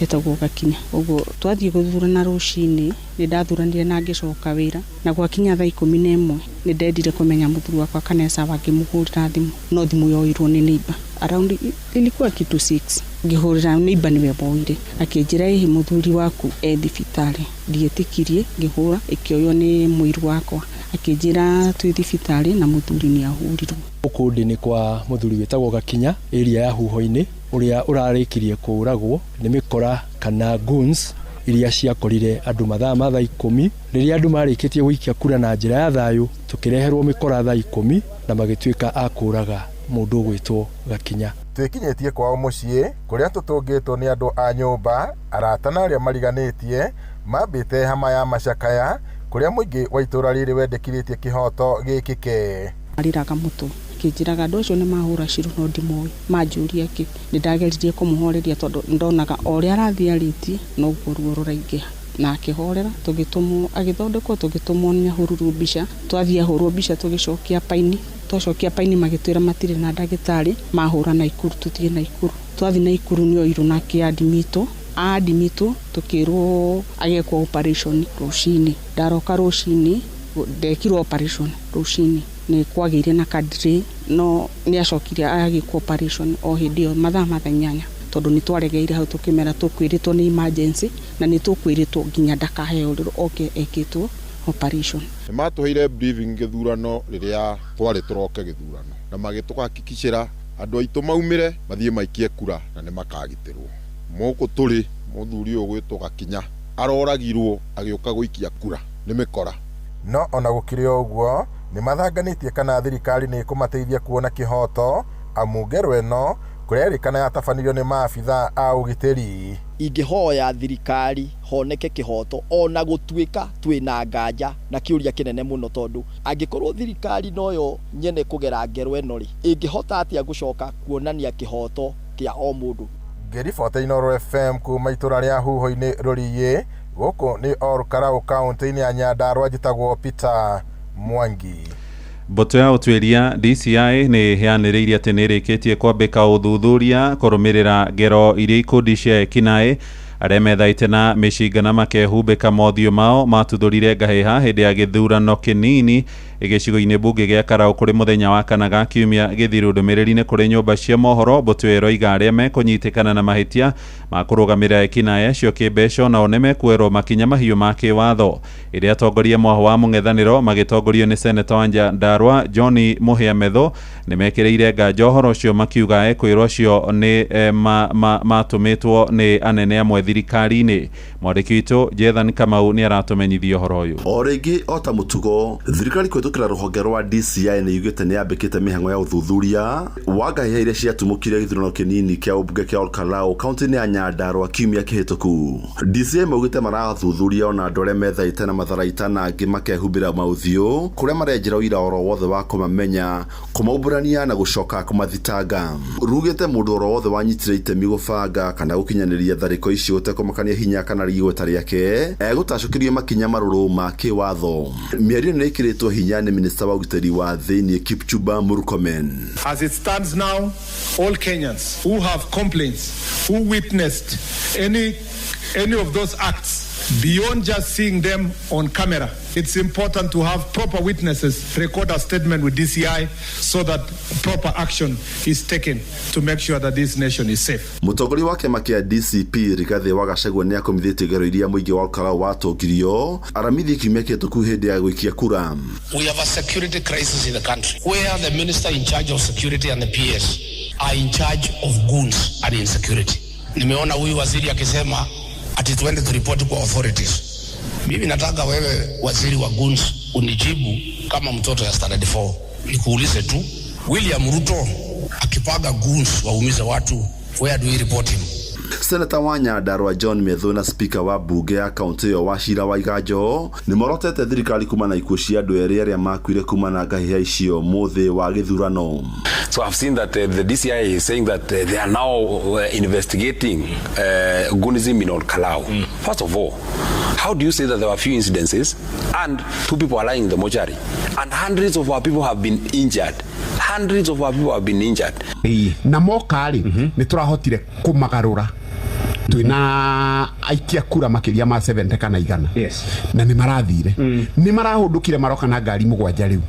etagwo Gakinya. Uguo twathie guthurana rucini ni ndathuranire na ngicoka wira na gwakinya thaa 11 ni ndendire kumenya muthuri wakwa kana eca wangimuhurira thimu no thimu yoirwo ni neighbor around ilikuwa kitu 6 ngihurira neighbor niwe boire akinjira ehe muthuri waku thibitari ndietikirie ngihura ikioyo ni muiru wakwa akinjira twi thibitari na muthuri ni ahurirwo ukundi ni kwa muthuri wetagwo Gakinya area ya Huho-ini uria urarikirie kuragwo ni mikora kana goons iria ciakorire andu mathaa 10 riria andu marikitie guikia kura na njira ya thayu tukireherwo mikora thaa 10 na magituika akuraga mundu gwitwo Gakinya twikinyetie kwao mucii kuria tutungitwo ni andu a nyumba arata na aria mariganitie mambite hama ya macakaya kuria muingi wa itura riri wendekiritie kihoto gikike ariraga mutu kinjiraga andu acio ni mahura ciru no ndimoi manjuria ki ndageririe kumuhoreria tondu ndonaga oria arathia ariti no guo ruo ruraingiha na akihorera tugitumo agithondekwo tugitumwo ni hururu mbica twathia hururu mbica tugicokia paini twacokia paini magitwira matire na ndagitari mahura na ikuru tutie na ikuru twathi na ikuru nio iru na kiadimito tukirwo agekwa operation rucini ndaroka rucini ndekirwo operation rucini ni kwagire na kadri no ni acokire agekwa operation o hindio mathaa 8 tondu ni twaregeire hau tukimera tukwiritwo ni emergency na ni tukwiritwo nginya ndakaheo oke ekitwo operation matuheire briefing githurano riria twari turoke githurano na magituhakikishira andu aitu maumire mathie maikie kura na ni makagitirwo muku turi muthuri ugwitwo Gakinya aroragirwo agiuka guikia kura ni mikora no ona gukirio uguo ni mathanganitie kana thirikari ni kumateithia kuona kihoto amungero eno kurerikana yatafanirio ni maabitha a ugiteri ingihoya thirikari honeke kihoto ona gutwika twina nganja na kiuria kinene muno tondu angikorwo thirikari noyo nyene kugera ngero eno ri ingihota atia gucoka kuonania kihoto kia o mundu ngerifote Inoro FM kuma itura ria Huho-ini Ruriĩ guku ni Olkarau kaunti-ini ya Nyandarua njitagwo Peter Mwangi. Mboto ya utwiria DCI ni heaniriire ati nirikitie kwambika uthuthuria kurumirira ngero iria ikundi cia ekinae aria methaite na micingana makehumbika mothio mao matuthurire ngahiha hindi ya githurano kinini igicigo-ini bunge gia Karau kuri muthenya wa kana ga kiumia githiru ndumiriri-ini kuri nyumba cia mohoro mboto ero iga aria mekunyitikana na mahitia makurugamira ekinae cio kimbeco na oneme kwerwo makinya mahiu ma kiwatho iria atongoria mwaho wa mung'ethaniro magitongorio ni seneta wa Nyandarua John Muhia Metho nimekireire nganja horo cio makiuga ekwirwo cio ni matumitwo ni anene amwe thirikari-ini mwandiki witu Jethan Kamau ni aratumenyithia horo uyu origi ota mutugo thirikari kwetukira ruhonge rwa DCI ni yugite ni yambikite mihango ya uthuthuria wagahiha iria ciatumukire githurano kinini kia ubunge kia Olkarau kaunti-ini ya Nyandarua kiumia kihituku DCI maugite marathuthuria ona ndore methaite na matharaita na angi makehumbira mauthio kuria marenjera uira oro wothe wa kumamenya kumauburania na gucoka kumathitanga rugite mundu oro wothe wanyitire itemi gubanga kana gukinyaniria thariko icio utekumakania hinya kana rigweta riake egutacukirio makinya maruru ma kiwatho mĩario nĩ ĩkĩrĩtwo hinya nĩ minister wa ũgitĩri wa thĩinĩ Kipchumba Murkomen. As it stands now, all Kenyans who have complaints, who witnessed any of those acts beyond just seeing them on camera, it's important to have proper witnesses record a statement with DCI so that proper action is taken to make sure that this nation is safe. Mũtongoria wa kĩama kĩa DCP Rigathi wa Gachagua nĩ akomithĩtie ngero iria mũingĩ wa Olkarau watongirio aramithi kiumia kĩhĩtũku hĩndĩ ya gũikia kura. We have a security crisis in the country where the minister in charge of security and the PS are in charge of goons and insecurity. Nimeona huyu waziri akisema ati tuende turipoti kwa authorities. Mimi nataka wewe waziri wa goons unijibu kama mtoto ya standard 4. Nikuulize tu, William Ruto akipaga goons waumize watu, where do we report him? Seneta wa Nyandarua John Methu na speaker wa bunge ya kaunti yo Wachira Waiganjo ni morotete thirikari kuma na ikuũ cia andũ erĩ arĩa makuire kuma na ngahiha icio muthi wa githurano. So I've seen that the DCI is saying that they are now investigating goonism in Olkarau. First of all, how do you say that there were few incidences and 2 people are lying in the mortuary and hundreds of our people have been injured? Hundreds of our people have been injured. Na mokari ni turahotire kumagarura twina aikia kura makiria ma 70 kana igana na ni marathire ni marahundukire maroka na ngari mugwanja riu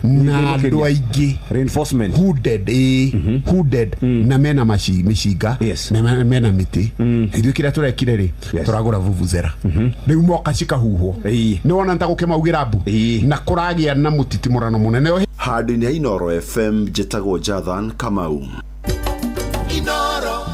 na andu aingi reinforcement hooded na mena mishinga na mena miti ithu kira turekire ri turagura vuvuzera riu moka cikahuhwo ni wona ntagukemaugira mbu na kuragia na mutitimurano munene handũ-inĩ ya Inoro FM njĩtagwo Jathan Kamau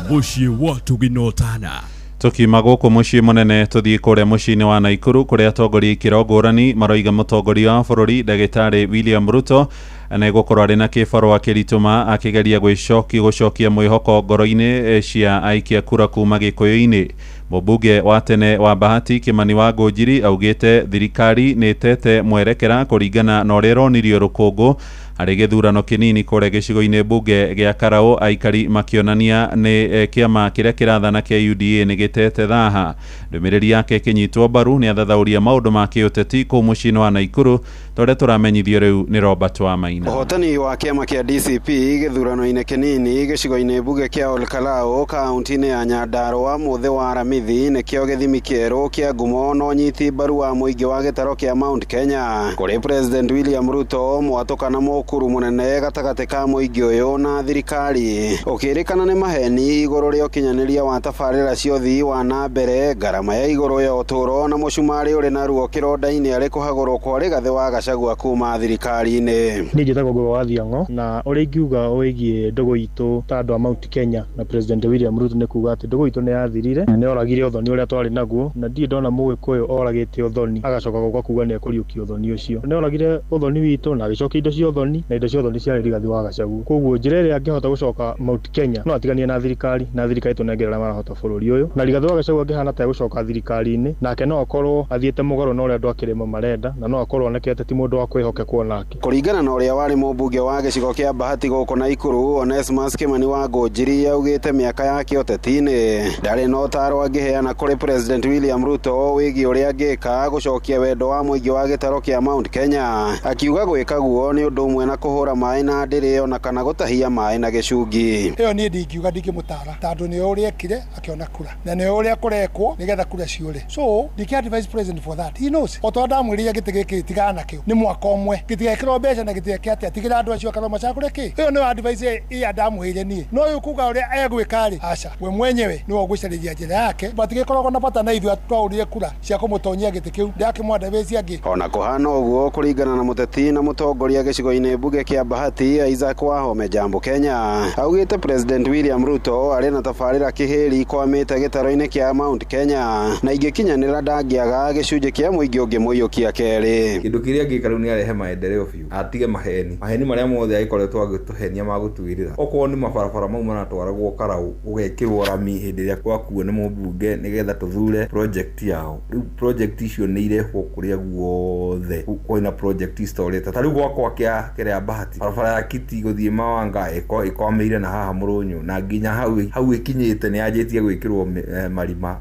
Muciĩ wa Tuginotana Tukiuma gũkũ mũciĩ mũnene tũthiĩ kũrĩa mũciĩ-inĩ wa Naikuru kũrĩa atongoria ikĩro ngũrani maroiga mũtongoria wa bũrũri ndagĩtarĩ William Ruto na gũkorwo arĩ na kĩbarũa kĩritũma akĩgeria gũcokia mwĩhoko ngoro-inĩ cia aikia kura kuma Gĩkũyũ-inĩ. Mũmbunge wa tene wa Bahati Kimani wa Ngũnjiri augĩte thirikari nĩ tete mwerekera kũringana na ũrĩa ronirio rũkũngũ harĩ gĩthurano kĩnini kũrĩa gĩcigo-inĩ mbunge gĩa Karaũ, aikari makĩonania nĩ kĩama kĩrĩa kĩrathana kĩa UDA nĩ gĩtete thaha. Ndũmĩrĩri yake kĩnyitwo mbaru nĩ athathauria maũndũ ma kĩũteti kũu mũciĩ-inĩ wa Naikuru tondũ tũramenyithio rĩu nĩ Robert wa Maina. Ũhotani wa kĩama kĩa DCP gĩthurano-inĩ kĩnini gĩcigo-inĩ mbunge kĩa Olkalau kaunti-inĩ ya Nyandarua mũthĩ wa Aramithi nĩkĩo gĩthimi kĩerũ kĩa ngumo no nyiti mbaru wa mũingĩ wa gĩtaro kĩa Mount Kenya kũrĩ President William Ruto mwatũkana mũkuru mũnene gatagatĩ ka mũingĩ ũyũ na thirikari ũkĩrĩkana nĩ maheni igũrũ rĩa ũkinyanĩria wa tabarĩra cia ũthii wa na mbere, ngarama ya igũrũ ya ũtũũro na mũcumarĩ ũrĩ na ruo kĩronda-inĩ arĩ kũhagũrwo kwa Rigathĩ wa Gachagua kuma thirikari-inĩ. Niĩ njĩtagwo Ngũgĩ wa Thiong'o na ũrĩa ingiuga wĩgiĩ ndũgũ itũ ta andũ a Mount Kenya na President William Ruto nĩ kuuga atĩ ndũgũ itũ nĩ yathirire nĩ oragire ũthoni ũrĩa twarĩ naguo na ndirĩ ndona Mũgĩkũyũ oragĩte ũthoni agacoka gũka kuuga nĩ ekũriũkia ũthoni ũcio. Nĩ oragire ũthoni witũ na agĩcokia indo cia ũthoni na indo cia ũthoni ciarĩ Rigathĩ wa Gachagua. Koguo njĩra ĩrĩa angĩhota gũcoka Mount Kenya no atiganie na thirikari na thirikari tũnengerera marahota bũrũri ũyũ na Rigathĩ wa Gachagua angĩhana ta gũcoka thirikari-inĩ nake no akorwo athiĩte mũgarũ na ũrĩa andũ a kĩrĩma marenda na no akorwo onekete ti mũndũ wa kwĩhokekwo nake. Kũringana na ũrĩa warĩ mũmbunge wa gĩcigo kĩa Bahati gũkũ Naikuru Onesmus Kimani wa Ngũnjiri augĩte mĩaka yake ũteti-inĩ ndarĩ na ũtaaro angĩheana kũrĩ President William Ruto wĩgiĩ ũrĩa angĩka gũcokia wendo wa mũingĩ wa gĩtaro kĩa Mount Kenya, akiuga gwĩka guo nĩ ũndũ ũmwe na kũhũra maĩ na ndĩrĩ ona kana gũtahia maĩ na gĩcungi. Ĩyo niĩ ndingiuga ndingĩmũtaara tondũ nĩ ũrĩa ekire akĩona kura na nĩ ũrĩa kũrekwo nĩgetha kura ciũre, so ndingĩ advise president for that. He knows o tondũ ndamwĩrĩire gĩtĩ gĩkĩ tigana nakĩo nĩ mwaka ũmwe gĩtigekĩrwo mbeca na gĩtigeke atĩa tigĩra andũ acio akarwo macakũre kĩ. Ĩyo nĩ advice ĩya ndamwĩrĩire niĩ, no ũyũ kuga ũrĩa egwĩka rĩ, aca we mwenyewe nĩ ũgũcarĩria njĩra yake batigĩkoragwo na bata na ithuĩ twaũrire kura cia kũmũtonyia gĩtĩ kĩu ndakĩmwenda beci angĩ. Ona kũhana ũguo kũringana na mũteti na mũtongoria gĩcigo-inĩ mbunge kĩa Bahati Isaac Wahome Jambo Kenya augĩte President William Ruto arĩ na tabarĩra kĩhĩri kwamĩte gĩtaro-inĩ kĩa Mount Kenya na ingĩkinyanĩra ndangĩaga gĩcunjĩ kĩa mũingĩ ũngĩ mũiyũkia kerĩ. Kĩndũ kĩrĩa angĩka rĩu nĩ arehe maendeleo biũ, atige maheni marĩa mothe agĩkoretwo agĩtũhenia ma gũtuĩrĩra. Okorwo nĩ mabarabara mau maratwaragwo Karaũ ũgekĩrwo rami hĩndĩ ĩrĩa gwakuo nĩ mũmbunge nĩgetha tũthure project yao. Rĩu project icio nĩ irehwo kũrĩa guothe kwĩna project citorĩte. Ta rĩu gwakwa kĩrĩa Bahati barabara ya Kiti gũthiĩ Mawanga ĩkwamĩire na haha Mũrũnyũ na nginya hau ĩkinyĩte nĩ yanjĩtie gwĩkĩrwo marima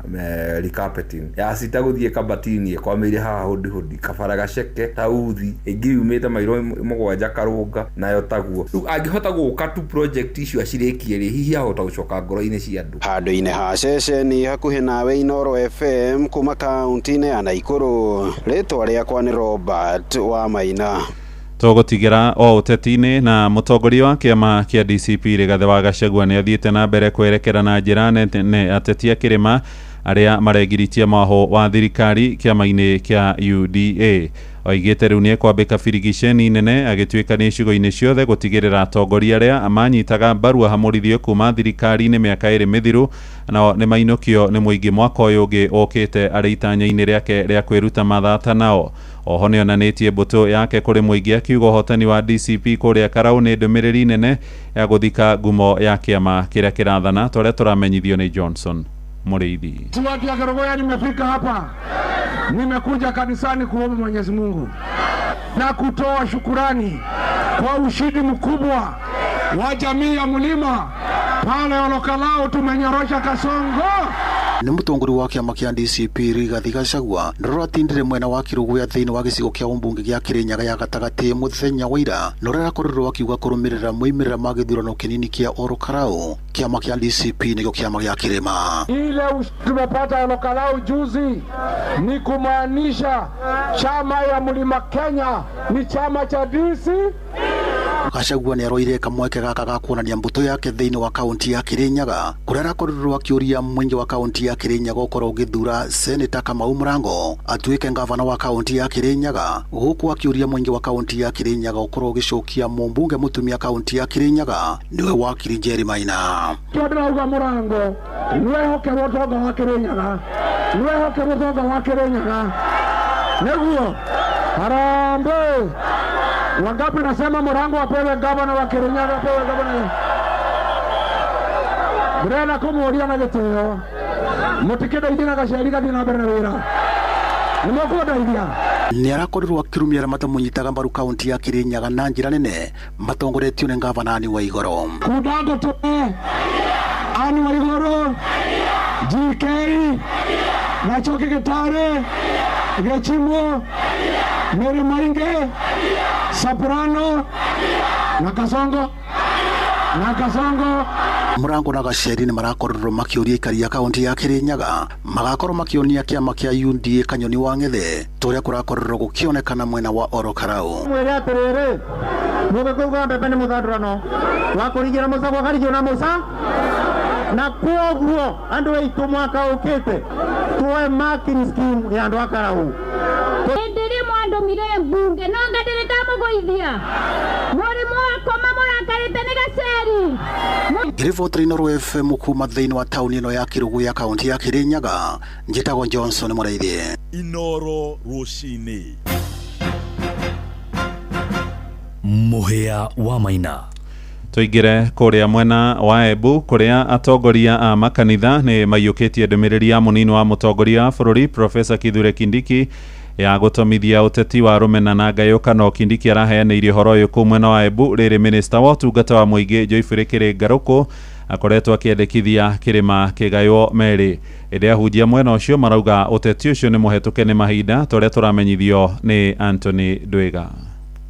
recarpeting ya cita gũthiĩ Kabatini ĩkwamĩire haha hũndi kabara Gaceke Tauthi ĩngĩ yumĩte mairo mũgwanja Karũnga nayo taguo. Rĩu angĩhota gũka tu project icio acirĩkie rĩ hihi ahota gũcoka ngoro-inĩ cia andũ. Handũ-inĩ ha ceceni hakuhĩ nawe Inoro FM kuma kaunti-inĩ ya Naikuru, rĩtwa rĩakwa nĩ Robert wa Maina. Tũgũtigĩra o ũteti-inĩ na mũtongoria wa kĩama kĩa DCP Rigathĩ wa Gachagua nĩ athiĩte na mbere kwerekera na njĩra nene ateti a kĩrĩma arĩa maregiritie maho wa thirikari kĩama-inĩ kĩa UDA. Oigĩte rĩu nĩ ekwambĩka birigiceni nene agĩtuĩka nĩ icigo-inĩ ciothe gũtigĩrĩra atongoria arĩa manyitaga mbaru ahamũrithio kuma thirikari-inĩ mĩaka ĩrĩ mĩthiru nao nĩ mainũkio nĩ mũingĩ mwaka ũyũ ũngĩ ũkĩte arĩ itanya-inĩ rĩake rĩa kwĩruta mathata nao. Oho nĩ onanĩtie mbũtũ yake kũrĩ mũingĩ akiuga ũhotani wa DCP kũrĩa Karaũ nĩ ndũmĩrĩri nene ya gũthika ngumo ya kĩama kĩrĩa kĩrathana tũrĩa tũramenyithio nĩ Johnson Mũrĩithi. Watu ya Kerogoya nimefika hapa, nimekuja kanisani kuomba Mwenyezi Mungu na kutoa shukurani kwa ushindi mkubwa wa jamii ya Mlima pale Olkalau. Tumenyorosha Kasongo nĩ mũtongoria wa kĩama kĩa DCP Rigathi Gachagua ndũratindire mwena wa Kĩrũgũya thĩinĩ wa gĩcigo kĩa ũmbunge gĩa Kĩrĩnyaga ya gatagatĩ mũthenya wa ira na ũrĩa akorirwo akiuga kũrũmĩrĩra moimĩrĩra ma gĩthurano kĩnini kĩa Olokalao. Kĩama kĩa DCP nĩkĩo kĩama gĩa kĩrĩma. Ile tumepata Olokalao juzi ni kumaanisha chama ya Mlima Kenya ni chama cha DC. Gachagua nĩ aroire kamweke gaka ga kuonania mbũtũ yake thĩinĩ wa kaunti ya Kĩrĩnyaga kũrĩa arakorirwo akĩũria mũingĩ wa kaunti ya Kĩrĩnyaga ũkorwo ũgĩthura Seneta Kamau Mũrango atuĩke ngavana wa kaunti ya Kĩrĩnyaga, gũkũ akĩũria mũingĩ wa kaunti ya Kĩrĩnyaga ũkorwo ũgĩcokia mũmbunge mũtumia kaunti ya Kĩrĩnyaga nĩwe wakiri Njeri Maina. Tũrauga Mũrango nĩwehokerwo ũtonga wa Kĩrĩnyaga, nĩwehokerwo ũtonga wa Kĩrĩnyaga nĩguo harambee. Wangapi nasema Mũrango apewe gavana wa Kĩrĩnyaga, apewe gavana? Brenda kumuria na gĩtĩo mũtikĩndeithia na Gacheri gathiĩ na mbere na wĩra nĩmũkũndeithia. Nĩ arakorirwo akĩrumĩra mata mũnyitaga mbaru kaunti ya Kĩrĩnyaga na njĩra nene matongoretio nĩ gavana Anne Waigũrũ. Kudango tũe Anne Waigũrũ, GK na Choki Gĩtarĩ, Gĩchimũ, Mary Maingi, Soprano na Kasongo. Mũrango na Gacheri nĩ marakorirwo makĩũria aikari a kaunti ya Kĩrĩnyaga magakorwo makĩonia kĩama kĩa UDA Kanyoni wa Ng'ethe tũrĩa kũrakorirwo gũkĩonekana mwena wa Olokalao. Mwĩre atĩrĩrĩ, mũgĩkũuga mbembe nĩ mũthandũrano wa kũrigĩra mũcagwa karigio na mũca, na kwoguo andũ aitũ mwaka ũkĩte tuoe marking scheme ya andũ a Karau. Ndiri mwandu mire mbunge no ngadire kamũgũithia mũrimũ wa koma mũrakarĩte nĩ Gacheri. Riboti ino FM kuma thĩinĩ wa taũni ĩno ya Kĩrũgũya kaunti ya Kĩrĩnyaga, njĩtagwo Johnson Mũraithie. Inoro rũcinĩ. Mũhĩa wa Maina. Tuingire kuria mwena wa Embu kuria atongoria a makanitha nĩ maiyũkĩtie ndũmĩrĩri ya mũnini wa mũtongoria wa bũrũri Profesa Kithure Kindiki ya gũtomithia ũteti wa rũmena na ngayũkano. Kindiki araheanĩire ũhoro ũyũ kũu mwena wa Embu rĩrĩ minista wa ũtungata wa mũingĩ Joyfrey Kĩrĩ-Ngarũkũ akoretwo akĩendekithia kĩrĩma kĩgaywo merĩ. Ĩrĩa ahunjia mwena ũcio marauga ũteti ũcio nĩ mũhetũke nĩ mahinda tũrĩa tũramenyithio nĩ Anthony Ndwiga.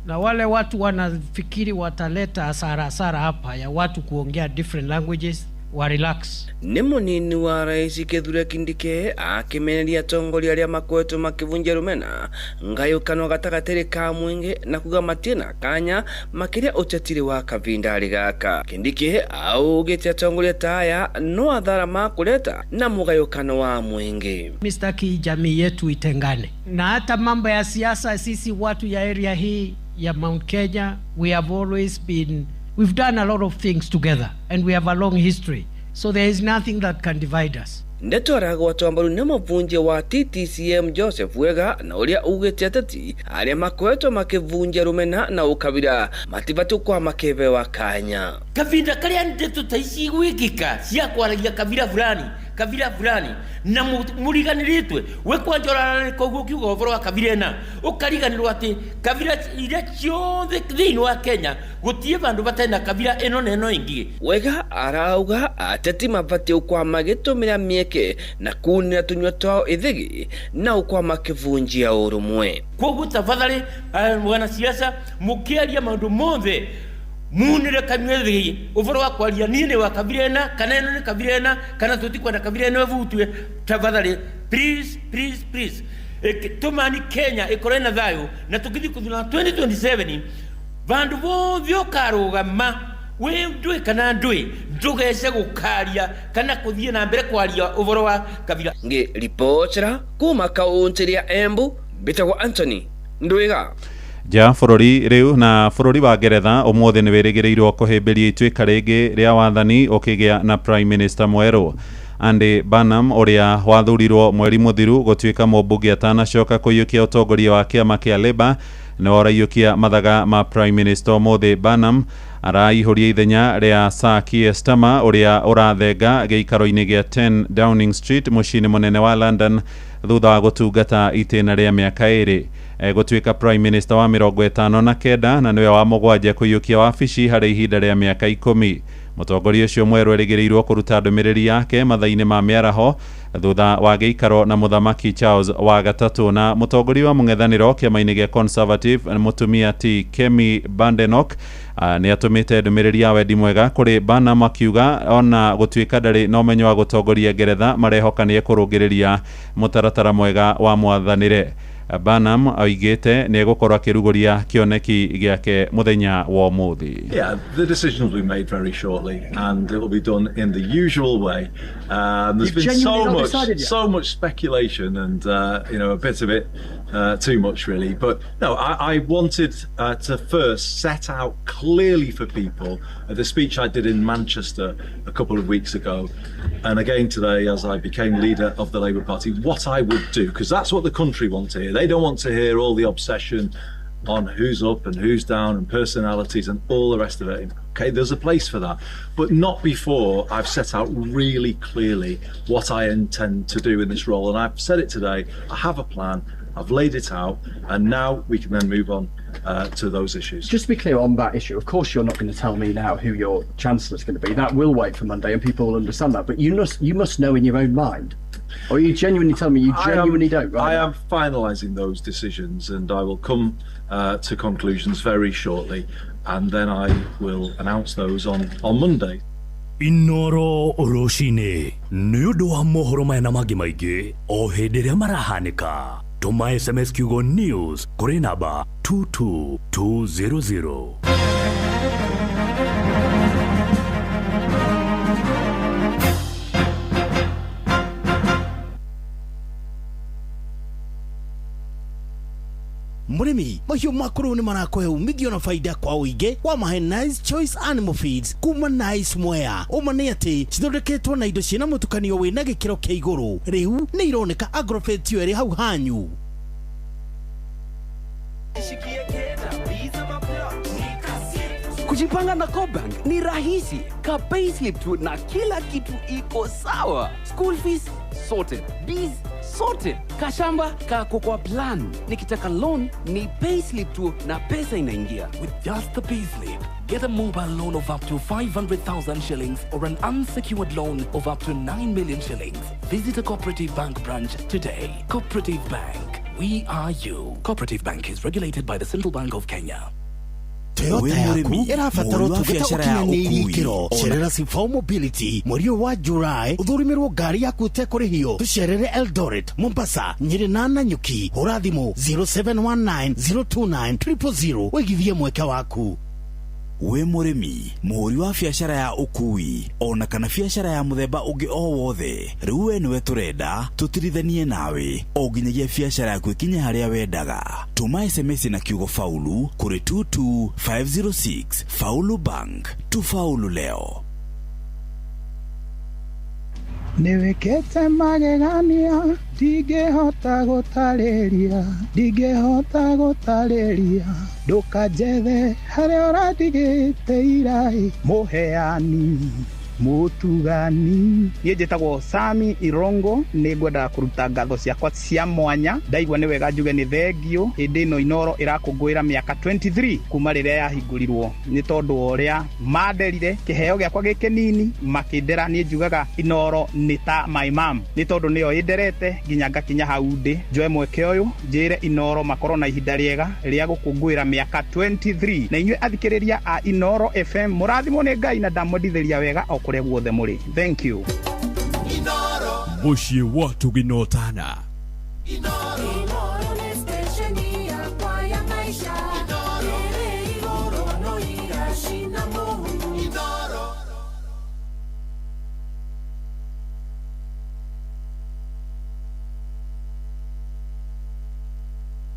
Na wale watu wanafikiri wataleta hasara hapa ya watu kuongea different languages wa relax. Nĩ mũnini wa rais Kithure Kindiki akĩmeneria atongoria arĩa makoretwo makĩvunja rũmena ngayũkano gatagatĩ ka mwĩingĩ na kuga matina kanya makĩria ũtetiri wa kavindarĩ gaka. Kindiki augĩte atongoria ta aya no athara ma kuleta na mũgayũkano wa mwĩingĩ. Mistaki jamii yetu itengane na hata mambo ya siasa. Sisi watu ya area hii ya Mount Kenya, we've done a lot of things together and we have a long history, so there is nothing that can divide us. Ndeto aragwatwo mbaru nĩ mũvunjia wa TTCM Joseph Wega na ũrĩa ugĩte ateti arĩa makoretwo makĩvunja rũmena na ũkabira matibatu kwa makebe wa kanya. Kavinda karĩa ndeto ta ici gwĩkĩka cia kwaragia kabira fulani na mũriganĩrĩtwe we kwanjorana koguo kiuga ũhoro wa kabira ĩna ũkariganĩrwo atĩ kabira iria ciothe thĩinĩ wa Kenya gũtirĩ vandũ batarĩ na kabira ĩno na ĩno ĩngĩ. Wega arauga ateti mabatiĩ ũkwama gĩtũmĩra mĩeke na kunĩra tũnyua twao ithigi na ũkwama kĩvunjia ũrũmwe. Koguo tafadhali wanasiasa mũkĩaria maũndũ mothe munire kamwethigi ũhoro wa kwaria nini wa kabira ĩna kana ĩno nĩ kabira ĩna kana tũtikwenda kabira ĩno ĩvutwe. Tafadhali please tumani Kenya ĩkorwo na thayũ na tũgĩthiĩ kũthurana 2027 vandu vothe ũkarũgama we ndũĩ kana ndũĩ ndũgece gũkaria kana kũthiĩ na mbere kwaria ũhoro wa kabira. Ngĩribotera kuma kaunti ya Embu mbĩtagwo Anthony Ndwiga. Ja bũrũri rĩu na bũrũri wa Ngeretha ũmũthĩ nĩ wĩrĩgĩrĩirwo kũhĩmbĩria ituĩka rĩngĩ rĩa wathani ũkĩgĩa na Prime Minister mwerũ. Andy Burnham ũrĩa wathurirwo mweri mũthiru gũtuĩka mũmbunge atanacoka kũiyũkia ũtongoria wa kĩama kĩa Labour nĩ waraiyũkia mathaga ma Prime Minister ũmũthĩ. Burnham araihũria ithenya rĩa Sir Keir Starmer ũrĩa ũrathenga gĩikaro-inĩ gĩa 10 Downing Street mũciĩ-inĩ mũnene wa London thutha wa gũtungata itĩna rĩa mĩaka ĩrĩ. gũtuĩka prime minister wa 59 na nĩwe wa mũgwanja kũiyũkia wabici harĩ ihinda rĩa mĩaka 10. Mũtongoria ũcio mwerũ erĩgĩrĩirwo kũruta ndũmĩrĩri yake mathaa-inĩ ma mĩaraho thutha wa gĩikaro na mũthamaki Charles wa gatatũ, na mũtongoria wa mũng'ethanĩro kĩama-inĩ gĩa Conservative mũtumia ti Kemi Badenoch nĩ atũmĩte ndũmĩrĩri ya wendi mwega kũrĩ Burnham akiuga ona gũtuĩka ndarĩ na ũmenyo wa gũtongoria Ngeretha marehoka nĩ ekũrũngĩrĩria mũtaratara mwega wa mwathanĩre. Burnham oigĩte nĩ egũkorwo akĩrugũria kĩoneki gĩake mũthenya wa ũmũthĩ. Yeah, the decision will be made very shortly and it will be done in the usual way. There's been so much speculation and a bit of it too much really, but no, I wanted to first set out clearly for people the speech I did in Manchester a couple of weeks ago and again today as I became leader of the Labour Party, what I would do, because that's what the country want to hear. They don't want to hear all the obsession on who's up and who's down and personalities and all the rest of it. Okay, there's a place for that, but not before I've set out really clearly what I intend to do in this role, and I've said it today. I have a plan, I've laid it out, and now we can then move on to those issues. Just to be clear on that issue, of course you're not going to tell me now who your Chancellor's going to be. That will wait for Monday and people will understand that, but you must know in your own mind. Or you genuinely tell me you genuinely don't, right? I am finalising those decisions and I will come to conclusions very shortly and then I will announce those on Monday. Inoro oroshine nĩũndũ wa mohoro maya na mangĩ maingĩ o hĩndĩ ĩrĩa marahanĩka. Tũma SMS kiugo news kũrĩ namba 22200. Murimi, mahiũ makũrũ nĩ marakũhe umithio na faida kwa ũingĩ wa mahe Nice Choice Animal Feeds kuma Nice Mwea. Ũma nĩ atĩ cithondeketwo na indo ciĩna mũtukanio wĩna gĩkĩro kĩa igũrũ. Rĩu nĩ ironeka Agrovet yo ĩrĩ hau hanyu. Kujipanga na Cobank ni rahisi. Ka payslip tu na kila kitu iko sawa. School fees sorted. Bees sorted. Kashamba kako kwa plan. Nikitaka loan ni payslip tu na pesa inaingia. With just the payslip, get a mobile loan of up to 500,000 shillings or an unsecured loan of up to 9 million shillings. Visit a Cooperative Bank branch today. Cooperative Bank. We are you. Cooperative Bank is regulated by the Central Bank of Kenya. Toyota yaku irabatara utungata ukinyanĩirie ikĩro. Cerera Simfao Mobility mweri wa July uthurimirwo ngari yaku tekurĩhio. Tucerere Eldoret, Mombasa, Nyeri na Nanyuki. Hũra thimũ 0719029000 wĩgithie mweke waku. We mũrĩmi, mũhũri wa biacara ya ũkui, ona kana biacara ya mũthemba ũngĩ o wothe, rĩu we nĩwe tũrenda tũtirithanie nawe, o nginyagia biacara yaku ĩkinye harĩa wendaga. Tũma SMS na kiugo faulu kũrĩ 22506. Faulu Bank, tufaulu leo. Niwekete magegania, ndigĩhota gũtarĩria, ndũkanjethe harĩa ũrandigĩte irai, mũheani mutugani. Niĩ njĩtagwo Sami Irongo, nĩ ngwenda kũruta ngatho ciakwa cia mwanya. Ndaigua nĩ wega njuge nĩ thengio hĩndĩ ĩno Inoro ĩrakũngũĩra mĩaka 23 kuma rĩrĩa yahingũrirwo, nĩ tondũ ũrĩa manderire kĩheo gĩakwa gĩkĩ nini makĩndera. Niĩ njugaga Inoro nĩ ta my mom, nĩ tondũ nĩyo ĩnderete nginya ngakinya hau ndĩ. Njoe mweke ũyũ njĩre Inoro makorwo na ihinda rĩega rĩa gũkũngũĩra mĩaka 23. Na inyuĩ athikĩrĩria a Inoro FM mũrathimwo nĩ Ngai na ndamwendithĩria wega o kũrĩa guothe mũrĩ. Thank you. Inoro mũciĩ wa tũginotana. Inoro nĩ station yakwa ya maisha. Inoro igũrũ no iracina mũhu. Inoro.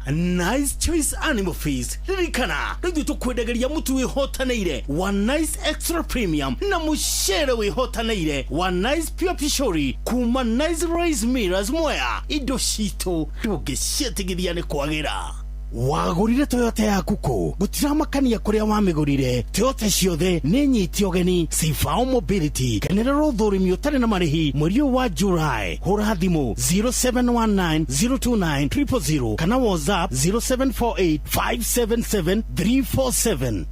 Nice Choice Animal Feeds. Ririkana, rĩu tũkwendagĩria mũtu wĩhotanĩire wa Nice Extra Premium na mũcere wĩhotanĩire wa Nice Pure Pishori kuma Nice Rice Millers Mwea. Indo citũ ndũngĩciĩtigithia nĩ kwagĩra. wagurire Toyota yaku kũ? Gũtiramakania kũrĩa wamĩgũrire. Toyota ciothe nĩ nyiti ũgeni. Sifao Mobility kenerera ũthũrimi ũtarĩ na marĩhi mweri wa July. Hũra thimũ 0719029000 kana WhatsApp 0748577347.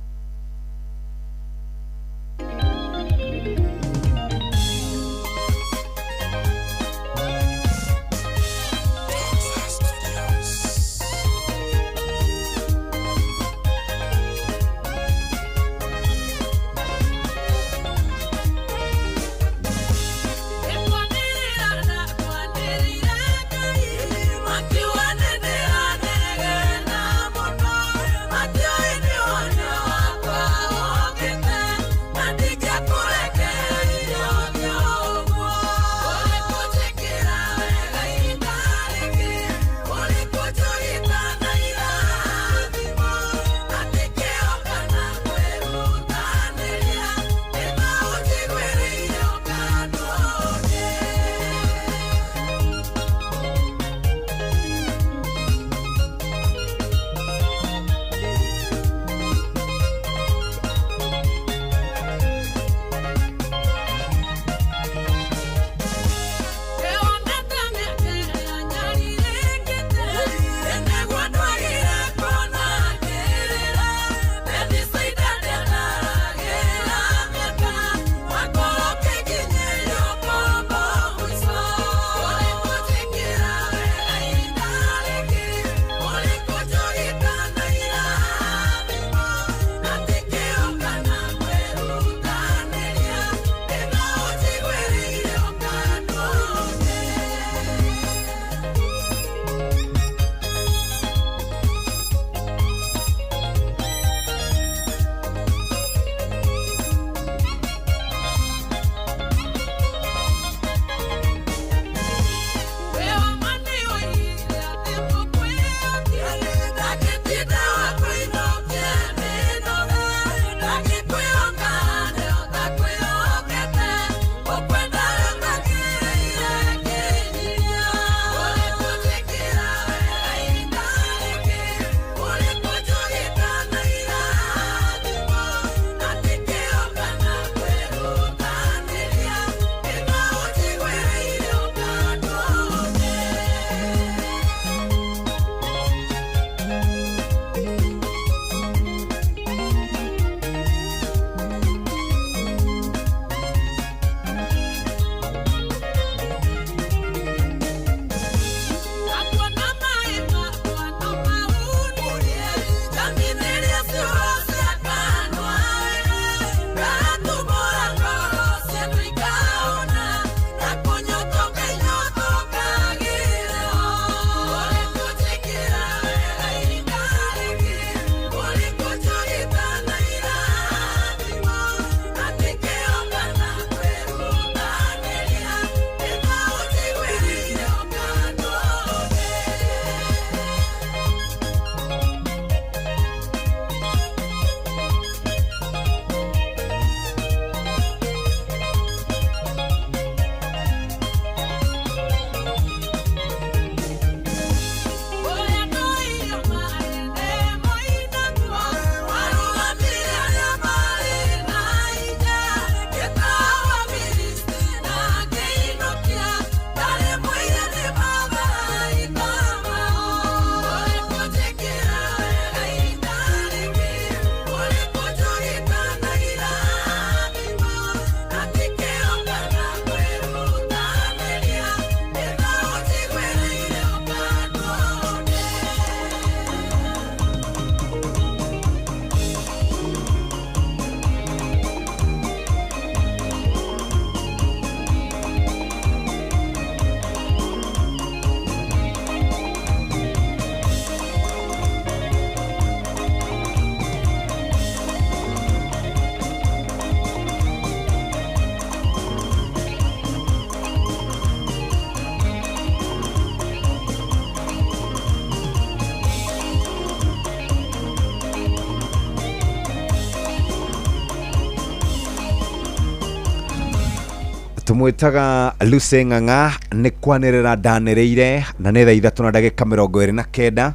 tumwitaga Lucy Ng'ang'a ni kwanirira ndaniriire na ni thaa 3:29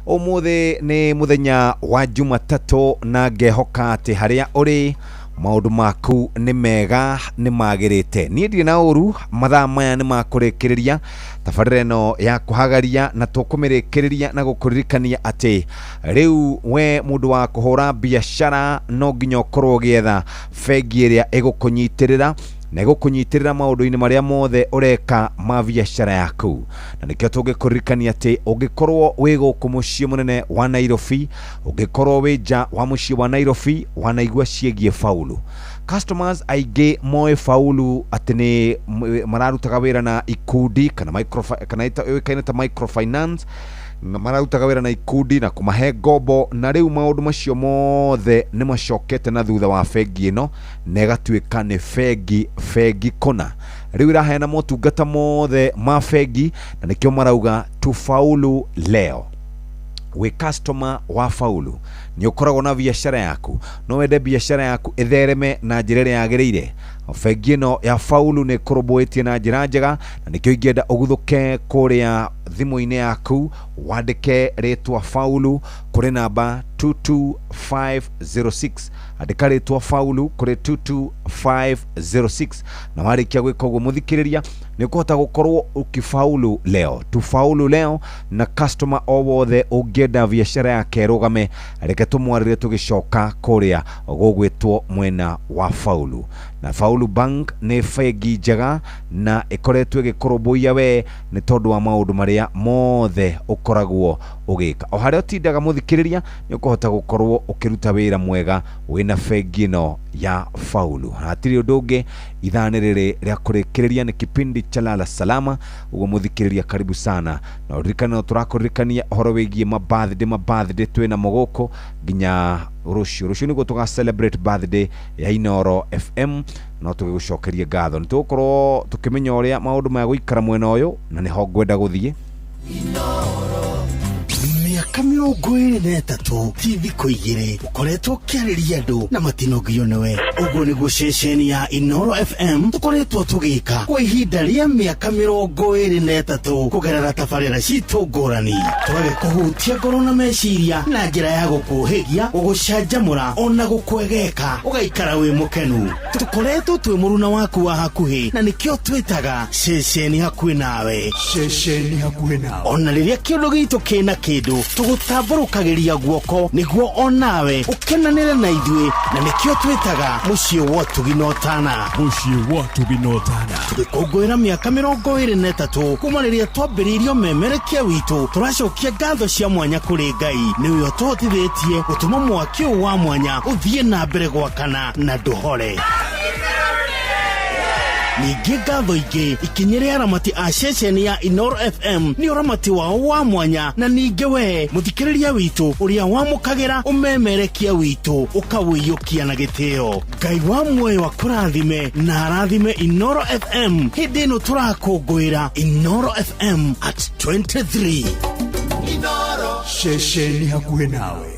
Umuthi ni muthenya wa Jumatatu na ngehoka ati haria uri maundu maku ni mega ni magirite. Ni ndi na uru mathaa maya ni makurekereria tabarĩra ĩno ya kuhagaria na tukumirekereria na gukuririkania ati riu we mundu wa kuhura biashara no nginya ukorwo gietha bengi ĩrĩa ĩgũkũnyitirĩra na ĩgũkũnyitirĩra maũndũ-inĩ marĩa mothe ureka ma biashara yaku. Na nikio tũngĩkũririkania ati ũngĩkorwo wĩ gũkũ mũciĩ mũnene wa Nairobi, ũngĩkorwo wĩ nja wa mũciĩ wa Nairobi, wanaigua ciĩgiĩ faulu. Customers aingĩ moe faulu ati ni mararutaga wĩra na ikundi kana ĩkaine ta microfinance, mararutaga wĩra na ikundi na kumahe ngombo, na rĩu maũndũ macio mothe nĩ macokete na thutha wa bengi ĩno na ĩgatuĩka nĩ bengi kona. Rĩu ĩraheana motungata mothe ma bengi na nĩkĩo marauga tufaulu leo. We customer wa faulu ni ukoragwo na biashara yaku, no wende biashara yaku ithereme na njĩra ĩrĩa yagĩrĩire, bengi ĩno ya faulu nĩ ĩkũrũmbũĩtie na njĩra njega, na nĩkĩo ingĩenda ũguthũke kũrĩa thimũ-inĩ yaku wandĩke rĩtwa faulu kũrĩ namba 22506. andĩka rĩtwa faulu kũrĩ 22506, na warĩkia gwĩka ũguo mũthikĩrĩria nĩ ũkũhota gũkorwo ũkifaulu leo. Tufaulu leo na customer o wothe ũngĩenda biashara yake ĩrũgame, reke tũmwarĩre tũgĩcoka kũrĩa gũgwĩtwo mwena wa faulu. Na Faulu Bank nĩ bengi njega na ĩkoretwo ĩgĩkũrũmbũiya we nĩ tondũ wa maũndũ marĩa mothe ũkoragwo ũgĩka. O harĩa ũtindaga mũthikĩrĩria nĩ ũkũhota gũkorwo ũkĩruta wĩra mwega wĩna bengi ĩno ya faulu. Hatirĩ ũndũ ũngĩ, ithaa-inĩ rĩrĩ rĩa kũrĩkĩrĩria nĩ kipindi cha Lala Salama. Ũguo mũthikĩrĩria, karibu sana, na ũririkane tũrakũririkania ũhoro wĩgiĩ mabirthday twĩna mũgũkũ nginya rũciũ nĩguo tũga celebrate birthday ya Inoro FM, no tũgĩgũcokeria ngatho. Nĩ tũgũkorwo tũkĩmenya ũrĩa maũndũ maya gũikara mwena ũyũ na nĩho ngwenda gũthiĩ. Miaka 23 ti thikũ igĩrĩ ũkoretwo ũkĩarĩria andũ na matinogio nĩwe. Ũguo nĩguo ceceni ya Inoro FM tũkoretwo tũgĩka kwa ihinda rĩa mĩaka 23 kũgerera tabarĩra citũ ngũrani, tũgĩkũhutia ngoro na meciria na njĩra ya gũkũhĩgia, gũgũcanjamũra ona gũkwegeka ũgaikara wĩ mũkenu. Tũkoretwo twĩ mũruna waku wa hakuhĩ na nĩkĩo twĩtaga ceceni hakuhĩ nawe. Ceceni hakuhĩ nawe, ona rĩrĩa kĩũndũ gitũ kĩna kĩndũ tũgũtambũrũkagĩria guoko nĩguo onawe ũkenanĩre na ithuĩ, na nĩkĩo twĩtaga mũciĩ wa Tuginotana. Mũciĩ wa Tuginotana tũgĩkũngũĩra mĩaka 23 kuma rĩrĩa twambĩrĩirio memerekia witũ. Tũracokia ngatho cia mwanya kũrĩ Ngai nĩwe ũtũhotithĩtie gũtũma mwaki ũyũ wa mwanya ũthiĩ na mbere gwakana na ndũhore. Ningĩ ngatho ingĩ ikinyĩre aramati a ceceni ya Inoro FM nĩ ũramati wao wa mwanya, na ningĩ we mũthikĩrĩria witũ ũrĩa wamũkagĩra ũmemerekia witũ ũkawĩiyũkia na gĩtĩo. Ngai wa muoyo akũrathime na arathime Inoro FM hĩndĩ ĩno tũrakũngũĩra Inoro FM at 23. Inoro, ceceni hakuhĩ nawe.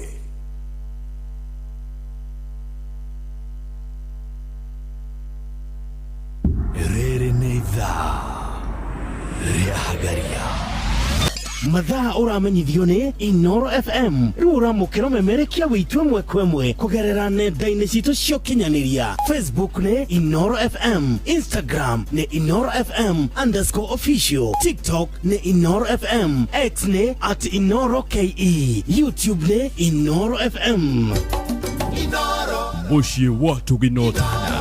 Mathaa ũramenyithio nĩ Inoro FM. Rĩu ũramũkĩra ũmemerekia witũ ĩmwe kwa ĩmwe kũgerera nenda-inĩ citũ cia ũkinyanĩria. Facebook nĩ Inoro FM, Instagram nĩ Inoro FM_official, TikTok nĩ Inoro FM, X nĩ @InoroKE, YouTube nĩ Inoro FM. Inoro, mũciĩ wa Tuginotana.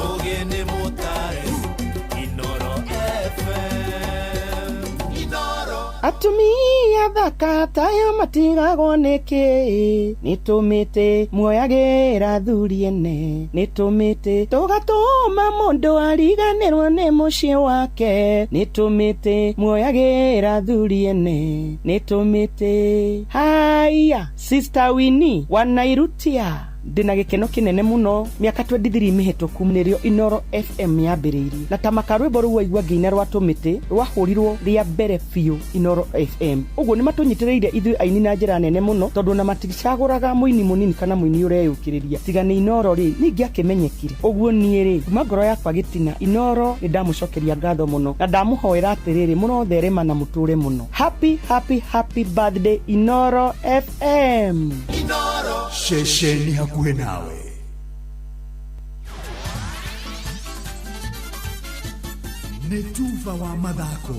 Atumia thaka tayo matigagwo nĩkĩ, nĩtũmĩte muoyagĩra thuri ene, nĩtũmĩte tũgatũma mũndũ ariganĩrwo nĩ mũciĩ wake, nĩtũmĩte muoyagĩra thuri ene, nĩtũmĩte. Haya, Sister Winnie wanairutia ndina gikeno kinene muno miaka 23 mihituku nirio Inoro FM yambiriirie na tamaka rwimbo ruwa igwa nginya rwatumite rwahurirwo ria mbere fiu Inoro FM uguo ni matunyitiriire ithui aini na njira nene muno tondu na matigicaguraga muini munini kana muini ureyukiriria tiga ni Inoro ri ningi akimenyekire uguo nie ri kuma ngoro yakwa gitina Inoro ni ndamucokeria ngatho muno na ndamuhoera atiriri murotherema na muture muno. Happy birthday Inoro FM. Inoro shesheni hakuhe nawe. Netuva wa mathako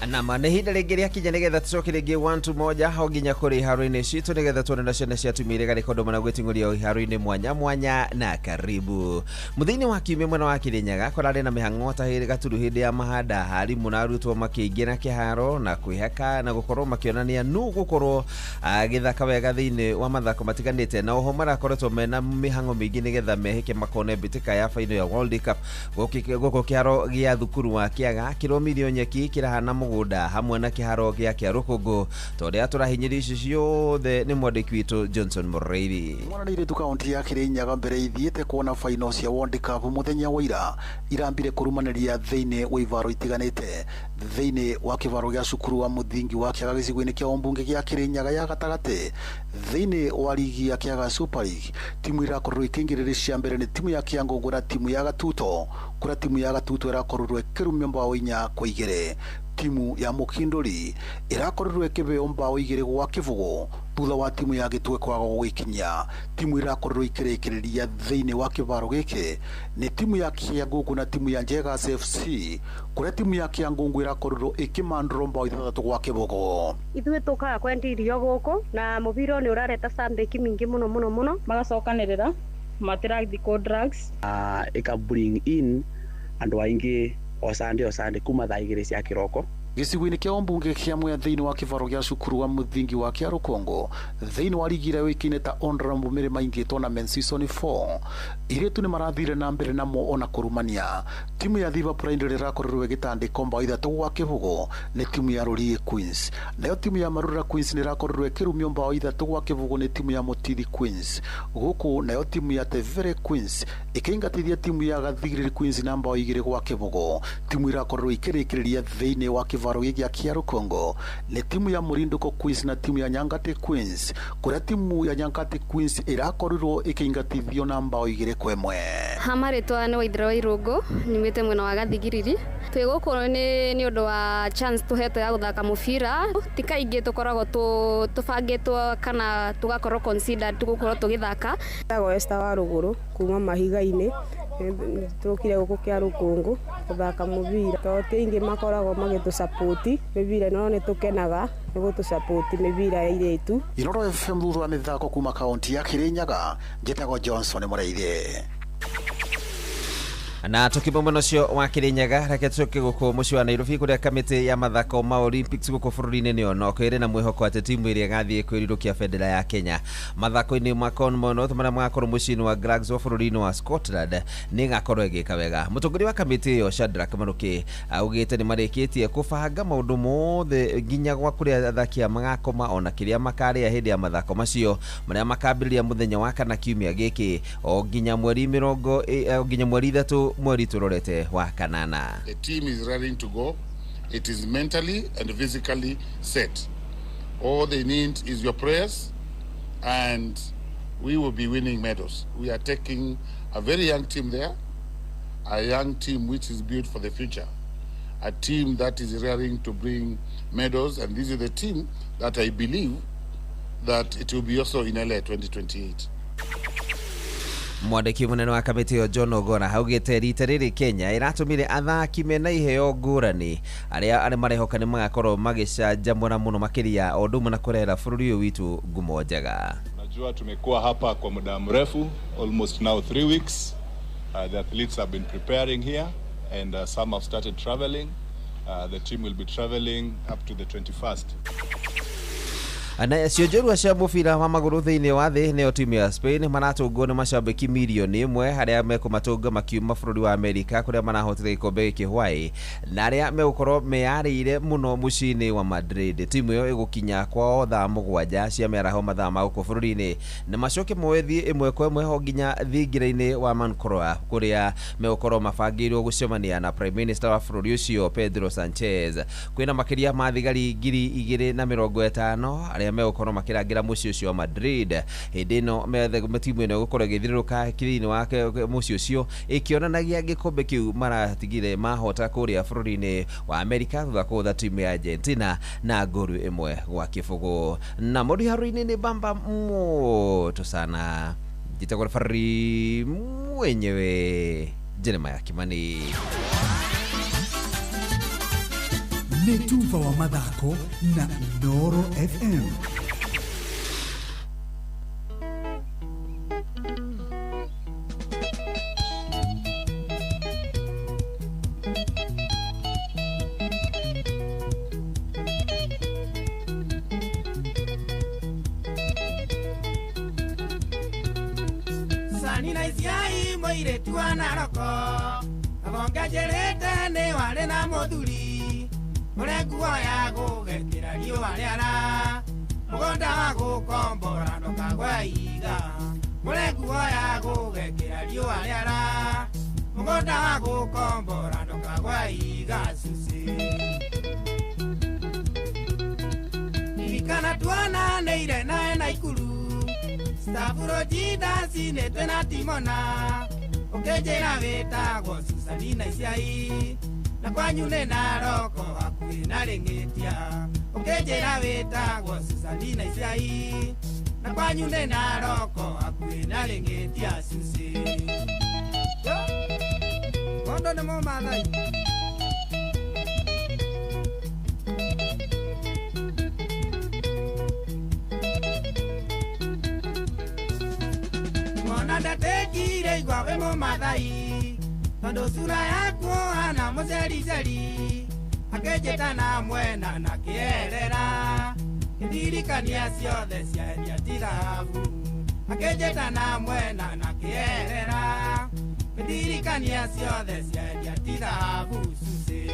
Nama nä hinda rä ngä rä akinya nä getha tå coke rä ngä 1 moja ho nginya kå rä iharo-inä citå nä getha tuone na ciana cia tumä rä garä kondo mana gwä tingå ria iharo-inä mwanya na karibu må thä-inä wa kiumia mwena wa Kirinyaga korarä na mä hang'o tahä rä gaturu hä ndä ya mahanda harimå na arutwo makä ingä na kä haro na kwä haka na gå korwo makĩonania nũ gå korwo gä thaka wega thä-inä wa mathako matiganä te na oho marakoretwo mena mä hang'o mä ingä nä getha mehä ke makone mbä tä ka ya bainå ya World Cup gå kå kä haro gä a thukuru wa kä aga kä romithio nyeki kä rahana mũgũnda hamwe na kĩharo gĩa kĩa Rũkũngũ tondũ tũrahinyĩria icio ciothe nĩ mwandĩki witũ Johnson Mũrĩithi. Mwananĩire tu kaunti ya Kirinyaga mbere ithiĩte kuona final cia World Cup mũthenya wa ira irambire kurumanĩria thĩinĩ wa ivaro itiganĩte thĩinĩ wa kĩvaro gĩa cukuru wa mũthingi wa Kĩaga gĩcigo-inĩ kĩa ũmbunge gĩa Kirinyaga ya gatagatĩ thĩinĩ wa ligi ya Kĩaga Super League. Timu irakorwo ikĩingĩrĩra cia mbere nĩ timu ya Kĩangũngũ na timu ya Gatuto kũrĩa timu ya Gatuto irakorwo ĩkĩrumia mbao 4-2. Timu ya Mukindori irakorirwo ikibeo mbao 2 gwa kivugo thutha wa timu ya Gitwe kwaga gũgĩkinya. Timu irakorirwo ikĩrĩkĩrĩria thĩinĩ wa kĩvaro gĩkĩ nĩ timu ya Kĩangũngũ na timu ya Njegas FC kũrĩa timu ya Kĩangũngũ irakorirwo ikĩmandrwo mbao 3 gwa kivugo. Ithuĩ tũkaga kwendia irio gũkũ na mũbira nĩ ũrareta sandeki mingi muno magacokanĩrĩra matirathi ko drugs ika bring in andũ aingĩ o Sunday kuma thaa 2 cia kĩroko gĩcigo-inĩ kĩa ũmbunge kĩa Mwea thĩinĩ wa kĩvaro gĩa cukuru wa mũthingi wa kĩa Rũkũngũ thĩinĩ wa ligi ĩrĩa yũĩkaine ta Honorable Mirima India Tournament Season 4 irĩtu nĩ marathire na mbere namo ona kũrumania. Timu ya Thiva Pride ĩrakorirwo ĩgĩtandĩka mbao 3 gwa kĩvugo nĩ timu ya Rũriĩ Queens, nayo timu ya Marura Queens nĩ ĩrakorirwo ĩkĩrumio mbao 3 gwa kĩvugo nĩ timu ya Mũtithi Queens. Gũkũ nayo timu ya Tevere Queens ĩkĩingatithia timu ya Gathigiri Queens na mbao 2 gwa kĩvugo. Timu irakorirwo ikĩrĩkĩrĩria thĩinĩ wa kĩvaro gĩa kĩa Rũkũngũ nĩ timu ya Mũrindũko Queens na timu ya Nyangate Queens kũrĩa timu ya Nyangate Queens irakorirwo ĩkĩingatithio na mbao 2-1. Hamaritwa nĩ Waithĩra wa Irũngũ nyumĩte mwena wa Gathigiriri. Twĩ gũkũ nĩ ũndũ wa chance tũhetwo ya gũthaka mũbira ti kaingĩ tũkoragwo tũbangĩtwo kana tũgakorwo considered tũgũkorwo tũgĩthaka. Ndagwo Esther wa Rũgũrũ kuma Mahiga-inĩ tukire gũkũ kĩa Rũkũngũ gũthaka mũbira tondũ ingĩ makoragwo magĩtũsapoti mĩbira no nĩ tũkenaga nĩ gũtũsapoti mĩbira ya airĩtu. Inoro FM thutha wa mĩthako kuma kaunti ya Kirinyaga njĩtagwo Johnson Mũrĩithi. Na tukiuma mwena ũcio wa Kirinyaga reke tũcoke gũkũ mũciĩ wa Nairobi kũrĩa kamĩtĩ ya mathako ma Olympics gũkũ bũrũri-inĩ nĩyo ĩrĩ na mwĩhoko atĩ timu ĩrĩa ĩgathiĩ kwĩrirũkia bendera ya Kenya mathako-inĩ ma Commonwealth marĩa magakorwo mũciĩ-inĩ wa Glasgow bũrũri-inĩ wa Scotland nĩ ĩgakorwo ĩgĩka wega. Mũtongoria wa kamĩtĩ ĩyo Shadrack Maruki augĩte nĩ marĩkĩtie kũbanga maũndũ mothe nginya gwa kũrĩa athaki magakoma ona kĩrĩa makarĩa hĩndĩ ya mathako macio marĩa makambĩrĩria mũthenya wa kana kiumia gĩkĩ o nginya mweri 3 mweri turorete wa kanana. The team is ready to go. It is mentally and physically set. All they need is your prayers and we will be winning medals. We are taking a very young team there, a young team which is built for the future, a team that is ready to bring medals, and this is the team that I believe that it will be also in LA 2028. Mwandĩki mũnene wa kamĩtĩ ĩyo John Ogora haugĩte rita rĩrĩ Kenya ĩratũmire athaki mena iheo ngũrani arĩa marehoka nĩ magakorwo magĩcanjamũra mũno makĩria o ũndũ ũmwe na kũrehera bũrũri ũyũ witũ ngumo njega. Najua tumekuwa hapa kwa muda mrefu, almost now 3 weeks. The athletes have been preparing here and some have started traveling. The team will be traveling up to the 21st. Na cionjorua cia mubira wa maguru thiini wa thi neo timu ya Spain maratungwo ni macambiki milioni 1 haria mekumatunga makiuma bururi wa Amerika kuria marahotire ikombe kihwai na aria megukorwo meyarĩire muno mucini wa Madrid. Timu iyo igukinya kwao thaa 7 cia mĩaraho mathaa ma gũkũ bũrũri-inĩ na macoke moethie ĩmwe kwa ĩmwe ho nginya thingira-inĩ wa Moncloa kuria megukorwo mabangĩirwo gũcemania na Prime Minister wa bũrũri ũcio Pedro Sanchez. Kwĩna makĩria ma thigari 250 arĩa megukorwo makĩrangĩra mũciĩ ũcio wa Madrid. Hĩndĩ ĩno timu ĩno ĩgũkorwo ĩgĩthiũrũrũka thĩinĩ wa mũciĩ ũcio ĩkĩonanagia gĩkombe kĩu maratigire mahota kũrĩa bũrũri-inĩ wa Amerika thutha kũtha timu ya Argentina na ngũru 1-0. Na mũriharu-inĩ nĩ bamba moto sana. Jitagwo Fari mwenyewe Jeremiah Kimani. Nĩ tuva wa mathako na Inooro FM. Sanina isiai moire tuana roko abonga jerete ne wale na moduli murenguo ya gugekira riũa rĩara mũgũnda wa gũkombora ndũkagwaiga murenguo ya gugekira riũa rĩara mũgũnda wa gũkombora ndũkagwaiga susi ikana tuana neire nae na ikuru Stavuro jida sine tena timona Okejera veta go Susanina isiai Na kwanyune na roko hakui na rengetia Okejera veta go Susanina isiai Na kwanyune na roko hakui na rengetia susi Kondo ne mo madai Nada tekire igwawe mo madai Tondo sura yako hana muzeri Akejeta na mwena na kierera Kidirikania ciothe ciaria tirabu Akejeta na mwena na kierera Kidirikania ciothe ciaria tirabu susi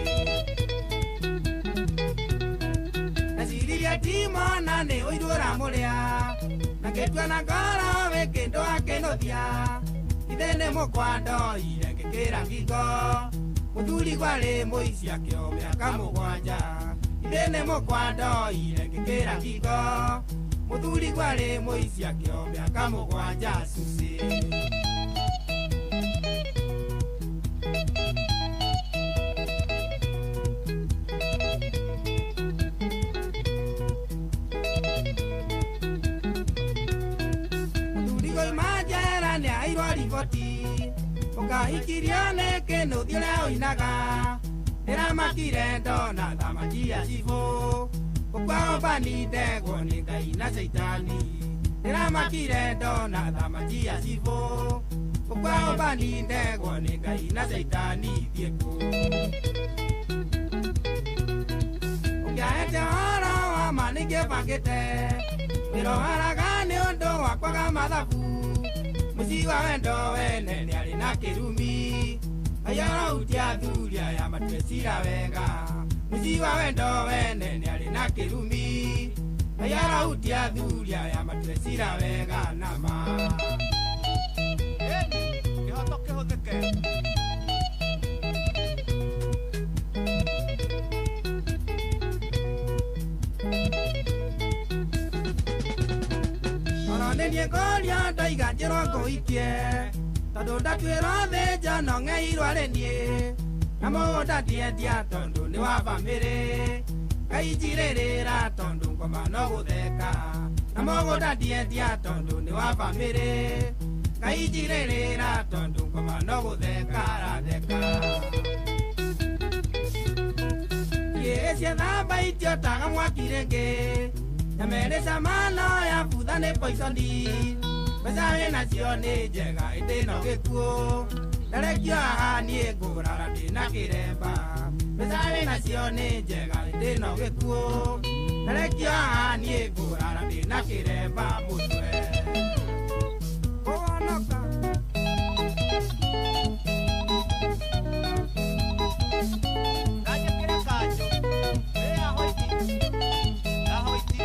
Nasiriria timona ne oirura muria Naketua na ngoro wekendo akenothia Ithene mukwando irengekera ngingo Muthuri gwari muici akio miaka 7 Ithene mukwando irengekera ngingo Muthuri gwari muici akio miaka 7 susi Ukahikiriane keno thiole oinaga Era makire ndona thamajia cibo Ukwao bani ndegwo nĩ Ngai na Saitani Era makire ndona thamajia cibo Ukwao bani ndegwo nĩ Ngai na Saitani thieko Ukiaete horo wa manike bangite Wiroharaga nĩ ũndũ wa kwaga mathabu Musiwa wendo wene ni ari na kirumi Ayara utia thuria ya matwesira wega Musiwa wendo wene ni ari na kirumi Ayara utia thuria ya matwesira wega nama Kihotoke hotheke Nenie goria ndaiga njĩro ngũikie Tondũ ndatuĩrwo thĩnja no ng'eirwo arĩ niĩ Na mũgũnda ndiendia tondũ nĩ wa bamĩrĩ Ngai njirĩrĩra tondũ ngoma no gũtheka Na mũgũnda ndiendia tondũ nĩ wa bamĩrĩ Ngai njirĩrĩra tondũ ngoma no gũtheka aratheka Yĩcia thamba itiotaga mwaki rĩngĩ Nyamere samano ya butha nĩ poisoni Mbeca nacio nĩ njega ĩndĩ no gĩkuũ Ndarekio haha niĩ ngũrara ndĩ na kĩremba Mbeca nacio nĩ njega ĩndĩ no gĩkuũ Narekia ni ngurara ndina kiremba mutwe Onoka Kanya kacho Ea hoiti Ya hoiti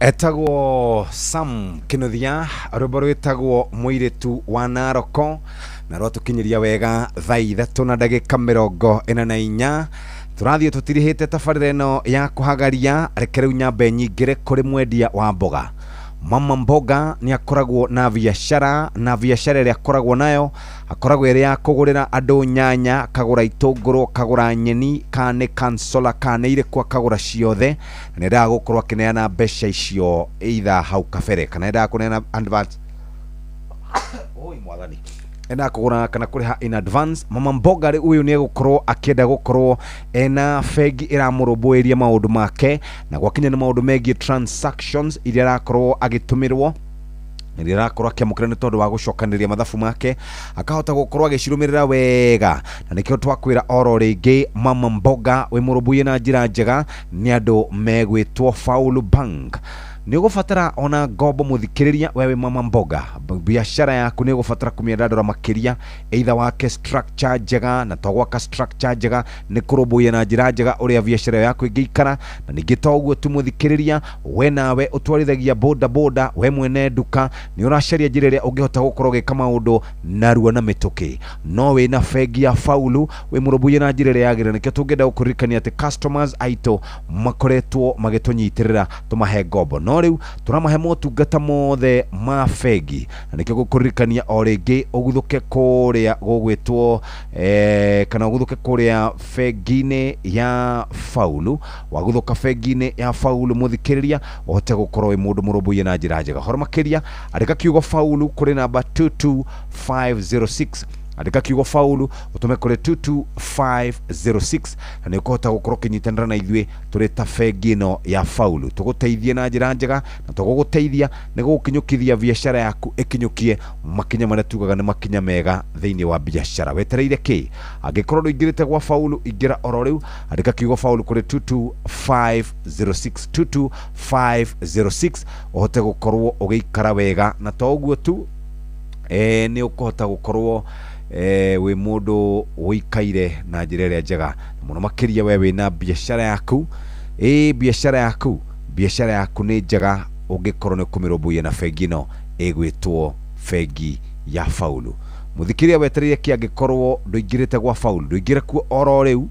etagwo Sam Kinuthia rwimbo rwitagwo Muiritu wa Naroko na rwatukinyiria wega thaa 3:44 turathio tutirihite tabarira ino ya kuhagaria rekereu nyambe nyingire kuri mwendia wa mboga Mama Mboga ni akoragwo na biashara ĩrĩa akoragwo nayo akoragwo ĩrĩ ya kũgũrĩra andũ nyanya kagũra itũngũrũ kagũra nyeni kane kansola kane irĩkwa kagũra ciothe na nĩndaga gũkorwo akĩneana mbeca icio either hau kabere kana nĩndaga kũneana advance oi mwathani ena kugura kana kuriha in advance Mama Mboga ri uyu ni gukorwo akienda gukorwo ena fegi iramurumbuiria maundu make na gwakinya ni maundu megie transactions iria arakorwo agitumirwo iria arakorwo akiamukira ni tondu wa gucokaniria mathabu make akahota gukorwo agicirumirira wega na nikio twakwira oro ringi Mama Mboga we murumbuie na njira njega ni andu megwitwo Faulu Bank ni gufatara ona ngombo muthikiriria wewe Mama Mboga biashara yaku ni gufatara kumiendadora makiria either wake structure njega na togwaka structure njega ni kurumbuia na njira njega uria biashara yaku ingiikara na ningi toguo tu muthikiriria we nawe utwarithagia boda boda we mwene duka ni uracaria njira iria ungihota gukorwo gika maundu narua na mituki no we na fegi ya Faulu we murumbuia na njira iria yagira nikio tungenda gukurikania ati customers aito makoretwo magitunyitirira tumahe ngombo no riu turamahe motungata mothe ma fegi na nikio gukurikania o ringi uguthuke kuria gugwitwo kana uguthuke kuria fegi-ini ya Faulu waguthuka fegi-ini ya Faulu muthikiriria uhote gukorwo wi mundu murumbuie na njira njega horo makiria andika kiugo Faulu kuri namba 22506 andika kiugo Faulu utume kuri 22506 na ni ukuhota gukorwo kinyitanira na ithuĩ turi ta fegi ino ya Faulu tuguteithie na njira njega na tuguguteithia ni gukinyukithia biashara yaku ikinyukie makinya maria tugaga ni makinya mega thiini wa biashara wetereire ki angikorwo ndũingĩrĩte gwa Faulu ingira oro riu andika kiugo Faulu kuri 22506 22506 uhote gukorwo ugiikara wega na toguo tu ni ukuhota gukorwo we mundu wikaire na njira iria njega muno makiria wewe na biashara yaku biashara yaku ni njega ungikorwo ni kumirumbuia na fegi no igwitwo fegi ya Faulu muthikiria wetereire ki angikorwo nduingirite gwa Faulu nduingire ku oro riu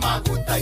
Maguta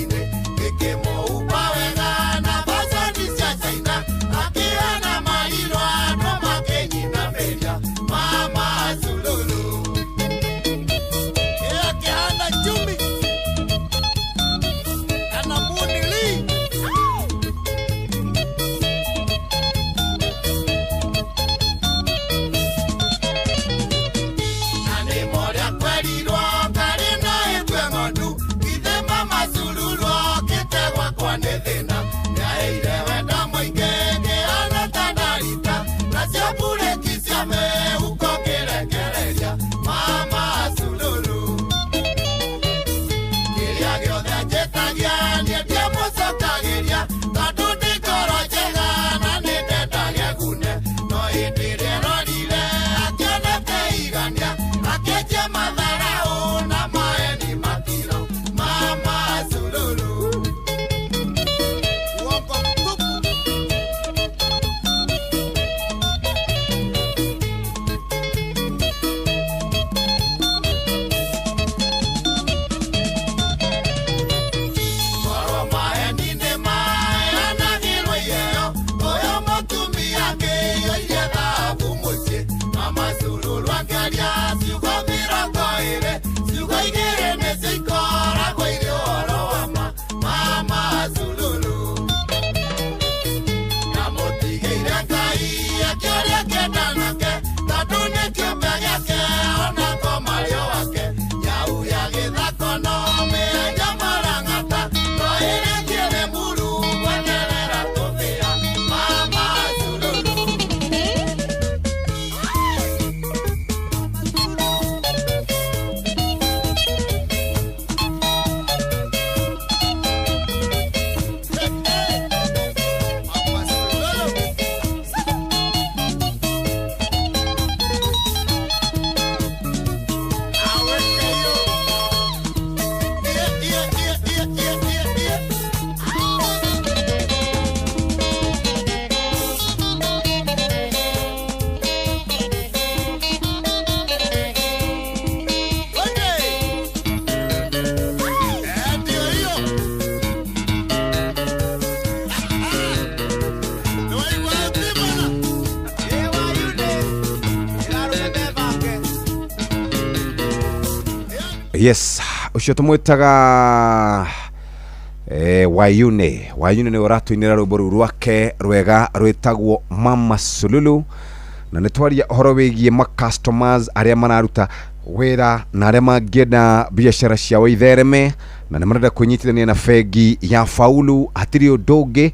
Yes, ucio tumwitaga Wayune ni uratuinira rwimbo rwake rwega rwitagwo Mama Sululu, na nitwaria horo wigie ma customers aria mararuta wira na aria mangienda biashara ciao ithereme na nimarenda kunyitithania na bengi ya Faulu. Hatiri undugi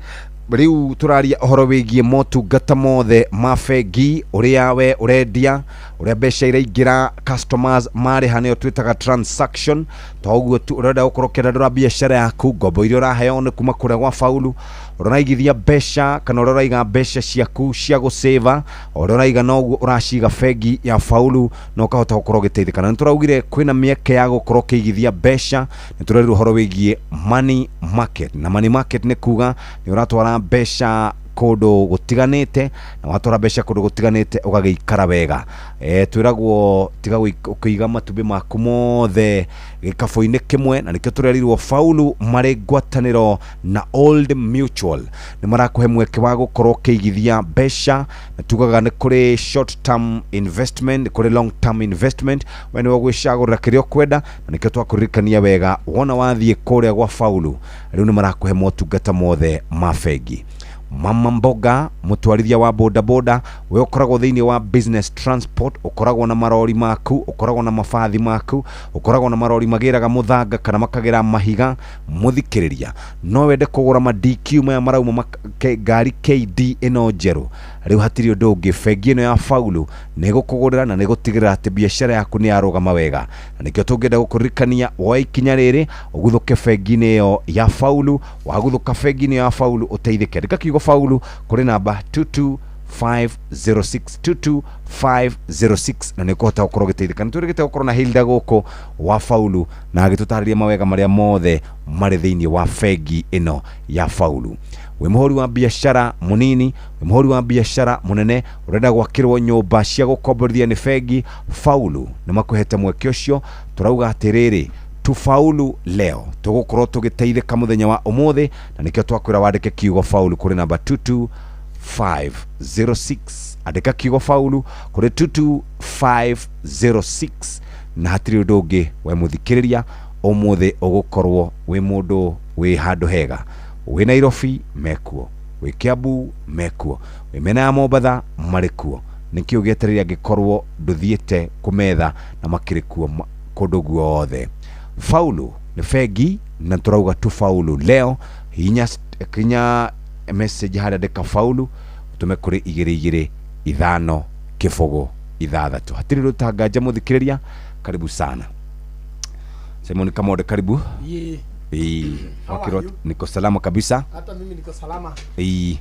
riu turaria horo wigie motungata mothe ma bengi uria we urendia uria mbeca iraingira customers mari hanio twitaga transaction. Toguo tu urenda gukorokera ndura biashara yaku, ngombo iria uraheo ni kuma kuria gwa Faulu, uraigithia mbeca kana uraiga mbeca ciaku cia guseva, uraiga noguo uraciga bengi ya Faulu no kahota gukorwo giteithika. Na turaugire kwina mieke ya gukorwo kiigithia mbeca, ni tureri horo wigie money market. Na money market ni kuga ni uratwara mbeca kodo gutiganite na watwara mbeca kodo gutiganite ugagiikara wega. Twiragwo tiga ukiiga matumbi maku mothe gikafu-ini kimwe, na nikio turerirwo Faulu mari ngwataniro na Old Mutual ni marakuhe mweke wa gukorwo kiigithia mbeca. Na tugaga ni kuri short term investment, kuri long term investment, we ni wagwicagurira kirio kwenda, na nikio twakuririkania wega wona wathie kuria gwa Faulu riu ni marakuhe motungata mothe ma bengi. Mama Mboga mutwarithia wa boda boda, we ukoragwo thiini wa business transport, ukoragwo na marori maku, ukoragwo na mafathi maku, ukoragwo na marori magiraga muthanga kana makagira mahiga, muthikiriria no wende kugura ma DQ maya marauma ngari KD ino njeru, riu hatiri undu ungi bengi ino ya Faulu ni gukugurira na ni gutigirira ati biashara yaku ni yarugama wega. Na nikio tungenda gukuririkania woe ikinya riri uguthuke bengi iyo ya Faulu, waguthuka bengi ino ya Faulu uteithike. Ndika kiugo Faulu kuri namba 22506 22506 na nikuhota gukorwo giteithika. Niturigite gukorwo na Hilda guku wa Faulu na agitutariria mawega maria mothe mari thiini wa bengi ino ya Faulu. We muhori wa biashara munini, we muhori wa biashara munene, urenda gwakirwo nyumba cia gukomborithia ni bengi, Faulu ni makuhete mweke ucio. Turauga atiriri tufaulu leo tugukorwo tugiteithika muthenya wa umuthi, na nikio twakwira wandike kiugo Faulu kuri namba 22506. andika kiugo Faulu kuri 22506 na hatiri undu ungi we muthikiriria umuthi ugukorwo we mundu we handu hega. We Nairobi mekuo, we Kiambu mekuo, we mena ya Mombatha marikuo. Nikio gietereria gikorwo nduthiete kumetha na makirikuo kundu guothe. Faulu ni bengi na turauga tu Faulu leo. Kinya message hada deka Faulu utume kuri 22 kifogo 6. Hatiri rutagaja muthikiriria, karibu sana. Simon Kamode, karibu. Wakirot niko salama kabisa. Hata mimi niko salama. Ni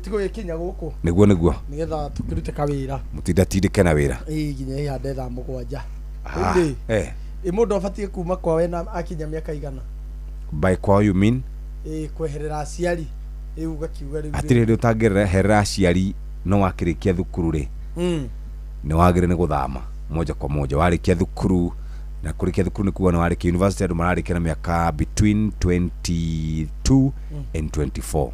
tiko yekinya guku. Niguo Nigetha tukirute kawira. Mutidatinde kana wira. Ginya ya ndetha mugwanja. Mundu abatie kuma kwa we na akinya miaka igana. By kwa you mean? Kweherera aciari. Ugakiuga riu. Atire ri utagerera aciari no wakirikia thukuru ri. Ni wagire ni guthama moja kwa moja. Warikia thukuru na kurikia thukuru ni kuwa na warikia university adu mararikia na miaka between 22 and 24.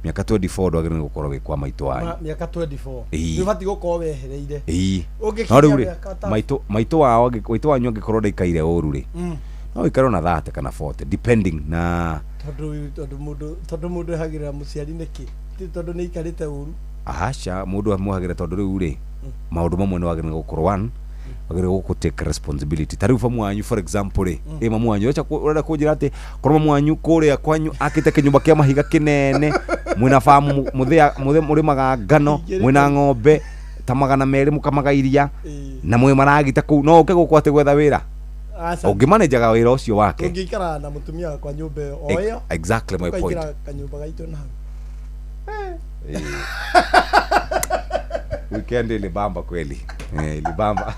Miaka 24 ndo agire ni gukorwo wi kwa maito wanyu. Miaka 24. Ni bati gukorwo wehereire. No riu ri maito wao wanyu ngikorwo ndaikaire uru ri. No ikaro na 30 kana 40 depending na tondu mundu hagirira muciari niki tondu ni ikarite uru. ahasha mundu amuhagira tondu riu ri maundu mamwe no wagira gukorwo one wagira guko take responsibility tarifa mwanyu for example ri mamu wanyu acha urenda kujira ati korwo mamu wanyu kuria kwanyu akite kinyumba kia mahiga kinene mwina famu muri magangano mwina ng'ombe ta 200 mukamaga iria na mwe maragita ku no uke gukwate gwetha wira ungimanejaga wira ucio wake ungikara na mutumia kwa nyumba oyo exactly my point kanyumba gaitu na weekend ilibamba kweli ilibamba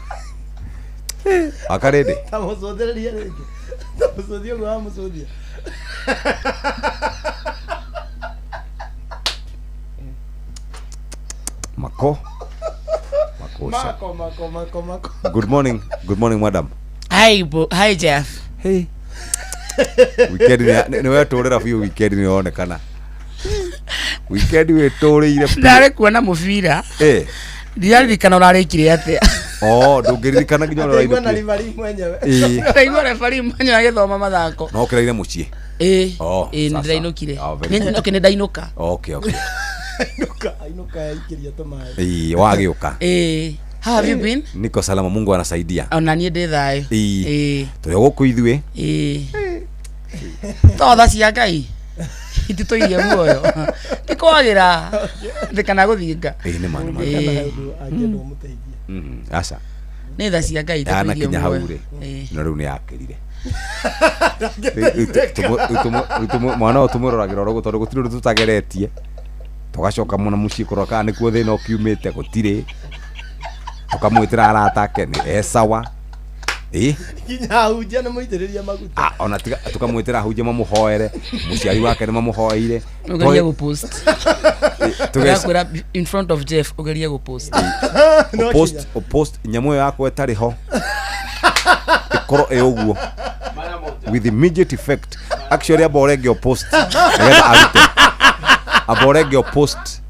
akarede tamusothereria rege tamusothia kwa musothia mako good morning madam. Hi Jeff. Hey. Weekend ni wewe torera view weekend ni onekana. Weekend we torire. Ndare kuona mufira. Ndiaririkana urarikire atia. Ndungiririkana nginya uraire. Ndaigua ribari mwenyewe. Ndaigua ribari mwenyewe agithoma mathako. No kiraire mucie. Ndainukire. Ni ndainuka. Okay. Ainuka ikiria tomae. Wagiuka. How have you been? Niko salama, Mungu anasaidia. Ona nie ndi thayo. Tuyo guku ithue. Totha cia Ngai. Ititoirie muoyo. Tikwagira. Ndikana guthinga. Ni mani. Angendo muteithie. Asa. Ni tha cia Ngai ititoirie muoyo. No riu ni akirire. Utumo mwana utumuragira rogo tondu gutiri tutageretie. Tugacoka muna mucii kuroka ni kuo thina ukiumite gutire. Tukamwitira aratake ni sawa kinya hujia na muitiriria maguta ona tukamwitira hujia mamuhoere muciari wake ni mamuhoeire ugeria go post tugakwira in front of Jeff ugeria go post post nyamu yako etari ho ikoro euguo with immediate effect actually aborege your post aborege your post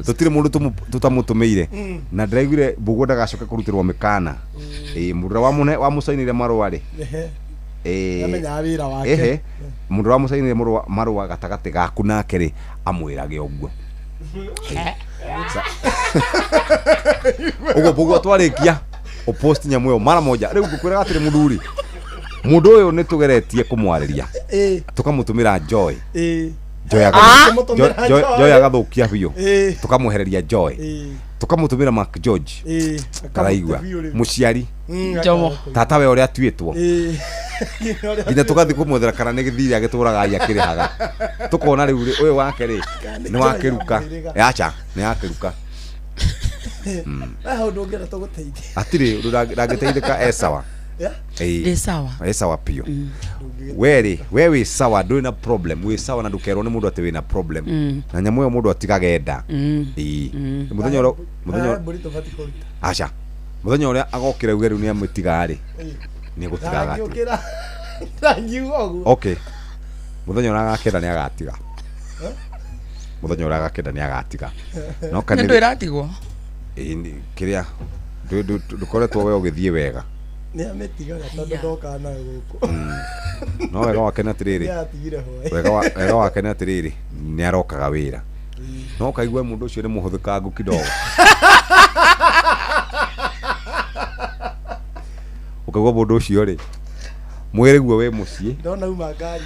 tutire mundu tutamutumeire na ndiraigire bugu ndagacoka kurutirwo mikana mundu wa musainire marua ri amenya wira wake mundu wa musainire marua gatagati gaku nake ri amwirage uguo ugo bugu twarikia o post nyamu yo mara moja riu ngukwira atire muduri mundu uyu ni tugeretie kumwariria tukamutumira Joy Joy agathukia biu tukamuhereria Joy tukamutumira Mark George karaigwa muciari tata we uria atuitwo nginya tugathi kumwethera kana ni githiri agituraga akirihaga tukona riu uyu wake ri ni wakiruka acha ni yakiruka aho ndongera tuguteithia atiri ndagiteithika sawa sawa pio wewe sawa do na problem we sawa na ndukero ni mundu ati we na problem na nyamu yo mundu atigagenda muthenya acha muthenya uria agokira ugeru ni amutiga ri ni gutigaga okay muthenya uria agakenda ni agatiga muthenya uria agakenda ni agatiga no kana ndu iratigwo kiria ndukoretwo we ugithie wega ni ametigaga tondu ndoka na guku no wega wake na tiriri wega wake na tiriri ni arokaga wira no kaigwa mundu ucio ni muhuthukangu kidogo ukagwa mundu ucio ri mwiri guo we mucie ndona uma ngari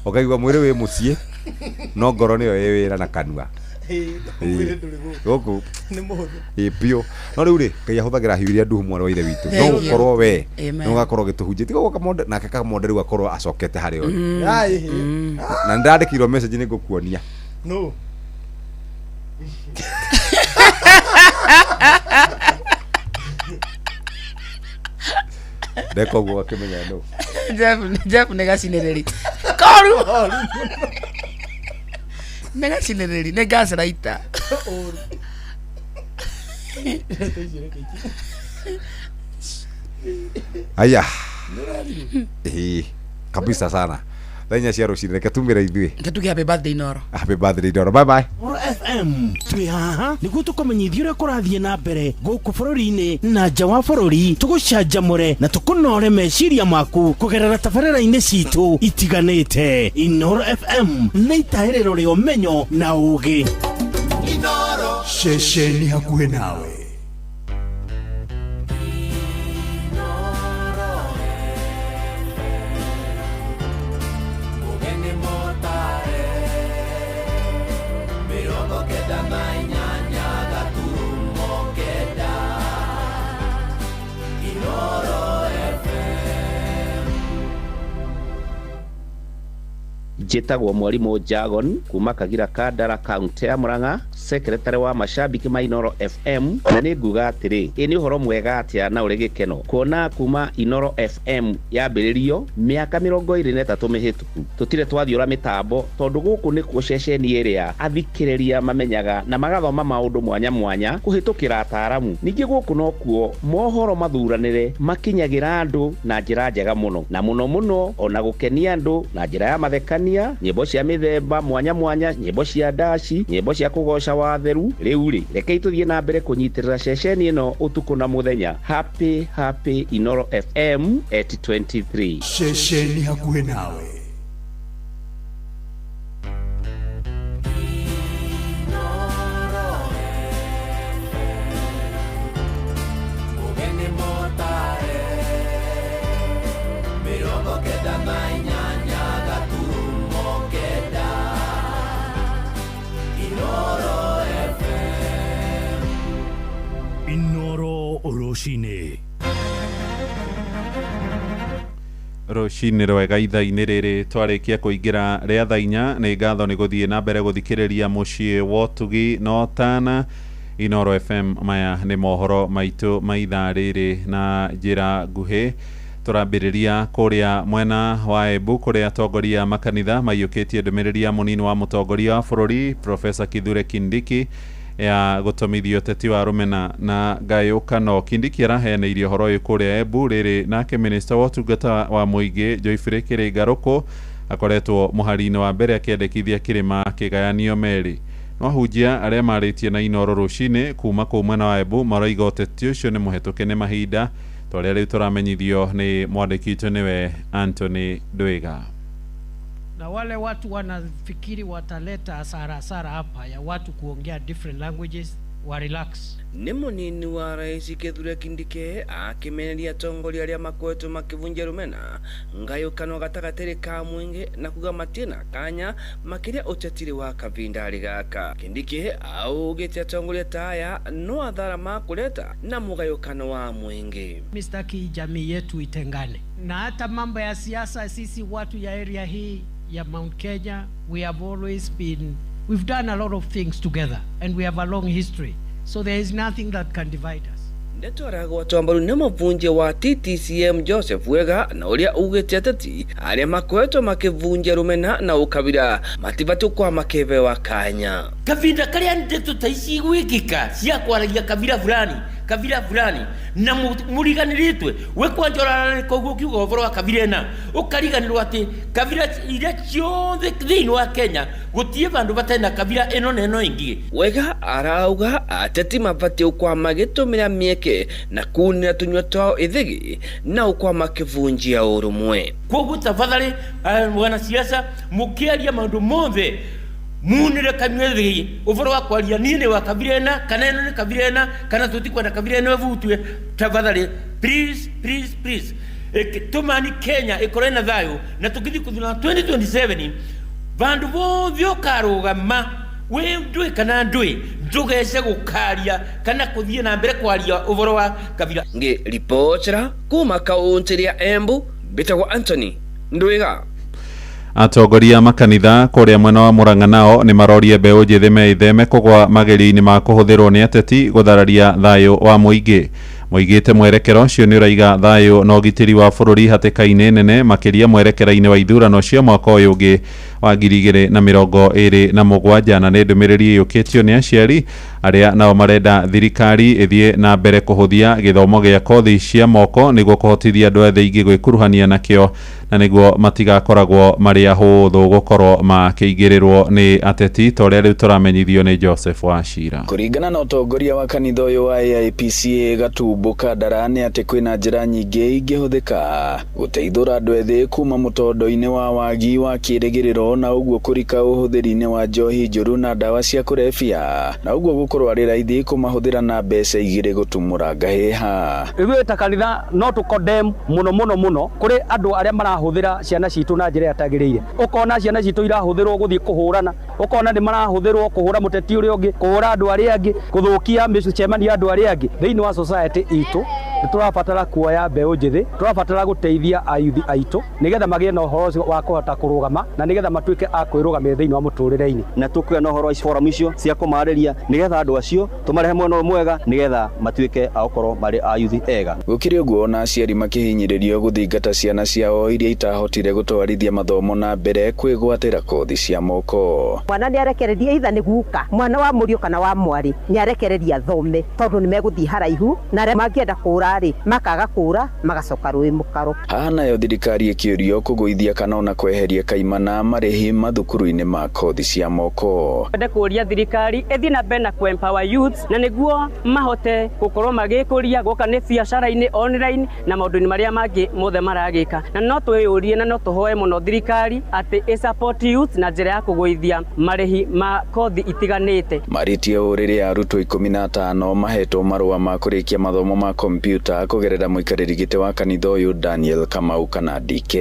ukaigwa mwiri we mucie no ngoro niyo ĩ wĩra na kanua guku ni muhuthu pio no riu ri Ngai ahuthagira hiu iria nduhu mwana wa ire witu no gukorwo we no gakorwo gituhunjie tiga goka monde nake ka monde riu akorwo acokete hari yo na ndandikirwo message ni ngukuonia no Deko gwa kimenya no Jeff nega sinereri koru nega sinereri nega sraita aya kabisa sana Thainya cia rucini reke tumira ithui. Ngetuge happy birthday Inoro. Happy birthday Inoro. Bye bye. Oro FM twi haha niguo tukumenyithia uria kurathie na mbere guku bururi-ini na nja wa bururi tugucanjamure na tukunore meciria maku kugerera tabarĩra-inĩ citu itiganĩte. Inoro FM nĩ itaĩrĩro rĩa ũmenyo na ũũgĩ. Inoro ceceni hakuhĩ nawe. Njĩtagwo Mwalimu Jagon kuma Kagira Kadara kaunti ya Murang'a, secretary wa mashabiki ma Inoro FM, na nĩ nguga atĩrĩ nĩ ũhoro mwega atĩa na ũrĩ gĩkeno kuona kuma Inoro FM yambĩrĩrio mĩaka 23 mĩhĩtũku tũtire twathiũra mĩtambo tondũ gũkũ nĩ kuo ceceni ĩrĩa athikĩrĩria mamenyaga na magathoma maũndũ mwanya mwanya kũhĩtũkĩra ataaramu. Ningĩ gũkũ no kuo mohoro mathuranĩre makinyagĩra andũ na njĩra njega mũno na mũno ona gũkenia andũ na njĩra ya mathekania, nyĩmbo cia mĩthemba mwanya mwanya, nyĩmbo cia ndaci, nyĩmbo cia kũgoca watheru. Rĩu rĩ rekei tũthiĩ na mbere kũnyitĩrĩra ceceni ĩno ũtukũ na mũthenya. Happy Inoro FM at 23. Ceceni hakuhĩ nawe. Rũcinĩ rwega ithaa-inĩ rĩrĩ twarĩkia kũingĩra rĩa thaa 4 nĩ ngatho nĩ gũthiĩ na mbere gũthikĩrĩria mũciĩ wa ũtugi no tana. Inoro FM maya nĩ mohoro maitũ ma ithaa rĩrĩ na njĩra nguhĩ. Tũrambĩrĩria kũrĩa mwena wa Embu kũrĩa atongoria makanitha maiyũkĩtie ndũmĩrĩri ya mũnini wa mũtongoria wa bũrũri Professor Kithure Kindiki ya gũtomithia ũteti wa rũmena na ngayũkano. Kindiki araheanĩire ũhoro ũyũ kũrĩa Embu rĩrĩ nake minista wa ũtungata wa mũingĩ Joyfrey Kĩrĩngarũkũ akoretwo mũhari-inĩ wa mbere akĩendekithia kĩrĩma kĩgayanio merĩ. No ahunjia arĩa marĩtie na Inoro rũcinĩ kuma kũu mwena wa Embu marauga ũteti ũcio nĩ mũhetũke nĩ mahinda. Twarĩa rĩu tũramenyithio nĩ mwandĩki witũ nĩwe Anthony Ndwiga. Na wale watu wanafikiri wataleta hasara hapa ya watu kuongea different languages wa relax. Nĩ mũnini wa rais Kithure Kindiki akĩmeneria atongoria arĩa makoretwo makĩvunja rũmena ngayũkano gatagatĩ ka mũingĩ na kuga matina kanya makĩria ũtetiri wa kavindarĩ gaka. Kindiki augĩte atongoria ta aya no athara ma kuleta na mũgayũkano wa mũingĩ. Mistaki jamii yetu itengane na hata mambo ya siasa. Sisi watu ya area hii ya Mount Kenya, we've done a lot of things together and we have a long history, so there is nothing that can divide us. Ndetoragwo atombaru nĩ mũvunjia wa TTCM Joseph Wega na ũrĩa ugĩte ateti arĩa makoretwo makĩvunja rũmena na ũkabira matibatu kwa makevewa kanya. Kavinda karĩa ndeto ta ici gwĩkĩka cia kwaragia kabila fulani na mũriganĩrĩtwe we kwanjorana koguo kiuga ũhoro wa kabila ĩna ũkariganĩrwo atĩ kabila iria ciothe thĩinĩ wa Kenya gũtirĩ vandũ vatena kabila ĩno na ĩno ĩngĩ. Wega arauga ateti mabatiĩ ũkwama gĩtũmĩra mĩeke na kunĩra tũnyua twao ĩthĩgi na ũkwama kĩvunjia ũrũmwe. Koguo tafadhali wanasiasa mũkĩaria maũndũ mothe munire kamwethigi ũhoro wa kwaria nini wa kabila ĩna kana ĩno nĩ kabila ĩna kana tũtikwenda kabila ĩno ĩvutwe. Tafadhali please tumani Kenya ĩkorwo na thayũ na tũkĩthi kũthura 2027 vandu vothe ũkarũgama we ndũĩ kana ndũĩ ndũgece gũkaria kana kũthiĩ na mbere kwaria ũhoro wa kabila. Ngĩripotera kuma kaunti ya Embu mbĩtagwo Anthony Ndwiga. Atongoria makanitha kũrĩa mwena wa Murang'a nao nĩ marorie mbeũ njĩthĩ meitheme kũgwa magerio-inĩ ma kũhũthĩrwo nĩ ateti gũthararia thayũ wa mũingĩ. Moigĩte mwerekero ũcio nĩ ũraiga thayũ na ũgitĩri wa bũrũri hatĩka-inĩ nene makĩria mwerekera-inĩ wa ithurano cia mwaka ũyũ ũngĩ wa 2027 na nĩ ndũmĩrĩri yũkĩtio nĩ aciari aria nao marenda thirikari ithie na mbere kuhuthia githomo gia kothi cia moko niguo kuhotithia andu ethĩ ingĩ gwĩkuruhania nakio na niguo matigakoragwo mari ahũthũ gukorwo makĩingĩrĩrwo nĩ ateti toria riu turamenyithio ni Joseph Wachira. Kuringana na utongoria wa kanitha uyu wa AIPCA Gatumbo Kandara ni ati kwina njira nyingĩ ingĩhũthĩka guteithũra andu ethĩ kuma mũtondo-inĩ wa wagi wa kĩrĩgĩrĩro na uguo kũrika ũhũthĩri-inĩ wa njohi njũru na ndawa cia kũrebia na uguo gũkorwo arĩ raithi kũmahũthĩra na mbeca igĩrĩ gũtumũra ngahĩha. Ithuĩ ta kanitha no tu condemn mũno kũrĩ andũ arĩa marahũthĩra ciana citũ na njĩra yatagĩrĩire. Ũkona ciana citũ irahũthĩrwo gũthiĩ kũhũrana, ũkona nĩ marahũthĩrwo kũhũra mũteti ũrĩa ũngĩ, kũhũra andũ arĩa angĩ, gũthũkia mĩcemanio andũ arĩa angĩ thĩinĩ wa society itũ. Tũrabatara kuoya mbeũ njĩthĩ, tũrabatara gũteithia ayuthi aitũ nigetha magĩe na ũhoro wa kũhota kũrũgama na nigetha matuĩke a kwĩrũgamia thĩinĩ wa mũtũrĩre-inĩ. Na tũkũgĩa na ũhoro wa forum icio cia kũmarĩria nigetha andũ acio tũmarehe mwena mwega nigetha matuĩke a gũkorwo marĩ ayuthi ega. Gũkĩrĩ ũguo na aciari makĩhinyĩrĩrio gũthingata ciana ciao iria itahotire gũtwarithia mathomo na mbere kwĩgwatĩra kothi cia moko. Mwana nĩ arekereria itha nĩ guka, mwana wa mũriũ kana wa mwarĩ nĩ arekereria thome tondũ nĩ megũthiĩ haraihu na arĩa mangĩenda kũra makaga kũra magacoka rũĩ mũkaro. Haha nayo thirikari ĩkĩũrio kũgũithia kana ona kweheria kaimana marĩhi mathukuru-inĩ ma kothi cia moko. Twende kũria thirikari ĩthiĩ na mbere na empower youth na nĩguo mahote gũkorwo magĩkũria gũka nĩ biacara-inĩ online na maũndũ-inĩ marĩa mangĩ mothe maragĩka. Na no twĩyũrie na no tũhoe mũno thirikari atĩ support youth na njĩra ya kũgũithia marĩhi ma kothi itiganĩte. Marĩtie ũrĩrĩ arutwo 15 mahetwo marũa ma kũrĩkia mathomo ma kompyuta kugerera muikariri gite wa kanitha uyu Daniel Kamau kana DK.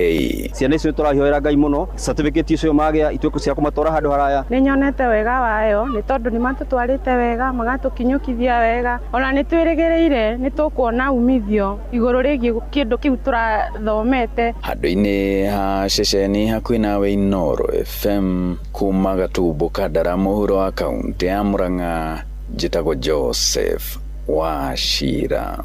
Ciana icio tũrahihoera Ngai mũno, certificate icio magĩa ituĩko cia kũmatwara handũ haraya. Nĩ nyonete wega wayo nĩ tondũ nĩ matũtwarĩte wega magatukinyũkithia wega ona nĩ twĩrĩgĩrĩire nĩ tũkuona umithio igũrũ rĩgiĩ kĩndũ kĩu tũrathomete. Handũ-inĩ ha ceceni hakuhĩ nawe Inoro FM kuma Gatumbo Kandara mũhuro wa kaunti ya Murang'a, njĩtagwo Joseph Wachira.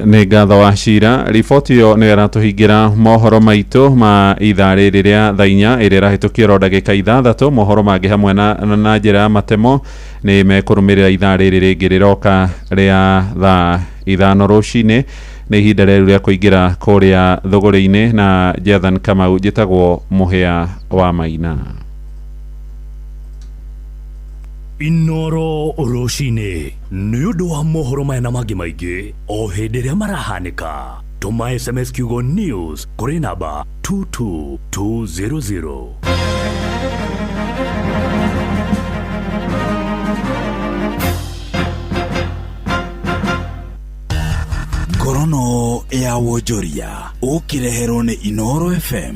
Nĩ ngatho Wachira. Riboti yo nĩ ĩratũhingĩra mohoro maitũ ma ithaa rĩrĩ rĩa thaa 4 ĩrĩa ĩrahĩtũkia ndagĩka 6. Mohoro mangĩ hamwe na njĩra ya matemo nĩ mekũrũmĩrĩra ithaa rĩrĩ rĩngĩ rĩroka rĩa thaa 5 rũcinĩ. Nĩ ihinda rĩrĩ rĩa kũingĩra kũrĩa thũgũrĩ-inĩ na Jathan Kamau, njĩtagwo Mũhĩa wa Maina. Inoro rũcinĩ nĩ ũndũ wa mohoro maya na mangĩ maingĩ o hĩndĩ ĩrĩa marahanĩka. Tũma SMS kiugo news kũrĩ namba 22200. Ngorono ya wonjoria ũkĩreherwo nĩ Inoro FM.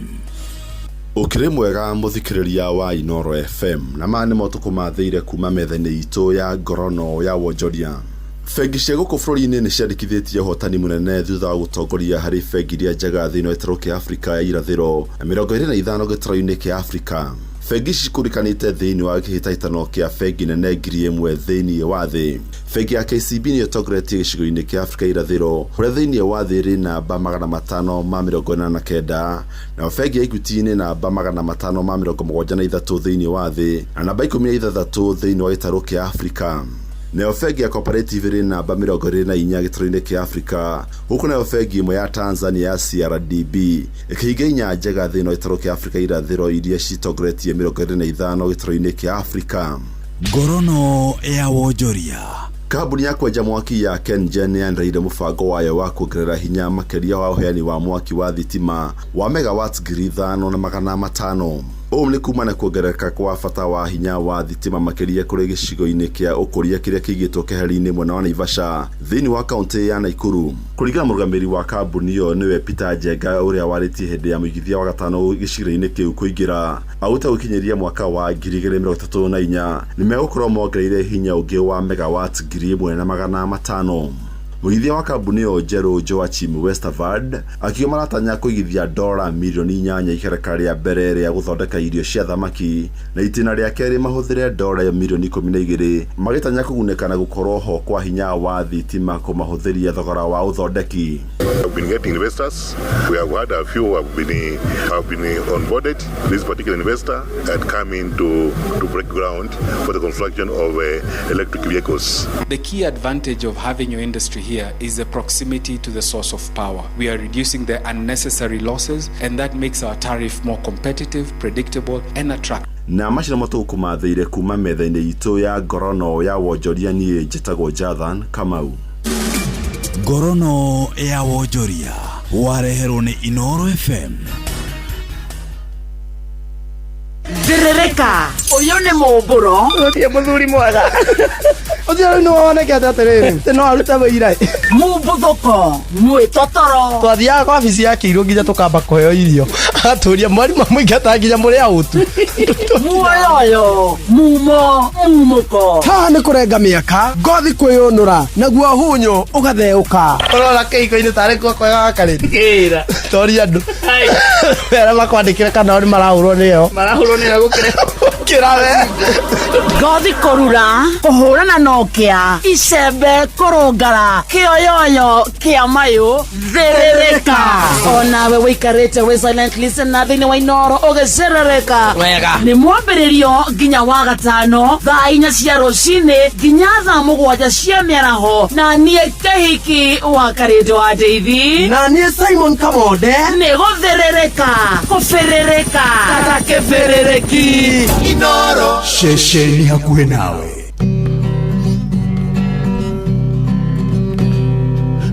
Ukire mwega muthikiriria wa Inoro FM na mane motuko mathire kuma metha-inĩ itũ ya ngorono ya wonjoria. Bengi cia gũkũ bũrũri-inĩ nĩ ciandĩkithĩtie ũhotani mũnene thutha wa gũtongoria harĩ bengi iria njega thĩinĩ wa gĩtarũ kĩa Afrika ya irathĩro na 25 gĩtarũ-inĩ kĩa Afrika. Bengi cikũrikanĩte thĩinĩ wa kĩhĩtahĩtano kĩa bengi nene ngiri ĩmwe thĩinĩ wa thĩ. Bengi ya KCB nĩ ĩtongoretie gĩcigo-inĩ kĩa Afrika ya irathĩro kũrĩa thĩinĩ wa thĩ ĩrĩ namba 549 na bengi ya Equity nĩ namba 573 thĩinĩ wa thĩ na namba 16 thĩinĩ wa gĩtarũ kĩa Afrika. Nayo bengi ya Cooperative ĩrĩ namba 24 gĩtarũ-inĩ kĩa Afrika, huku nayo bengi ĩmwe ya Tanzania ya CRDB ĩkĩhinga 4 njega thĩinĩ wa gĩtarũ kĩa Afrika irathĩro iria citongoretie 25 gĩtarũ-inĩ kĩa Afrika. Ngorono ya wonjoria. Kambuni ya kwenja mwaki ya KenGen yanĩrĩire mũbango wayo wa kuongerera hinya makĩria wa ũheani wa mwaki wa thitima wa megawatts 5,500. Ũũ nĩ kumana kuongerereka kwa bata wa hinya wa thitima makĩria kũrĩ gĩcigo-inĩ kĩa ũkũria kĩrĩa kĩigĩtwo keheri-inĩ mwena wa Naivasha thĩinĩ wa kaunti ya Nakuru. Kũringana na mũrũgamĩrĩri wa kambuni ĩyo nĩwe Peter Njenga ũrĩa warĩtie hĩndĩ ya mũigithia wa gatano gĩcigo-inĩ kĩu kũingĩra auta gũkinyĩria mwaka wa 2034 nĩ megũkorwo mongereire hinya ũngĩ wa megawatts 1,500. Mũigithia wa kambuni ĩyo njerũ Joachim Westergaard akiuga maratanya kũigithia $8 milioni ikereka rĩa mbere rĩa gũthondeka irio cia thamaki na itina rĩa kerĩ mahũthĩre $12 milioni 12 magĩtanya kũgunĩka na gũkorwo ho kwa hinya wa thitima kũmahũthĩria thogora wa ũthondeki. I've been getting investors. We have had a few who have been onboarded. This particular investor had come in to break ground for the construction of electric vehicles. The key advantage of having your industry here is the proximity to the source of power. We are reducing the unnecessary losses, and that makes our tariff more competitive, predictable, and attractive. Na mashina matuku mathire kuma metha-inĩ itu ya ngorono ya wonjoria niĩ njĩtagwo Jathan Kamau. Ngorono ya wonjoria wareherwo nĩ Inoro FM. Ndirereka uyu ni mumburo utie muthuri mwega uthio no woneke atiriri no aruta wira mumbuthoko mwitotoro twathiaga kwa ofisi ya Kiirũ nginya tukamba kuheo irio aturia mwarimu mwingata nginya muri autu muoyo mumuko ha ni kurenga miaka ngothi kwiyunura naguo hunyo ugatheuka urora keiko-ini tari kwa kwega karĩti tori andu wera makwandikira kana ori marahurwo nio kirawe ngothi kurura kuhurana nokia icembe kurungara kioyoyo kia mayu therereka ona we wikarite we silent listener thini wa Inoro ugecerereka wega ni mwambiririo nginya wa gatano thaa 4 cia rucini nginya thaa 7 cia miaraho na nie kahiki wa karite wa David na nie Simon Kamonde ni gutherereka kuferereka kata keferereki Inoro shesheni hakuhe nawe.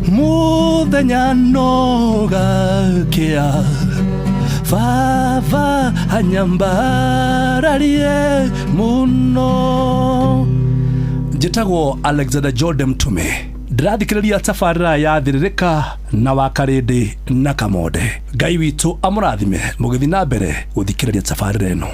Muthenya nogakia Vava hanyambararie muno. Njĩtagwo Alexander Jordan Mtume. Ndĩrathikĩrĩria tabarĩra ya Thĩrĩrĩka na Wakarĩndĩ na Kamonde. Ngai witũ amũrathime mũgĩthiĩ na mbere gũthikĩrĩria tabarĩra ĩno.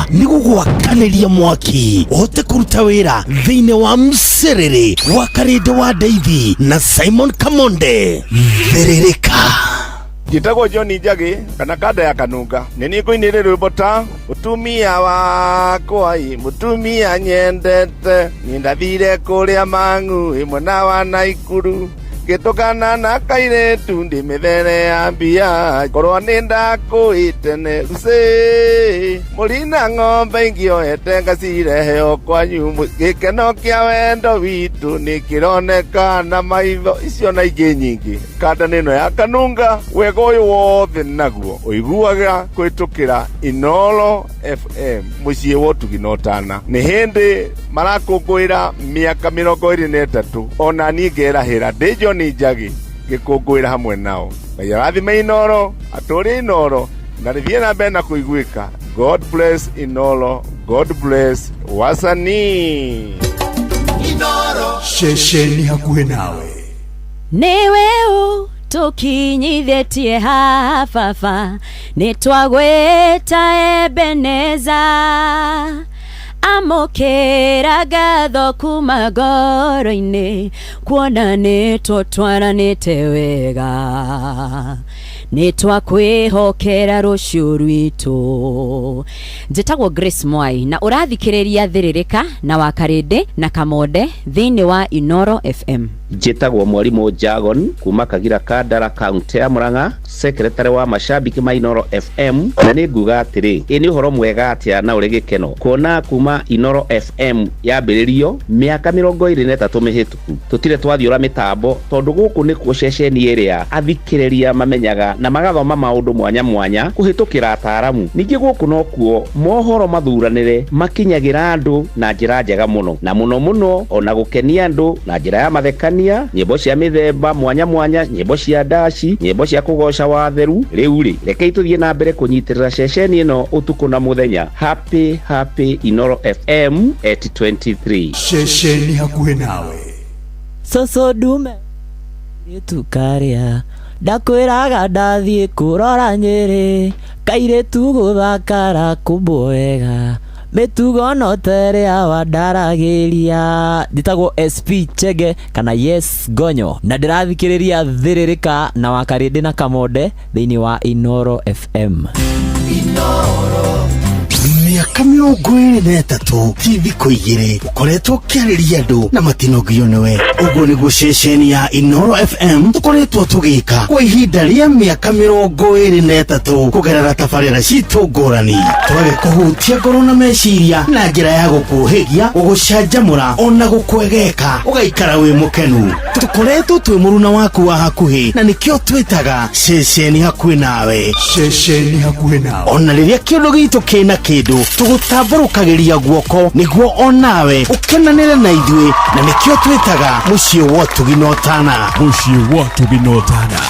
Nĩ gũgwakanĩria mwaki ũhote kũruta wĩra thĩinĩ wa Mserere Wakarĩndĩ wa Ndeithi na Simon Kamonde. Thĩrĩrĩka. Njĩtagwo John Njagi kana Kanda ya Kanunga. Nĩ ngũinĩrĩra rwĩmbo ta mũtumia wakwa mũtumia nyendete nĩ ndathire kũrĩa Mang'u ĩmwe na wa Naikuru gĩtũkana na kairĩtu ndĩmĩthere ya mbia korwo nĩ ndakũĩtene rucĩ mũrina ng'ombe ingĩoete ngacirehe o kwanyu gĩkeno kĩa wendo witũ nĩ kĩroneka na maitho icio na ingĩ nyingĩ. Kanda nĩno ya Kanunga wega ũyũ wothe naguo ũiguaga kwĩtũkĩra Inoro FM mũciĩ wa Ũtugi na Ũtana. Nĩ hĩndĩ marakũngũĩra mĩaka 23 ona niĩ ngerahĩra ndĩ John Njagi gĩkũngũĩra hamwe nao. Ngai arathime Inoro atũrie Inoro na rĩthiĩ na mbere na kũiguĩka. God bless Inoro, God bless wasanii. Inoro shesheni hakuhe nawe. Niwe tukinyithĩtie hafafa nĩtwagwĩta Ebeneza amũkĩra ngatho kuma ngoro-inĩ kuona nĩtũtwaranĩte wega nĩtwakwĩhokera rũciũ rwitũ. Njĩtagwo Grace Mwai na ũrathikĩrĩria Thĩrĩrĩka na Wakarĩndĩ na Kamonde thĩinĩ wa Inoro FM. Njĩtagwo Mwarimũ Jagon kuma Kagira Kandara kaunti ya Murang'a, secretary wa mashabiki ma Inoro FM, na nĩ nguga atĩrĩ ĩ nĩ ũhoro mwega atĩa na ũrĩ gĩkeno kuona kuma Inoro FM yambĩrĩrio mĩaka 23 mĩhĩtũku tũtire twathiũra mĩtambo tondũ gũkũ nĩkuo ceceni ĩrĩa athikĩrĩria mamenyaga na magathoma maũndũ mwanya mwanya kũhĩtũkĩra ataaramu. Ningĩ gũkũ nokuo mohoro mathuranĩre makinyagĩra andũ na njĩra njega mũno na mũno ona gũkenia andũ na njĩra ya mathekania, nyĩmbo cia mĩthemba mwanya mwanya, nyĩmbo cia ndaci, nyĩmbo cia kũgoca watheru. Rĩu rekei tũthiĩ na mbere kũnyitĩrĩra ceceni ĩno ũtukũ na mũthenya. Happy Inoro FM at 23. Ceceni hakuhĩ nawe. Soso dume gĩtukarĩa ndakwĩraga ndathiĩ kũrora Nyĩrĩ kairĩtu gũthakara kũmbwo wega mitugo no tere awadaragiria nditagwo SP Chege kana Yes Gonyo na ndirathikiriria thiririka na wakarindi na kamonde thiini wa Inoro FM. Inoro miaka 23 TV kuigire ukoretwo kiariria andu na matinogio niwe uguo ni guceceni ya Inoro FM tukoretwo tugika kwa ihinda ria miaka 23 kugerera tabarira citu ngurani twage kuhutia ngoro na meciria na njira ya gukuhigia ugucanjamura ona gukwegeka ugaikara wi mukenu tukoretwo twi muruna waku wa hakuhi na nikio twitaga ceceni hakuhi nawe ona riria kiundu gitu kina kindu tugutamburukagiria guoko niguo onawe ukenanire na ithwe na nikio twitaga muciĩ wa Tuginotana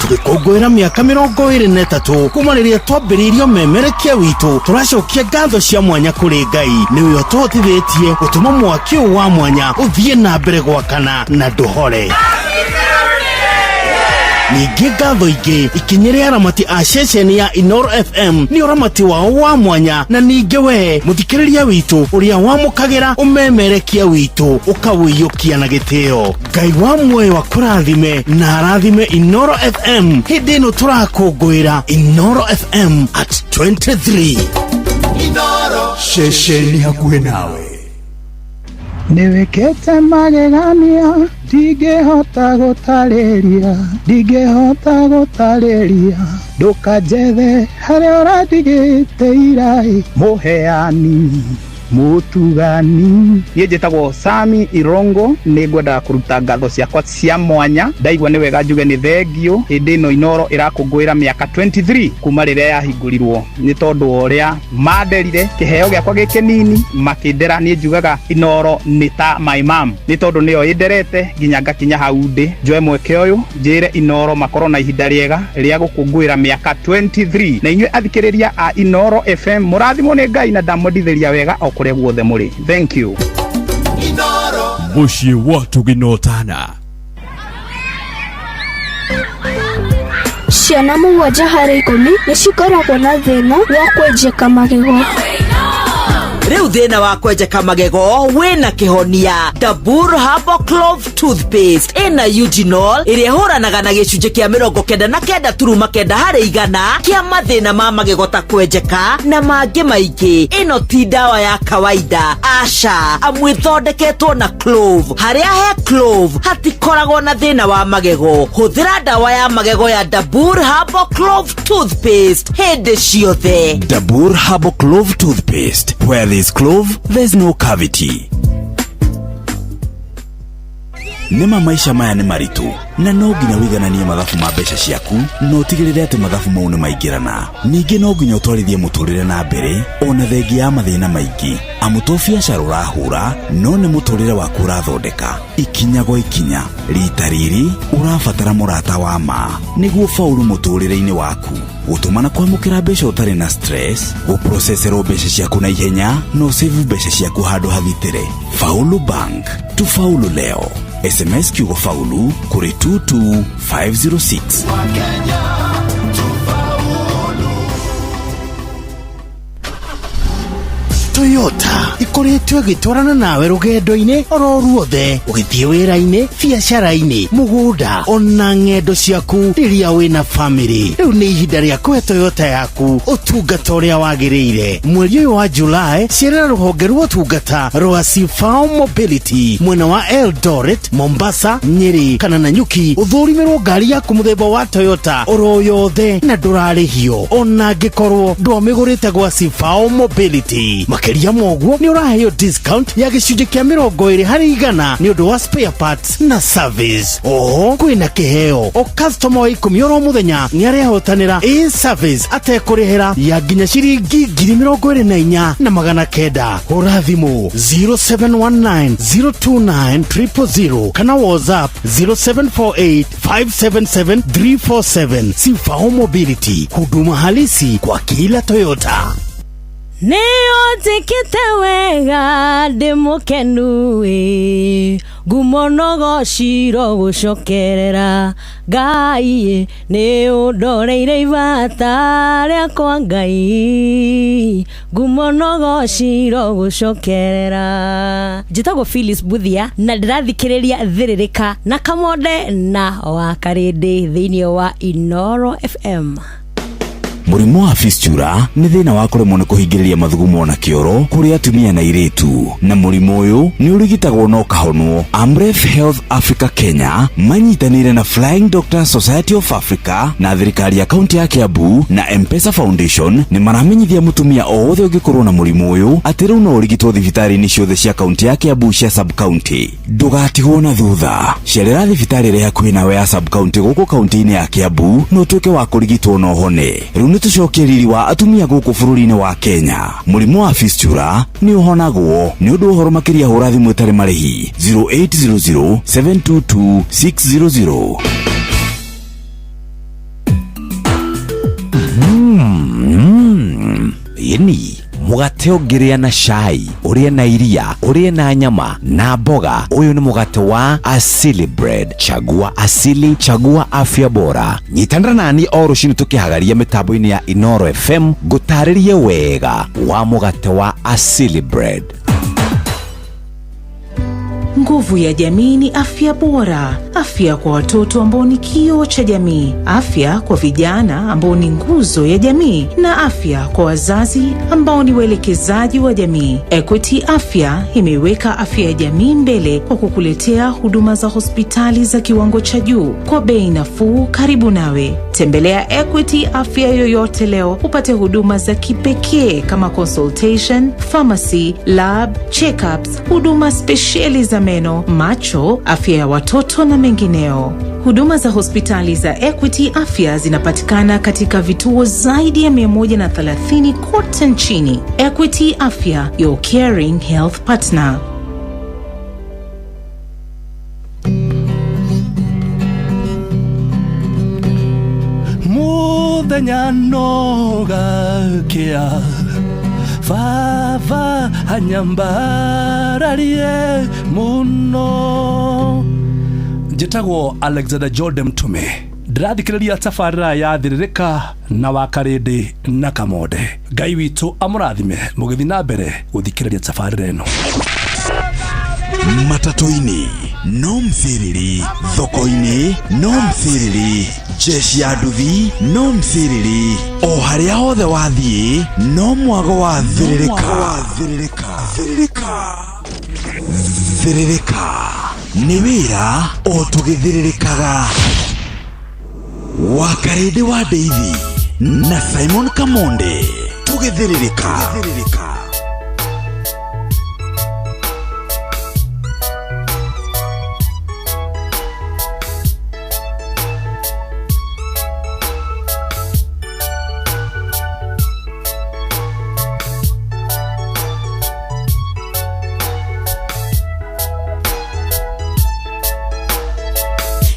tugikungwira miaka 23 kuma riria twambiriirio memerekia witu turacokia ngatho cia mwanya kuri Ngai niwe utotithitie gutuma mwaki wa mwanya uthie na mbere gwakana na nduhore ningi ngatho ingi ikinyire aramati a ceceni ya Inoro FM ni uramati wao wa mwanya na ningi we muthikiriria witu uria wamukagira umemerekia witu ukawiyukia na gitio Ngai wa muoyo wa kurathime na arathime Inoro FM hindi no turakungwira Inoro FM at 23 Inoro ceceni hakuhi nawe niwekete magegania ndigihota gutariria ndukanjethe haria uradigite irai muheani mutugani niĩ njĩtagwo Sami Irongo nĩ ngwenda kũruta ngatho ciakwa cia mwanya ndaigua nĩ wega njuge nĩ thengio hĩndĩ ĩno Inoro ĩrakũngũĩra mĩaka 23 kuma rĩrĩa yahingũrirwo nĩ tondũ wa ũrĩa manderire kĩheo gĩakwa gĩkĩ nini makĩndera niĩ njugaga Inoro nĩ ta my mom nĩ tondũ nĩyo ĩnderete nginya ngakinya hau ndĩ njoe mweke ũyũ njĩre Inoro makorwo na ihinda rĩega rĩa gũkũngũĩra mĩaka 23 na inyuĩ athikĩrĩria a Inoro FM mũrathimwo nĩ Ngai na ndamwendithĩria wega kuria guothe muri. Thank you. Inoro muciĩ wa Tuginotana ciana mũgwanja harĩ 10 nĩcikoragwo na thĩna wa kwenjeka magego. Riu thina wa kwenjeka magego wina kihonia Dabur Herbal Clove Toothpaste ina eugenol iria huranaga na gicunje kia 99.9 harĩ igana kia mathina ma magego ta kwenjeka na mangi maingi. Ino ti dawa ya kawaida aca amwithondeketwo na clove haria he clove hatikoragwo na thina wa magego. Huthira dawa ya magego ya Dabur Herbal Clove Toothpaste hindi ciothe. Dabur Herbal Clove Toothpaste, where there's clove, there's no cavity. Nima maisha maya ni maritu na no nginya wigananie mathabu ma mbeca ciaku no tigirire ati mathabu mau ni maingirana. Ningi no nginya utwarithie muturire na mbere ona thengi ya mathina maingi. Amutofia sharura hura no ni muturire waku urathondeka ikinya go ikinya. Rita riri urabatara murata wa ma niguo faulu muturire-ini waku. Gutumana kwamukira mbeca utari na stress, guprocessero mbeca ciaku na ihenya no save mbeca ciaku handu havitire. Faulu Bank, tufaulu leo. SMS kiugo faulu kuri 22506. Toyota ikoretwo gitwarana nawe rugendo-ini oro ruothe ugithie wira-ini biacara-ini mugunda ona ng'endo ciaku riria wina family. Riu ni ihinda ria kwe Toyota yaku utungata uria wagiriire. Mweri uyu wa July cerera ruhonge rwa utungata rwa Sifao Mobility mwena wa Eldoret, Mombasa, Nyeri kana Nanyuki uthurimirwo ngari yaku muthemba wa Toyota oro yothe na ndurarihio ona ngikorwo ndwamigurite gwa Sifao Mobility. Makeria moguo ni uraheo discount ya gicunje kia 20 harĩ igana ni undu wa spare parts na service. Oho kwina kiheo o customer wa 10 oro muthenya ni arehotanira service atekurihira ya nginya ciringi 24,900 na 900. Urathimo 0719029000 kana WhatsApp 0748577347. Sifao Mobility, huduma halisi kwa kila Toyota. Neo tikite wega ndi mukenu ngumonogo ciro gucokerera Ngai nĩ ũndoreire ibata rĩakwa Ngai ngumonogo ciro gucokerera. Njĩtagwo Phyllis Buthia na ndĩrathikĩrĩria thĩrĩrĩka na Kamonde na Wakarĩndĩ thĩinĩ wa Inoro FM. Mũrimũ wa fistula nĩ thĩna wa kũremwo nĩ kũhingĩrĩria mathugumo na kĩoro kũrĩ atumia na airĩtu, na mũrimũ ũyũ nĩ ũrigitagwo na ũkahonwo. Amref Health Africa Kenya manyitanĩire na Flying Doctors Society of Africa na thirikari ya kaunti ya Kiambu na M-Pesa Foundation nĩ maramenyithia mũtumia o wothe ũngĩkorwo na mũrimũ ũyũ atĩ rĩu no ũrigitwo thibitarĩ-inĩ ciothe cia kaunti ya Kiambu cia sub-county. Ndũgatigwo na thutha, cerera thibitarĩ ĩrĩa hakuhĩ nawe ya sub-county gũkũ kaunti-inĩ ya Kiambu na ũtuĩke wa kũrigitwo na ũhone. Rĩu tucokie riri wa atumia gũkũ bũrũri-inĩ wa Kenya. Mũrimũ wa fistula nĩ ũhonagwo. Nĩ ũndũ ũhoro makĩria hũra thimũ ĩtarĩ marĩhi 0800 722 600. Yeni mugate ũngĩrĩa na cai, ũrĩe na iria, ũrĩe na nyama na mboga. Ũyũ nĩ mugate wa Asili Bread. Chagua asili, chagua afya bora. Nyitanĩra nani o rũciinĩ tũkĩhagaria mĩtambo-inĩ ya Inoro FM ngũtarĩrie wega wa mugate wa Asili Bread. Nguvu ya jamii ni afya bora. Afya kwa watoto ambao ni kioo cha jamii. Afya kwa vijana ambao ni nguzo ya jamii. Na afya kwa wazazi ambao ni waelekezaji wa jamii. Equity Afya imeweka afya ya jamii mbele kwa kukuletea huduma za hospitali za kiwango cha juu kwa bei nafuu karibu nawe. Tembelea Equity Afya yoyote leo upate huduma za kipekee kama consultation, pharmacy, lab, check-ups, huduma spesheli za meno, macho, afya ya watoto na mengineo. Huduma za hospitali za Equity Afya zinapatikana katika vituo zaidi ya 130 kote nchini. Equity Afya, your caring health partner. Muthenya nogakia Vava hanyambararie muno. Njĩtagwo Alexander Jordan Mtume. Ndĩrathikĩrĩria tabarĩra ya thĩrĩrĩka na Wakarĩndĩ na Kamonde. Ngai witũ amũrathime mũgĩthiĩ na mbere gũthikĩrĩria tabarĩra ĩno. Matatu-inĩ no mthiriri, thoko-inĩ no mthiriri, jeshi ya nduthi no mthiriri, o harĩa hothe wathiĩ no mwago wa thĩrĩrĩka. Thĩrĩrĩka nĩ wĩra o tũgĩthĩrĩrĩkaga. Wakarĩndĩ wa Ndeithi na Simon Kamonde tũgĩthĩrĩrĩka.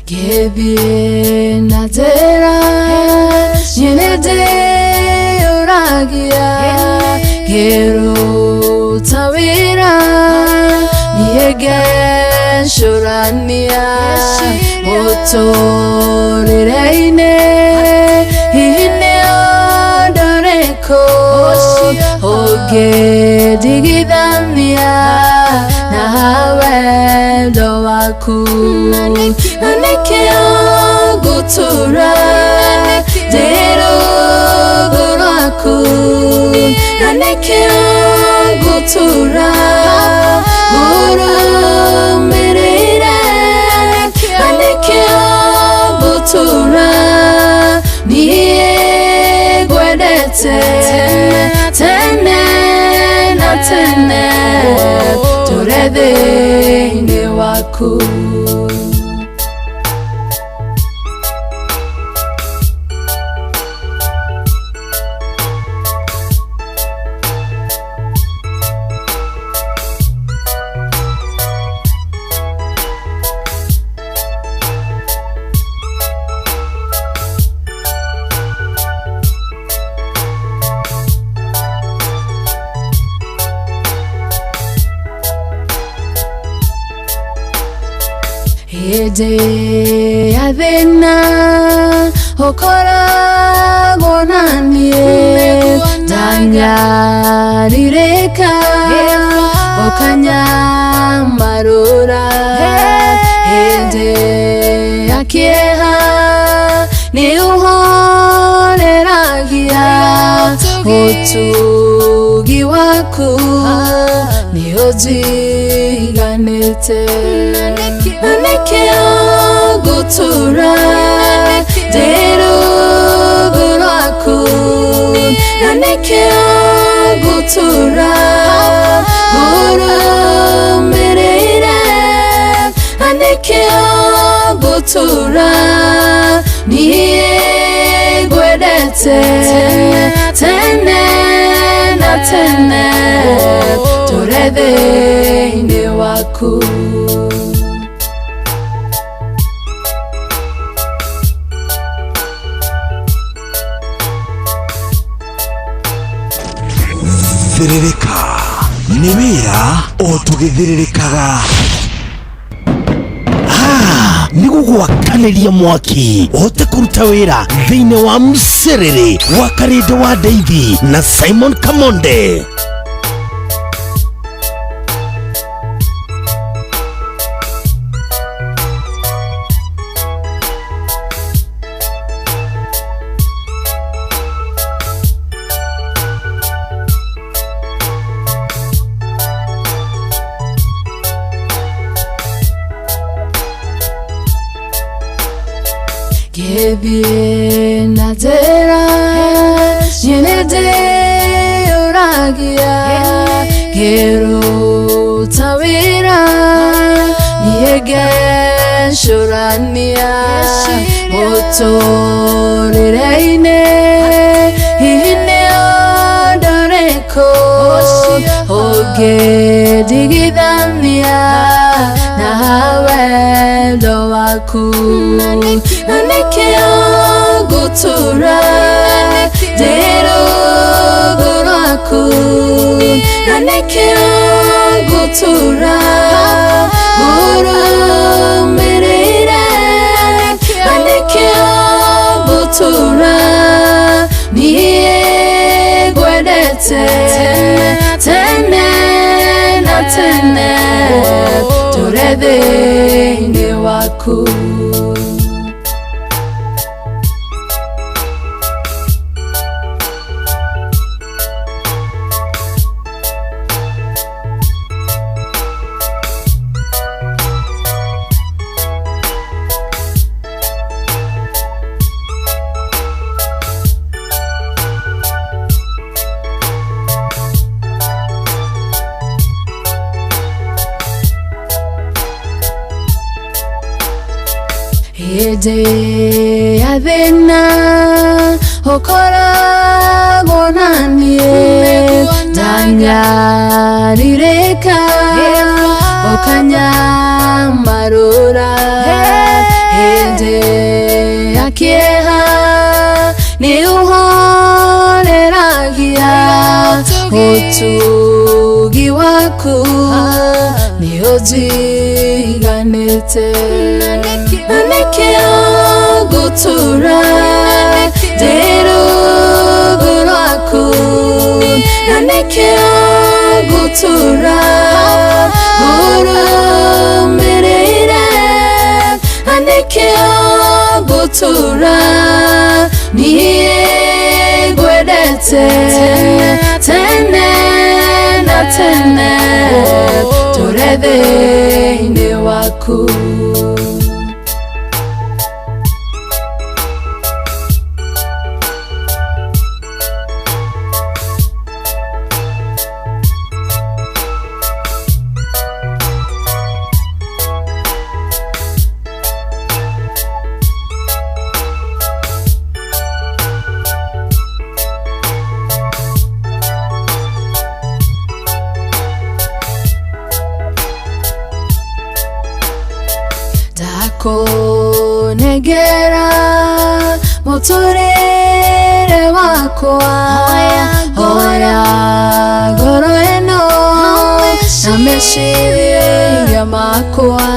Gebi natera yenede oragia gero tawira niege shurania motoreine hine odoreko oge digidania nawe doaku Anekea gutura Dero guraku Anekea gutura Guru mirire Anekea gutura Nie gwedete Tene na tene Turede ni waku hĩndĩ ya thĩna ũkoragwo naniĩ ndangarirĩka ũkanyamarũra hĩndĩ ya kĩeha nĩ ũhoreragia ũtugi waku nĩ ũnjiganĩte na nĩkĩo ngũtũra ndĩ rungu rwaku na nĩkĩo ngũtũra ngũrũmĩrĩire na nĩkĩo ngũtũra niĩ ngwendete tene na tene tũre thĩinĩ waku thĩrĩrĩka nĩ wĩra o tũgĩthĩrĩrĩkaga nĩ gũgwakanĩria mwaki ũhote kũruta wĩra thĩinĩ wa mũcerere wa Karĩndĩ wa Ndeithi na Simon Kamonde. Gĩthiĩ na njĩra nyene ndĩyũragia ngĩruta wĩra niĩ ngecũrania mũtũrĩre-inĩ hihi nĩ ũndũ ũrĩkũ ũngĩndigithania na wendo waku na nĩkĩo ngũtũra ndĩ rungu rwaku na nĩkĩo ngũtũra ngũrũmĩrĩire na nĩkĩo ngũtũra niĩ ngwendete tene na tene tũre thĩinĩ waku hĩndĩ ya thĩna ũkoragwo naniĩ ndangarirĩka ũkanyamarũra hĩndĩ ya kĩeha nĩ ũhoreragia ũtugi waku nĩ ũnjiganĩte na nĩkĩo ngũtũra ndĩ rungu rwaku na nĩkĩo ngũtũra ngũrũmĩrĩire na nĩkĩo ngũtũra niĩ ngwendete tene na tene tũre thĩinĩ waku kunengera mũtũrĩre wakwa hoya ngoro ĩno na meciria makwa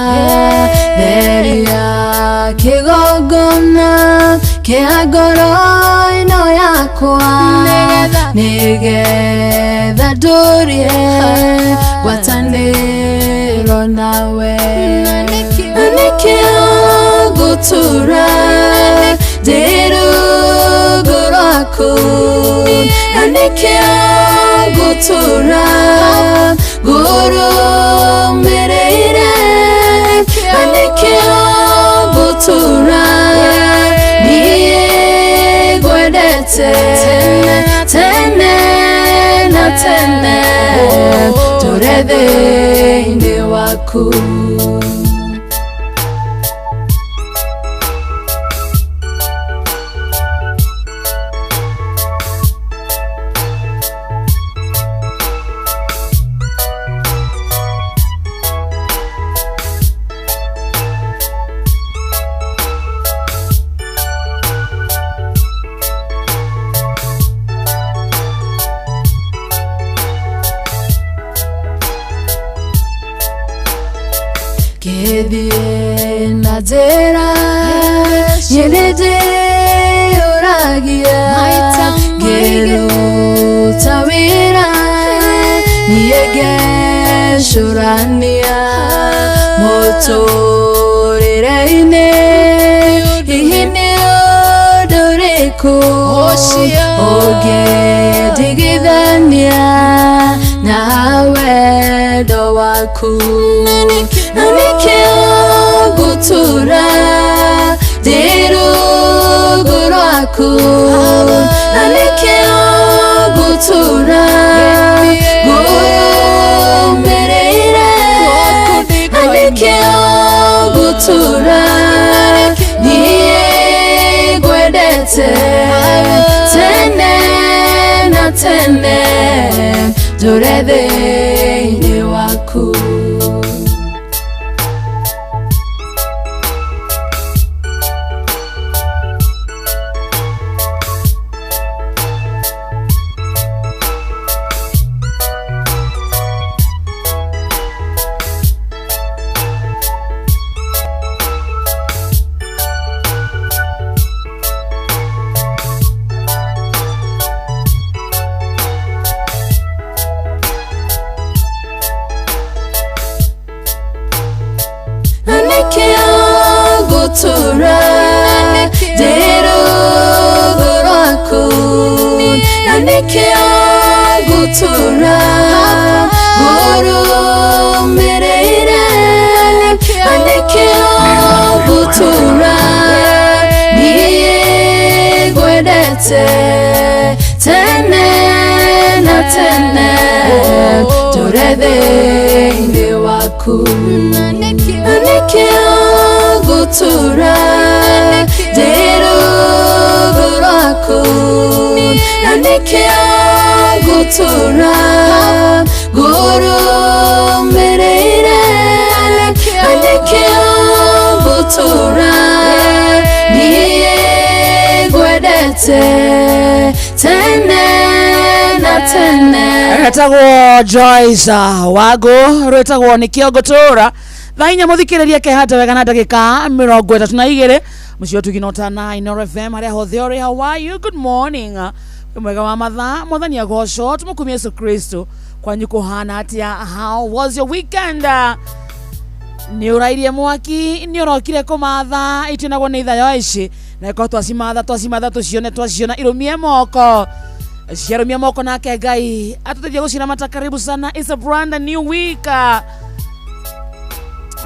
theria kigogona kia ngoro ino yakwa nigetha ndurie gwatanĩro nawe nikio gutura ndĩ rungu rwaku nikio gutura ngurũmĩrĩire nikio gutura niĩ ngwendete tene na tene tũre thĩinĩ waku Kedie nazera yenede uragia gero tawira niege shurania motorereine ihine odoreko oge digidania nawe do waku nikio gutura ndĩ rungu rwaku nikio gutura ngũrũmĩrĩire nikio gutura niĩ ngwendete tene na tene ndũre thĩinĩ waku gutura ndĩ rungu rwaku nikio gutura ngũrũmĩrĩire nikio gutura niĩ ngwendete tene na tene tũre thĩinĩ waku nikio gutura ndĩ rungu rwaku nikio gutura ngũrũmĩrĩire nikio gutura niĩ ngwendete tene na tene etagwo Joyce Wago rwetagwo nikio gutura thainya muthikiriria kehata wega na ndagika 32 mucio tuginota na Inoro FM haria hothe ori. How are you? Good morning. Mwega wa mathaa muthani agocwo tumukumia Yesu Kristo kwanyu kuhana atia. How was your weekend? Ni urairie mwaki ni urokire kumatha itinagwo ni ithayo ici na ko twasimatha tuciona irumie moko ciarumia moko nake Ngai atutethia gucira mata. Karibu sana. It's a brand new week.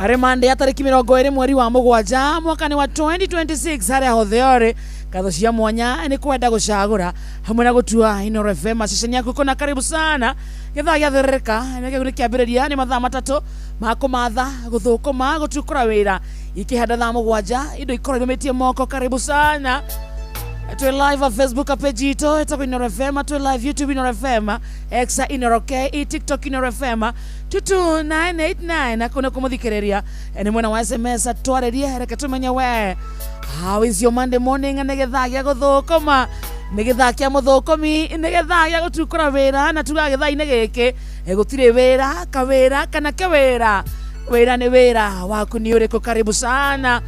Aremande ya tariki 20 mweri wa mugwanja mwaka wa 2026 haria hothe ori katho cia mwanya ni kwenda gucagura hamwe na gutua Inoro FM station yaku kona. Karibu sana. Githaa gya thereka nake guri kiambiriria ni mathaa matatu makumatha guthukuma gutukura wira ikihanda thaa mugwanja indo ikora imetie moko. Karibu sana. Tuwe live on Facebook page ito itaku Inoro FM, tuwe live YouTube Inoro FM, Exa Inoro K, TikTok Inoro FM 22989 na kuna kumuthikiriria ni mwena wa SMS atwareria reke tumenya we. How is your Monday morning? Nigithaa gya guthukuma nigithaa kia muthukomi nigithaa gya gutukura wira na tuga githaa-ini giki gutire wira kawira kana kewira wira ni wira waku ni uriko karibu sana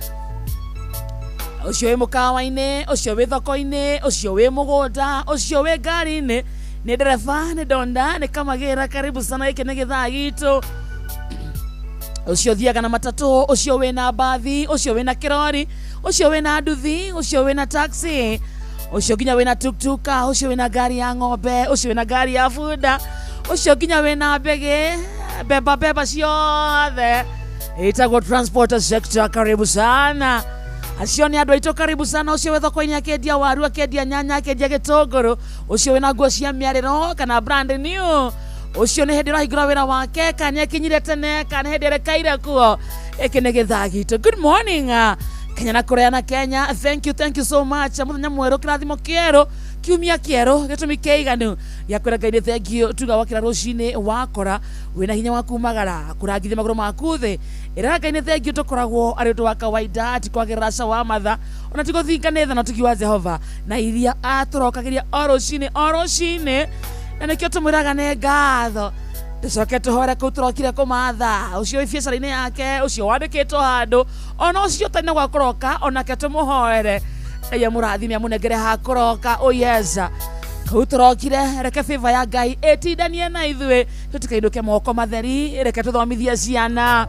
ucio wi mukawa-ini ucio wi thoko-ini ucio wi mugunda ucio wi ngari-ini ni ndereba ni donda ni kamagira karibu sana iki ni githaa gitu ucio thiaga na matatu ucio wi na bathi ucio wi na kirori ucio wi na nduthi ucio wi na taxi ucio ginya wi na tuktuka ucio wi na gari ya ng'ombe ucio wi na gari ya bunda ucio ginya wi na bege beba ciothe itagwo transport sector karibu sana acio ni andu aitũ karibu sana ucio wi thoko-ini akendia waru akendia nyanya akendia gĩtũngũrũ ucio wi na nguo cia mĩarĩro kana brand new ucio ni hindi rahingũra wĩra wake kana ekinyire tene kana hindi rekaire kuo iki ni githaa gitu. Good morning Kenya na Korea na Kenya, thank you so much. Muthenya mweru kirathimo kieru kiumia kieru gitumi kiiganu ya kwĩra thank you tuga wakira rucini wakora wina hinya wa kumagara kurangithia magũrũ maku thi ira Ngai thank you tukoragwo ari ũndũ wa kawaida ati kwagĩrĩra cawa matha ona tigũthinganĩtha na tukiuga Jehova na iria atũrokagĩria o rũcini na nĩkĩo tũmwĩraga nĩ ngatho tucoke tuhore kũ turokire kũmatha ucio wi biacara-inĩ yake ucio wandĩkĩtwo handũ ona ucio tene gwa kũroka onake tũmũhoere ya mũrathime amũnengere ha kũroka yes kũ turokire reke favor ya Ngai ĩtindanie na ithuĩ tũtikainũke moko matheri reke tũthomithie ciana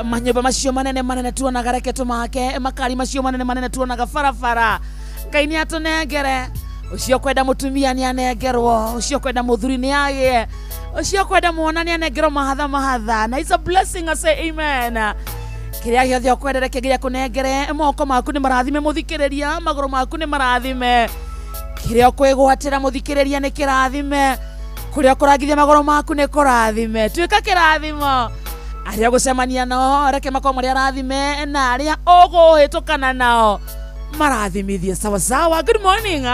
manyũmba macio manene tuonaga reke tũmake makari macio manene tuonaga barabara Ngai nĩ atũnengere ucio kwenda mutumia ni anengerwo ucio kwenda muthuri ni agie ucio kwenda muona ni anengerwo mahatha na it's a blessing. I say amen. Kiria giothe ukwendere kigia kunengere moko maku ni marathime muthikiriria maguru maku ni marathime kiria kwigwatira muthikiriria ni kirathime kuria kurangithia maguru maku ni kurathime tuika kirathimo aria gucemania nao reke mako maria rathime na aria uguhitukana nao marathimithie sawa. Good morning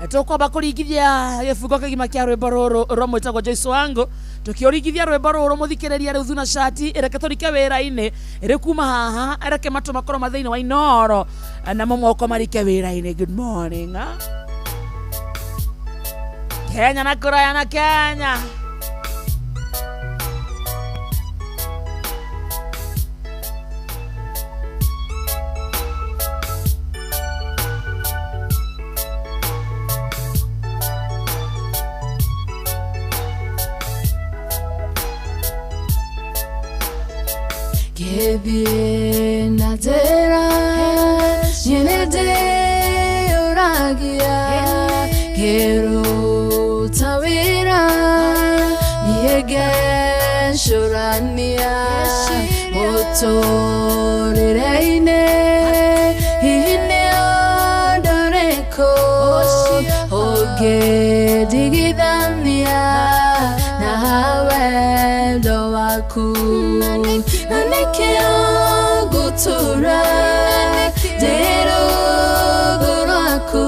tukwamba kuringithia gifungo kigima kia rwimbo ruru romwitagwo Joyce wangu tukiorigithia rwimbo ruru muthikiriria riu thuna shati reke turike wira-ini iri kuma haha reke matu makoro mathiini wa Inoro na moko marike wira-ini. Good morning Kenya na Korea na Kenya Kebi na tera yene de oragia kero tawira niege shorania otoreine hine odoreko oge digidania na wendo waku Nanekea gutura dero guraku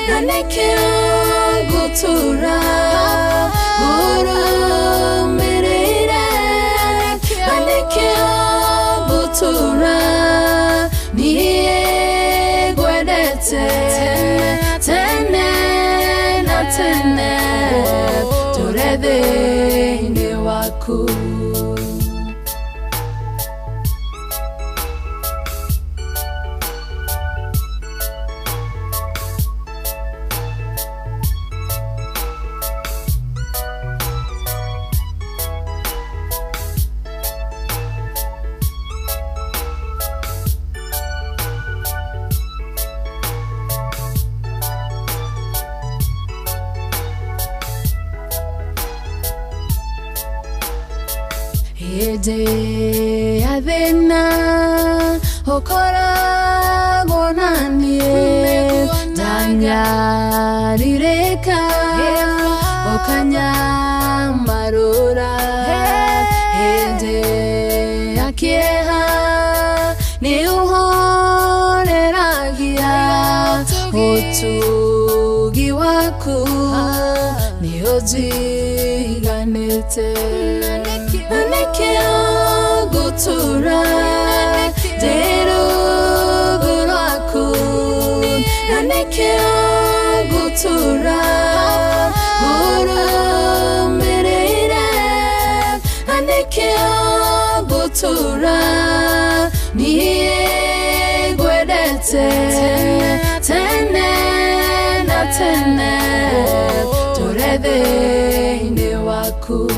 Nanekea gutura guru merere Nanekea gutura niye gwedete tene na tene turede ni waku Ede adena okora bonanie danga direka okanya marura ede akieha ni uhoreragia otugi waku ni ojiganete Nanekea gutura dero guraku Nanekea gutura guru merere gutura niĩ ngwendete tene na tene tũre thĩinĩ waku.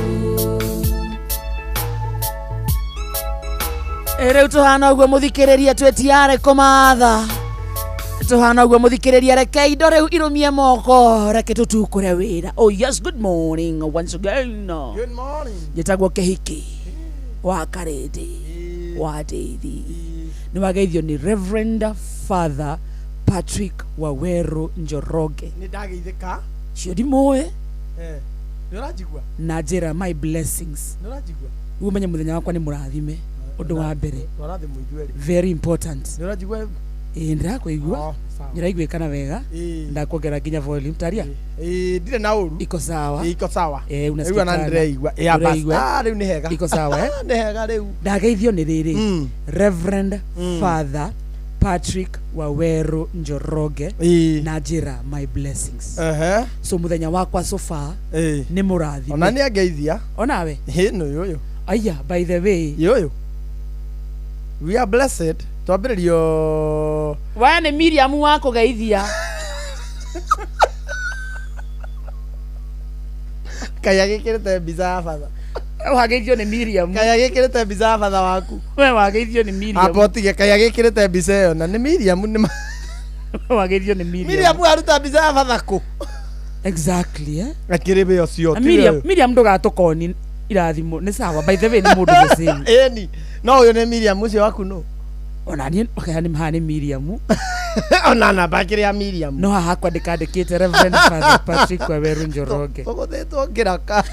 Rĩu tũhana ũguo mũthikĩrĩria twĩtiare kũmatha tũhana ũguo mũthikĩrĩria reke indo rĩu irũmie moko reke tũtukũre wĩra. Oh yes, good morning once again. Good morning. Njĩtagwo Kĩhiki wa Karĩndĩ wa Ndeithi. Nĩ wageithio nĩ Reverend Father Patrick Waweru Njoroge. Nĩ ndageithĩka. Cio ndimũĩ. Nĩ ũranjigua? Na njĩra my blessings. Nĩ ũranjigua? Umenye mũthenya wakwa nĩ mũrathime. Ũndũ wa mbere. Twarathimwo ithuerĩ. Very important. Nĩ ũranjigua? Ndĩrakũigua. Nĩraiguĩkana wega. Ndakuongerera nginya volume taria. Ndirĩ na ũru. Iko sawa. Iko sawa. Unasikika. Na ndĩraigua. Rĩu nĩ hega. Iko sawa Nĩ hega rĩu. Ndageithio nĩ rĩrĩ. Reverend Father Patrick Waweru Njoroge na njĩra my blessings. So mũthenya wakwa so far nĩ mũrathime. Ona nĩ angeithia. Onawe. Nĩ ũyũ. Aya, by the way. Ũyũ. We are blessed. Twambĩrĩrio. Waya nĩ Miriam wa kũgeithia. Kaya gĩkĩrĩte mbica ya batha. Wageithio nĩ Miriam. Kaya gĩkĩrĩte mbica ya batha waku. We wageithio nĩ Miriam. Apotige kaya gĩkĩrĩte mbica ĩyo na nĩ Miriam nĩ wageithio nĩ Miriam. Miriam aruta mbica ya batha kũ? Exactly akĩrĩ be ũcio. Miriam ndũgatũkoni irathimo nĩ sawa, by the way nĩ mũndũ the same. Eni no ũyũ nĩ Miriam ũcio waku no. Ona niĩ nĩ Miriam. Ona namba kĩrĩ ya Miriam. No haha kwandĩkĩte Reverend Father Patrick Waweru Njoroge. Tũgũthĩtwo kĩraka.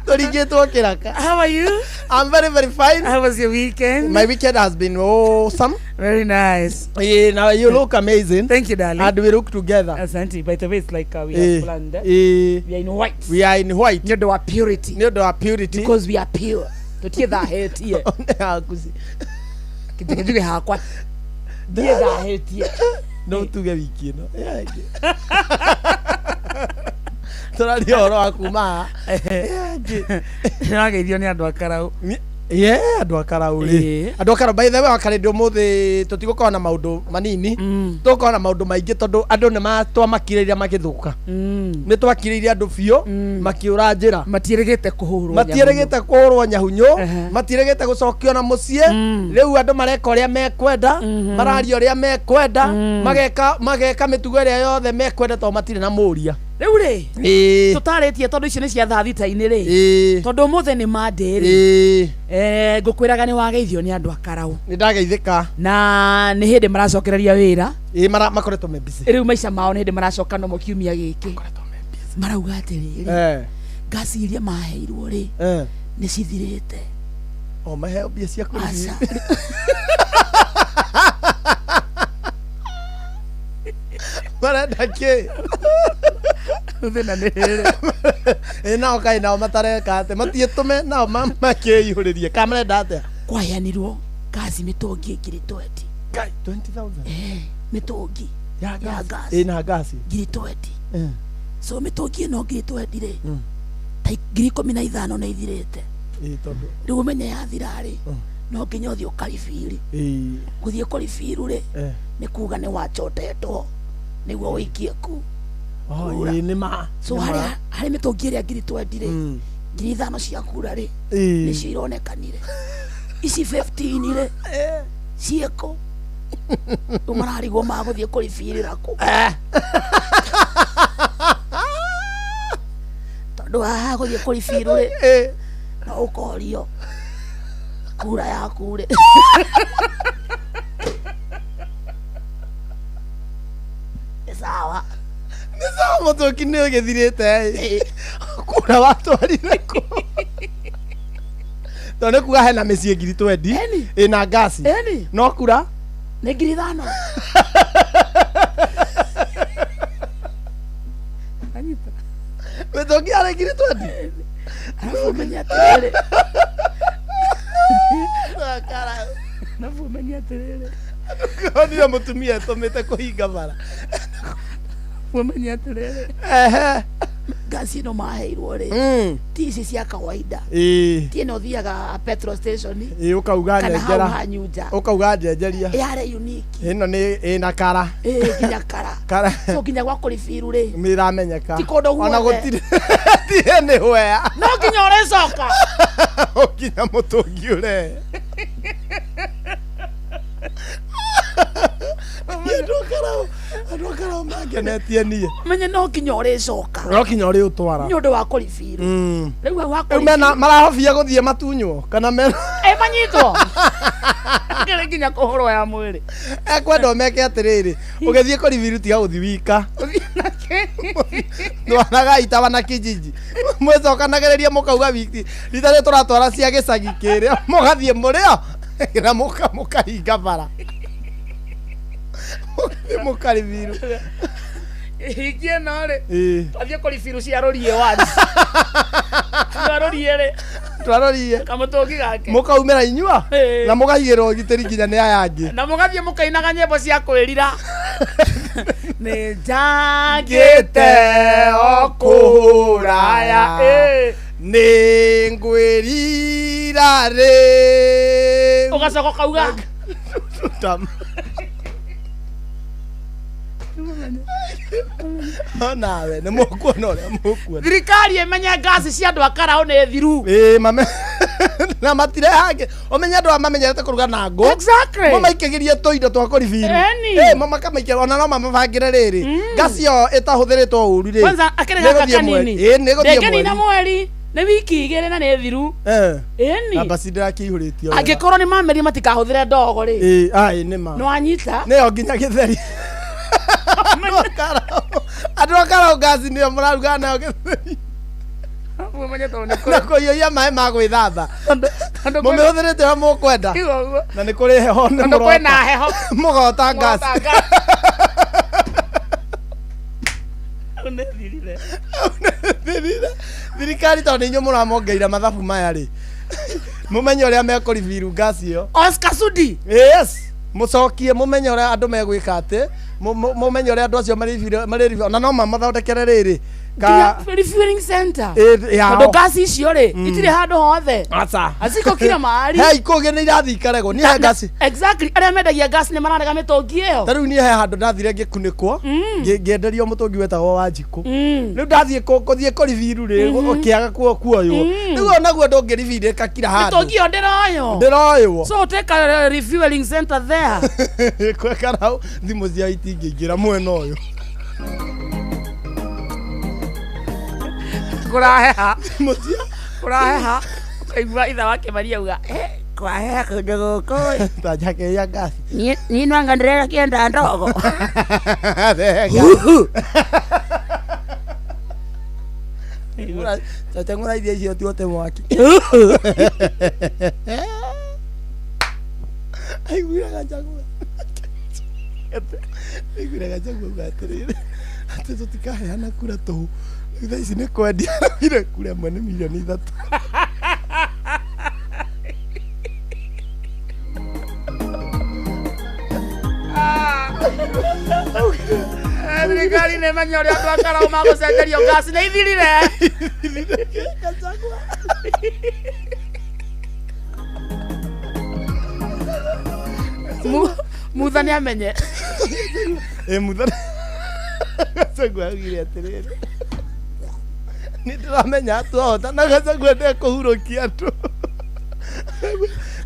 Tũringĩtwo kĩraka. How are you? I'm very very fine. How was your weekend? My weekend has been awesome. Very nice. Now you look amazing. Thank you, darling. And we look together. Asante. By the way, it's like we have planned. We are in white. We are in white. Nyodo wa purity. Nyodo wa purity. Because we are pure. Tutie that hate here. Kijuge hakwa. Die that hate here. No tuge wiki no. Tũraria ũhoro wa kuma nĩrageithio nĩ andũ a Karaũ. Andũ a Karaũ rĩ. Andũ a Karaũ by the way Karĩndĩ ũmũthĩ tũtigũkorwo na maũndũ manini. Tũgũkorwo na maũndũ maingĩ tondũ andũ nĩmatwamakĩrĩria magĩthũka. Nĩtwakĩrĩirie andũ biũ makĩũra njĩra. Matiĩrĩgĩte kũhũrwo. Matiĩrĩgĩte kũhũrwo nyahunyũ. Matiĩrĩgĩte gũcokio na mũciĩ. Rĩu andũ mareka ũrĩa mekwenda. Mararia ũrĩa mekwenda. Mageka mĩtugo ĩrĩa yothe mekwenda tondũ matirĩ na mũria. Rĩu rĩ tũtarĩtie tondũ icio nĩ cia thaa thita-inĩ rĩ tondũ ũmũthĩ nĩ Monday rĩ ngũkwĩraga nĩ wageithio nĩ andũ a Karaũ. Nĩ ndageithĩka na nĩ hĩndĩ maracokereria wĩra. Makoretwo me busy. Rĩu maica mao nĩ hĩndĩ maracoka no kiumia gĩkĩ. Marauga atĩrĩrĩ ngasi iria maheirwo rĩ nĩ cithirĩte. Maheo mbia cia kũrĩha. Marenda kĩ? Thĩna nĩ rĩrĩ. Nao kaĩ nao matareka atĩ matiĩtũme nao makĩihũrĩrie. Kana marenda atĩa? Kwaheanirwo ngasi mĩtũngi ngiri 20. 20,000? Mĩtũngi ya ngasi. Ĩna ngasi ngiri 20. So mĩtũngi ĩno ngiri 20 rĩ ta ngiri 15 nĩ ithirĩte. Rĩu ũmenye yathira rĩ no nginya ũthiĩ ũkaribiri. Gũthiĩ kũribiru rĩ nĩ kuga nĩ wachotetwo nĩguo ũikie ku. Nĩma. So harĩ mĩtũngi ĩrĩa ngiri 20 rĩ ngiri 5 cia kura rĩ nĩcio ironekanire. Ici 15 rĩ ciĩko mararigwo magũthiĩ kũribirĩra kũ. Tondũ haha gũthiĩ kũribirũ rĩ no ũkorio kura yaku rĩ. Nĩ sawa mũtũki nĩ ũgĩthirĩte kura watwarire kũ? Tondũ nĩ kuga hena mĩciĩ ngiri 20 ĩna ngasi no kura nĩ ngiri 5. Mĩtũngi arĩ ngiri 20. Arabu ũmenye atĩrĩrĩ. Arabu ũmenye atĩrĩrĩ. Nĩyo mũtumia tũmĩte kũhinga bara. Ũmenye atĩrĩrĩ. gasi no maheirwo ri tisi cia kawaida tiene othiaga petrol station ukauga njengera hanyuja ukauga njenjeria yare unique ino ni ina kara kinya kara so kinya gwa kurifiru ri miramenyeka tikondo huo ona gutire tiene wea no kinya urecoka kinya mutungi ure Adokara magenetie nie menye no kinya urecoka no kinya uri utwara ni undu wa kurifiru riu wa kurifiru mena marahofia guthie matunyo kana mena manyito ngere kinya kuhoro ya mwiri ekwenda meke atiriri ugithie kurifiru tiga guthi wika twaraga itawa na kijiji mwecokanagereria mukauga wiki ritare turatwara cia gicagi kiria mugathie murio na mukahinga bara mukarifiru hikie nore twathiĩ kũribiru ciarorie once twarorie twarorie kamutungi gake mukaumĩra inyua na mũkaigĩrwo ũgitĩri nginya nĩ aya angĩ na mũgathiĩ mũkainaga nyĩmbo cia kwĩrira nĩ njangĩte o kũraya nĩ ngwĩrira rĩ ũgacoka ũkauga nawe nĩ mũkuona ũrĩa mũkuona thirikari ĩmenye ngasi cia andũ a Karau nĩ thiru na matirehange ũmenye andũ mamenyerete kũruga na ngũ mamaikagĩrie tũindo twa kũribiru makamaikia ona no mamabangĩre rĩrĩ ngasi ĩyo ĩtahũthĩrĩtwo ũru rĩ akĩrega kanini ndĩngĩnina mweri nĩ wiki igĩrĩ na nĩ thiru na basi ndĩrakĩihũrĩtio angĩkorwo nĩ mameria matikahũthĩre ndogo rĩ nĩma nĩ wanyita nĩyo nginya gĩtheri andũ a Karau ngasi nĩyo mũraruga nayo gĩtheri na kũiyũria maĩ ma gwĩthamba mũmĩhũthĩrĩte ũrĩa mũkwenda na nĩ kũrĩ heho mũgota ngasi thirikari tondũ inyuĩ mũramongeire mathabu maya rĩ mũmenye ũrĩa mekũribiru ngasi ĩyo Oscar Sudi mũcokie mũmenye ũrĩa andũ megwĩka atĩ mũmenye ũrĩa andũ acio marĩribira ona no mamathondekere rĩrĩ refueling center tondũ ngasi icio rĩ itirĩ handũ hothe aciko kila mahali ikũgĩ nĩ irathiĩ ikarego niĩ he ngasi exactly arĩa mendagia ngasi nĩ mararega mĩtũngi ĩyo ta rĩu niĩ he handũ ndathire ngĩkunĩkwo ngĩenderio mũtũngi wetagwo wa njikũ rĩu ndathiĩ gũthiĩ kũribiru rĩ ũkĩaga kuoywo rĩu onaguo ndũngĩribirĩka kila handũ mĩtũngi ĩyo ndĩroywo so take a refueling center there kwĩ Karau thimũ cia itingĩingĩra mwena ũyũ kũraheha ũkaigua itha wake Maria uga kwaheha kũndũ gũkũ tanjakeia ngasi niĩ nwanga ndĩrera kĩenda ndogo Chacha ngũraithia icio tuote mwaki aiguiraga Njagua uga atĩrĩrĩ atĩ tũtikaheana kura tũhũ rĩu thaa ici nĩ kwendia aragire kura ĩmwe nĩ milioni 3 thirikari nĩ menye ũrĩa andũ a Karau magũcenjerio ngasi nĩ ithirire mutha nĩ amenye mutha Gachagua augire atĩrĩrĩ nĩ ndĩramenya tuahota na Gachagua ndekũhurũkia andũ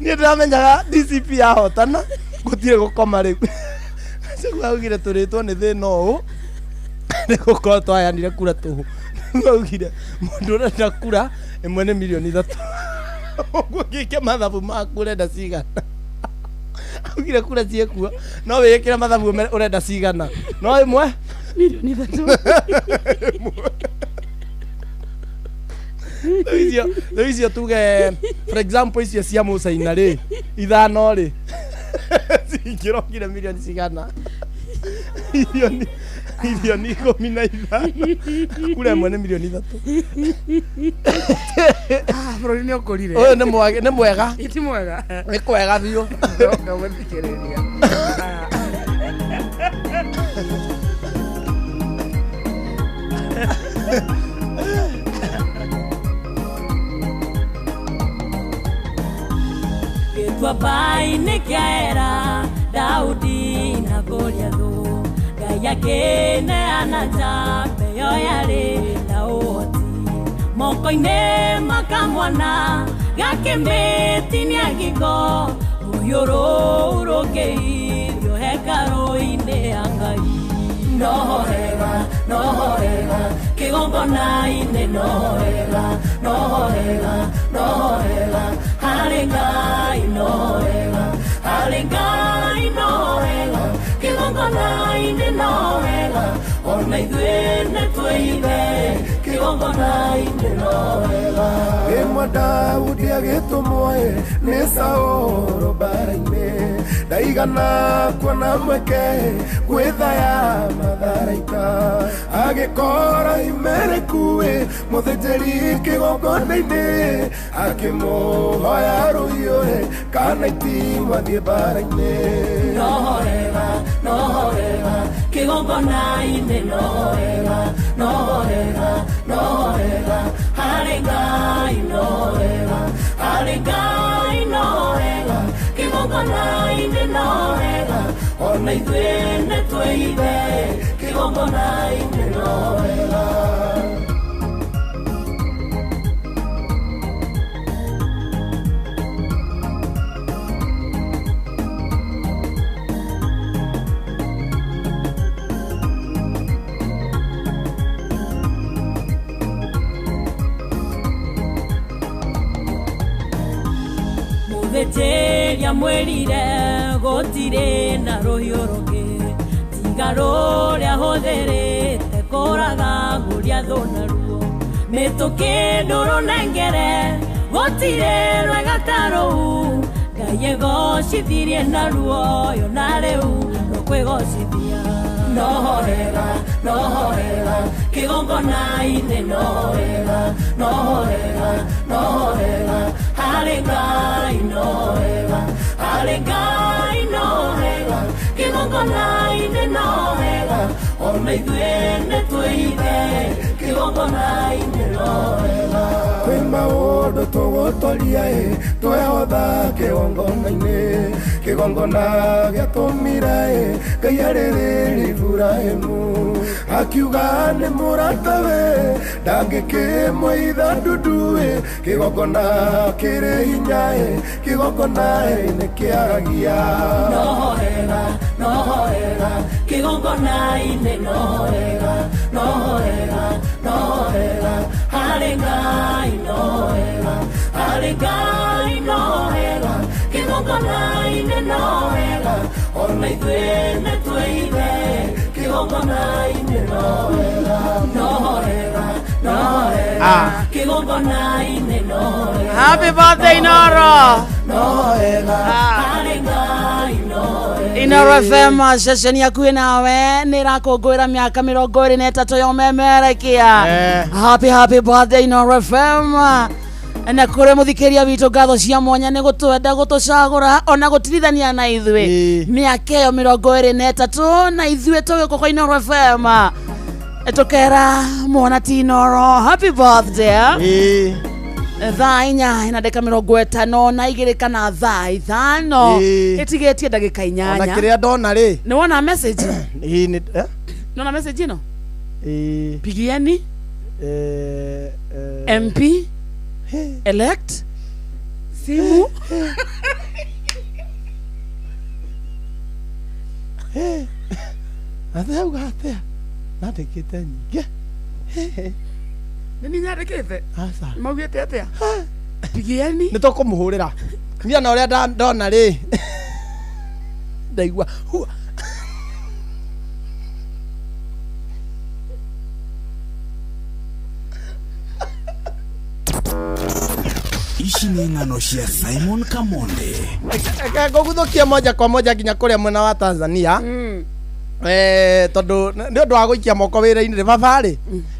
niĩ ndĩramenyaga DCP yahotana gũtirĩ gũkoma rĩu Gachagua augire tũrĩtwo nĩ thĩna ũũ nĩ gũkorwo twaheanire kura tũhũ augire mũndũ ũrenda kura ĩmwe nĩ milioni 3 ũguo ngĩkia mathabu maku ũrenda cigana augire kura ciĩkuo no wĩkĩre mathabu ũrenda cigana no ĩmwe milioni 3 rĩu icio tuge for example icio cia Mũcaina rĩ ithano rĩ cingĩrokire milioni cigana milioni 15 kura ĩmwe nĩ milioni 3 bũrũri nĩ ũkũrire ũyũ nĩ mwega ti mwega nĩ kwega biũ ũgũthikĩrĩria igua mbai-inĩ kĩaera Daudi na Goliathu Ngai akĩneana njamba ĩyo yarĩ na ũhoti moko-inĩ makamwana gakĩmĩtinia ngingo mũhiũrũ ũrũngĩirio hekarũ-inĩ ya Ngai no hega kĩgongona-inĩ no hega harĩ Ngai no hega kĩgongona-inĩ no hega ona ithuĩ nĩtwĩive kĩgongona-inĩ no hega Ĩmwe Daudi agĩtũmwo nĩ Saũlũ mbara-inĩ ndaigana kuona mweke gwĩthaya matharaita agĩkora Imereku mũthĩnjĩri kĩgongona-inĩ akĩmũhoya rũhiũ kana itimũ athiĩ mbara-inĩ no hega kĩgongona-inĩ no hega harĩ Ngai no hega kĩgongona-inĩ no hega ona ithuĩ nĩtwĩive kĩgongona-inĩ no hega Mũthĩnjĩri amwĩrire gũtirĩ na rũhiũ rũngĩ tiga rũrĩa hũthĩrĩte kũraga Goliathũ naruo mĩtũkĩ ndũrũnengere gũtirĩ rwega ta rũu Ngai egocithirie naruo yo na rĩu rũkwĩgocithia no hega kĩgongona-inĩ no hega harĩ Ngai no hega kĩgongona-inĩ no hega ona ithuĩ nĩtwĩive kĩgongona-inĩ no hega kwĩ maũndũ tũgũtoria twehotha kĩgongona-inĩ kĩgongona gĩatũmire Ngai arĩrĩrie Iburahĩmu akiuga nĩ mũratawe ndangĩkĩmũitha ndundu kĩgongona kĩrĩ hinya kĩgongona nĩ kĩaragia no hega kĩgongona-inĩ no hega harĩ Ngai no hega kĩgongona-inĩ no hega ona ithuĩ nĩtwĩive kĩgongona-inĩ no hega kĩgongona-inĩ no hega Happy birthday Inoro no hega harĩ Ngai no hega Inoro FM ceceni yakuhĩ nawe nĩ ĩrakũngũĩra mĩaka 23 ya ũmemerekia happy birthday Inoro FM na kũrĩ mũthikĩria witũ ngatho cia mwanya nĩ gũtwenda gũtũcagũra ona gũtirithania na ithuĩ mĩaka ĩyo 23 na ithuĩ tũgĩũka kwa Inoro FM tũkera mwana ti Inoro happy birthday thaa inya na ndagĩka 50 na igĩrĩ kana thaa ithano ĩtigĩtie ndagĩka 8 ona kĩrĩa ndona rĩ nĩ wona message nona message ino pigieni MP elect simu athauga atia ndandĩkĩte nyingĩ nĩ nyandĩkĩte maugĩte atia pigieni nĩ tũkũmũhũrĩra niĩ na ũrĩa ndona rĩ ndaigua Ici nĩ ng'ano cia Simon Kamonde. Ngũgũthũkia moja kwa moja nginya kũrĩa mwena wa Tanzania. Tondũ nĩ ũndũ wa gũikia moko wĩra-inĩ rĩ baba rĩ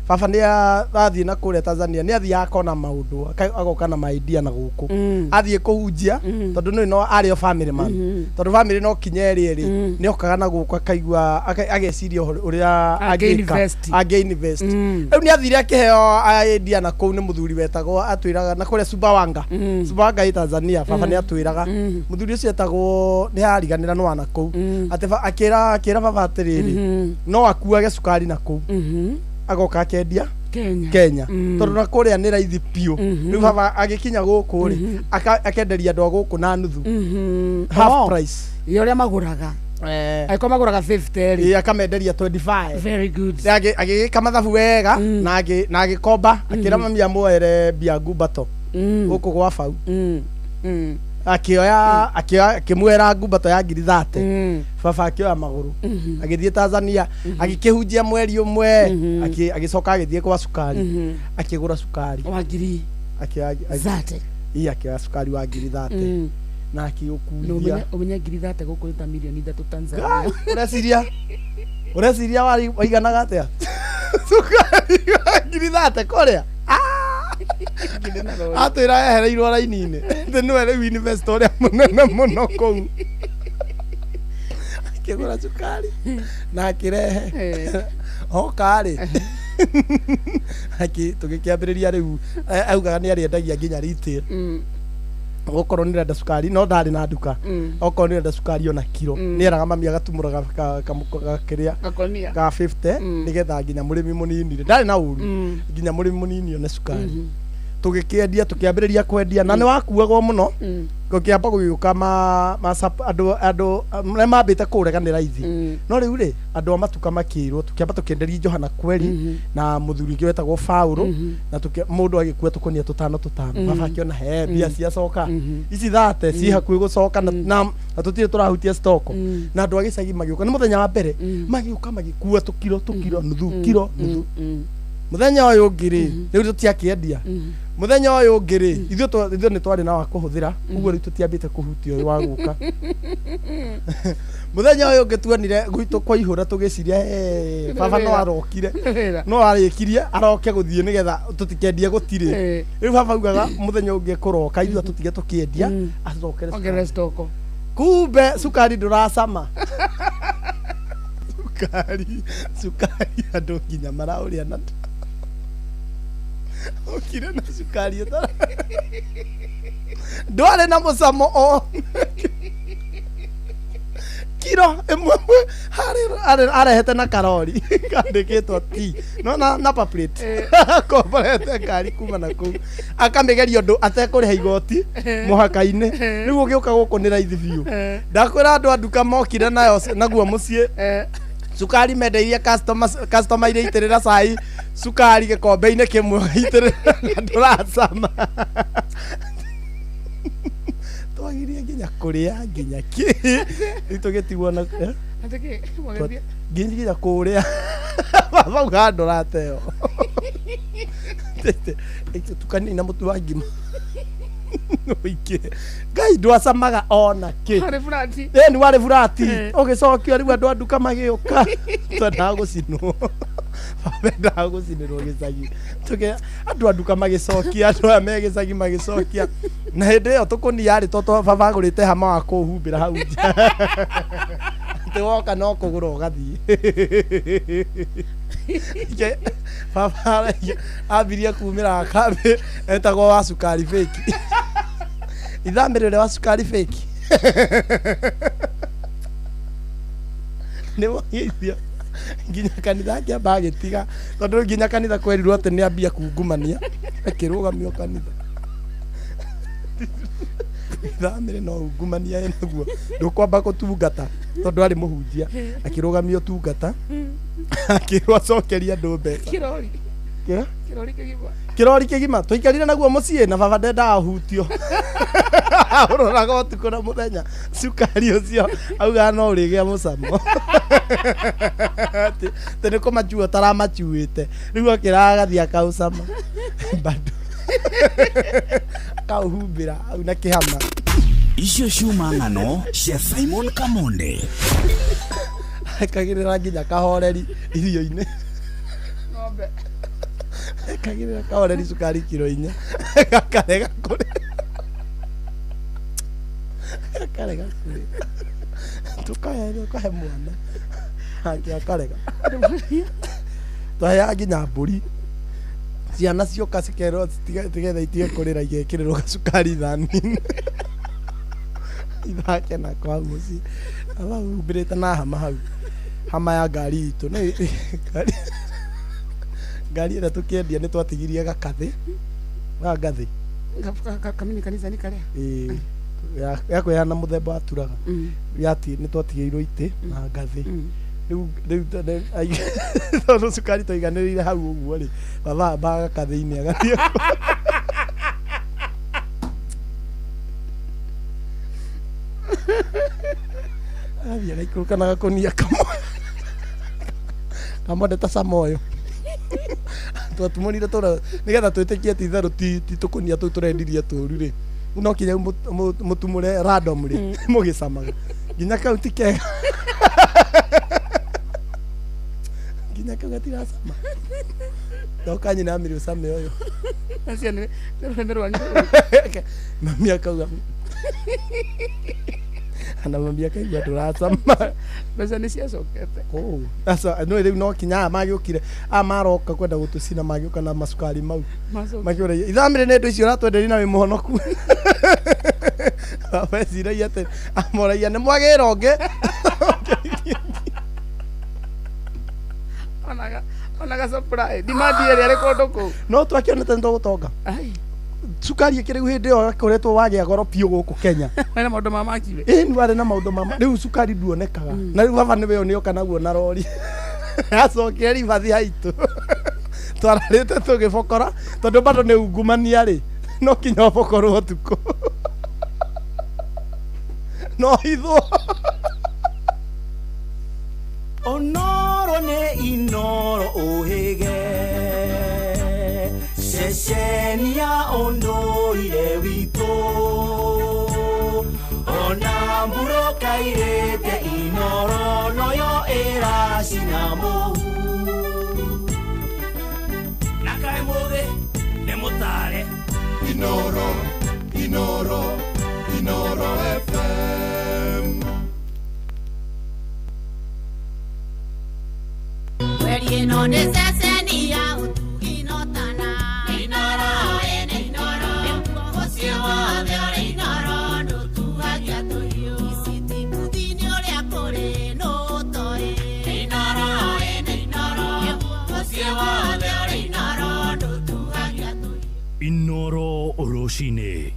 baba nĩ arathiĩ na kũrĩa Tanzania nĩ athiĩ akona maũndũ agoka na idea na gũkũ athiĩ kũhunjia tondũ no arĩ o family man tondũ family no kinya ĩrĩ nĩ okaga na gũkũ akaigua ageciria ũrĩa angĩ invest rĩu nĩ athire akĩheo idea na kũu nĩ mũthuri wetagwo atwĩraga na kũrĩa Sumbawanga ĩ Tanzania baba nĩ atwĩraga mũthuri ũcio etagwo nĩ hariganĩra no ana kũu atĩ akĩra baba atĩrĩrĩ no akuage cukari na kũu agoka akendia Kenya tondũ na kũrĩa nĩ raithi piũ rĩu baba agĩkinya gũkũ rĩ akenderia andũ a gũkũ na nuthu half price yo ũrĩa magũraga aiko magũraga 50 rĩ akamenderia 25 very good agĩgĩka mathabu wega na agĩkomba akĩra mami amuoere mbia ngumbato gũkũ gwa bau akĩmwera ngumbato ya 30 baba akĩoya magũrũ agĩthiĩ Tanzania agĩkĩhunjia mweri ũmwe agĩcoka agĩthiĩ kwa cukari akĩgũra cukari wa ngiri akĩoya cukari wa 30 na akĩũkuria ũmenye 30 gũkũ ta milioni 3 Tanzania ũreciria waiganaga atĩa cukari wa 30 kũrĩa atwĩra ehereirwo raini-inĩ thĩ nĩwe rĩu investor ũrĩa mũnene mũno kũu akĩgũra cukari na akĩrehe okarĩ tũgĩkĩambĩrĩria rĩu augaga nĩ arĩendagia nginya retail okorwo nĩ renda cukari no ndarĩ na nduka okorwo nĩ renda cukari ona kiro nĩ eraga mami agatumũra gakĩrĩa ga 50 nĩgetha nginya mũrĩmi mũnini ndarĩ na ũru nginya mũrĩmi mũnini one cukari tũgĩkĩendia tũkĩambĩrĩria kwendia na nĩ wakuagwo mũno gũkĩamba gũgĩũka andũ arĩa mambĩte kũreganĩra ithi no rĩu rĩ andũ a matuka makĩirwo tũkĩamba tũkĩenderia Johana Kweli na mũthuri ũngĩ wetagwo Paulo na mũndũ agĩkua tũkonia 5 baba akĩona he mbia ciacoka ici 30 ciĩ hakuhĩ gũcoka na tũtirĩ tũrahutia stock na andũ a gĩcagi magĩũka nĩ mũthenya wa mbere magĩũka magĩkua tũkiro nuthu kiro mũthenya ũyũ ũngĩ rĩ rĩu tũtiakĩendia mũthenya ũyũ ũngĩ rĩ ithuĩ nĩ twarĩ na wa kũhũthĩra ũguo rĩu tũtiambĩte kũhutia ũyũ wa gũka mũthenya ũyũ ũngĩ tuonire gwitũ kwa ihũra tũgĩciria baba no arokire no arĩkirie aroke gũthiĩ nĩgetha tũtikendie gũtirĩ rĩu baba augaga mũthenya ũngĩ kũroka ithuĩ tũtige tũkĩendia acokere stoko kumbe cukari ndũracama cukari andũ nginya maraũrĩa na okire na cukari ndwarĩ na mũcamo o kiro ĩmwe arehete na karori kandĩkĩtwo ti no na paplate komborete ngari kuma na kũu akamĩgeria ũndũ atekũrĩha igoti mũhaka-inĩ rĩu ũgĩũka gũkũ nĩ raithi biũ ndakwĩra andũ a nduka mokire naguo mũciĩ cukari mendeirie customer iria itĩrĩra cai cukari gĩkombe-inĩ kĩmwe itĩrĩra na ndũracama twagirie nginya kũrĩa nginya kĩ rĩu tũgĩtigwo na nginya kũrĩa bauga ndũrateo tukani na mũtu wa ngima oike ngai ndwacamaga ona kĩ nĩ warĩ burati ũgĩcokio rĩu andũ a nduka magĩũka twendaga gũcinwo bendaga gũcinĩrwo gĩcagi andũ a nduka magĩcokia andũ aya me gĩcagi magĩcokia na hĩndĩ ĩyo tũkũniarĩ tondũ baba agũrĩte hama wa kũhumbĩra hau nja atĩ woka no kũgũra ũgathiĩ baba ambirie kumĩra kambĩ etagwo wa cukari fake ithamĩrĩre wa cukari fake nĩ mũgeithio nginya kanitha akĩamba agĩtiga tondũ nginya kanitha kwerirwo atĩ nĩ ambia kungumania akĩrũgamio kanitha ithamĩrĩ no ungumania enaguo ndũkwamba gũtungata tondũ arĩ mũhunjia akĩrũgamio tungata akĩrwo acokeria andũ mbeca kĩrori kĩgima tũikarire naguo mũciĩ na baba ndendaga hutio ũroraga ũtukũ na mũthenya cukari ũcio augaga no ũrĩgĩa mũcamo atĩ nĩ kũmachua taramachuĩte rĩu akĩraga gathiĩ akaũcama bado akauhumbĩra au na kĩhama icio ciuma ng'ano cia Simon Kamonde akagĩrĩra nginya kahoreri irio-inĩ Kagire kaore ni sukari kilo 4 gakarega kuri gakarega kuri tukaya kahe mwana hangi akarega twaya nginya mburi ciana cioka cikero tigetha itige kurira igekirwo gacukari thani ithake na kwa muci aba umbirite na hama hau hama ya ngari itu ni ngari ira tukiendia ni twatigirie gakathi wa ngathi kamini kanisa ni kare ya kuyana muthemba wa turaga yati ni twatigirwo ite na ngathi riu tondu cukari twiganirire hau uguo ri baba gakathi-ini agathie athie agaikũrũka na gakonia kamwe ndeta Samoyo twatumonire tora nigetha twitikie ti tharu ti tukunia tu turendirie turu ri no kinya mutumure random ri mugicamaga nginya kauti kega nginya kagatira sama ndoka nyina amiri usame oyo acia ni rwani mami akauga ana mami akaigua turacama mbeca ni ciacokete asa no riu no kinya magiukire maroka kwenda gutucina magiuka na macukari mau magiura ithamire ne ndo icio ratwenderia na wi muhonoku abeciragia ati amoragia ni mwagira onge onaga surprise dimandi ere ari kundu ku no twakionete ndo gutonga sukari ikiri hindi yo akoretwo wagia goro piu guku Kenya wena maundu mamakire ni wari na maundu mama riu sukari nduonekaga na riu baba niwe onioka naguo na rori acokeri bathi haitu twararite tugibokora tondu bado ni ungumania ri no kinya bokorwo tuko no itho Onoro ne inoro ohege Sesenia ondoire wito Onamburo kairete inoro noyo era sinamo Nakai moge nemotare Inoro FM Werie no nesesenia utuginotana Inoro ene inoro Osiewa de inoro no tuhagia toyo Isiti budini ole akore no toe Inoro ene inoro Osiewa de inoro no tuhagia toyo Inoro oroshine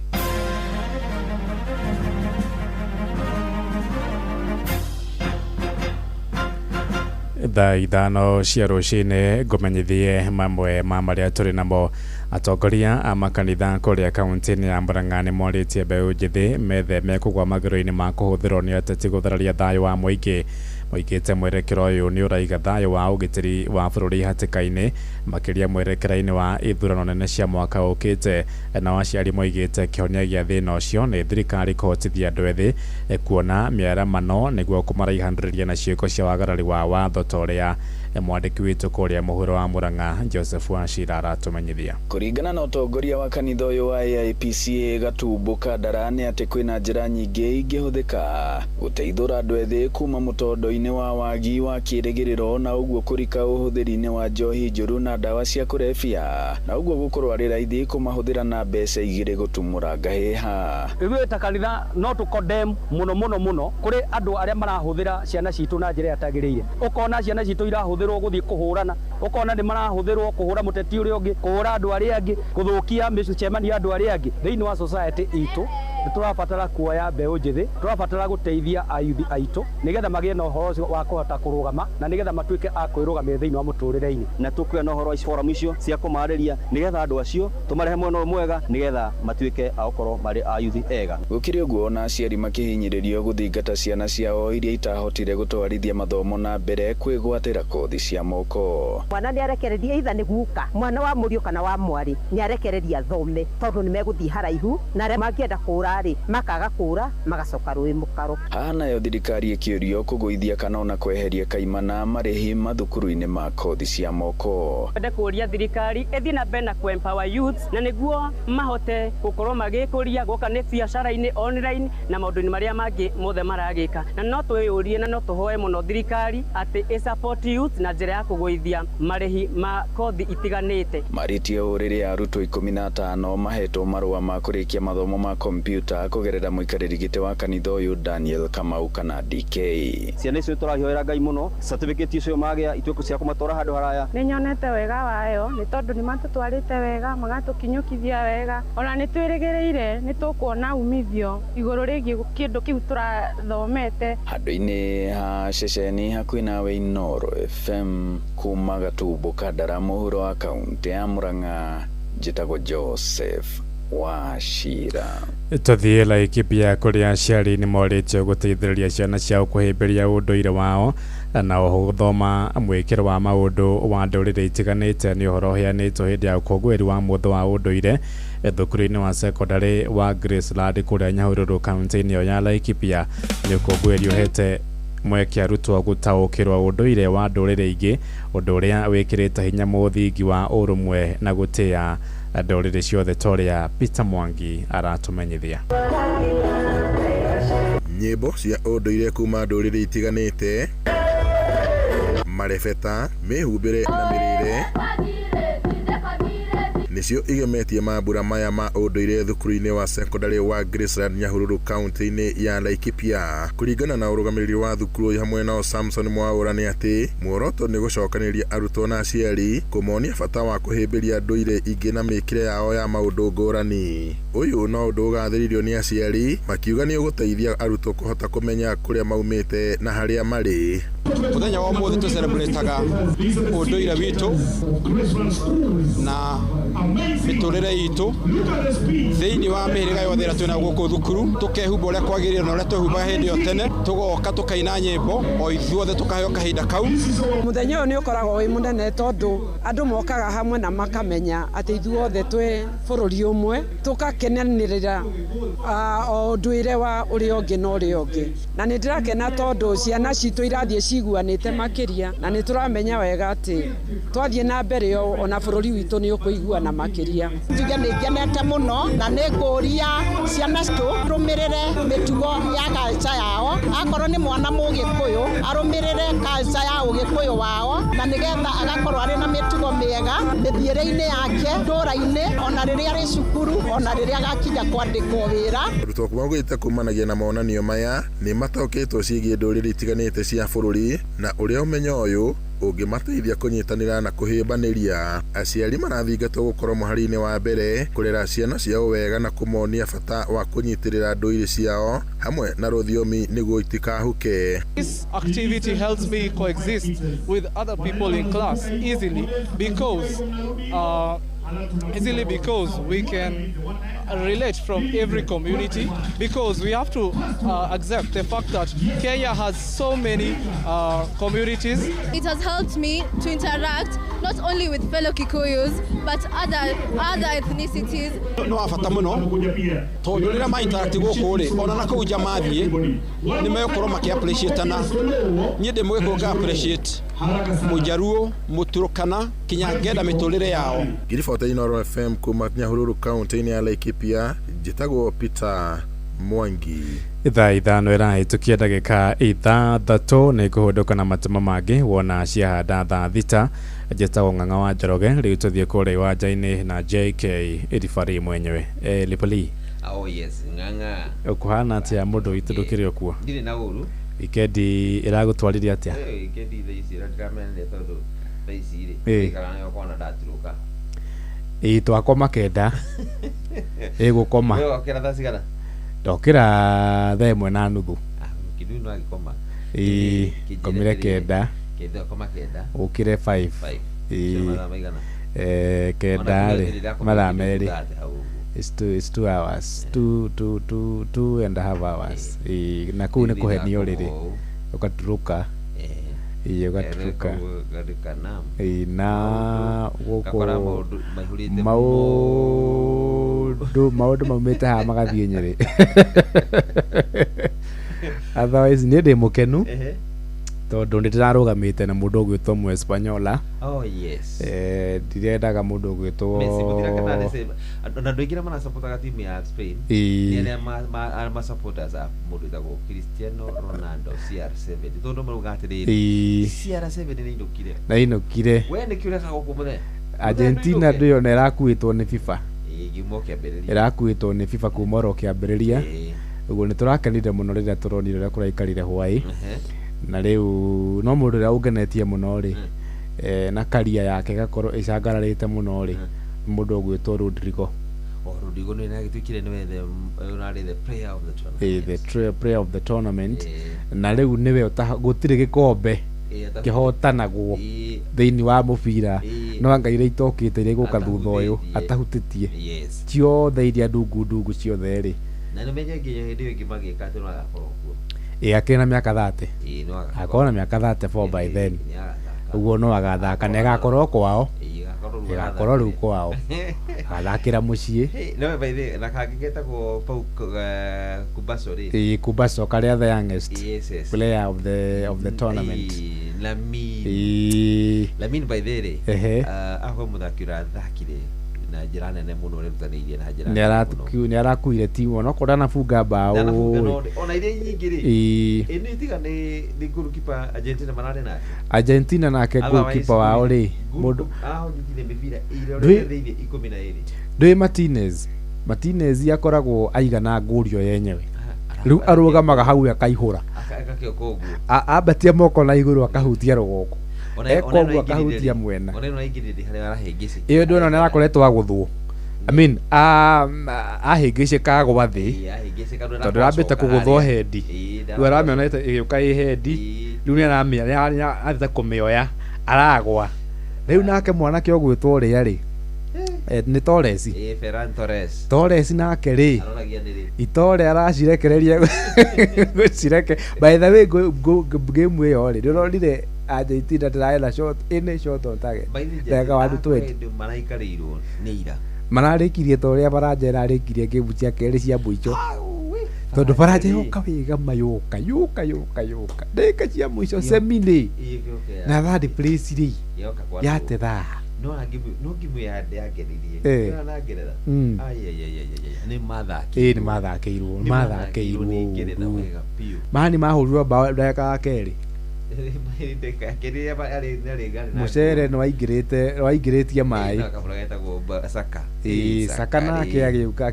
thaa ithano cia rũcinĩ ngũmenyithie mamwe ma marĩa tũrĩ namo. Atongoria a makanitha kũrĩa kaunti-inĩ ya Murang'a nĩ morĩtie mbeũ njĩthĩ metheme kũgwa magero-inĩ ma kũhũthĩrwo nĩ ateti gũthararia thayũ wa mũingĩ. Moigĩte mwerekero ũyũ nĩ ũraiga thayũ wa ũgitĩri wa bũrũri hatĩka-inĩ makĩria mwerekera-inĩ wa ithurano nene cia mwaka ũkĩte. Nao aciari moigĩte kĩhonia gĩa thĩna ũcio nĩ thirikari kũhotithia andũ ethĩ kuona mĩaramano nĩguo kũmaraihanĩrĩria na ciĩko cia wagarari wa watho ta ũrĩa mwandĩki witũ kũrĩa mũhuro wa Murang'a Joseph Wachira aratũmenyithia. Kũringana na ũtongoria wa kanitha ũyũ wa AIPCA Gatumbo Kandara nĩ atĩ kwĩna njĩra nyingĩ ingĩhũthĩka gũteithũra andũ ethĩ kuma mũtondo-inĩ wa wagi wa kĩrĩgĩrĩro na ũguo kũrika ũhũthĩri-inĩ wa njohi njũru na ndawa cia kũrebia na ũguo gũkorwo arĩ raithi kũmahũthĩra na mbeca igĩrĩ gũtumũra ngahĩha. Ithuĩ ta kanitha no tũkondem mũno kũrĩ andũ arĩa marahũthĩra ciana citũ na njĩra yatagĩrĩire. Ũkona ciana citũ irahũthĩrwo gũthiĩ kũhũrana, ũkona nĩ marahũthĩrwo kũhũra mũteti ũrĩa ũngĩ, kũhũra andũ arĩa angĩ, gũthũkia mĩcemanio andũ arĩa angĩ thĩinĩ wa society itũ. Nĩ tũrabatara kuoya mbeũ njĩthĩ, tũrabatara gũteithia ayuthi aitũ nĩgetha magĩe na ũhoro ũcio wa kũhota kũrũgama na nĩgetha matuĩke a kwĩrũgamia thĩinĩ wa mũtũrĩre-inĩ. Na tũkũgĩa na ũhoro wa forum icio cia kũmarĩria nĩgetha andũ acio tũmarehe mwena mwega nĩgetha matuĩke a gũkorwo marĩ ayuthi ega. Gũkĩrĩ ũguo na aciari makĩhinyĩrĩrio gũthingata ciana ciao iria itahotire gũtwarithia mathomo na mbere kwĩgwatĩra kothi cia moko. Mwana nĩ arekereria itha nĩ guka, mwana wa mũriũ kana wa mwarĩ nĩ arekereria thome tondũ nĩ megũthiĩ haraihu na arĩa mangĩenda kũra rari makaga kura magacoka rũĩ mũkaro. Nayo thirikari ĩkĩũrio kũgũithia kana ona kweheria kaimana marĩhi mathukuru-inĩ ma kothi cia moko. Ndĩ kũria thirikari ĩthiĩ na mbere na empower youth na nĩguo mahote gũkorwo magĩkũria gũka nĩ biacara-inĩ online na maũndũ-inĩ marĩa mangĩ mothe maragĩka. Na no twĩyũrie na no tũhoe mũno thirikari atĩ ĩ support youth na njĩra ya kũgũithia marĩhi ma kothi itiganĩte. Marĩtie ũrĩrĩ arutwo 15 mahetwo marũa ma kũrĩkia mathomo ma kompyuta kũgerera mũikarĩri gĩtĩ wa kanitha ũyũ Daniel Kamau kana DK. Ciana icio tũrahiũra Ngai mũno, certificate icio magĩa ituĩko cia kũmatwara handũ haraya. Nĩ nyonete wega wayo nĩ tondũ nĩ matũtwarĩte wega magatũkinyũkithia wega ona nĩ twĩrĩgĩrĩire nĩ tũkuona umithio igũrũ rĩgiĩ kĩndũ kĩu tũrathomete. Handũ-inĩ ha ceceni hakuhĩ nawe Inooro FM kuma Gatumbo Kandara mũhuro wa kaunti ya Murang'a, njĩtagwo Joseph Wachira. Tũthiĩ Laikipia kũrĩa aciari nĩ morĩtio gũteithĩrĩria ciana ciao kũhĩmbĩria ũndũire wao na oho gũthoma mwĩkĩro wa maũndũ wa ndũrĩrĩ itiganĩte nĩ ũhoro ũheanĩtwo hĩndĩ ya ũkũngũĩri wa mũthĩ wa ũndũire thukuru-inĩ wa secondary wa Graceland kũrĩa Nyahururu kaunti-inĩ ĩyo ya Laikipia. Nĩ ũkũngũĩri ũhete mweke arutwo gũtaũkĩrwo ũndũire wa ndũrĩrĩ ingĩ, ũndũ ũrĩa wĩkĩrĩte hinya mũthingi wa ũrũmwe na gũtĩa ndũrĩrĩ ciothe torĩa Peter Mwangi aratũmenyithia. Nyĩmbo cia ũndũire kuma ndũrĩrĩ itiganĩte, marebeta, mĩhumbĩre na mĩrĩre nicio igemetie mambura maya ma ũndũire thukuru-inĩ wa secondary wa Graceland Nyahururu kaunti-inĩ ya Laikipia. Kũringana na ũrũgamĩrĩri wa thukuru hamwe na Samson Mwaũra nĩ atĩ muoroto nĩ gũcokanĩrĩria arutwo na aciari kũmonia bata wa kũhĩmbĩria ndũire ingĩ na mĩkĩre yao ya maũndũ ngũrani. Ũyũ no ũndũ ũgathĩrĩirio nĩ aciari makiuga nĩ ũgũteithia arutwo kũhota kũmenya kũrĩa maumĩte na harĩa marĩ. Mũthenya wa ũmũthĩ tũ celebrate-aga ũndũire witũ na mĩtũrĩre itũ thĩinĩ wa mĩhĩrĩga yothe ĩrĩa twĩna gũkũ thukuru, tũkehumba ũrĩa kwagĩrĩire na ũrĩa twehumbaga hĩndĩ ĩyo tene, tũgoka tũkaina nyĩmbo o ithuothe tũkaheo kahinda kau. Mũthenya ũyũ nĩ ũkoragwo wĩ mũnene tondũ andũ mokaga hamwe na makamenya atĩ ithuothe twĩ bũrũri ũmwe, tũgakenanĩrĩra ũndũire wa ũrĩa ũngĩ na ũrĩa ũngĩ. Na nĩ ndĩrakena tondũ ciana citũ irathiĩ ciguanĩte makĩria na nĩ tũramenya wega atĩ twathiĩ na mbere ona bũrũri witũ nĩ ũkũiguana makĩria. Njuge nĩ ngenete mũno na nĩ ngũria ciana citũ rũmĩrĩre mĩtugo ya culture yao, akorwo nĩ mwana mũgĩkũyũ arũmĩrĩre culture ya ũgĩkũyũ wao na nĩgetha agakorwo arĩ na mĩtugo mĩega mĩthiĩre-inĩ yake ndũra-inĩ ona rĩrĩa arĩ cukuru ona rĩrĩa agakinya kwandĩkwo wĩra. Arutwo maugĩte kumanagia na monanio maya nĩ mataũkĩtwo ciĩgiĩ ndũrĩrĩ itiganĩte cia bũrũri na ũrĩa ũmenyo ũyũ ũngĩmateithia kũnyitanĩra na kũhĩmbanĩria. Aciari marathingatwo gũkorwo mũhari-inĩ wa mbere kũrera ciana ciao wega na kũmonia bata wa kũnyitĩrĩra ndũire ciao hamwe na rũthiomi nĩguo itikahuke. This activity helps me coexist with other people in class easily because we can relate from every community, because we have to accept the fact that Kenya has so many communities. It has helped me to interact not only with fellow Kikuyus but other ethnicities. No afata muno tondu rira ma interact gũkũ rĩ ona na kũu nja mathiĩ nĩ megũkorwo makĩ appreciate na niĩ ndĩ mũgĩkũyũ nga appreciate Mũjaruo, Mũturukana, kinya ngenda mĩtũrĩre yao. Ngiribota Inooro FM kuma Nyahururu kaunti-inĩ ya Laikipia, njĩtagwo Peter Mwangi. Ithaa ithano ĩrahĩtũkia ndagĩka ithathatũ nĩ kũhũndũka na matũmo mangĩ wona ciahanda thaa thita. Njĩtagwo Ng'ang'a wa Njoroge, rĩu tũthiĩ kũrĩa iwanja-inĩ na JK Iribari mwenyewe. Lipoli. Oh yes, Ng'ang'a. Ũkũhana atĩa mũndũ witũ ndũkĩrĩ o kuo? Ndirĩ na ũru. Ikendi ĩragũtwarithia atĩa? Ikendi thaa ici ĩramenyire tondũ thaa ici rĩ ĩikara nayo kwana ndaturuka. Twakoma kenda ĩgũkoma. Wewe wakĩra thaa cigana? Ndokĩra thaa ĩmwe na nuthu. Kĩndu no agĩkoma. Komire kenda. Kenda koma kenda. Ũkĩre 5. Kenda rĩ mathaa merĩ. It's 2 hours. 2.5 hours. Na kuu nĩ kũhenio rĩrĩ. Ũgaturuka. Ũgaturuka. Na gũkũ maũndũ maundu maumite ha magathie Nyeri otherwise ni ndi mukenu tondu ndirarugamite na mundu gwitwo mu Espanyola. Oh yes. Ndirendaga mundu gwitwo Messi mutiraka na sema na ndoigira mana supporta timu ya Spain ni ma supporters a mundu itago Cristiano Ronaldo CR7 tondu marugatiriri CR7 ni ndokire na inokire we ni kiure ka gukumuthe Argentina ndio na irakuitwo ni FIFA gimo kiambiriria irakuitwo ni FIFA kuma ro kiambiriria uguo ni turakenire muno riria turonire uria kuraikarire Hawaii na riu no mundu uria ungenetie muno ri na career yake gakorwo icangararite muno ri mundu ugwitwo Rodrigo. Rodrigo ni nagituikire niwe the player of the tournament. The player of the tournament na riu niwe gutire gikombe kihotanagwo thiini wa mubira no angaire itokite ire guka thutha uyu atahutitie ciothe iria ndungu ciothe ri na ni menye nginya hindi iyo ngimagika ati no agakorwo kuo akina miaka 30 akona miaka 34 by then uguo no agathaka na agakorwo kwao agakorwo riu kwao agathakira mucii no by the na kangigeta go Pau Kubaso ri Kubaso karia the youngest player of the tournament Lamine by the ri aho muthakira thakire na njira nene muno rutaniirie na njira ni arakuire timu no kora na funga bao ona ile nyingi ri ni tiga ni goalkeeper Argentina nake goalkeeper wao ri mundu nyitire mipira ile theirie 12 Doi Martinez yakoragwo aigana ngurio yenyewe riu arugamaga hau akaihura abatia moko na iguru akahutia rugoko ekoguo akahutia mwena iyo ndona na akoretwo aguthwo I mean ahingicika gwa thi tondu rambite kuguthwo hendi riu aramionete igiuka i hendi riu ni aramia athita kumioya aragwa riu nake mwanake ogwitwo ria ri ni Torres Ferran Torres nake ri Itore aracirekereria gucireke by the way game iyo ri ndirorire Argentina ndiraela shot on target ndega wandu 20 maraikarirwo ni ira mararikirie toria barajera arikirie game cia keri cia muico tondu baraje yoka wiga mayuka yuka ndeka cia muico semini na third place ri yate tha no give ya ngeririe na ngerera ni mathakiirwo mani mahurirwo bao ndeka keri mucere no waingiritie mai Saka nake agiuka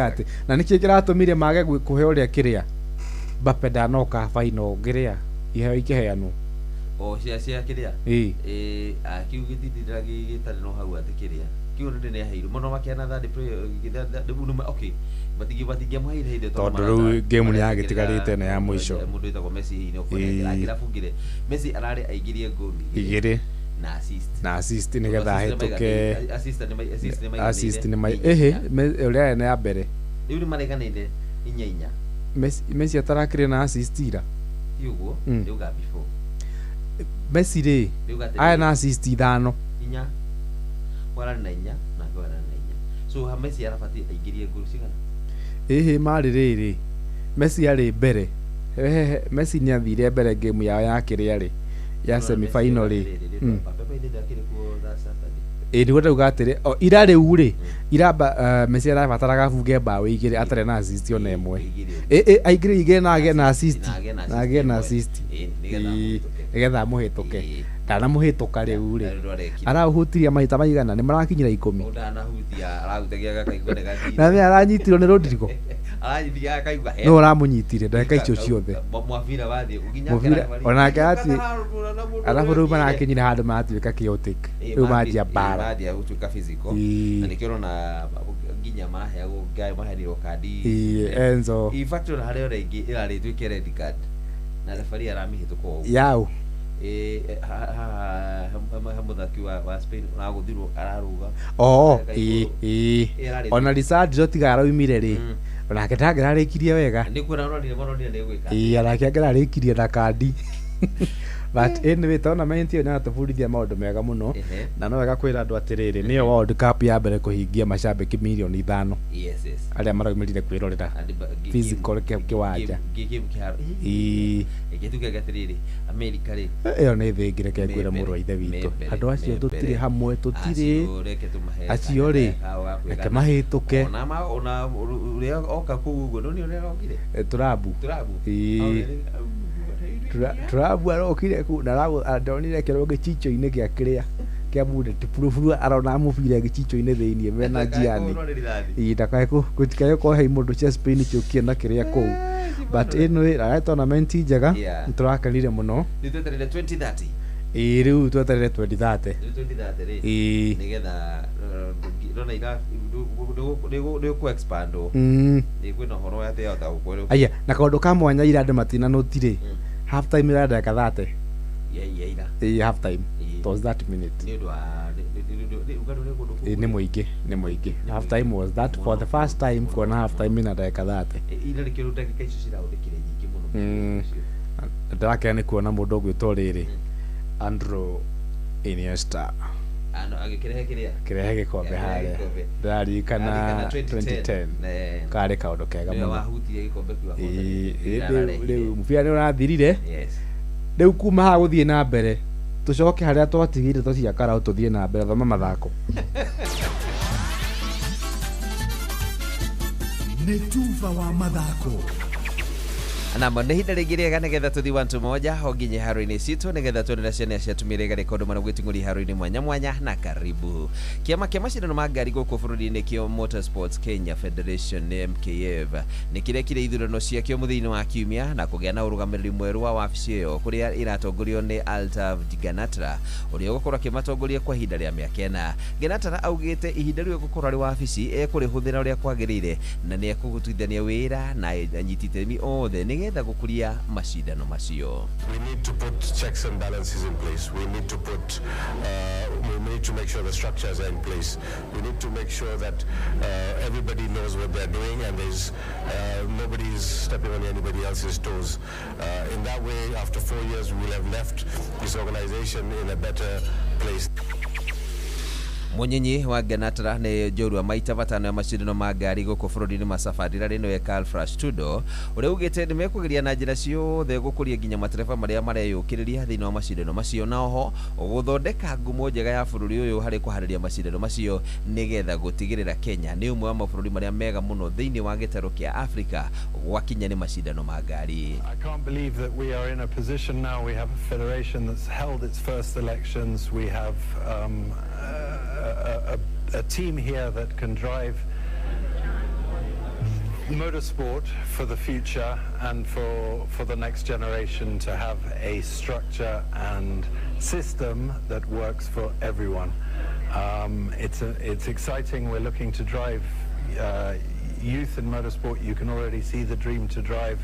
ati na niki kiratumire mage kuhe uria kiria Mbappe ndanoka final ngiria iheo ikiheanwo cia kiria akiu gitindira gitari no hau ati kiria kiu ndi ne ahiru muno makiana third play okay batingia muhaire hinde tondu riu game ni yagitigarite na ya muico mundu itagwo Messi hino kwengira fungire Messi arari aigirie goli igiri na assist ni getha hituke assist ni mai uria ne ya mbere riu ni mareganire inya Messi atarakire na assist ira yugo riu ga before Messi ri aya na assist 5 inya wala na inya na wala na inya so Messi arabati aigirie goli cigana mari riri Messi ari mbere Messi ni athire mbere game yao ya kiria ri ya semi final ri niguo ndauga atiri ira riu ri iramba Messi arabataraga bunge bao igiri atare na assist ona imwe aigire igire na age na assist nigetha muhituke ndana muhituka riu ri arahutiria maita maigana ni marakinyira 10 ndanahutia arahutagia gakaigwa ne gathiri na ni aranyitirwo ni Rodrigo aranyithia akaigwa no uramunyitire ndeka icio ciothe mwavira wathi uginya onake ati alafu riu marakinyira handu matuika chaotic riu manjia bara ya gutuika physical na nikiro na nginya maheagwo ngai mahenirwo kandi Enzo in fact hari ora ingi irari tuike red card na referee aramihituka uguo yao muthaki wa Spain naguthirwo araruga ona Lisandro tiga araumire ri onake ndangirarikirie wega ni kwira ronire ni gwika anake angirarikirie na kandi but anyway tournament ĩyo nĩratũbundithia maũndũ mega mũno na no wega kwĩra andũ atĩrĩrĩ nĩyo World Cup ya mbere kũhingia macambĩki milioni 5 arĩa maraumĩrire kwĩrorera physical kĩwanja igĩtuĩka atĩrĩrĩ America rĩ ĩyo nĩ thĩ ngĩreke kwĩra mũrũ wa ithe witũ andũ acio tũtirĩ hamwe tũtirĩ acio rĩ reke mahĩtũke ona ũrĩa oka kũu ũguo nĩ ũrĩa arokire turabu arokire kũu na ndonire kĩroro gĩcicio-inĩ gĩa kĩrĩa kĩa bulletproof arona mũbira gĩcicio-inĩ thĩinĩ mena njiani ndakae kũhe mũndũ cia Spain ciũkie na kĩrĩa kũu but anyway tournament njega nĩtũrakenire mũno nĩtweterere 2030 rĩu tweterere 2030 nĩgetha rona ira nĩ ku expand kwĩna horo ya teo ta ukwero aya na kaũndũ ka mwanya ira andũ matina notirĩ half time ira ndaka 30 half time was that minute nĩ mũingĩ half time was that for the first time kuona half time ina ndaka 30 ira nĩ kĩrũ ndagĩka icio cirahũthĩkire nyingĩ mũno ndakena nĩ kuona mũndũ ũgwĩtwo rĩrĩ Andrew Iniesta kirehe gikombe harĩa ndaririkana 2010 karĩ kaũndũ kega mũno rĩu mũbira nĩ ũrathirire rĩu kuma haha gũthiĩ na mbere tũcoke harĩa twatigire tũciakara tũthiĩ na mbere thoma mathako nĩ tuva wa mathako Namo nĩ hinda rĩngĩ rĩega nĩgetha tũthi wantu moja ho nginya haro-inĩ citũ nĩgetha tuonera ciana ciatumire garĩ kaũndũ marĩa gwĩting'ũri haro-inĩ mwanya mwanya na karibu kĩama kĩa macindano ma ngari gũkũ bũrũri-inĩ kĩo Motorsports Kenya Federation MKF nĩ kĩrĩa kĩrĩ ithurano ciakĩo mũthia-inĩ wa kiumia na kũgĩa na ũrũgamĩrĩri mwerũ wa wabici ĩyo kũrĩa iratongorio nĩ Altav Ganatra ũrĩa ũgũkorwo akĩmatongoria kwa ihinda rĩa mĩaka 4 Ganatra augĩte ihinda rĩu gũkorwo arĩ wabici ekũrĩhũthĩra ũrĩa kwagĩrĩire na nĩ ekũgũtuithania wĩra na anyiti itemi othe nĩgetha gũkũria macindano macio. We need to put checks and balances in place. We need to make sure the structures are in place. We need to make sure that everybody knows what they're doing and there's nobody is stepping on anybody else's toes. In that way, after 4 years, we will have left this organization in a better place. Mũnyinyi wa Ganatra nĩ njorua maita batano ya macindano ma ngari gũkũ bũrũri-inĩ ma Safari Rally nĩwe Carl Frastudo ũrĩa ugĩte nĩ mekũgeria na njĩra ciothe gũkũria nginya matereba marĩa mareyũkĩrĩria thĩinĩ wa macindano macio na oho gũthondeka ngumo njega ya bũrũri ũyũ harĩ kũharĩria macindano macio nĩgetha gũtigĩrĩra Kenya nĩ ũmwe wa mabũrũri marĩa mega mũno thĩinĩ wa gĩtarũ kĩa Africa gwakinya nĩ macindano ma ngari. I can't believe that we are in a position now. We have a federation that's held its first elections. We have a team here that can drive motorsport for the future and for the next generation to have a structure and system that works for everyone. It's exciting. We're looking to drive youth in motorsport. You can already see the dream to drive.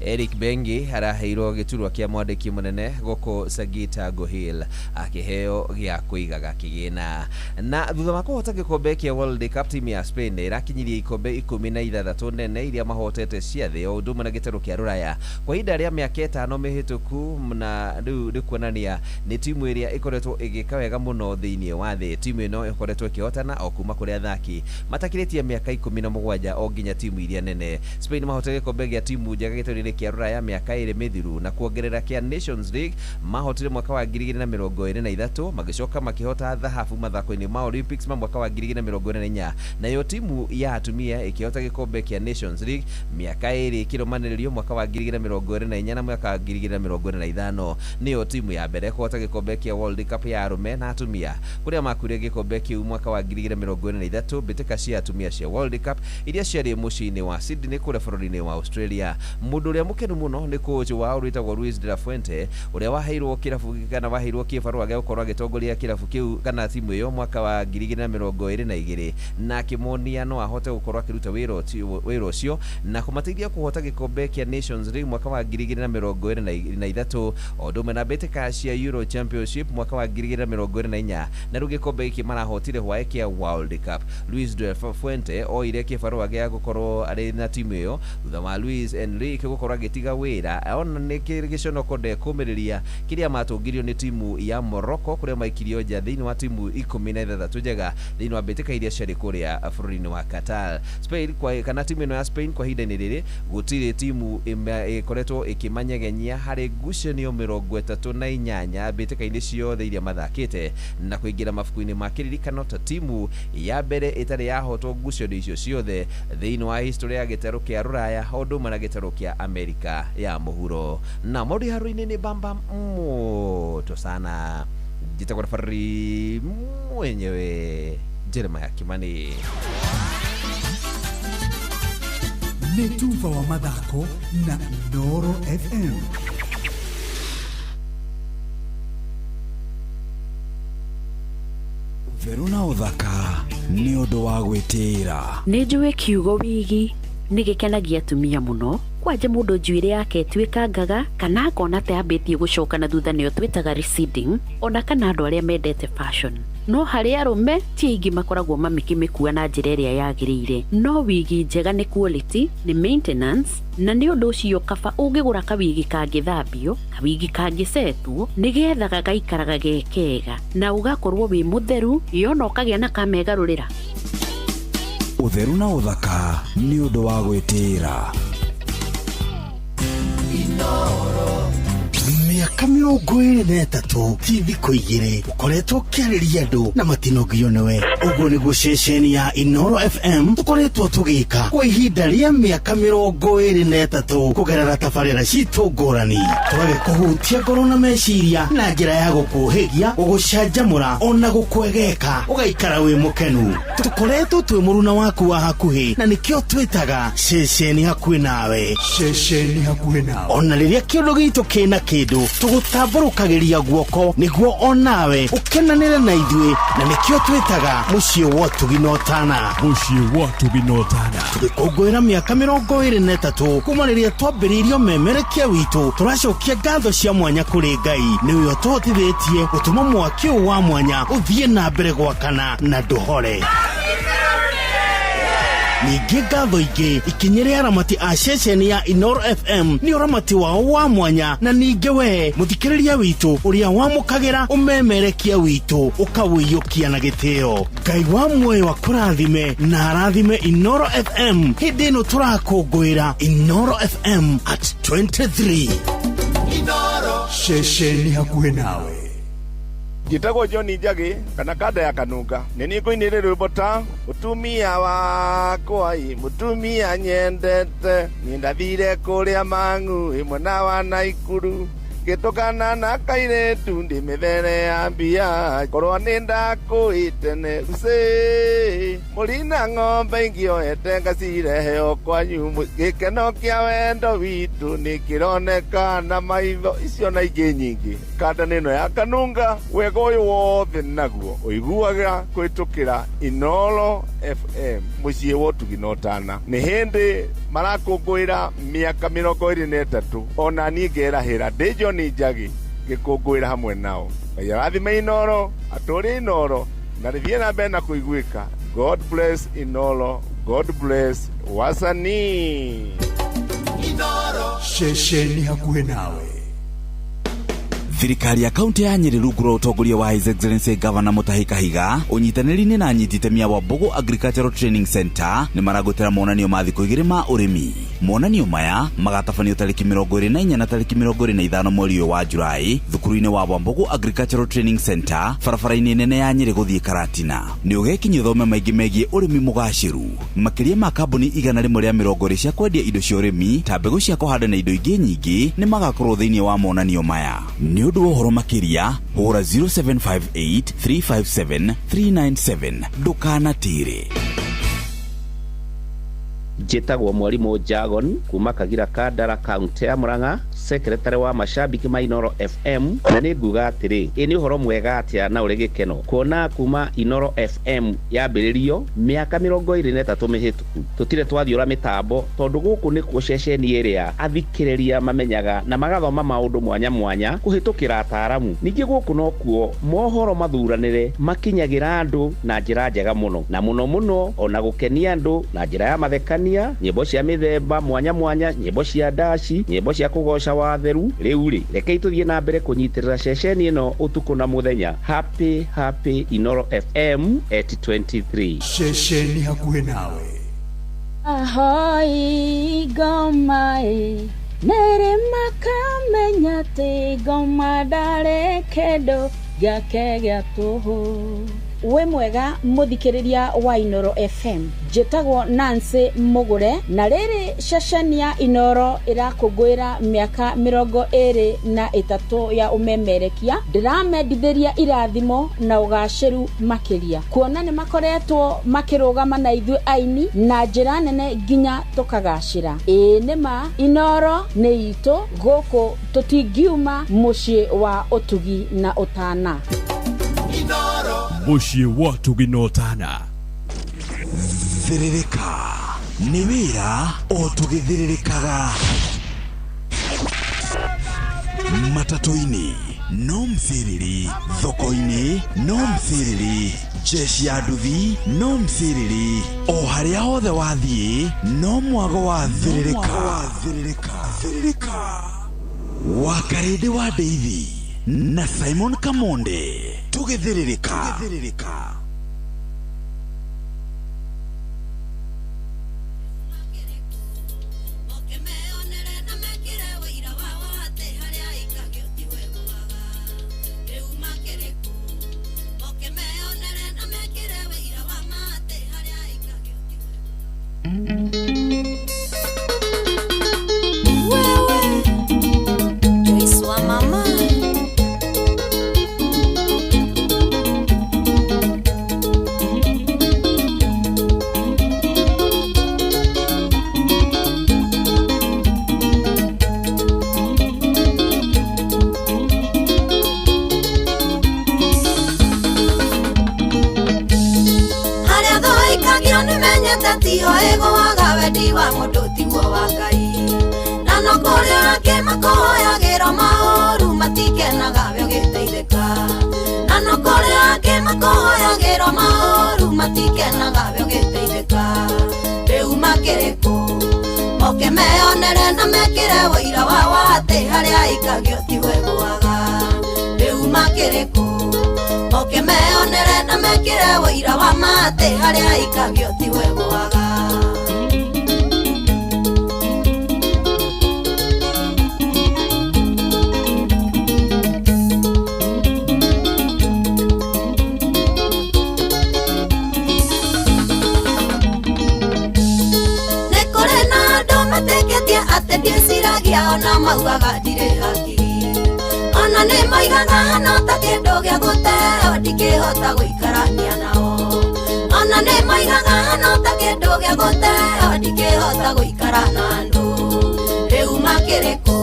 Eric Bengi araheirwo gĩturwa kĩa mwandĩki mũnene gũkũ Sagita Gohil akĩheo gĩa kũigaga kĩgĩna na thutha wa kũhota gĩkombe kĩa World Cup team ya Spain ĩrakinyirie ikombe 16 nene iria mahotete cia thĩ o ũndũ ũmwe na gĩtarũ kĩa Rũraya kwa ihinda rĩa mĩaka 5 mĩhĩtũku na rĩu nĩ kuonania nĩ timu ĩrĩa ĩkoretwo ĩgĩka wega mũno thĩinĩ wa thĩ timu ĩno ĩkoretwo ĩkĩhotana o kuma kũrĩ athaki matakĩrĩtie mĩaka 17 o nginya timu iria nene Spain mahotete gĩkombe gĩa timu njega gĩtarũ kia Rũraya mĩaka 2 mĩthiru na kuongerera kia Nations League mahotire mwaka wa 2023 magĩcoka makĩhota thahabu mathako-inĩ ma Olympics ma mwaka wa 2024 nayo timu ya atumia ĩkĩhota gĩkombe kia Nations League mĩaka 2 kĩrũmanĩrĩrio mwaka wa 2024 na mwaka wa 2025 nĩyo timu ya mbere kũhota gĩkombe kia World Cup ya arũme na atumia kũrĩa makurire gĩkombe kĩu mwaka wa 2023 mbĩtĩka cia atumia cia World Cup iria ciarĩ mũciĩ-inĩ wa Sydney kũrĩa bũrũri-inĩ wa Australia mũndũ ũrĩa mũkenu mũno nĩ coach wao wĩtagwo Luis de la Fuente ũrĩa waheirwo kĩrabu kana waheirwo kĩbarũa gĩa gũkorwo agĩtongoria kĩrabu kĩu kana timu ĩyo mwaka wa 2022 na akĩmonia no ahote gũkorwo akĩruta wĩra ũcio na kũmateithia kũhota gĩkombe kĩa Nations League mwaka wa 2023 o ũndũ ũmwe na mbĩtĩka cia Euro Championship mwaka wa 2024 na rĩu gĩkombe gĩkĩ marahotire hwaĩ kĩa World Cup. Luis de la Fuente oire kĩbarũa gĩa gũkorwo arĩ na timu ĩyo thutha wa Luis Enrique gũkorwo gũkorwo agĩtiga wĩra ona nĩ gĩconoko ndekũmĩrĩria kĩrĩa matongirio nĩ timu ya Morocco kũrĩa maikirio nja thĩinĩ wa timu 16 njega thĩinĩ wa mbĩtĩka iria ciarĩ kũrĩa bũrũri-inĩ wa Qatar. Spain kana timu ĩno ya Spain kwa ihinda-inĩ rĩrĩ gũtirĩ timu ĩkoretwo ĩkĩmanyegenya harĩ ngucanio 38 mbĩtĩka-inĩ ciothe iria mathakĩte na kũingĩra mabuku-inĩ ma kĩririkano ta timu ya mbere ĩtarĩ yahotwo ngucanio icio ciothe thĩinĩ wa history ya gĩtarũ kĩa Rũraya ũndũ ũmwe na gĩtarũ kĩa Amerika ya mũhuro. Na maũndũ haru-inĩ nĩ bamba moto sana. Jitagwa referee mwenyewe Jeremiah Kimani. Nĩ tufa wa mathako na Inooro FM. Veruna uthaka ni undu wa gwitira. Nĩ njũĩ kiugo wigi nĩ gĩkenagia atumia mũno kwanja mũndũ njuĩrĩ yake ĩtuĩkangaga kana akona ta yambĩtie gũcoka na thutha nĩyo twĩtaga receding, ona kana andũ arĩa mendete fashion. No harĩ arũme ti aingĩ makoragwo mamĩkĩmĩkua na njĩra ĩrĩa yagĩrĩire. No wigi njega nĩ quality, nĩ maintenance, na nĩ ũndũ ũcio kaba ũngĩgũra kawigi kangĩthambio, kawigi kangĩcetwo, nĩgetha gagaikaraga gekega na ũgakorwo wĩ mũtheru yona ũkagĩa na kamegarũrĩra. Utheru na uthaka ni undu wa gwitira. Inooro miaka 23 ti thikũ igĩrĩ ũkoretwo ũkĩarĩria andũ na matinogio nĩwe. Ũguo nĩguo ceceni ya Inooro FM tũkoretwo tũgĩka kwa ihinda rĩa mĩaka 23 kũgerera tabarĩra citũ ngũrani, tũgagĩkũhutia ngoro na meciria na njĩra ya gũkũhĩgia, gũgũcanjamũra ona gũkwegeka ũgaikara wĩ mũkenu. Tũkoretwo twĩ mũruna waku wa hakuhĩ na nĩkĩo twĩtaga ceceni hakuhĩ nawe. Ceceni hakuhĩ nawe. Ona rĩrĩa kĩũndũ gitũ kĩna kĩndũ tũgũtambũrũkagĩria guoko nĩguo onawe ũkenanĩre na ithuĩ, na nĩkĩo twĩtaga mũciĩ wa Tuginotana. Mũciĩ wa Tuginotana. Tũgĩkũngũĩra mĩaka 23 kuma rĩrĩa twambĩrĩirio memerekia witũ. Tũracokia ngatho cia mwanya kũrĩ Ngai nĩwe ũtũhotithĩtie gũtũma mwaki ũyũ wa mwanya ũthiĩ na mbere gwakana na ndũhore. Ningĩ ngatho ingĩ ikinyĩre aramati a ceceni ya Inooro FM nĩ ũramati wao wa mwanya, na ningĩ we mũthikĩrĩria witũ ũrĩa wamũkagĩra ũmemerekia witũ ũkawĩiyũkia na gĩtĩo. Ngai wa muoyo akũrathime na arathime Inooro FM hĩndĩ ĩno tũrakũngũĩra Inooro FM at 23. Inooro ceceni hakuhĩ nawe. Njĩtagwo John Njagi kana Kanda ya Kanunga. Nĩ niĩ ngũinĩre rwĩmbo ta mũtumia wakwa mũtumia nyendete, niĩ ndathire kũrĩa Mang'u mwena wa Naikuru, ngĩtũkana na kairĩtu ndĩmĩthere ya mbia, korwo nĩ ndakũĩte nerucĩ mũrina ng'ombe ingĩoete ngacirehe o kwanyu. Gĩkeno kĩa wendo witũ nĩ kĩroneka na maitho icio na ingĩ nyingĩ. Kanda nĩno ya Kanunga, wega ũyũ wothe naguo ũiguaga kwĩtũkĩra Inooro FM mũciĩ wa Tuginotana. Nĩ hĩndĩ marakũngũĩra mĩaka 23, ona niĩ ngerahĩra ndĩ John Njagi ngĩkũngũĩra hamwe nao. Ngai arathime Inooro, atũũrie Inooro na rĩthiĩ na mbere na kũiguĩka. God bless Inooro, God bless wasanii. Inooro ceceni hakuhĩ nawe. Thirikari ya kaunti ya Nyeri rungu rwa ũtongoria wa His Excellency Governor Mutahi Kahiga ũnyitanĩri-inĩ na anyiti itemi a Wambugu Agricultural Training Center nĩ maragwetera monanio ma thikũ 2 ma ũrĩmi. Monanio maya magatabanio tarĩki 24 na tarĩki 25 mweri wa Julai thukuru-inĩ wa Wambugu Agricultural Training Center barabara-inĩ nene ya Nyeri gũthiĩ Karatina. Nĩ ũgekinyo thome maingĩ megiĩ ũrĩmi mũgacĩru, makĩria ma kambuni 120 cia kwendia indo cia ũrĩmi ta mbegũ cia kũhanda na indo ingĩ nyingĩ nĩ magakorwo thĩinĩ wa monanio maya. Nĩ ũndũ wa ũhoro makĩria hũra 0758 357 397 ndũkanatĩre. Njĩtagwo Mwarimũ Jagon kuma Kagira Kandara kaunti ya Murang'a, secretary wa mashabiki ma Inoro FM na nĩ nguga atĩrĩ nĩ ũhoro mwega atĩa na ũrĩ gĩkeno kuona kuma Inoro FM yambĩrĩrio mĩaka 23 mĩhĩtũku tũtire twathiũra mĩtambo tondũ gũkũ nĩ kuo ceceni ĩrĩa athikĩrĩria mamenyaga na magathoma maũndũ mwanya mwanya kũhĩtũkĩra ataaramu ningĩ gũkũ no kuo mohoro mathuranĩre makinyagĩra andũ na njĩra njega mũno na mũno ona gũkenia andũ na njĩra ya mathekania nyĩmbo cia mĩthemba mwanya mwanya nyĩmbo cia ndaci nyĩmbo cia kũgoca watheru rĩu rekei tũthiĩ na mbere kũnyitĩrĩra ceceni ĩno ũtukũ na mũthenya happy Inoro FM at 23 ceceni hakuhĩ nawe ahoi gomae nere makamenya te goma dare kedo gake gatuho we mwega muthikiriria wa Inoro FM jetagwo Nancy Mugure na riri cecenia Inoro irakungwira miaka 23 ya umemerekia ndiramendithĩria irathimo na ugaciru makiria kuona ni makoretwo makirugama na ithuĩ aini na njĩra nene nginya tukagacira nĩma Inoro nĩ itũ gũkũ tũtingiuma mũciĩ wa ũtugi na ũtana Muciĩ wa ũtugi na ũtana thĩrĩrĩka nĩ wĩra o tũgĩthĩrĩrĩkaga matatũ-inĩ no mthĩrĩri thoko-inĩ no mthĩrĩri jeshi ya nduthi no mthĩrĩri o harĩa hothe wathiĩ no mwago wa thĩrĩrĩka Wakarĩndĩ wa Ndeithi na Simon Kamonde tũgĩthĩrĩrĩka Tio ego agawedi wa modoti wa Ngai na no korea ke makoya gero maoru matike na gavyo giteitheka na no korea ke makoya gero maoru matike na gavyo giteitheka reu makereko moke meonere na mekire wira wa wate haria ikagio tiwe gwaga reu makereko moke meonere na mekire wira wa mate haria ikagio tiwe gwaga ona maugaga ndire hakiri ona nĩ maigaga no ta kĩndũ gĩa gũteo ndingĩhota gũikarania nao ona nĩ maigaga no ta kĩndũ gĩa gũteo ndingĩhota gũikara na andũ rĩu makĩrĩkũ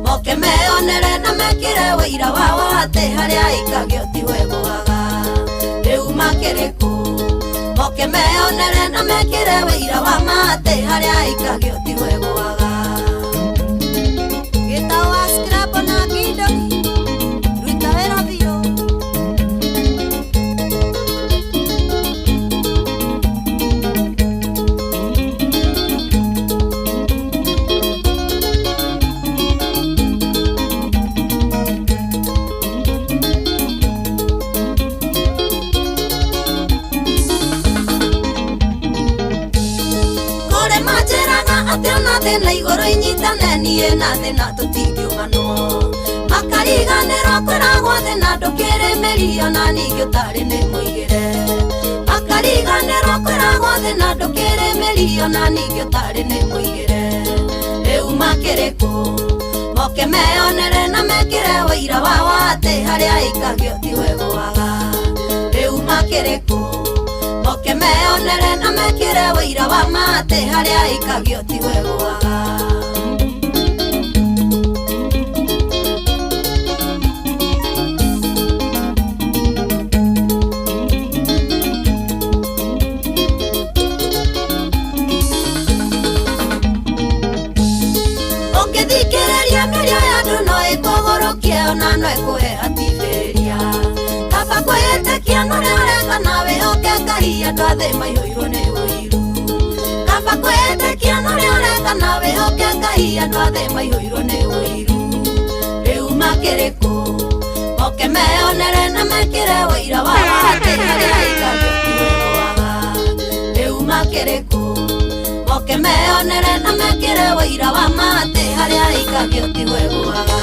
moke meonere na mekire wĩira wa wate harĩa ikagio tiwe gwaga rĩu makĩrĩkũ moke meonere na mekire wĩira wa mate harĩa ikagio tiwe gwaga na igoro inyitane niĩ na thĩna tũtingiumanwo makariganĩrwo kwĩragwo thĩna ndũkĩrĩmĩrio na ningĩ ũtarĩ nĩ mũigĩre makariganĩrwo kwĩragwo thĩna ndũkĩrĩmĩrio na ningĩ ũtarĩ nĩ mũigĩre rĩu makĩrĩkũ moke meonere na mekire wĩira wa wate harĩa ikagio tiwe gwaga rĩu makĩrĩkũ moke meonere na mekire wĩira wa mate harĩa ikagio tiwe gwaga ona no ekuhe atiberia kaba kwetekia no reka nawe oke Ngai andu athe maihũirwo nĩ ũiru kaba kwetekia no reka nawe oke Ngai andu athe maihũirwo nĩ ũiru rĩu makĩrĩ kũ oke meonere na mekĩre ũira wa atĩ harĩa ikagĩtiwe gwaga rĩu makĩrĩ kũ oke meonere na mekĩre ũira wa atĩ harĩa ikagĩtiwe gwaga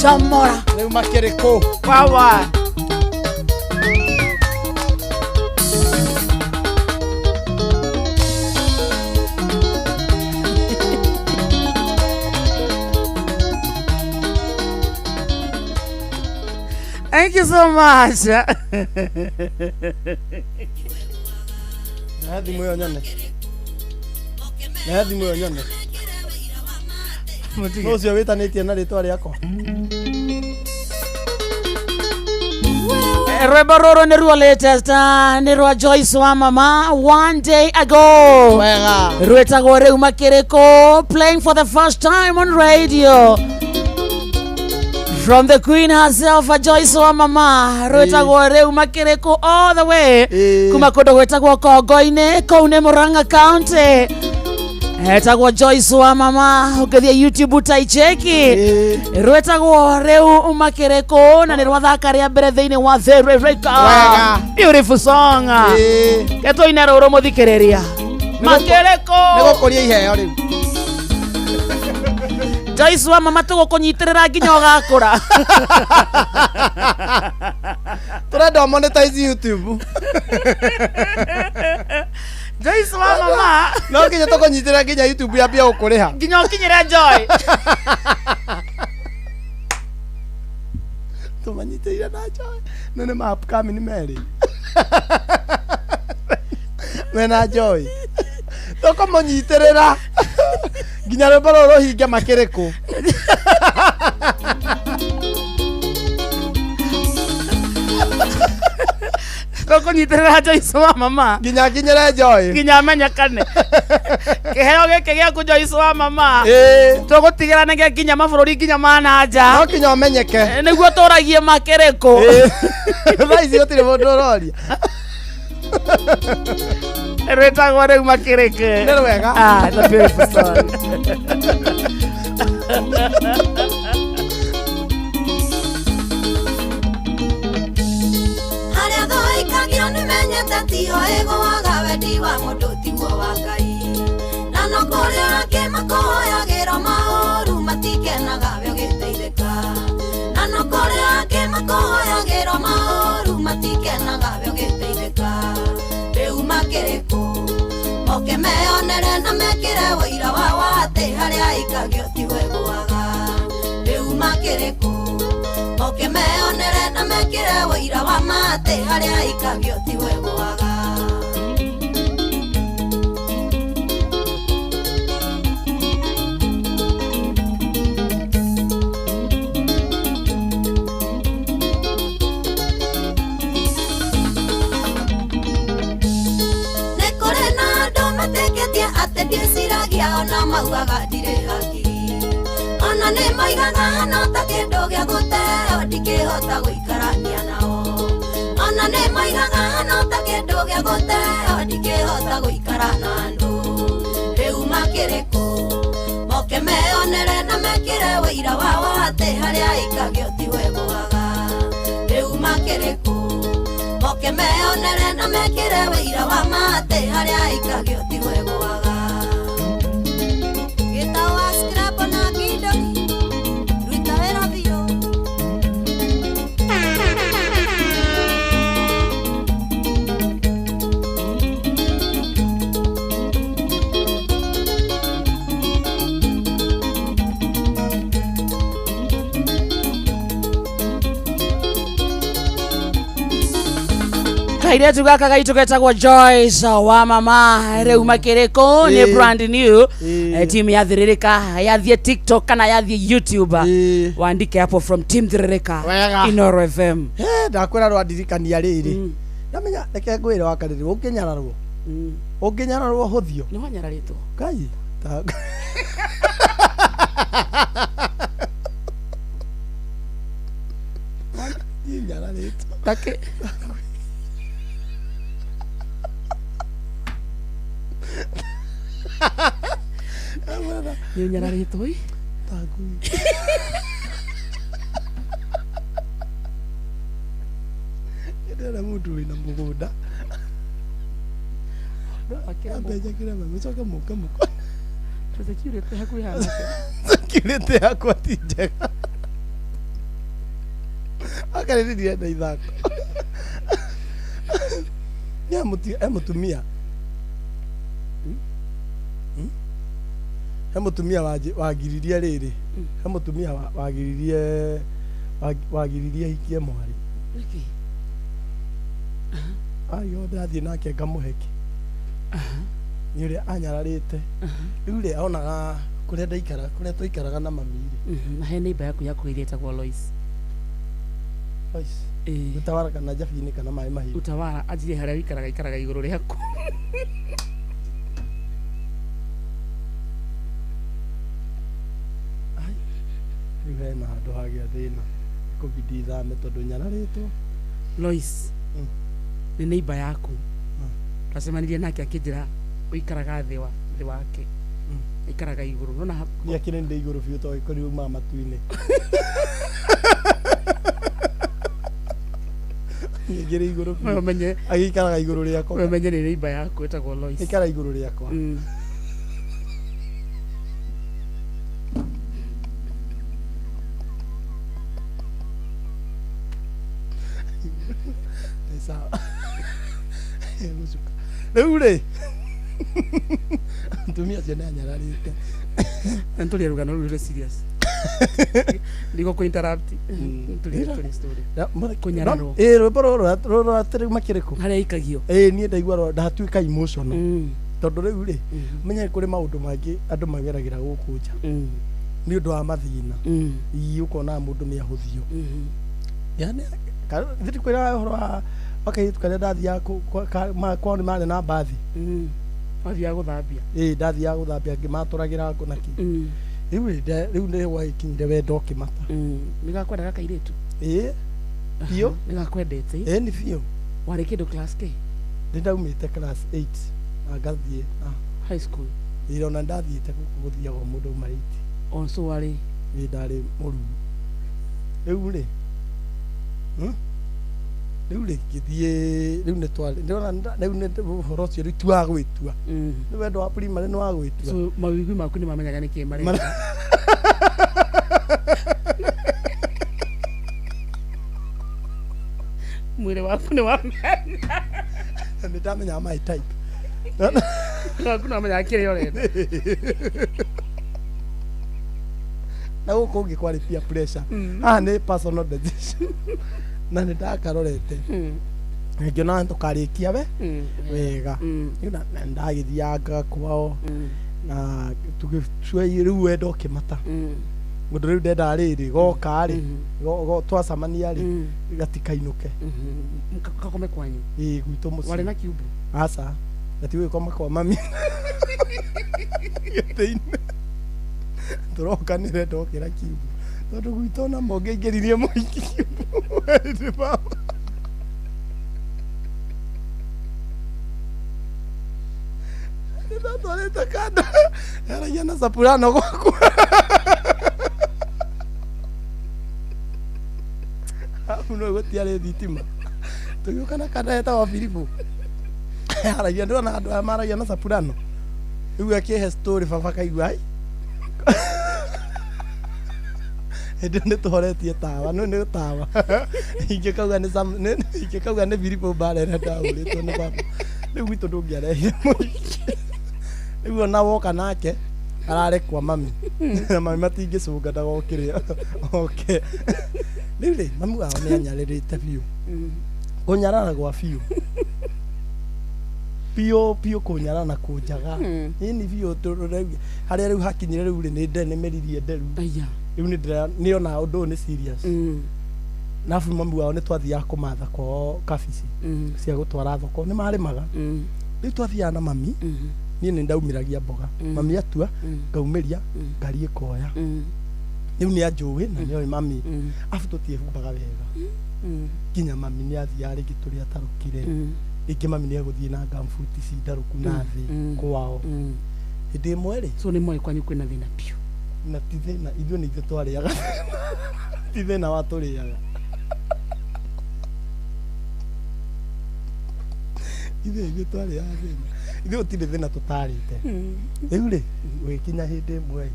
Samora rĩu makĩrĩ kũ Wawa Thank you so much. Na thimũ ĩyo nyone. Na thimũ ĩyo nyone. Ũcio wĩtanĩtie na rĩtwa rĩakwa. Rwĩmbo rũrũ nĩ ruo latest nĩ rwa Joyce wa Mama one day ago. Wega. Rwĩtagwo rĩu makĩrĩkũ, playing for the first time on radio. From the queen herself, Joyce wa Mama, rwĩtagwo rĩu makĩrĩkũ all the way. Kuma kũndũ gwĩtagwo Kongo-inĩ, kũu nĩ Murang'a County. Etagwo Joyce wa Mama, ũngĩthiĩ YouTube utaicheki. Rwĩtagwo rĩu makĩrĩkũ na nĩ rwathaka rĩa mbere thĩinĩ wa The Reka. Beautiful song. Ketũine rũrũ mũthikĩrĩria. Makĩrĩkũ. Nĩ gũkũria iheo rĩu. Joyce wa Mama tũgũkũnyitĩrĩra nginya ũgakũra. Tũrenda monetize YouTube. Joyce wa Mama no nginya tũkũnyitĩrĩra nginya YouTube yambia gũkũrĩha. Nginya ũkinyĩre Joy. Tũmanyitĩrĩre na Joy. No nĩ ma-upcoming merĩ. Wena Joy. Tũkũmũnyitĩrĩra. Nginya rwĩmbo rũrũ hinge makĩrĩkũ. Tũkũnyitĩrĩra Joyce wa Mama. Nginya nginyĩre Joy. Nginya amenyekane. Kĩheo gĩkĩ gĩaku Joyce wa Mama. Tũgũtigĩra nĩ nginya mabũrũri nginya ma nanja. No nginya ũmenyeke. Nĩguo tũragie makĩrĩkũ. Thaa ici gũtirĩ mũndũ ũroria. Rwĩtagwo rĩu makĩrĩkũ. Nĩ rwega. It's a beautiful song. harĩa thũikagio nĩmenyete tiho ĩgũaga wendi wa mũndũ tiguo wa Ngai na no kũrĩa angĩmakũhoyagĩra maũru matikenaga we ũgĩteithĩka na no kũrĩa angĩmakũhoyagĩra maũru matikenaga we ũgĩteithĩka rĩu makĩrĩkũ moke meonere na mekĩre ũira wa atĩ harĩa aikagio tiho ĩgũaga rĩu makĩrĩkũ moke meonere na mekĩre ũira wa atĩ harĩa aikagio tiho ĩgũaga nĩ kũrĩ na andũ metĩkĩtie atĩ ndĩciragia ona maugaga ndirĩ hakiri ona nĩ moigaga no ta kĩndũ gĩa gũteo ndingĩhota gũikarania nao ona nĩ moigaga no ta kĩndũ gĩa gũteo ndingĩhota gũikara na andũ rĩu makĩrĩkũ moke meonere na mekĩre ũira wa atĩ harĩa aikagio tiho ĩgũaga makiriku moke meonere na mekire wira wa mate haria ikagio tigwegwaga gitawa scrap na kidoni ruta era bio Kairetu gaka gaitu getagwo Joyce wa mama reu makiriko ni brand new team ya Thiririka yathie TikTok kana yathie YouTube waandike hapo from team Thiririka Inoro FM ndakwira rwandirikania riri namenya reke ngwire wakariri unginyararwo unginyararwo huthio ni wanyararitwo kai nyararitwo take ni nyararitwo ii tagui ndera mundu wina mugunda abeja kira mama soka muka muka security hakuhi hana security yakwa ti njega akariririe na ithako ya mutumia mutumia wagiririe riri mutumia wagiririe hikie mwari ayo ndathie nake ngamuheki ni uri anyararite riu ri onaga kuria ndaikara kuria tuikaraga na mamiri na he neighbor yaku yakuirite kwa Lois utawara kana jabini kana mai mahi utawara ajire haria ikaraga iguru riaku riwe na handu hagia thina kubidi thame tondu nyararitwo Lois ni neighbor yaku tacemanirie nake akinjira uikaraga thi wake ikaraga iguru nona ni akirende iguru biu to ikori uma matuine ngire iguru menye agikaraga iguru riako menye ni neighbor yaku etagwo Lois ikara iguru riako sawa rĩu rĩ tumia ciana nyararĩte ntũrĩ rũgano rũrĩ serious ndigo ku interrupt tũrĩ story kunyararwo rwĩmbo rũrũ atĩrĩ makĩrĩkũ harĩa ikagio niĩ ndaigua ndatuĩka emotional tondũ rĩu rĩ menye kũrĩ maũndũ mangĩ andũ mageragĩra gũkũ nja nĩ ũndũ wa mathĩna ũkona mũndũ nĩ ahũthio yani thiri kwĩra ũhoro wa wakaitu kana ndathia kwa ni mane na bathi wathia guthambia ndathia guthambia ngimatũragĩra ngo naki rĩu nĩ wakinyire wendo kimata nĩgakwenda gakairetu bio nĩgakwendete ni bio warĩ kĩndũ class K ndaumĩte class 8 na ngathiĩ high school irona ndathiĩte gũthiaga mũndũ maiti so warĩ ndarĩ mũruu rĩu rĩ rĩu rĩ gĩthiĩ rĩu nĩ twarĩ rĩu nĩ ũhoro ũcio rĩu tuaga gwĩtua nĩ wendo wa primary nĩ wa gwĩtua so mawĩigwi maku nĩ mamenyaga nĩkĩ mareka mwĩrĩ waku nĩ wamenya nĩ ndamenyaga my type waku nĩ wamenyaga kĩrĩa ũrenda na gũkũ ũngĩ kwarĩ peer pressure haha nĩ personal decision na nĩ ndakarorete ngĩona tũkarĩkia wega na ndagĩthianga kwao na tũgĩcua rĩu wendo ũkĩmata mũndũ rĩu ndendaga rĩrĩ goka rĩ twacamania rĩ gatikainũke kakome kwanyu gwitũ mũciĩ warĩ na kiubu aca gatigũgĩkoma kwa mami gĩtĩ-inĩ tũrokanĩre ndokĩra kiubu tondũ gwitũ na mongĩingĩririe mũingĩ kiubu ndatwarĩte kanda yaragia na sapurano gwaku no gutiarä thitima tũgĩũka na kana etagwo Filipu aragia ndĩrona andũ aya maragia na Soprano rĩu akĩhe story baba kaigua hĩndĩ nĩ tũhoretie tawa nĩ tawa ingĩkauga nĩ Filipu Mbarere ndahũrĩtwo nĩ baba rĩu gwitũ ndũngĩarehire mũhiki rĩu ona woka nake ararekwa mami na mami matingĩcũnga ndagokĩrĩa okay rĩu rĩ mami wao nĩ anyarĩrĩte biũ kũnyarara gwa biũ biũ kũnyarana kũnjaga ĩni biũ harĩa rĩu hakinyire rĩu nĩ nĩmeririe nderu rĩu nĩona ũndũ ũyũ nĩ serious nabu mami wao nĩ twathiaga kũmatha kwao kabici cia gũtwara thoko nĩ marĩmaga rĩu twathiaga na mami niĩ nĩ ndaumĩragia mboga mami atua ngaumĩria ngari ĩkoya rĩu nĩ anjũĩ na nĩoĩ mami abu tũtiĩhumbaga wega nginya mami nĩ athiaga rĩngĩ tũrĩ atarũkire rĩngĩ mami nĩ egũthiĩ na gambuti cindarũku na thĩ kwao hĩndĩ ĩmwe rĩ so nĩ mwarĩ kwanyu kwĩna thĩna biũ na ti thĩna ithuĩ nĩ ithuĩ twarĩaga ti thĩna watũrĩaga ithuĩ twarĩaga thĩna ithuĩ gũtirĩ thĩna tũtarĩte rĩu rĩ gũgĩkinya hĩndĩ ĩmwe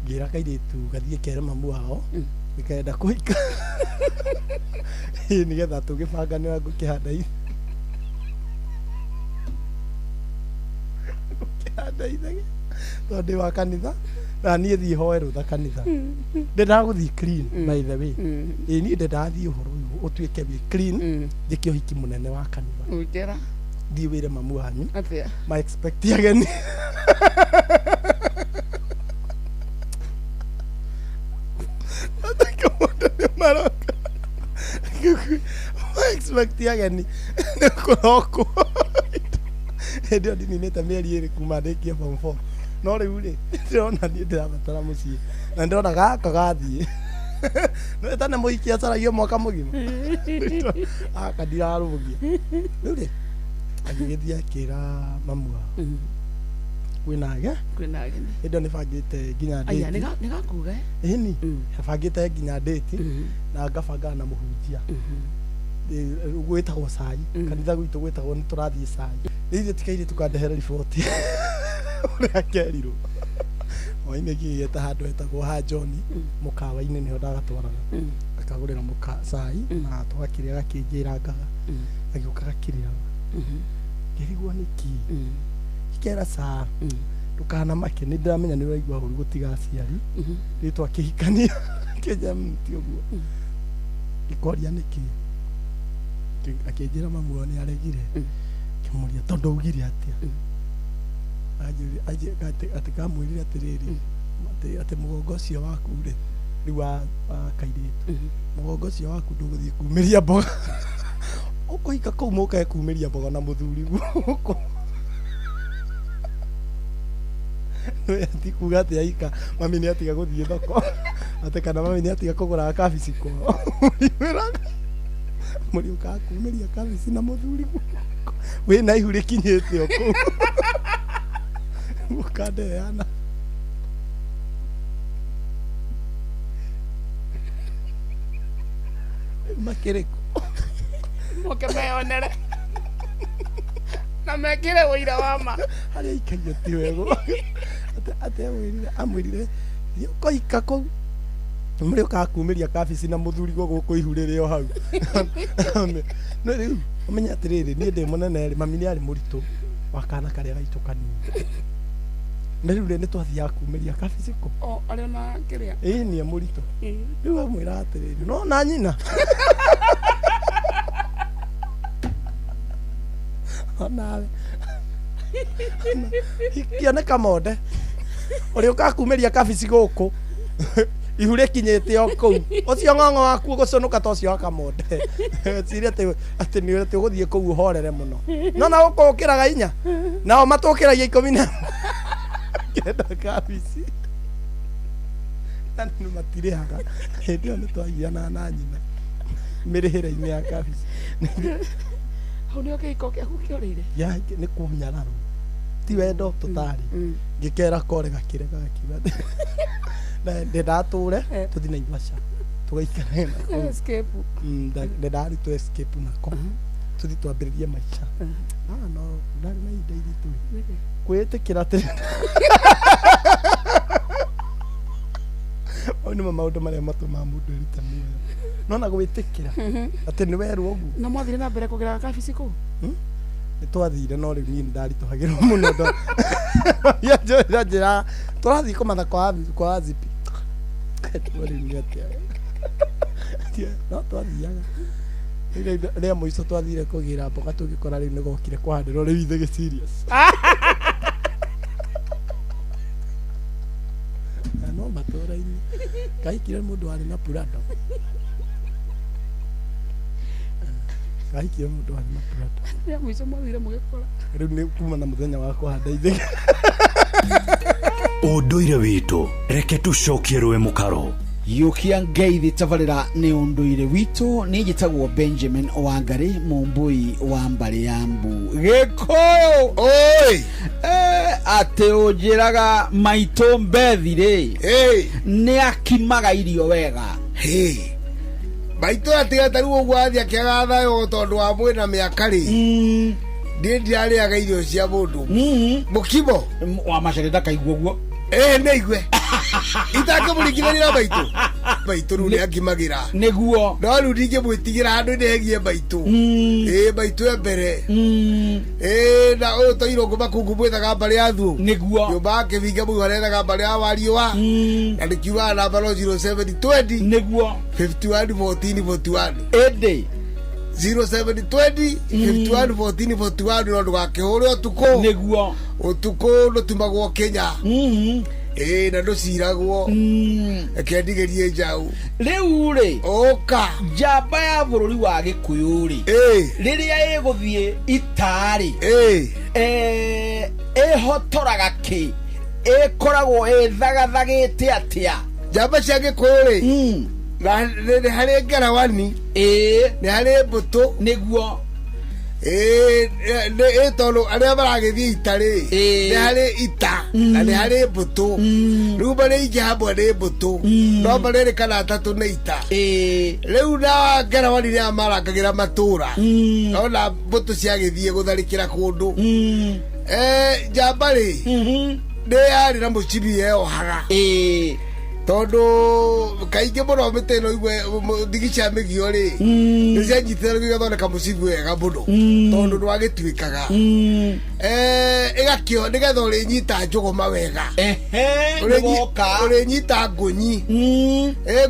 ngĩra kairĩtu gathiĩ kere mamu wao gĩkenda kũhika nĩgetha tũgĩbanganĩra ngũkĩhanda ithege tondũ ndĩ wa kanitha na niĩ thiĩ hoe rũtha kanitha ndĩndagũthiĩ clean by the way ĩ niĩ ndĩndathiĩ ũhoro ũyũ ũtuĩke wĩ clean njĩke ũhiki mũnene wa kanitha thiĩ wĩre mamu wanyu ma expect ageni maroka ma expect ageni nĩkũrokwo hĩndĩ ĩyo ndininĩte mĩeri 2 kuma ndĩkia form 4 no rĩu rĩ ndĩrona niĩ ndĩrabatara mũciĩ na ndĩrona gaka gathiĩ no ĩtane mũhiki acaragio mwaka mũgima aka ndirarũgia rĩu rĩ agĩgĩthiĩ akĩra mamu wao kwĩna ageni hĩndĩ ĩyo nĩbangĩte nginya ndĩti nĩ gakuga ĩni bangĩte nginya ndĩti na ngabanga na mũhunjia gwĩtagwo cai kanitha gwitũ gwĩtagwo nĩ tũrathiĩ cai rĩu tikaire tukandehera riboti ũrĩa kerirwo hwainĩ ngĩgĩeta handũ hetagwo ha John mũkawa-inĩ nĩho ndagatwaraga ngakagũrĩra cai na tũgakĩrĩa gakĩnjĩrangaga gagĩũka gakĩrĩraga ngĩrigwo nĩkĩ ikera caa ndũkanamake nĩ ndĩramenya nĩ ũraigua ũru gũtigaciari rĩu twakĩhikania kĩnja ti ũguo ikoria nĩkĩ akĩnjĩra mamu wao nĩ aregire kĩmũria tondũ augire atĩa atĩ kamwĩrire atĩrĩrĩ atĩ mũgongo ũcio waku rĩ rĩu wa kairĩtu mũgongo ũcio waku ndũgũthiĩ kumĩria mboga ũkũhika kũu mũkae kumĩria mboga na mũthuri guoko tikuga atĩ aika mami nĩ atiga gũthiĩ thoko atĩ kana mami nĩ atiga kũgũraga kabici kwao mũrĩ ũkaga kumĩria kabici na mũthuri guoko wĩna ihu rĩkinyĩte o kũu mũkandeana makĩrĩku moke meyonere na mekĩre ũira wa ma harĩa ikario ti wego atĩ amwĩrire thiĩ ũkũhika kũu mũrĩ ũkaga kumĩria kabici na mũthuri gũkũ ihu rĩrĩ o hau no rĩu ũmenye atĩrĩrĩ niĩ ndĩ mũnene rĩ mami nĩ arĩ mũritũ wa kana karĩa gaitũ kanini na rĩu nĩ twathiaga kumĩria kabici kũ arĩ ona kĩrĩa nĩ mũritũ rĩu amwĩra atĩrĩrĩ no na nyina onawe kĩoneka monde ũrĩ ũkaga kumĩria kabici gũkũ ihu rĩkinyĩte o kũu ũcio ng'ong'o waku ũgũcũnũka ta ũcio wa kamonde ciria atĩ nĩ ũgũthiĩ kũu ũhorere mũno no na gũkũ ũkĩraga inya nao matũkĩragia 10 kenda kabici na nĩ matirĩhaga hĩndĩ ĩyo nĩ twagiana na nyina mĩrĩhĩre-inĩ ya kabici hau nĩo kĩhiko gĩaku kĩorĩire nĩ kũnyararwo ti wendo tũtarĩ ngĩkera kore gakĩrega gakiuga na ndatũre tũthi Naivasha tugaikara escape ndari tu escape nako tuthi twambiririe maica no ndari na ida iritu kwitikira ati oni maundu maria matuma mundu eritani no na gwitikira ati ni weru ogu na mwathire na mbere kugira kabici ku ni twathire no riu ni ndari tuhagirwo muno ndo ya jira twathi kumatha kwa azipi twari ni atia no twathiaga ria muico twathire kugira mboga tugikora riu ni gokire kwahandirwo riu ithe serious no matora-ini kahikire mundu wari na purado kahikire mundu wari na purado ria muico mwathire mugikora riu ni kuma na muthenya wa kuhanda ithe unduire witu reke tucokie rwe mukaro yukia ngeithi tabarira ni unduire witu ni gitagwo Benjamin Wangari mumbui wa mbari ya mbu gikoyo oi ate ujiraga maito mbethire ni akimaga irio wega maito atiga taru gwathia kiagatha yo tondu wa mwina miakari ndiariaga irio cia mundu mukimo wa macereta kaigwo guo ne igwe itake muringithania baitu ru ni akimagira niguo no ru ndinge mwitigira handu negie baitu baitu mbere na uyu toiro nguma kungu mwethaga mbari ya thu niguo nyumba yake vinga mwi warethaga mbari ya wariwa na nikiuga namba no 0720 niguo 511441 ende 0720 511441 no ndugakihore utuku niguo utuku ndutumagwo Kenya na nduciragwo kendigerie njau riu ri oka njamba ya bururi wa Gikuyu ri riria iguthie itari ehotoraga ki ekoragwo ethagathagite atia njamba cia Gikuyu ri ni hari ngerawani ni hari mbutu niguo tondu aria maragithie itari ni hari ita na ni hari mbutu riu maringi hamwe ni mbutu no maririkana atatu ni ita riu na ngerawani ria marangagira matura ona mbutu ciagithie gutharikira kundu njamba ri ni yari na mucibi eohaga tondu kaingi muno miteno igwe ndigicia migio ri ni cianyitithania igathondeka mucibi wega muno tondu ndwagituikaga igakio nigetha urinyita njuguma wega urinyita ngunyi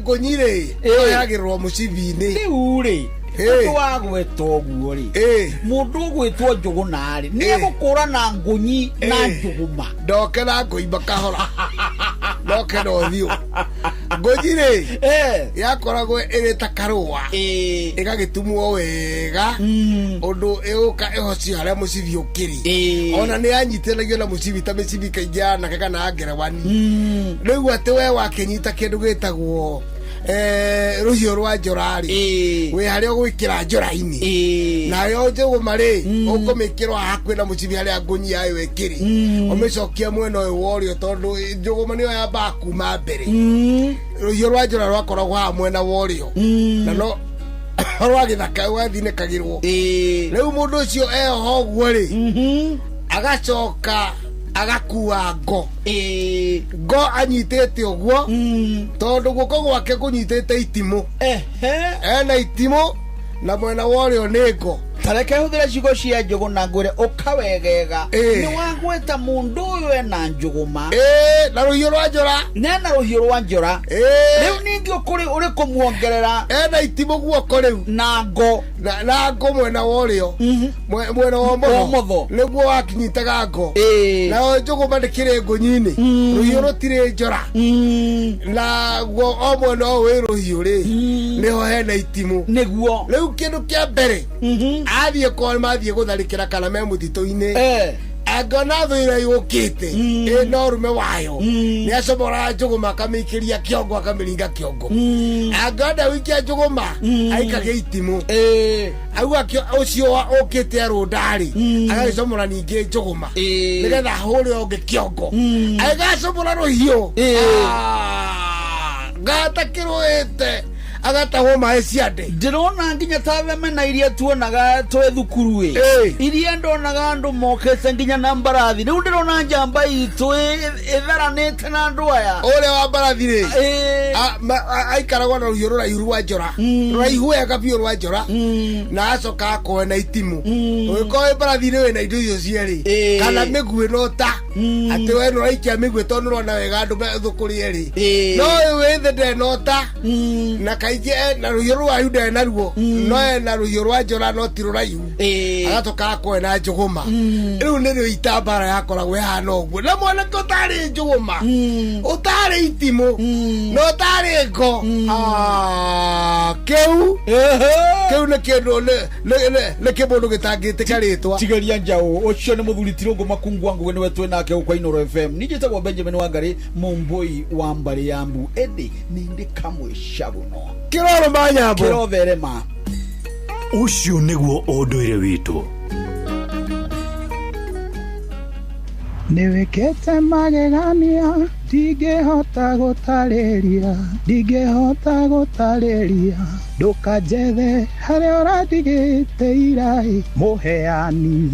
ngunyi ri yoyagirwo mucibi-ini riu ri mundu wagwetwo guo ri mundu ugwitwo njuguna ri ni egukura ngunyi na njuguma ndoke na ngoimba kahora ndoke no thiu ngunyi ri yakoragwo iri ta karua igagitumwo wega undu iuka ihocio haria mucibi ukiri ona ni anyitithanagio na mucibi ta micibi kaingi yanake kana ngerewani riu ati we wakinyita kindu gitagwo ruhio rwa njora ri we haria gwikira njora-ini nayo njuguma ri ukumikirwa hakwi na mucibi haria ngunyi yayo wekiri umicokia mwena uyu worio tondu njuguma niyo yamba kuma mbere ruhio rwa njora rwakoragwo ha mwena worio na no rwa githaka wathinekagirwo riu mundu ucio eho guo ri agacoka agakua ngo anyitete uguo tondu guko gwake kunyitete itimu ena itimu na mwena worio ni ngo tareke huthira ciugo cia njuguna ngwire ukawegega ni wagweta mundu uyu ena njuguma na ruhio rwa njora nena ruhio rwa njora riu ningi ukuri uri kumuongerera ena itimu guoko riu na ngo mwena worio mwena wa motho niguo wakinyitaga ngo na njuguma ndikiri ngunyini ruhio rutiri njora na guo o mwena o wi ruhio ri niho hena itimu niguo riu kindu kia mbere athie kwa mathie gutharikira kana me mutito-ini angona thira yukite no rume wayo ni acomora njuguma akamikiria kiongo akamiringa kiongo angona wikia njuguma aikage itimu au akio ucio ukite arundari agacomora ningi njuguma nigetha huri onge kiongo agacomora ruhio ngatakirwite agatahwo maĩ ciande ndirona nginya tatheme na iria tuonaga twe thukuru iria ndonaga andu mokete nginya na mbarathi riu ndirona njamba itu itharanite na andu aya uria wa mbarathi ri aikaragwo na ruhiũ rũraihu rwa njora rũraihu wega biũ rwa njora na acoka akoe na itimu ũgĩkorwo mbarathi-inĩ wĩna indo icio cierĩ kana mĩguĩ no ta atĩ we nũraikia mĩguĩ tondũ nĩrona wega andũ methũkũrie rĩ no ũyũ wĩthĩ ndenota na kaingĩ na rũhiũ rũraihu ndarĩ naruo no ena rũhiũ rwa njora no ti rũraihu agatoka akoe na njũgũma rĩu nĩrĩo itambara yakoragwo ĩhana ũguo na mwanake ũtarĩ njũgũma ũtarĩ itimũ no ũtarĩ ngo kĩu nĩ kĩndũ nĩ kĩmũndũ gĩtangĩtĩka rĩtwa tigeria njaũ ũcio nĩ mũthuri Tirũngũ Makungwangu nĩwe twĩ nake gũkũ Inooro FM nĩnjĩtagwo Benjamin Wangari Mũmbũi wa Mbari ya Mbu ĩndĩ nĩ ndĩ kamwe caguno kĩroro manyambo kĩrotherema ũcio nĩguo ũndũire witũ Niwekete magegania ndingĩhota gũtarĩria ndũkanjethe harĩa ũrandigĩte iraĩ mũheani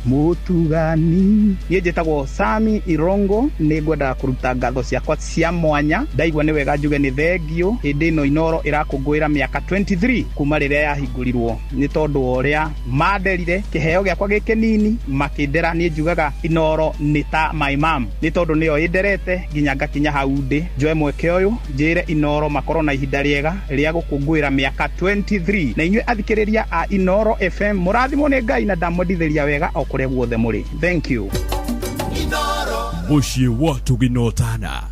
mutugani niĩ njĩtagwo Sami Irongo nĩ ngwendaga kũruta ngatho ciakwa cia mwanya ndaigua nĩ wega njuge nĩ thengio hĩndĩ ĩno Inooro ĩrakũngũĩra mĩaka 23 kuma rĩrĩa yahingũrirwo nĩ tondũ ũrĩa manderire kĩheo gĩakwa gĩkĩnini makĩndera niĩ njugaga Inooro nĩ ta my mom nĩ tondũ nĩyo ĩnderete nginya ngakinya hau ndĩ njoe mweke ũyũ njĩre Inooro makorwo na ihinda rĩega rĩa gũkũngũĩra mĩaka 23 na inyuĩ athikĩrĩria a Inooro FM mũrathimwo nĩ Ngai na ndamwendithĩria wega kũrĩa guothe mũrĩ thank you mũciĩ wa Tuginotana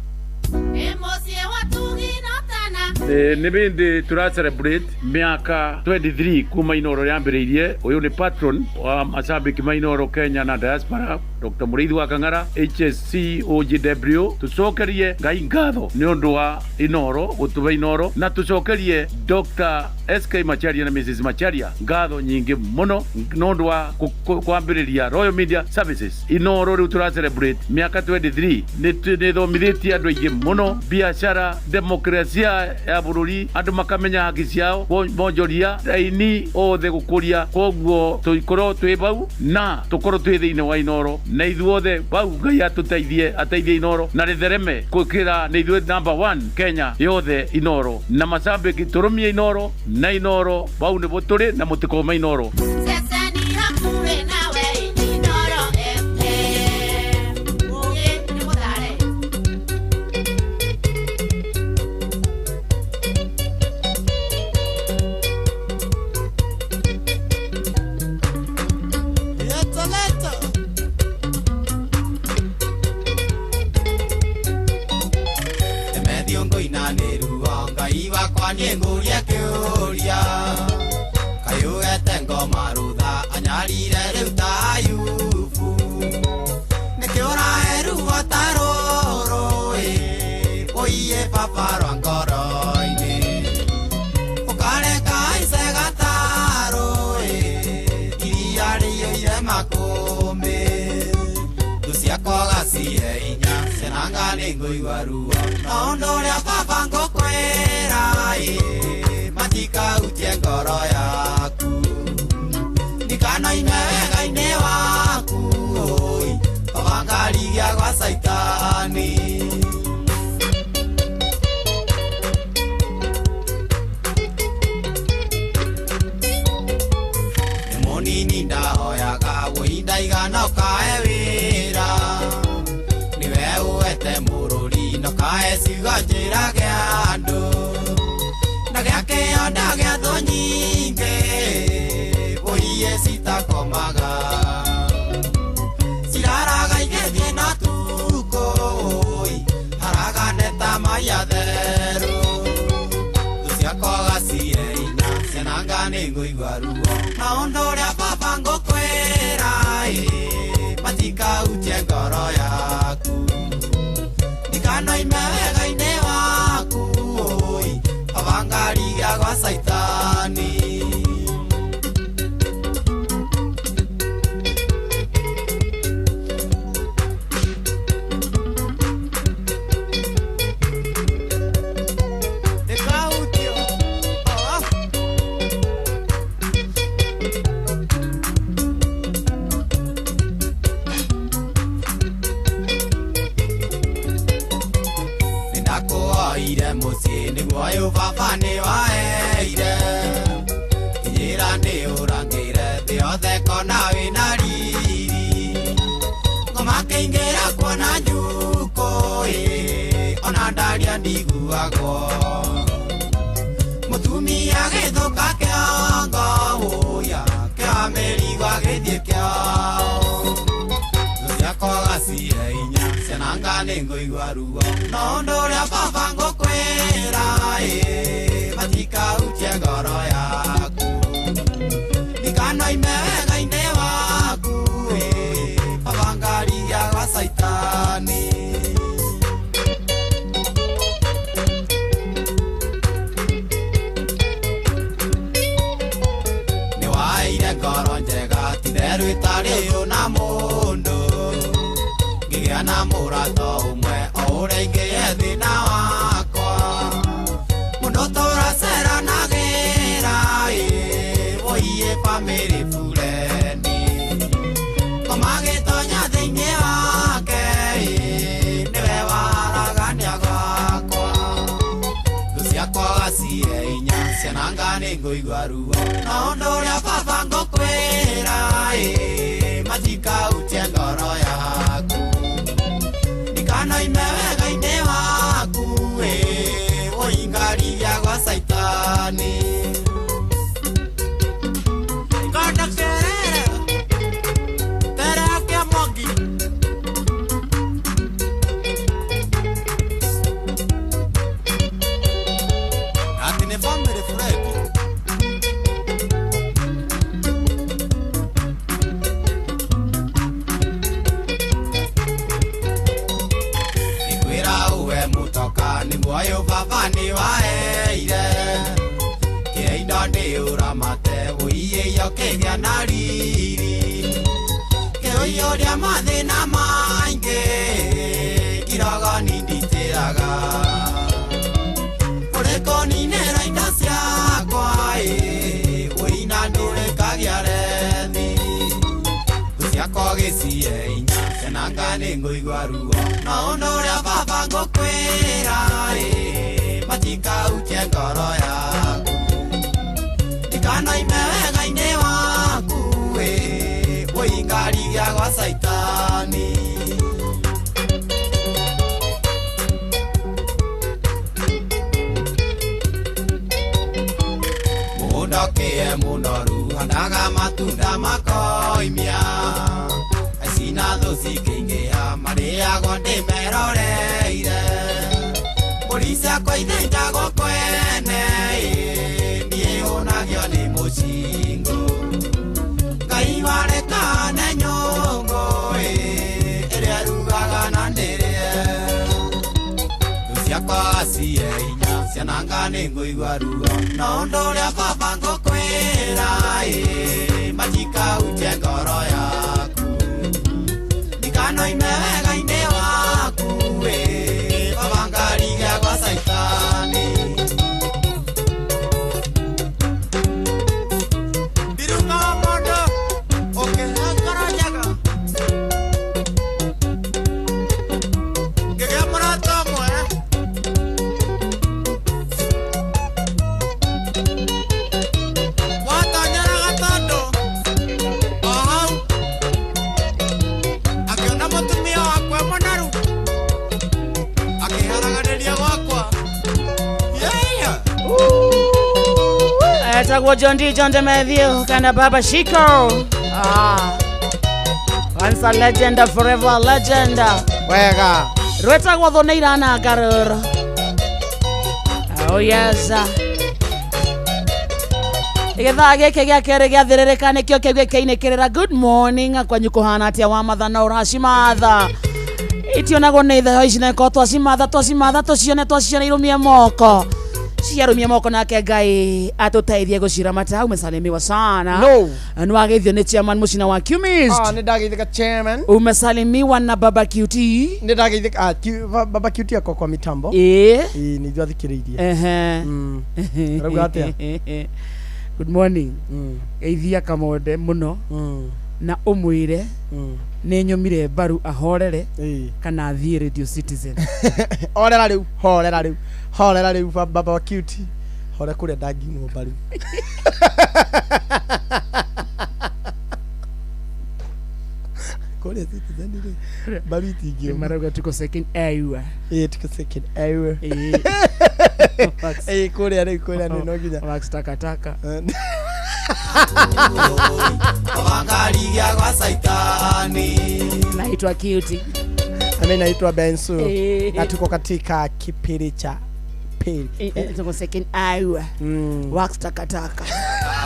nĩ bĩndĩ tura celebrate mĩaka 23 kuma Inooro yambĩrĩirie ũyũ nĩ patron wa macambĩki ma Inooro Kenya na diaspora Dr. Mũrĩithi wa Kang'ara HSC OGW tucokerie Ngai ngatho nĩ ũndũ wa Inooro gũtũhe Inooro na tucokerie Dr. SK Macharia na Mrs. Macharia ngatho nyingĩ mũno nĩ ũndũ wa kwambĩrĩria Royal Media Services Inooro rĩu tura celebrate mĩaka 23 nĩ thomithĩtie andũ aingĩ mũno biacara demokrasia ya bũrũri andũ makamenya haki ciao bonjoria raini othe gũkũria koguo tũikorwo twĩ bau na tũkorwo twĩ thĩinĩ wa Inooro na ithuothe bau Ngai atũteithie ateithie Inooro na rĩthereme kwĩkĩra nĩ ithuĩ number 1 Kenya yothe Inooro na macambĩki tũrũmie Inooro na Inooro bau nĩ bũtũrĩ na mũtikoma Inooro Nguria kĩũria kayũgete ngoma rũtha anyarire rĩu ta Ayubu nĩkĩo ũraheru ũtarũrũ ũiye baba rwa ngoro-inĩ ũkareka haice gatarũ iria rĩiyũire makũmbĩ thũ ciakwa gacihe hinya cenanga nĩ ngũigua ruo na ũndũ ũrĩa baba ngũkwĩra matika utie ngoro yaku ndikanaime wega-inĩ waku ũgangarigia gwa Saitani nĩ mũnini ndahoyaga wĩ ndaigana ũkahe wĩra nĩwe ũwete mũrũri na ũkahe ciugo njĩra gĩa andũ gĩakĩonda gĩa thũ nyingĩ ũiye citakomaga ciraraga igĩthiĩ na tukũ haragane ta maya therũ thũ ciakwa gacihe hinya cenanga nĩ ngũigua ruo na ũndũ ũrĩa baba ngũkwĩra matikahutie ngoro yaku ndikanoime wega-inĩ waku avangariga gwa Saitani muoyo baba nĩ waheire njĩra nĩ ũrangĩire thĩ yothe kona wĩna riri ngoma kĩingĩra kuona njukũ ona ndaria ndiguagwo mũtumia gĩthũka kĩongo ũya kĩa mĩrigo agĩthiĩ kĩao ciakwa gacihe hinya ciananga nĩ ngũigua ruo no ũndũ ũrĩa baba ngũkwĩra matikahutie ngoro yaku ndikanoime wega-inĩ waku baba ngarigia gwa caitani nĩ waire ngoro njega titherũ ĩtarĩ ũna mũndũ ngĩgĩa na mũrato ũmwe o ũrĩa ingĩhe thĩna wakwa mũndũ tũraceranagĩra woiye bamĩrĩ bureni komagĩtonya thĩinĩ wake nĩwe waragania gwakwa thũ ciakwa gacihe hinya ciananga nĩ ngũigua ruo no ũndũ ũrĩa baba ngũkwĩra matikahutie ngoro yaku ndikanoime wega-inĩ waku woingaria gwa caitani ngondo kerere terere kĩa mongi ati nĩ bamĩrĩ bureki ni muoyo baba ni waheire kĩindo nĩ ũramate ũiye iyo kĩgĩa na riri kĩũiyũria mathĩna maingĩ kirogoni nditĩraga ũrĩkũninĩra indo ciakwa ũina ndũrĩkagĩa rethi thũ ciakwa gĩcihe hinya ciananga nĩ ngũigua ruo no ũndũ ũrĩa baba ngũkwĩra matikahutie ngoro yaku ndikanoime wega-inĩ waku woingaria gwa caitani mũndũ kĩe mũnoru handaga matunda makoimia acina thũ cikĩingĩha marĩagwo ndĩmeroreire mbũri ciakwa ithĩnjagwo kwene niĩ hũnagio nĩ mũcingo ngai warekane nyũngũ ĩrĩa rugaga na ndĩrĩe thũ ciakwa gacihe hinya ciananga nĩ ngũigua ruo no ũndũ ũrĩa baba ngũkwĩra matikahutie ngoro yaku ndikanoime wega-inĩ waku baba ngarigia gwa caitani mbirunga wa mũndũ ũkĩhe ngoro njega ngĩgĩa mũrata ũmwe watonyera gatandũ o hau akĩona mũtumia wakwa mũnoru akĩharaganĩria gwakwa etagwo John D. John Matthew kana Baba Shiko. Once a legend, forever a legend. Wega rwetagwo thũ nĩ iranangarũra. Oh yes. Gĩthaa gĩkĩ gĩa kerĩ gĩathĩrĩrĩka nĩkĩo kĩu gĩkĩinĩkĩrĩra good morning kwanyu kũhana atĩa wa matha na ũracimatha itionagwo nĩ theo ici nĩko twacimatha twacione irũmie moko ciarũmie moko nake Ngai atũteithie gũciramata umesalimiwa sana nĩ wageithio nĩ chairman Mũcina wa Qmist nĩ ndageithĩka chairman umesalimiwa na Baba QT nĩ ndageithĩka Baba QT ako kwa mitambo nĩ thwathikĩrĩirie rauga atĩa good morning geithia Kamode muno na umwire nĩ nyumire mbaru ahorere kana thiĩ Radio Citizen. horera riu baba wa cutie hore kuria ndangiumwo mbaru. Kuria Citizen ri mbaru itingio marauga tuko second hour. Tuko second hour. Kuria nĩ no nginya Max takataka. Wangarigia kwa saitani. Naitwa Cutie. Mimi naitwa Bensu. Na tuko katika kipindi cha pili. Tuko second hour. Wax takataka.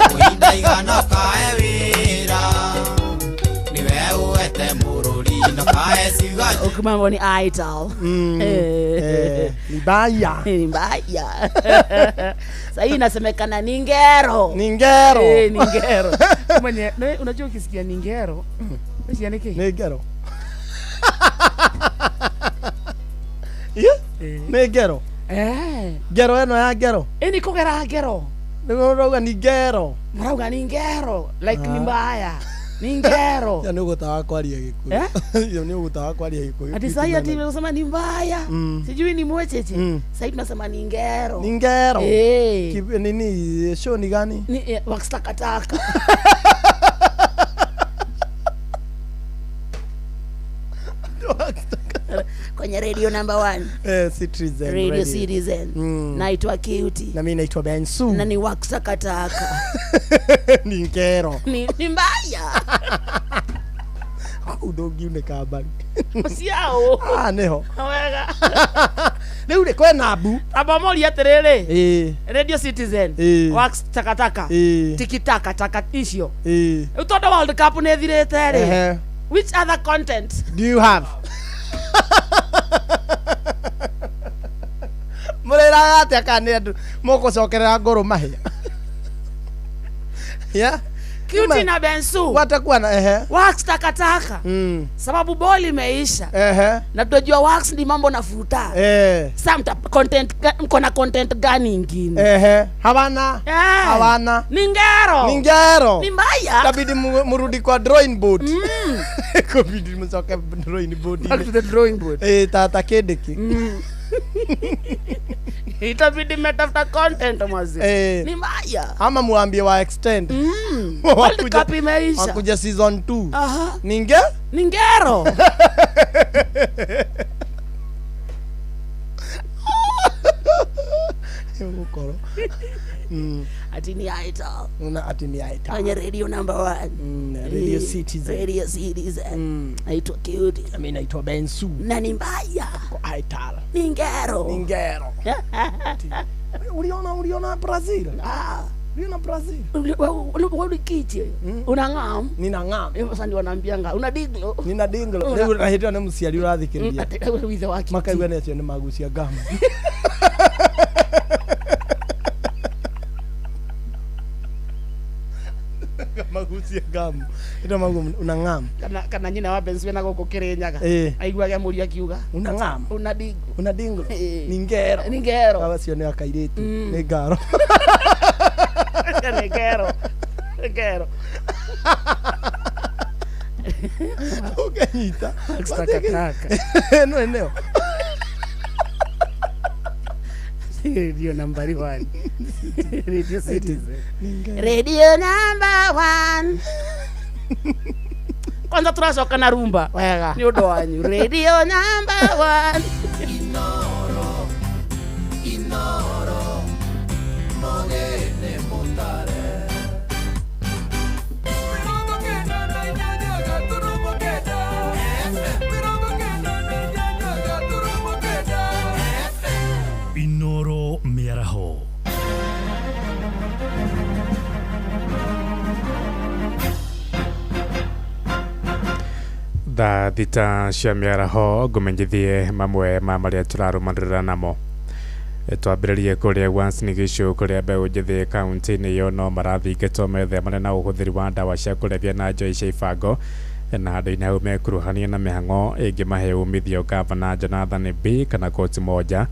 Kuinda igana kae wira. Niwe uete mururi na kae sigaji. Ukimambo ni Ital. Ni baya. Sasa inasemekana ni ngero. Ngero. Mwenye unajua ukisikia ni ngero. Unasikia nini? Ni ngero. Ni ngero. Ngero eno ya ngero. Ni kugera ngero. Nĩgũrauga ni ngero. Marauga ni ngero. Like ni mbaya. Ni ngero. Ya nĩũgũtaga kwaria Gĩkũyũ. Ya nĩũgũtaga kwaria Gĩkũyũ. Ati sasa ati unasema ni mbaya. Sijui ni mwecheche. Sasa tunasema ni ngero. Ni ngero. Nini show ni gani? Ni Wax takataka. Kwenye radio number 1 Citizen Radio Citizen. Naitwa Cutie. Na mimi naitwa Bensu. Na ni Wax takataka. Ni ngero. Ni mbaya. Udongiune kabari. Siao. Neho. Wega. Leo le kwena bu. Abamoli aterere. Radio Citizen. Wax takataka. Tikitaka taka icio. Utondo World Cup ne thirete ri. Which other content do you have? Murera ate akane andu moko cokerera ngoro mahia. Yeah. Cutie na Bensu watakuwa na Wax takataka. Sababu boli imeisha. Na tunajua Wax ni mambo nafuta. Samta content mkona content gani nyingine? Hawana. Ni ngero. Ni mbaya. Tabidi murudi kwa drawing board. Kubidi msoke drawing board. Back to the drawing board. Tata kedeki. Itabidi metafuta content mazi. Ni mbaya. Ama muambie wa extend. World Cup imeisha. Wakuja season 2. Ni ngero. Ukoro. Ati ni Ital. Ati ni Ital. Kwenye radio number 1 Radio Citizen. Radio Citizen. Naitwa Cutie. Mimi naitwa Bensu. Na ni mbaya. Kwa Ital. Ni ngero. Uliona Brazil? Uliona Brazil? Ulikiche. Unangam? Ninangam. Sasa ndio wanaambianga una diglo. Nina diglo. Leo rahitwa na msiali urathikiriria. Withe waki. Makaigwa nĩ acio nĩ magucia gama. Magucia gamu. Ito magumu unangam. Kana nyina wa Bensu na goko Kirinyaga. Aigua ya muri akiuga. Unangam. Una dingo. Ni ngero. Abacio nĩ akairitu. Nĩ ngaro. Ni ngero. Ukanyita. Takataka. No. Radio number 1 Radio Citizen. Radio number 1 Kwanza turacoka na rumba wega ni undu wanyu. Radio number 1 Inoro Mogene Montare Inoro Miaraho. Thaa thita cia mĩaraho ngũmenyithie mamwe ma marĩa tũrarũmanĩrĩra namo. Twambĩrĩrie kũrĩa Uasin Gishu kũrĩa mbeũ njĩthĩ kaunti-inĩ ĩyo no marathingatwo methemane na ũhũthĩri wa ndawa cia kũrebia na njoi cia ibango, na handũ-inĩ hau mekuruhania na mĩhang'o ĩngĩmahe umithio Gavana Jonathan B kana koti moja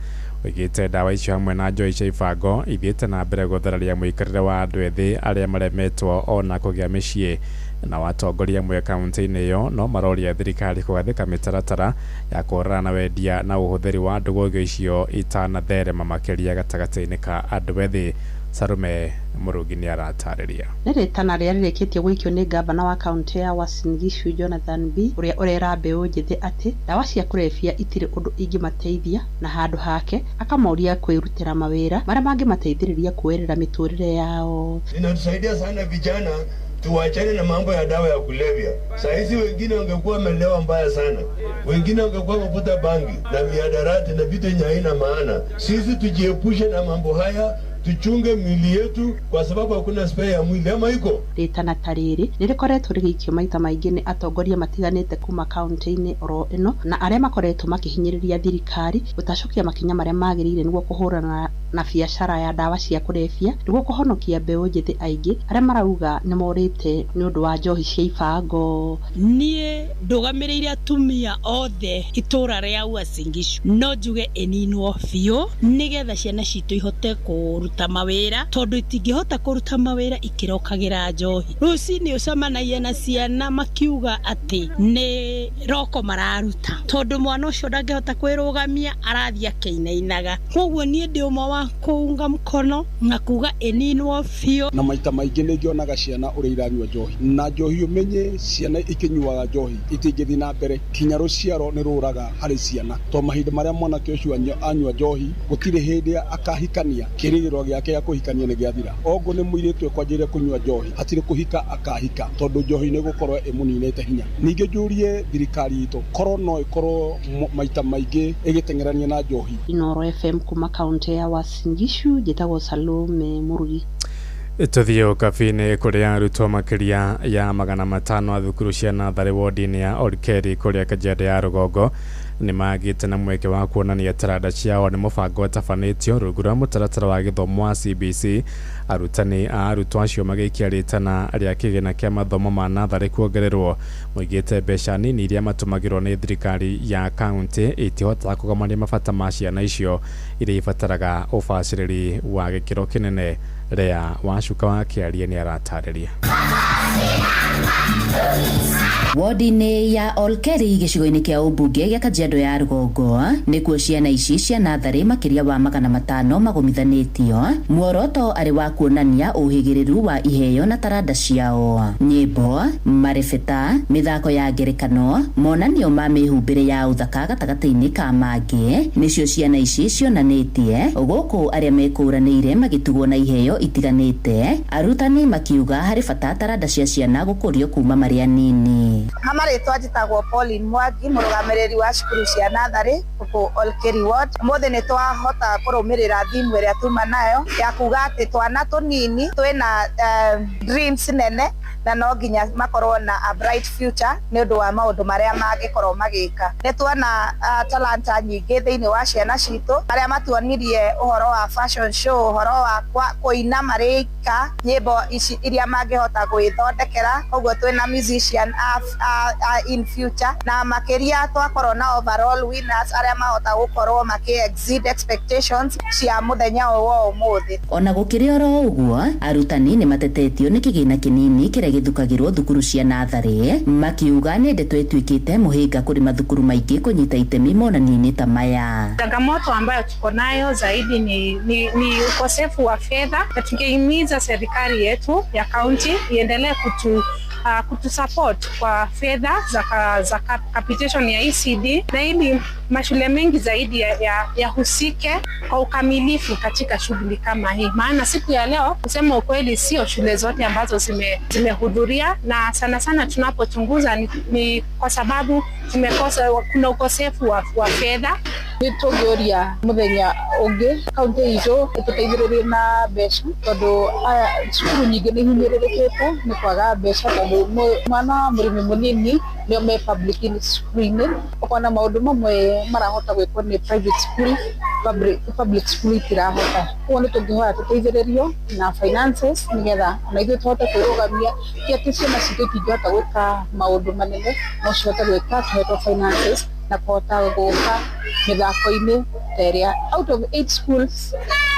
oigĩte ndawa icio hamwe na njoi cia ibango ithiĩte na mbere gũthararia mũikarĩre wa andũ ethĩ arĩa maremetwo ona kũgĩa mĩciĩ na watongoria mwe kaunti-inĩ ĩyo no maroria thirikari kũgathĩka mĩtaratara ya kũhũrana na wendia na ũhũthĩri wa ndũgũgio icio itanatherema makĩria gatagatĩ-inĩ ka andũ ethĩ. Sarume Mũrũgi nĩ aratarĩria. Nĩ rĩtana rĩrĩa rĩrĩkĩtio gũikio nĩ ngavana wa kaunti ya Uasin Gishu Jonathan B ũrĩa ũrera mbeũ njĩthĩ atĩ ndawa cia kũrebia itirĩ ũndũ ingĩmateithia, na handũ hake akamoria kwĩrutĩra mawĩra marĩa mangĩmateithĩrĩria kuoerera mĩtũrĩre yao. Inatusaidia sana vijana tuachane na mambo ya dawa ya kulevya. Saizi wengine wangekuwa wamelewa mbaya sana, wengine wangekuwa wavuta bangi na mihadarati na vitu yenye haina maana. Sisi tujiepushe na mambo haya, tuchunge mwili yetu kwa sababu hakuna spare ya mwili ama iko. Ritana tariri nirikoretwo rigikio maita maingĩ nĩ atongoria matiganĩte kuma kaunti-inĩ oro ĩno, na arĩa makoretwo makihinyĩrĩria thirikari gũtacokia makinya marĩa magĩrĩire nĩguo kũhũrana na biacara ya ndawa cia kũrebia nĩguo kũhonokia mbeũ njĩthĩ aingĩ arĩa marauga nĩ morĩte nĩ ũndũ wa njohi cia ibango. Niĩ ndũgamĩrĩire atumia othe itũra rĩa Uasin Gishu, no njuge ĩninwo biũ nĩgetha ciana citũ ihote kũruta mawĩra, tondũ itingĩhota kũruta mawĩra ikĩrokagĩra njohi. Rũcinĩ ũcemanagia na ciana makiuga atĩ nĩ roko mararuta, tondũ mwana ũcio ndangĩhota kwĩrũgamia arathiĩ akĩinainaga. Koguo niĩ ndĩ ũmwe wa kuunga mkono na kuga ĩninwo biũ. Na maita maingĩ nĩ ngĩonaga ciana ũrĩa iranyua njohi, na njohi ũmenye ciana ikĩnyuaga njohi itingĩthiĩ na mbere, kinya rũciaro nĩ rũraga harĩ ciana, to mahinda marĩa mwanake ũcio anyua njohi gũtirĩ hĩndĩ akahikania, kĩrĩgĩrĩro gĩake gĩa kũhikania nĩ gĩathira. Ogo nĩ mũirĩtu ekwanjĩrĩria kũnyua njohi hatirĩ kũhika akahika, tondũ njohi nĩ gũkorwo ĩmũninĩte hinya. Ningĩ njũrie thirikari itũ korwo no ĩkorwo maita maingĩ ĩgĩteng'erania na njohi. Inoro FM kuma kaunti ya Uasin Gishu, njĩtagwo Salome Mũrugi. Tũthiĩ kabi-inĩ kũrĩa arutwo makĩria ya 500 a thukuru cia natharĩ wodi-inĩ ya Olkeri kũrĩa Kajiado ya rũgongo nĩ magĩte na mweke wa kuonania taranda ciao nĩ mũbango ũtabanĩtio rungu rwa mũtaratara wa gĩthomo wa CBC. Arutani a arutwo acio magĩikia rĩtana rĩa kĩgĩna kĩa mathomo ma natharĩ kuongererwo, moigĩte mbeca nini iria matũmagĩrwo nĩ thirikari ya kaunti itihotaga kũgamania mabata ma ciana icio iria ibataraga ũbacĩrĩri wa gĩkĩro kĩnene. Rea Wacuka wa Kĩaria nĩ aratarĩria. Wodi-inĩ ya Olkeri gĩcigo-inĩ kĩa ũmbunge gĩa Kajiado ya rũgongo nĩkuo ciana ici cia natharĩ makĩria wa 500 magomithanĩtio, muoroto arĩ wa kuonania ũhĩgĩrĩru wa iheo na taranda ciao. Nyĩmbo, marebeta, mĩthako ya ngerekano, monanio ma mĩhumbĩre ya ũthaka gatagatĩ-inĩ ka mangĩ nĩcio ciana ici cionanĩtie, gũkũ arĩa mekũranĩire magĩtugwo na iheo itiganĩte. Arutani makiuga harĩ bata taranda cia ciana gũkũrio kuma marĩ anini. Marĩtwa njĩtagwo Pauline Mwangi, mũrũgamĩrĩri wa cukuru cia natharĩ gũkũ Olkeri ward. Ũmũthĩ nĩ twahota kũrũmĩrĩra thimũ ĩrĩa tuma nayo ya kuga atĩ twana tũnini twĩna dreams nene na no nginya makorwo na a bright future nĩ ũndũ wa maũndũ marĩa mangĩkorwo magĩka. Nĩ tuona talanta nyingĩ thĩinĩ wa ciana citũ arĩa matuonirie ũhoro wa fashion show, ũhoro wa kũina marĩ ika, nyĩmbo iria mangĩhota gwĩthondekera. Koguo twĩna musician in future, na makĩria twakorwo na overall winners arĩa mahota gũkorwo exceed expectations cia mũthenya wa ũmũthĩ. Ona gũkĩrĩ oro ũguo, arutani nĩ matetetio nĩ kĩgĩna kĩnini kĩrĩa gĩthukagĩrwo thukuru cia natharĩ, makiuga nĩ ndeto ĩtuĩkĩte mũhĩnga kũrĩ mathukuru maingĩ kũnyita itemi monanio-inĩ ta maya. Changamoto ambayo tuko nayo zaidi ni ukosefu wa fedha, na tungehimiza serikali yetu ya kaunti iendelee kutusupport kwa fedha za capitation ya ECD, na ili mashule mengi zaidi ya husike kwa ukamilifu katika shughuli kama hii. Maana siku ya leo kusema ukweli sio shule zote ambazo zimehudhuria, na sana sana tunapochunguza ni kwa sababu kuna ukosefu wa fedha. Nitũngĩũria mũthenya ũngĩ kaunti itũ ĩtũteithĩrĩrie na mbeca, tondũ cukuru nyingĩ nĩ hinyĩrĩrĩkĩte nĩ kwaga mbeca, tondũ mwana wa mũrĩmi mũnini nĩo me public school-inĩ, ũkona maũndũ mamwe marahota gwĩkwo nĩ private school, public school itirahota. Koguo nĩ tũngĩhoya tũteithĩrĩrio na finances nĩgetha ona ithuĩ tũhote kwĩrũgamia, ti atĩ ciana citũ itingĩhota gwĩka maũndũ manene, no cihote gwĩka, tũhetwo finances na kũhota gũka mĩthako-inĩ ta ĩrĩa out of 8 schools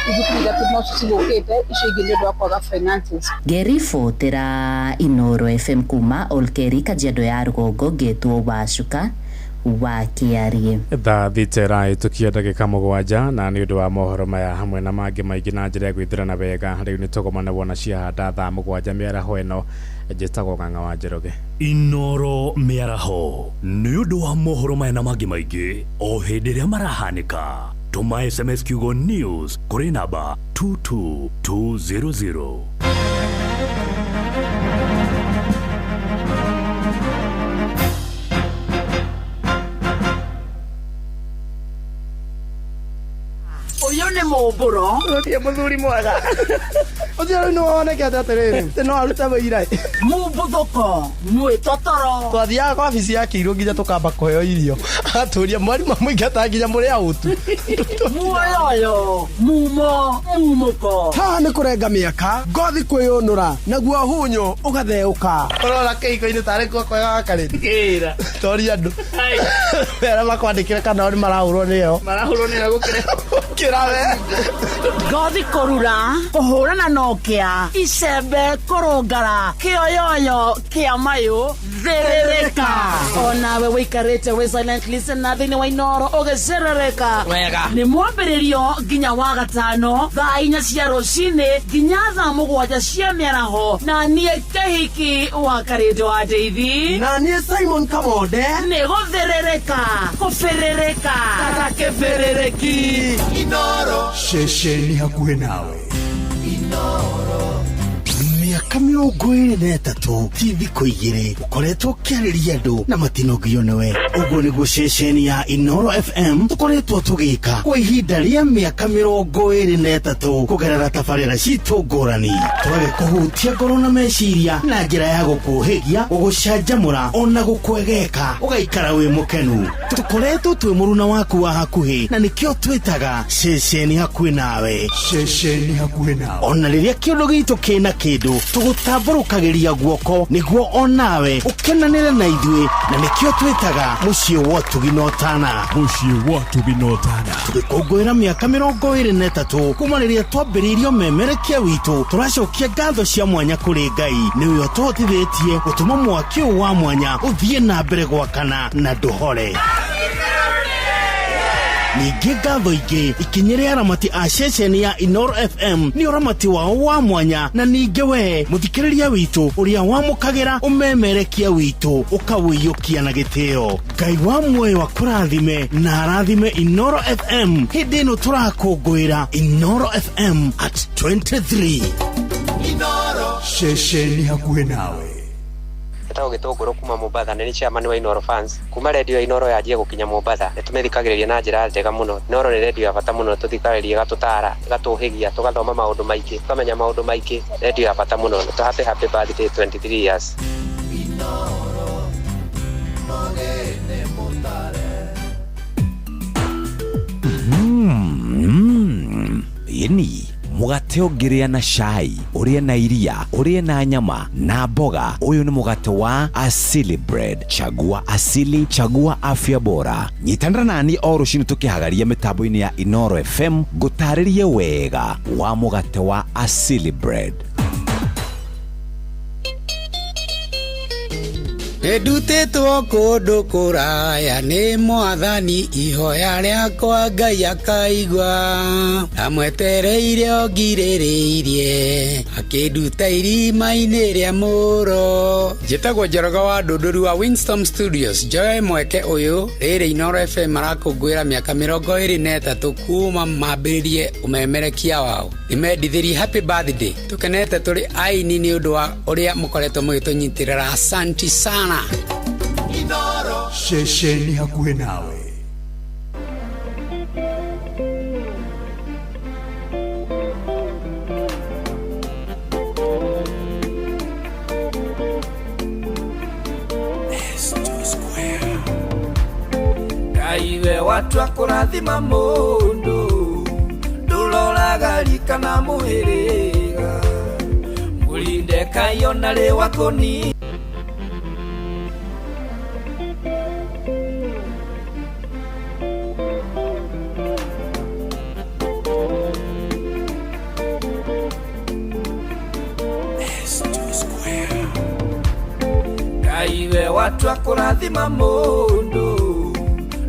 ithukuru no cigukite icio ingĩ nĩ ũndũ wa kwaga finances. Ngeribotera Inoro FM kuma Olkeri Kajiado ya Rugongo ngetwo Wacuka wa Kiarie. Thaa thitera itukia ndagĩka 7 na nĩ ũndũ wa mohoro maya hamwe na mangĩ maingĩ na njĩra ya gwĩthirana wega rĩu nĩ tũgomana wona ciahanda thaa 7 mĩaraho ĩno njĩtagwo Ng'ang'a wa Njoroge. Inoro mĩaraho nĩ ũndũ wa mohoro maya na mangĩ maingĩ o hĩndĩ ĩrĩa marahanĩka. Tuma SMS kiugo news kũrĩ namba 22200. Uyu ni mumburo utie muthuri mwega ucio no woneke atiriri no aruta wĩira mumbuthoko mwitotoro twathiaga kwa ofisi ya Kiiru nginya tukamba kuheo irio aturia mwarimu mũingata nginya mũrĩ autu muoyo mumuko ha nĩ kũrenga mĩaka ngothi kwĩyũnũra naguo hunyo ũgatheũka ũrora kĩhiko-inĩ tarĩ kwa kwega karĩti kĩra tori andũ wera makwandĩkĩra kana oni marahũrwo nĩyo gũkĩra we ngothi kũrura kũhũrana nokia icembe kũrũngara kĩoyoyo kĩa mayũ therereka onawe wĩikarĩte wĩ silent listener thĩinĩ wa Inoro ũgĩcerereka wega nĩ mwambĩrĩrio nginya wa gatano thaa 4 cia rũcinĩ nginya thaa 7 cia mĩaraho na niĩ Kĩhiki wa Karĩndũ wa Ndeithi na niĩ Simon Kamonde nĩ gũtherereka kũbĩrĩrĩka kata kĩbĩrĩrĩki Inoro shesheni hakuhĩ nawe Inoro miaka 23 TV koigire ukoretwo kiarĩria andũ na matinogio nĩwe ũguo nĩguo ceceni ya Inoro FM tukoretwo tũgĩka kwa ihinda rĩa miaka 23 kũgerera tabarĩra citũ ngũrani tũgĩkũhutia ngoro na meciria na njĩra ya gũkũhĩgia gũgũcanjamũra ona gũkwegeka ũgaikara wĩ mũkenu tukoretwo twĩ mũruna waku wa hakuhĩ na nĩkĩo twĩtaga ceceni hakuhĩ nawe ceceni hakuhĩ nawe ona rĩrĩa kĩũndũ gitũ kĩna kĩndũ tũgũtambũrũkagĩria guoko nĩguo onawe ũkenanĩre na ithuĩ na nĩkĩo twĩtaga mũciĩ wa Tuginotana mũciĩ wa Tuginotana tũgĩkũngũĩra mĩaka 23 kuma rĩrĩa twambĩrĩirio memerekia witũ tũracokia ngatho cia mwanya kũrĩ Ngai nĩwe ũtũhotithĩtie gũtũma mwaki ũyũ wa mwanya ũthiĩ na mbere gwakana na ndũhore ningĩ ngatho ingĩ ikinyĩre aramati a ceceni ya Inoro FM nĩ ũramati wao wa mwanya na ningĩ we mũthikĩrĩria witũ ũrĩa wamũkagĩra ũmemerekia witũ ũkawĩiyũkia na gĩtĩo Ngai wa muoyo akũrathime na arathime Inoro FM hĩndĩ ĩno tũrakũngũĩra Inoro FM at 23 Inoro ceceni hakuhĩ nawe Tao gĩtũngũrũ kuma Mombasa nĩ chairman wa Inoro fans kuma radio Inoro yanjie gũkinya Mombasa nĩtũmĩthikagĩrĩria na njĩra njega mũno Inoro nĩ radio ya bata mũno tũthikagĩrĩria gatũtara gatũhĩgia tũgathoma maũndũ maingĩ tũkamenya maũndũ maingĩ radio ya bata mũno tũhappy birthday 23 years Inoro mogene mutare yeni mugate ũngĩrĩa na cai ũrĩa na iria ũrĩa na nyama na mboga ũyũ nĩ mugate wa Asili Bread chagua asili chagua afya bora nyitanĩra nani o rũcinĩ tũkĩhagaria mĩtambo-inĩ ya Inoro FM ngũtarĩrie wega wa mugate wa Asili Bread Ndutĩtwo kũndũ kũraya nĩ mwathani ihoya rĩakwa Ngai akaigua amwetereire ongirĩrĩirie akĩnduta irima-inĩ rĩa mũro njĩtagwo Njoroge wa Ndũndũri wa Winston Studios njoe mweke ũyũ rĩrĩ Inoro FM marakũngũĩra mĩaka 23 kuma mambĩrĩrie ũmemerekia wao nĩmendithĩrie happy birthday tũkenete tũrĩ aini nĩ ũndũ wa ũrĩa mũkoretwo mũgĩtũnyitĩrĩra asanti sana Inoro ceceni hakuhĩ nawe Ngai watu akũrathima mũndũ ndũroraga rika na mũhĩrĩga mũrinde Ngai ona rĩ wakũni watu akurathima mundu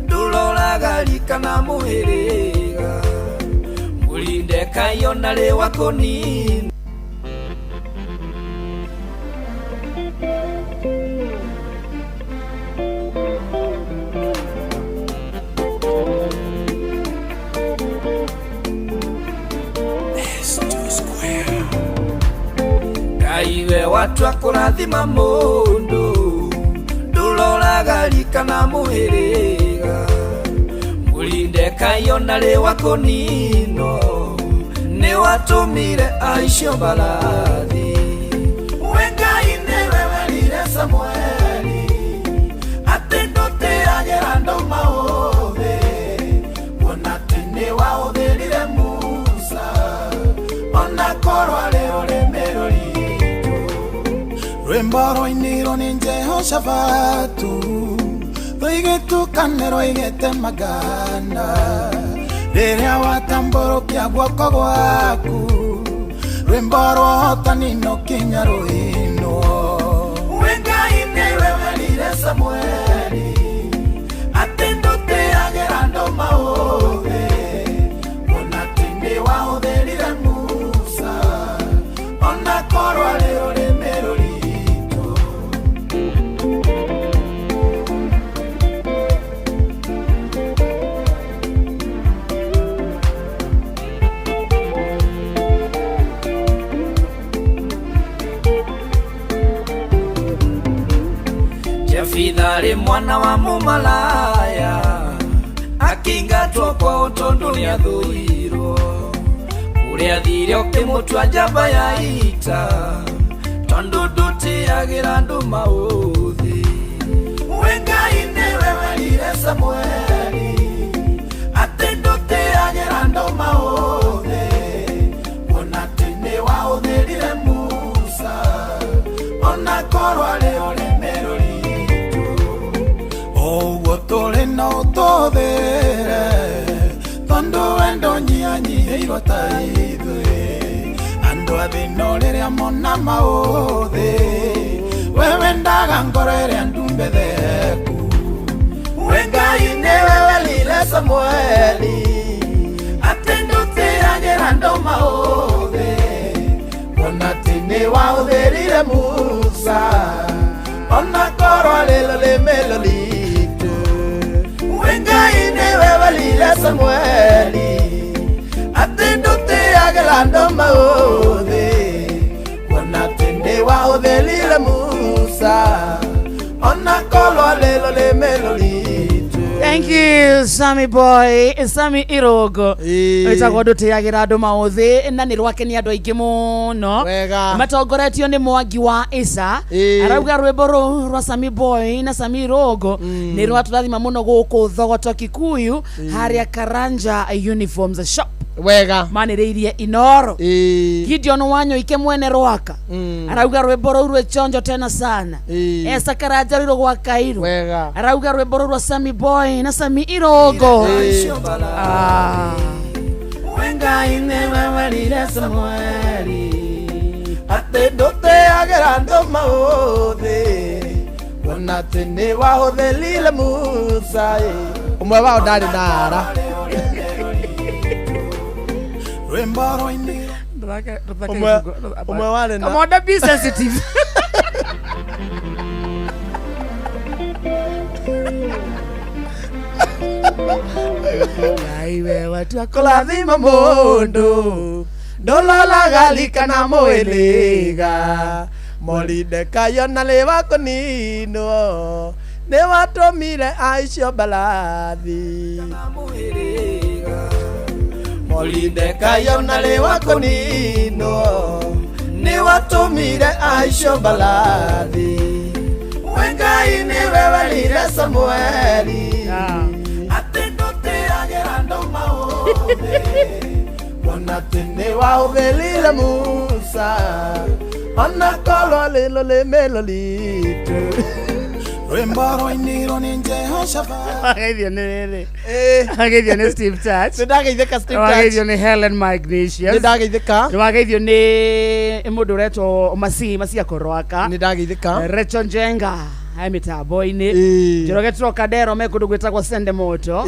nduroraga rika na muhiriga mulinde kayo nari wakonini Kaiwe watu akurathima mundu nduroraga rika na muhiriga mulinde kayo nari wakonino ni watumire aicio barathi wengai newe werire Samueli ati ndutiagĩra andũ maũthĩ kuona atĩ nĩ wahũthĩrire Musa ona korwo arĩ rũrĩmĩ rũritũ rwĩmbo rũinirwo nĩ Jehoshafatu rũigĩtukane rũigĩte magana rĩrĩa watambũrũkia guoko gwaku rwĩmbo rwa ũhotani nũkinya rũinwo wengai nĩwe werire Samueli atĩ ndũtĩagĩra andũ maũthĩ kuona atĩ nĩ wahũthĩrire Musa ona korwo arĩ rũrĩmĩ rũritũ Jefithari mwana wa mumalaya akingatwo kwa utondu ni athuirwo uria thire ukimutwa njamba ya ita tondu ndutiagira andu mauthi wengai niwe werire Samueli ati ndutiagira andu mauthi kuona ati ni wahũthĩrire Musa ona korwo arĩ rũrĩmĩ rũritũ ũguo tũrĩ na ũtũthĩre tondu wendo nyianyihĩirwo ta ithuĩ andũ athĩno rĩrĩa mona maũthĩ we wendaga ngoro ĩrĩa ndumbetheku wengai nĩwe werire Samueli atĩ ndũtĩagĩra andũ maũthĩ kuona atĩ nĩ wahũthĩrire Musa ona korwo arĩ rũrĩmĩ rũritũ wengai nĩwe werire Samueli atĩ ndũtĩagĩra andũ maũthĩ kuona atĩ nĩ wahũthĩrire Musa ona korwo arĩ rũrĩmĩ rũritũ. Thank you, Sammy boy, Sammy Irogo. Wĩtagwo ndũtĩagĩra andũ maũthĩ na nĩ rwakenia andũ aingĩ mũno. Wega. Matongoretio nĩ Mwangi wa Isa. Arauga rwĩmbo rũu rwa Sammy boy na Sammy Irogo nĩ rwatũrathima mũno gũkũ Thogoto Kikuyu harĩa Karanja Uniforms Shop. Wega. Manĩrĩirie Inoro. Gideon Wanyoike mwene Rwaka. Arauga rwĩmbo rũu rwĩ chonjo tena sana. Esa Karanja rũrũ gwa Kairũ. Wega. Arauga rwĩmbo rũu rwa Sammy boy na Sammy Irogo. Wengai nĩwe werire Samueli atĩ ndũtĩagĩra andũ maũthĩ kuona atĩ nĩ wahũthĩrire Musa ũmwe wao ndarĩ na ara rwĩmbo rũinĩ ũmwe warĩ na Come on, be sensitive. Kaiwe watu akũrathima mundu ndũroraga rika na mũhĩrĩga mũrinde kayo narĩ wakoninwo nĩ watũmire aicio mbarathi mũrinde kayo narĩ wakoninwo nĩ watũmire aicio mbarathi wengai nĩwe werire Samueli atĩ ndũtĩagĩra andũ maũthĩ kuona atĩ nĩ wahũthĩrire Musa ona korwo arĩ rũrĩmĩ rũritũ rwĩmbo rũinirwo nĩ Jehoshaphat. Wageithio nĩ rĩrĩ. Wageithio nĩ Steve Touch. Nĩndageithĩka Steve Touch. Wageithio nĩ Helen Magnesius. Nĩndageithĩka. Wageithio nĩ mũndũ ũretwo Masia Korwaka. Nĩndageithĩka. Rachel Njenga. hai mitambo-ini Njoroge Trocadero mekundu gwitagwo Sende Moto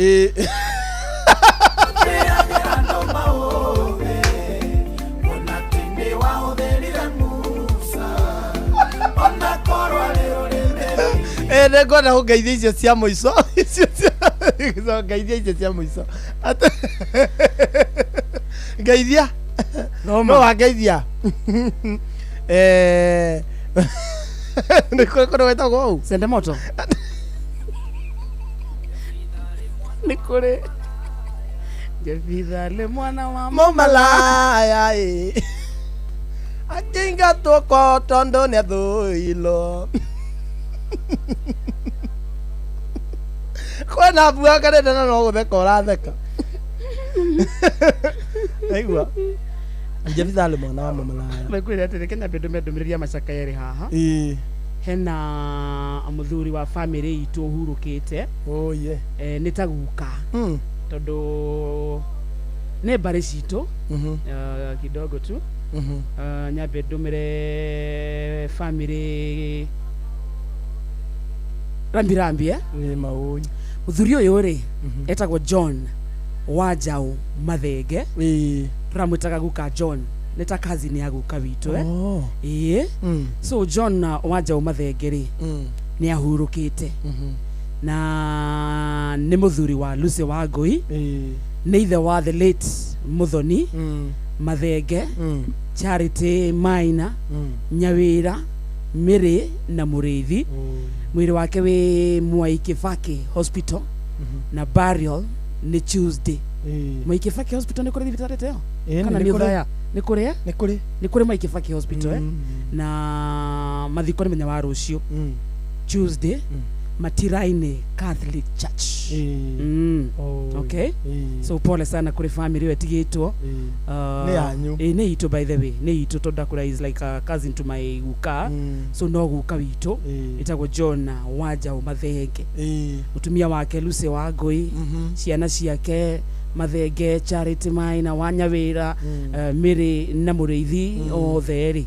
Ngona ungeithia icio cia muico ngeithia icio cia muico ngeithia no wangeithia nä wetagwo u Sende Moto nä kå rä Jebithale mwana wa Momalaya akingatwo kwa tondo nä athåilo kwena mbua kanendana no gå theka å ratheka aigua Jebithale mwana wa Momalaya mekwä atä Kenya mbä ndå ndå mä rä ria macaka yerä haha hena muthuri wa family itu hurũkĩte nĩ ta guka tondũ nĩ mbarĩ citũ kidogo tu nyambe ndũmĩre family rambirambi muthuri ũyũ rĩ etagwo John Wanjaũ Mathenge ramwĩtaga guka John neta cousin ya guka witũ so John Wanjaũ Mathenge rĩ nĩ ahurũkĩte na nĩ muthuri wa Lucy Wangui nĩ ithe wa the late Muthoni Mathenge Charity Maina Nyawĩra Mĩrĩ na Mũrĩithi mwĩrĩ wake wĩ Mwai Kibaki Hospital na burial nĩ Tuesday Mwai Kibaki Hospital nĩ kũrĩ thibitarĩ teo kana nĩ ũthaya nĩ kũrĩ Mwai Kibaki Hospital na mathiko nĩ mũthenya wa rũciũ Tuesday Matiraini Catholic Church okay so pole sana kuri family wetigitwo nĩ itu by the way nĩ itu tondakura is like a cousin to my guka so no guka witũ itagwo John Wanjaũ Mathenge mutumia wake Lucy Wangui ciana ciake Mathenge Charity Maina Wanyawĩra Mĩrĩ na Mũrĩithi othe rĩ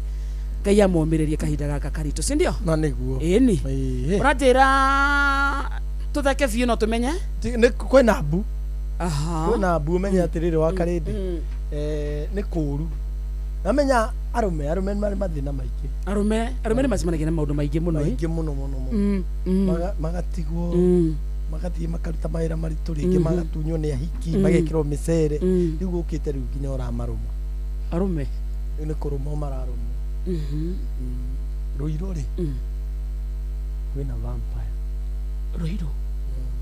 Ngai amomĩrĩrie kahinda gaka karitũ si ndio na nĩguo ĩni ũranjĩra tũtheke biũ no tũmenye kwĩna mbu kwĩna mbu ũmenye atĩrĩrĩ wa Karĩndĩ nĩ kũũru namenya arũme marĩ mathĩna maingĩ arũme nĩ macemanagia na maũndũ maingĩ mũno magatigwo magathiĩ makaruta mawĩra maritũ rĩngĩ magatunywo nĩ ahiki magekĩrwo mĩcere rĩu gũkĩte rĩu nginya ũramarũma arũme nĩ kũrũma mararũma Ruiru rĩ kwĩna vampire Ruiru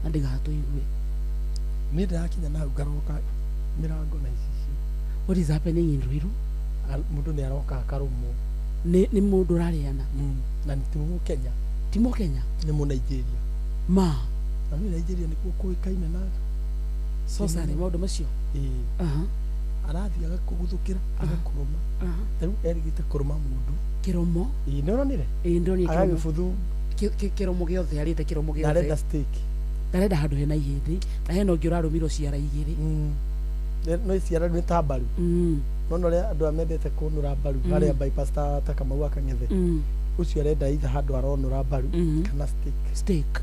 na ndigatũigue niĩ ndĩrakinya na hau ngaroka mĩrango na ici what is happening in Ruiru mũndũ nĩ aroka akarũmwo nĩ mũndũ ũrarĩana na ti Mũkenya nĩ Mũnigeria na Nigeria nĩkuo kũĩkaine na sorcery maũndũ macio arathiĩ agakũguthũkĩra agakũrũma rĩu erigĩte kũrũma mũndũ kĩromo nĩũronire agagĩbuthu kĩromo gĩothe arĩte kĩromo gĩothe ndarenda steak ndarenda handũ hena ihĩndĩ na hena ũngĩ ũrarũmirwo ciara igĩrĩ no ciara nĩ ta mbaru nono rĩa andũ amendete kũnũra mbaru harĩa bypass ta Kamau Akang'ethe ucio arenda itha handũ aronũra mbaru kana steak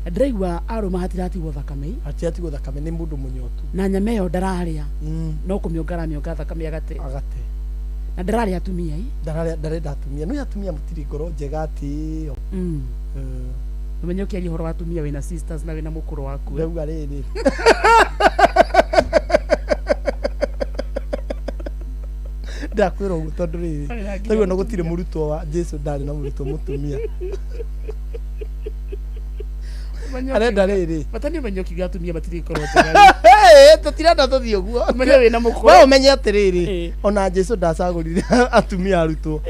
ndĩraigua arũma hatiratigwo thakame nĩ mũndũ mũnyotu na nyama ĩyo ndararĩa no kũmĩonga thakame agate na ndararĩa atumia ndarenda atumia no atumia mũtirĩ ngoro njega atĩ ĩyo ũmenye ũkĩaria ũhoro wa atumia wĩna sisters na wĩna mũkũrũ waku ndauga rĩrĩ ndakwĩra ũguo tondũ rĩrĩ taguo no gũtirĩ mũrutwo wa Jesu ndarĩ na mũrutwo mũtumia arenda rĩrĩ matani ũmenye ũkiuga atumia matirĩ ngoro tũtirenda tũthiĩ ũguo ũmenye wĩna mũkũrũ we ũmenye atĩrĩrĩ ona Jesu ndacagũrire atumia arutwo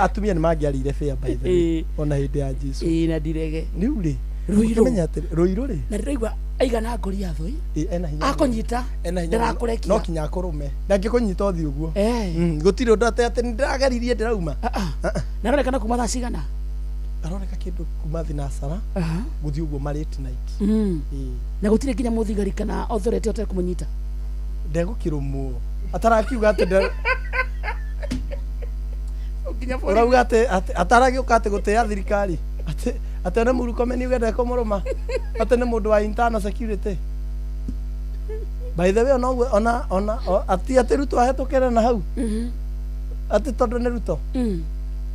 atumia nĩ mangĩarĩire fair by the way ona hĩndĩ ya Jesu na ndirege rĩu rĩ Ruiru rĩ na ndĩraigua aigana ngoria thoi akũnyita ndarakũrekia no kinya akũrũme ndangĩkũnyita ũthiĩ ũguo gũtirĩ ũndũ atĩ nĩndĩrageririe ndĩrauma na aronekana kuma thaa cigana aroneka kĩndũ kuma thinacara gũthiĩ ũguo ma late night na gũtirĩ nginya mũthigari kana authority ũtekũmũnyita ndegũkĩrũmwo atarakiuga atĩ ũrauga atĩ ataragĩũka atĩ gũtĩa thirikari atene Murkomen ugende kumuruma atene mundu wa internal security by the way ona ati Ruto ahetũkĩre na hau ati tondu nĩ Ruto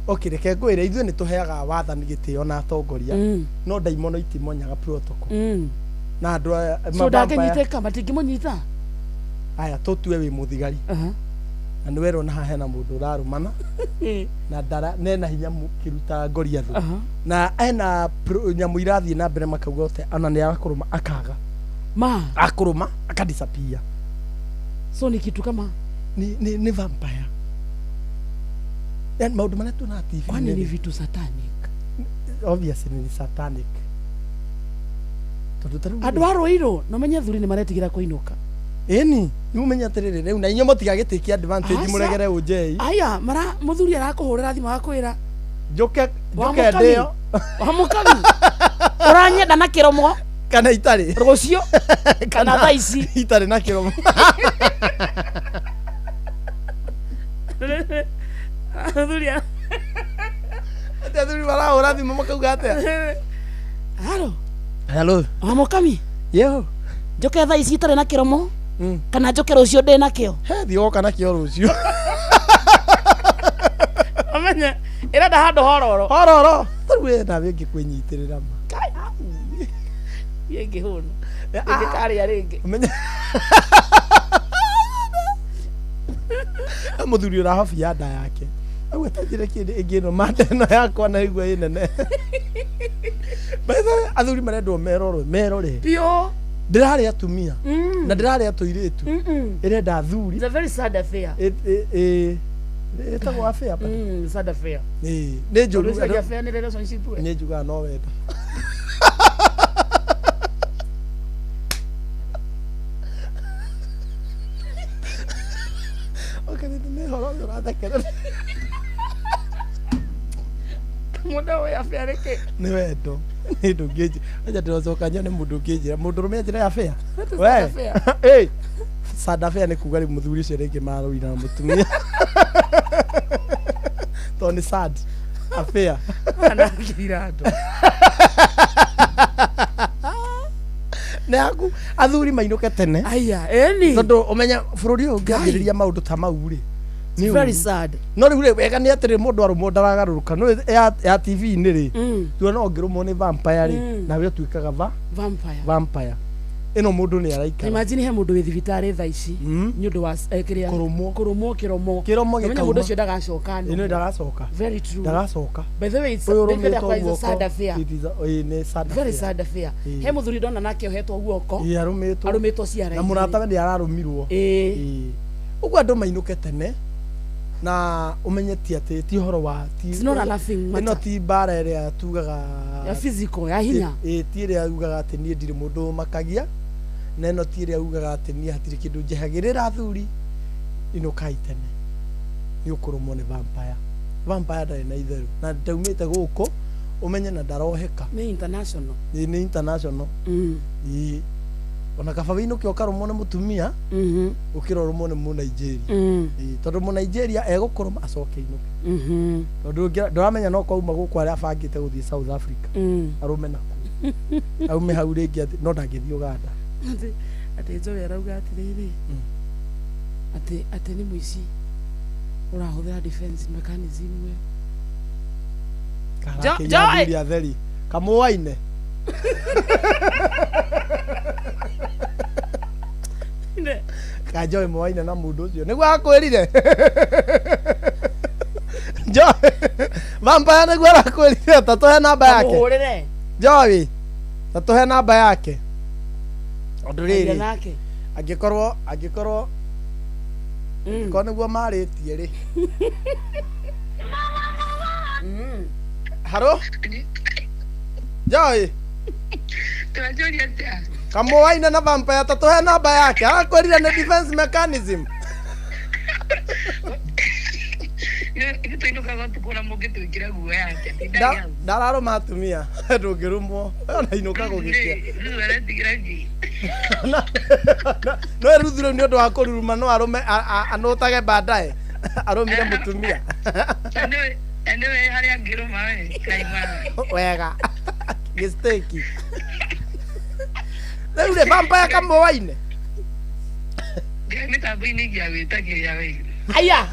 okay reke ngwĩre ithuĩ nĩ tũheaga wathani gĩtĩo na atongoria no ndaimono itimonyaga protocol na andũ so ndangĩnyitĩka matingĩmũnyita aya tũtue wĩ mũthigari na nĩ werwo na hena mũndũ ũrarũmana na ndara nena hinya kĩruta ngoria thũ na ena nyamũ irathiĩ na mbere makauga ote ona nĩ akũrũma akaga akũrũma akadisappear so ni kitu kama ni vampire yani maũndũ marĩa tuna TV kwani ni vitu satanic obviously ni satanic andũ a Rũirũ no menye thuri nĩ maretigĩra kũinũka eni ni umenya atiriri riu na inyuĩ mũtigagĩtĩkia advantage mũregere ũnjei aya mara mũthuri arakũhũrĩra thimũ agakwĩra njoke ndĩo wamũkami ũranyenda na kĩromo kana itarĩ rũcio kana thaa ici itarĩ na kĩromo thuri marahũra thimũ makauga atĩa halo wamũkami yo njoke thaa ici itarĩ na kĩromo kana njoke rũcio ndĩ nakĩo thiĩ woka nakĩo rũcio amenye ĩrenda handũ hororo tarĩu nawe ngĩkwĩnyitĩrĩra ma ngĩhũna ngĩkarĩa rĩngĩ mũthuri ũrahobia nda yake au atanjĩre kĩndĩ ĩngĩ ĩno manda ĩno yakwa na igua ĩnene baitha athuri marendwo merore pio ndĩrarĩ atumia na ndĩrarĩ atũirĩtu ĩrenda athuri. It's a very sad affair. Ĩtagwo affair pa sad affair. Nĩ njũru affair nĩ relationship we. Nĩ njugaga no wenda okay nĩ horo ũrathekera mũndũ we affair rĩkĩ nĩ wendo nĩ ndũngĩnjĩ aja ndĩrocoka nyone mũndũ ũngĩnjĩra mũndũ rũme njĩra ya affair we sad affair nĩ kuga rĩ mũthuri ũcio rĩngĩ marũina na mũtumia to nĩ sad affair anakira ndo nĩaku athuri mainũke tene aya eni tondũ ũmenya bũrũri ũyũ ũngĩambĩrĩria maũndũ ta mau rĩ It's very sad. No rĩu wega nĩ atĩrĩ mũndũ arũmwo ndaragarũrũka no ya TV-inĩ rĩ tuona ũngĩrũmwo nĩ vampire rĩ nawe ũtuĩkaga vampire ĩno mũndũ nĩ araikara. Imagine he mũndũ wĩ thibitarĩ thaa ici nĩ ũndũ wa kĩrĩa kũrũmwo kĩromo gĩkauma mũndũ ũcio ndagacoka ĩno ndagacoka very true ndagacoka by the way it's a sad affair nĩ sad very sad affair he mũthuri ndona nake ohetwo guoko arũmĩtwo ciara na mũratawe nĩ ararũmirwo ũguo andũ mainũke tene na umenyetie ati ti horo wa ti ino ti bara ĩrĩa tugaga ya physical ya hinya ti ĩrĩa ugaga ati niĩ ndirĩ mũndũ makagia na ino ti ĩrĩa ugaga ati niĩ hatirĩ kĩndũ njehagĩrĩra athuri ino kaitene nĩ ũkũrũmwo nĩ vampire ndarĩ na itherũ na ndaumĩte gũkũ umenye na ndaroheka nĩ international ona kaba wĩinũke ũkarũmwo nĩ mũtumia ũkĩrorũmwo nĩ Mũnigeria tondũ Mũnigeria egũkũrũma acoke inũke tondũ ndũramenya no kwauma gũkũ arĩa abangĩte gũthiĩ South Africa arũme nakuo aume hau rĩngĩ no ndangĩthiĩ Uganda atĩ Joe arauga atĩrĩrĩ atĩ nĩ mũici ũrahũthĩra defense mechanism we Joe atheri kamũwaine Joe mwaine na mũndũ ũcio nĩguo akwĩrire Joe vampire nĩguo arakwĩrire ta tũhe namba yake Joe ta tũhe namba yake ũndũ rĩrĩ angĩkorwo ko nĩguo marĩtie rĩ haro Joe kamũwaine na vampire ta tũhe namba yake arakwĩrire nĩ defense mechanism ndararũma atumia ndũngĩrũmwo ona inũka gũgĩkĩa no eruthu rĩu nĩ ũndũ wa kũruruma no arũme anũtage baadaye arũmire mũtumia wega gisteki ule vampire kama waine Gani tabini kia wita kia wewe. Aya.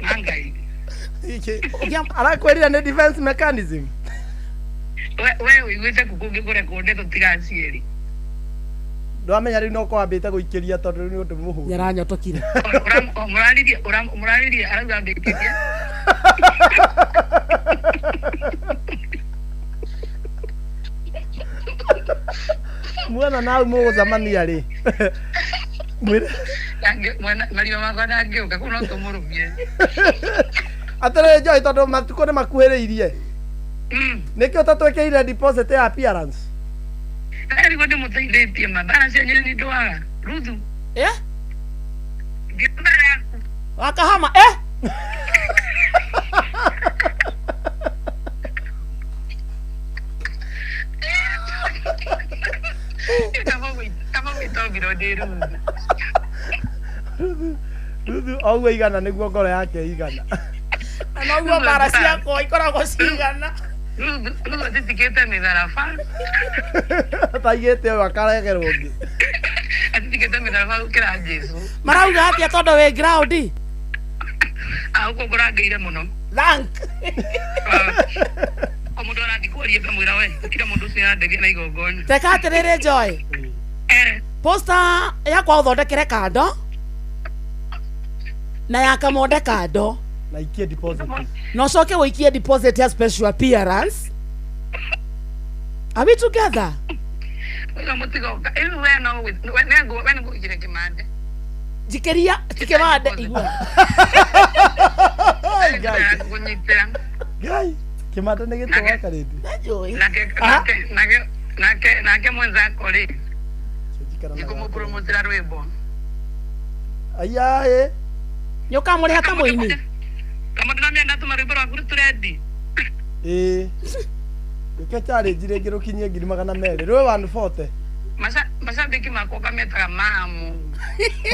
Mangai. Arakwirira ni defense mechanism. Wewe wita kukunge kore konde tutigacieri. Ndwamenya riu no kwambite guikiria tondu ni undu muhu. Nyaranyotokire. Murariria arauga ngikiria. Mwana nawe muguzamania ri. Mwire. Mari mama kana ngeuka kuno tumurumie. Atare Joy tondu matuko ni makuhiriirie. Nikio tatwekeire deposit ya appearance. Ari gode mutaithĩtie mabara cia nyeri ndwaga. Ruthu. Gĩtara. Wakahama Kama witogiro ndi Ruthu auga igana niguo ngoro yake igana. Na noguo mbara ciakwa ikoragwo cigana. Ruthu atitikĩte mĩtharaba. Ataigĩte ũyũ akaregerwo ũngĩ. Atitikĩte mĩtharaba gũkĩra Jesu. Marauga atĩa tondũ wĩ ground? Ũguo ngũrangĩire mũno. Thank. O mũndũ arathiĩ kũaria kamwĩra we kila mũndũ ũcio arandeithia na igongona. Teka atĩrĩrĩ Joy. Posta yakwa ũthondekere kando na yakamwonde kando na ikie deposit. No coke wikie deposit ya special appearance. Are we together? Wewe mutigoka. Wewe no wewe ngo igire kimande. Jikeria tikemande igwa. Guy, kimande ni gitu waka redi. Joy. Nake mwenzako ri. Nikumupromotera rwimbo. Ayaye. Nyoka muri hata muini. Kama tunamenda tumarwimbo rwa kuri turedi. Ike challenge rĩngĩ rũkinyie 200 rwe 140. Mashabiki makoka metaga mamu.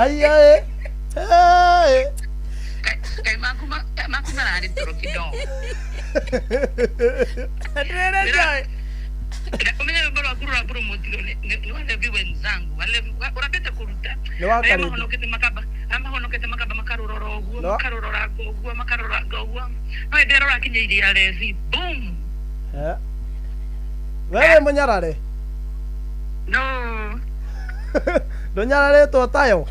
Ayaye. Kai makuma rari toro kidogo. Adrena Joy. Umenya rwimbo rwa kuri rwa promotiro ni wale wenzangu. Wale unapita kuruta. Ni wakati. Amahonokete makaba makarororo oguo makarorora oguo makarorora oguo no nderora kinyiria rezi boom wewe munyarare no ndonyarare to tayo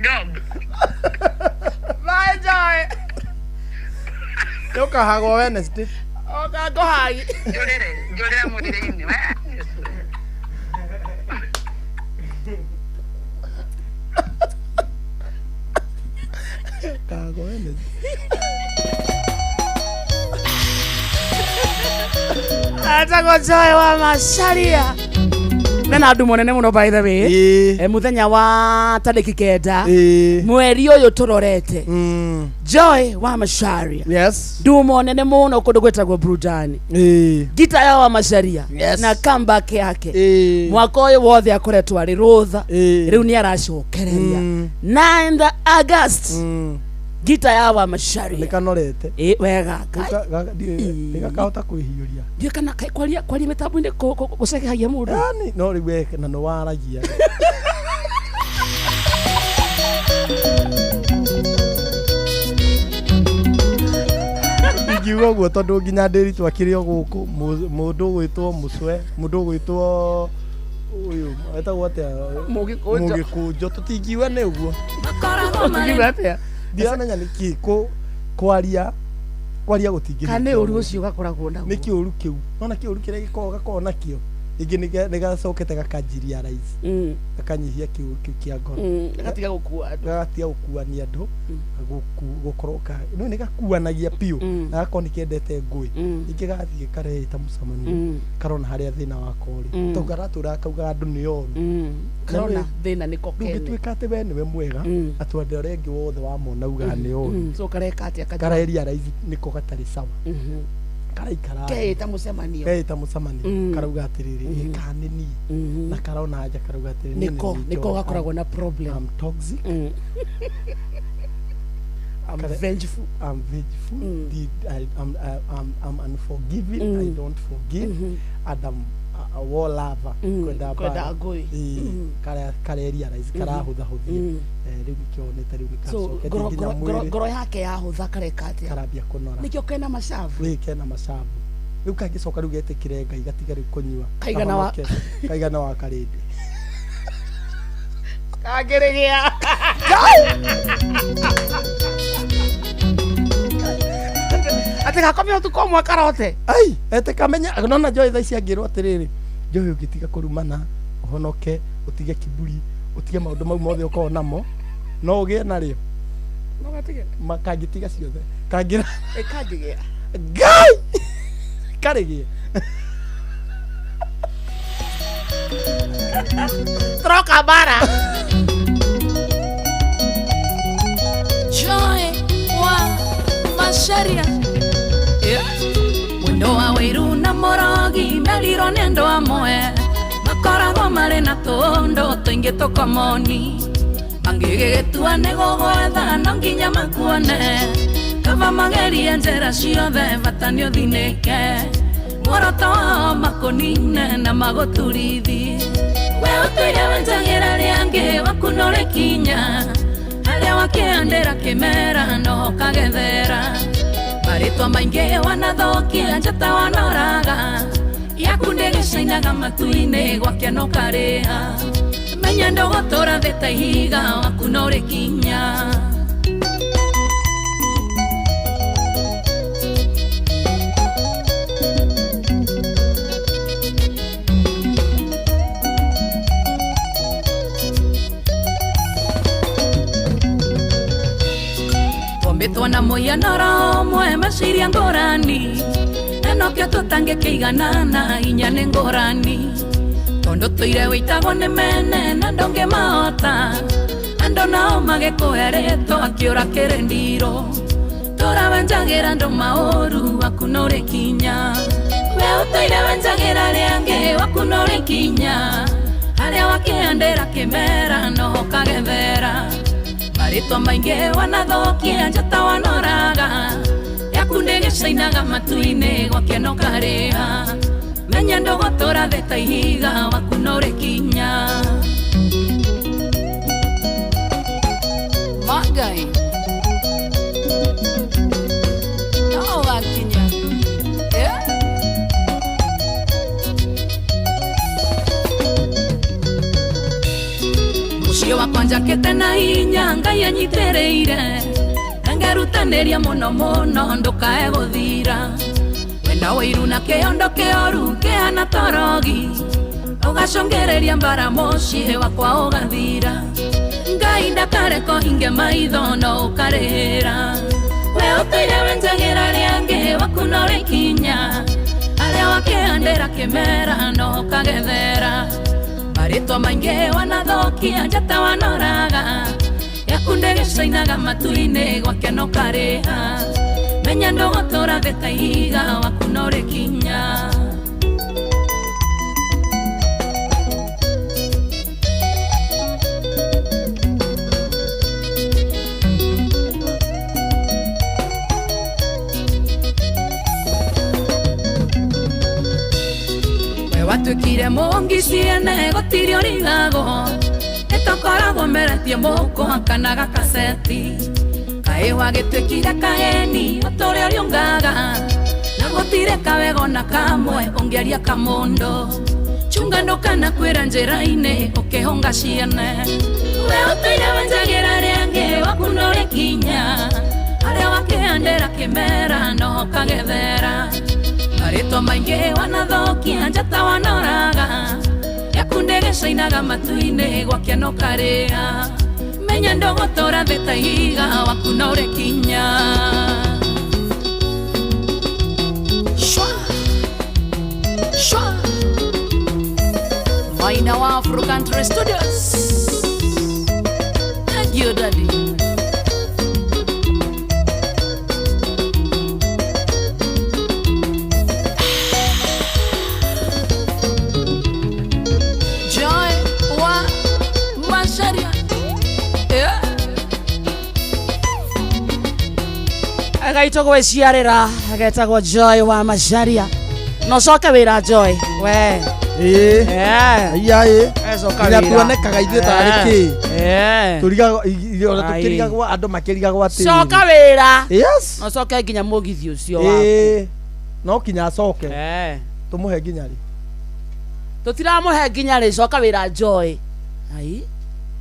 dog bye Joy yoka hago Wednesday oka go hagi jolere mudire ini kago Wednesday Atago Joy wa Macharia. Mena andu monene muno by the way. Muthenya wa tariki 9 mweri uyu turorete. Joy wa Macharia. Yes. Ndu monene muno kundu gwetagwo Burudani. Gita ya wa Macharia na comeback yake. Mwaka uyu wothe akoretwo ari rutha. Riu ni aracokereria. 9 August. Gita ya wa Macharia nikanorete wega nikakahota kwihiuria ndio kana kwaria mitambo-ini gucekehagia mundu yani no riwe na no waragia ngiuga guo tondu nginya ndiri twakirio guku mundu gwitwo Mucwe mundu gwitwo uyu etagwo atia Mugikunjo tutingiwa ni uguo tutingiwa atia ndiamenya niki kwaria gutingiri kana uru ucio gakoragwo naguo niki uru kiu nona ki uru kire gikoo nakio ingi nigacokete gakanjiria rais gakanyihia kiu kia ngoro gatiga gukuania andu gukoroka no nigakuanagia piu na gakoni kiendete ngui ingi gathie kareta mucamani karona haria thina wakori to garatura kauga andu ni oru karona thina niko kene ndugituika ati we niwe mwega atwende uria ngi wothe wamona uga ni oru so kareka ati akareria rais niko gatari sawa karaikara keita mucemani karauga atiriri kanini na karona haja karauga atiriri niko gakoragwo na problem I'm toxic I'm vengeful. I'm vengeful. I'm unforgiving. I don't forgive. And I'm a war lover. Kwenda ngui. Kareria rais karahutha huthia. Riu nikionete riu nikacoke ngoro yake yahutha kareka atia. Karambia kunora. Nikio kena macabu. Kena macabu. Riu kangicoka riu getikire Ngai gatiga riu kunyua. Kaigana wa karindi. Kagirigia. Ati gakomia utuko mwa karote. Ai, ete kamenya nona Joy thaici angirwo atiriri. Joy ungitiga kurumana, uhonoke, utige kiburi, utige maundu mau mothe uko namo. No ugie nario. No gatige. Makangitiga ciothe. Kangira. Kangigia. Ngai. Karigie. Troca bara. Joy wa Masharia. Mwendo wa Wairu na Morogi meriro nendo amwe makoragwo marĩ na tũndũ tũingĩ tũkomoni mangĩgĩtua nĩ gũgwetha no nginya makuone kaba magerie njĩra ciothe bata nĩ ũthinĩke muoroto wao makũnine na magũturithi we ũtũire wenjagĩra rĩangĩ wakunũre kinya harĩa wakĩandĩra kĩmera no kagethera Marĩtwa maingĩ wanathokia njata wanoraga yaku ndĩgĩcainaga matu-inĩ gwake no karĩha menya ndũgũtũra thĩ ta ihiga waku no rĩkinya Twambĩtwo na mũhianoro ũmwe maciria ngũrani nokĩo tũtangĩkĩiganana hinya nĩ ngũrani tondũ tũire wĩitagwo nĩ mene na ndũngĩmahota andũ nao magĩkũhe rĩtwa akĩũra kĩrĩndiro tũrawenjagĩra andũ maũru waku no rĩkinya we ũtũire wenjagĩra rĩangĩ waku no rĩkinya harĩa wakĩandĩra kĩmera no kagethera Marĩtwa maingĩ wanathokia njata wanoraga yaku ndĩgĩcainaga matu-inĩ gwake no karĩha menya ndũgũtũra thĩ ta ihiga waku no rĩkinya Magai no gakinya Mũciĩ wakwa njakĩte na hinya Ngai anyitĩrĩire ngerutanĩria mũno mũno ndũkae gũthira wena Wairu na kĩondo kĩoru kĩhana torogi ũgacũngĩrĩria mbara mũciĩ wakwa ũgathira Ngai ndakareko hinge maitho no ũkarĩhĩra we ũtũire wenjagĩra rĩangĩ waku no rĩkinya harĩa wakĩandĩra kĩmera no kagethera Marĩtwa maingĩ wanathokia njata wanoraga yaku ndĩgĩcainaga matu-inĩ gwake no karĩha menya ndũgũtũra thĩ ta ihiga waku no rĩkinya we watuĩkire mũngi ciene gũtirĩ ũrigagwo nĩtũkoragwo meretie mũkwa kana gakaceti kaĩ wagĩtuĩkire kaheni ũtũrĩa ũriũngaga na gũtirĩ kawego na kamwe ũngĩaria kamũndũ chunga ndũkana kwĩra njĩra-inĩ ũkĩhũnga ciene we ũtũire wenjagĩra rĩangĩ waku no rĩkinya harĩa wakĩandĩra kĩmera no kagethera Marĩtwa maingĩ wanathokia njata wanoraga yaku ndĩgĩcainaga matu-inĩ gwake no karĩha menya ndũgũtũra thĩ ta ihiga waku no rĩkinya Shwa Maina wa Afro Country Studios Thank you daddy Ngai gwiciarira agetagwo Joy wa Macharia no coke wira Joy we tuonekaga ithuĩ tarĩ kĩ tũrigagwo andũ makĩrigagwo atĩ coka wĩra no coke nginya mũgithi ũcio waku no kinya acoke tũmũhe nginya rĩ tũtiramũhe nginya rĩ coka wĩra Joy ai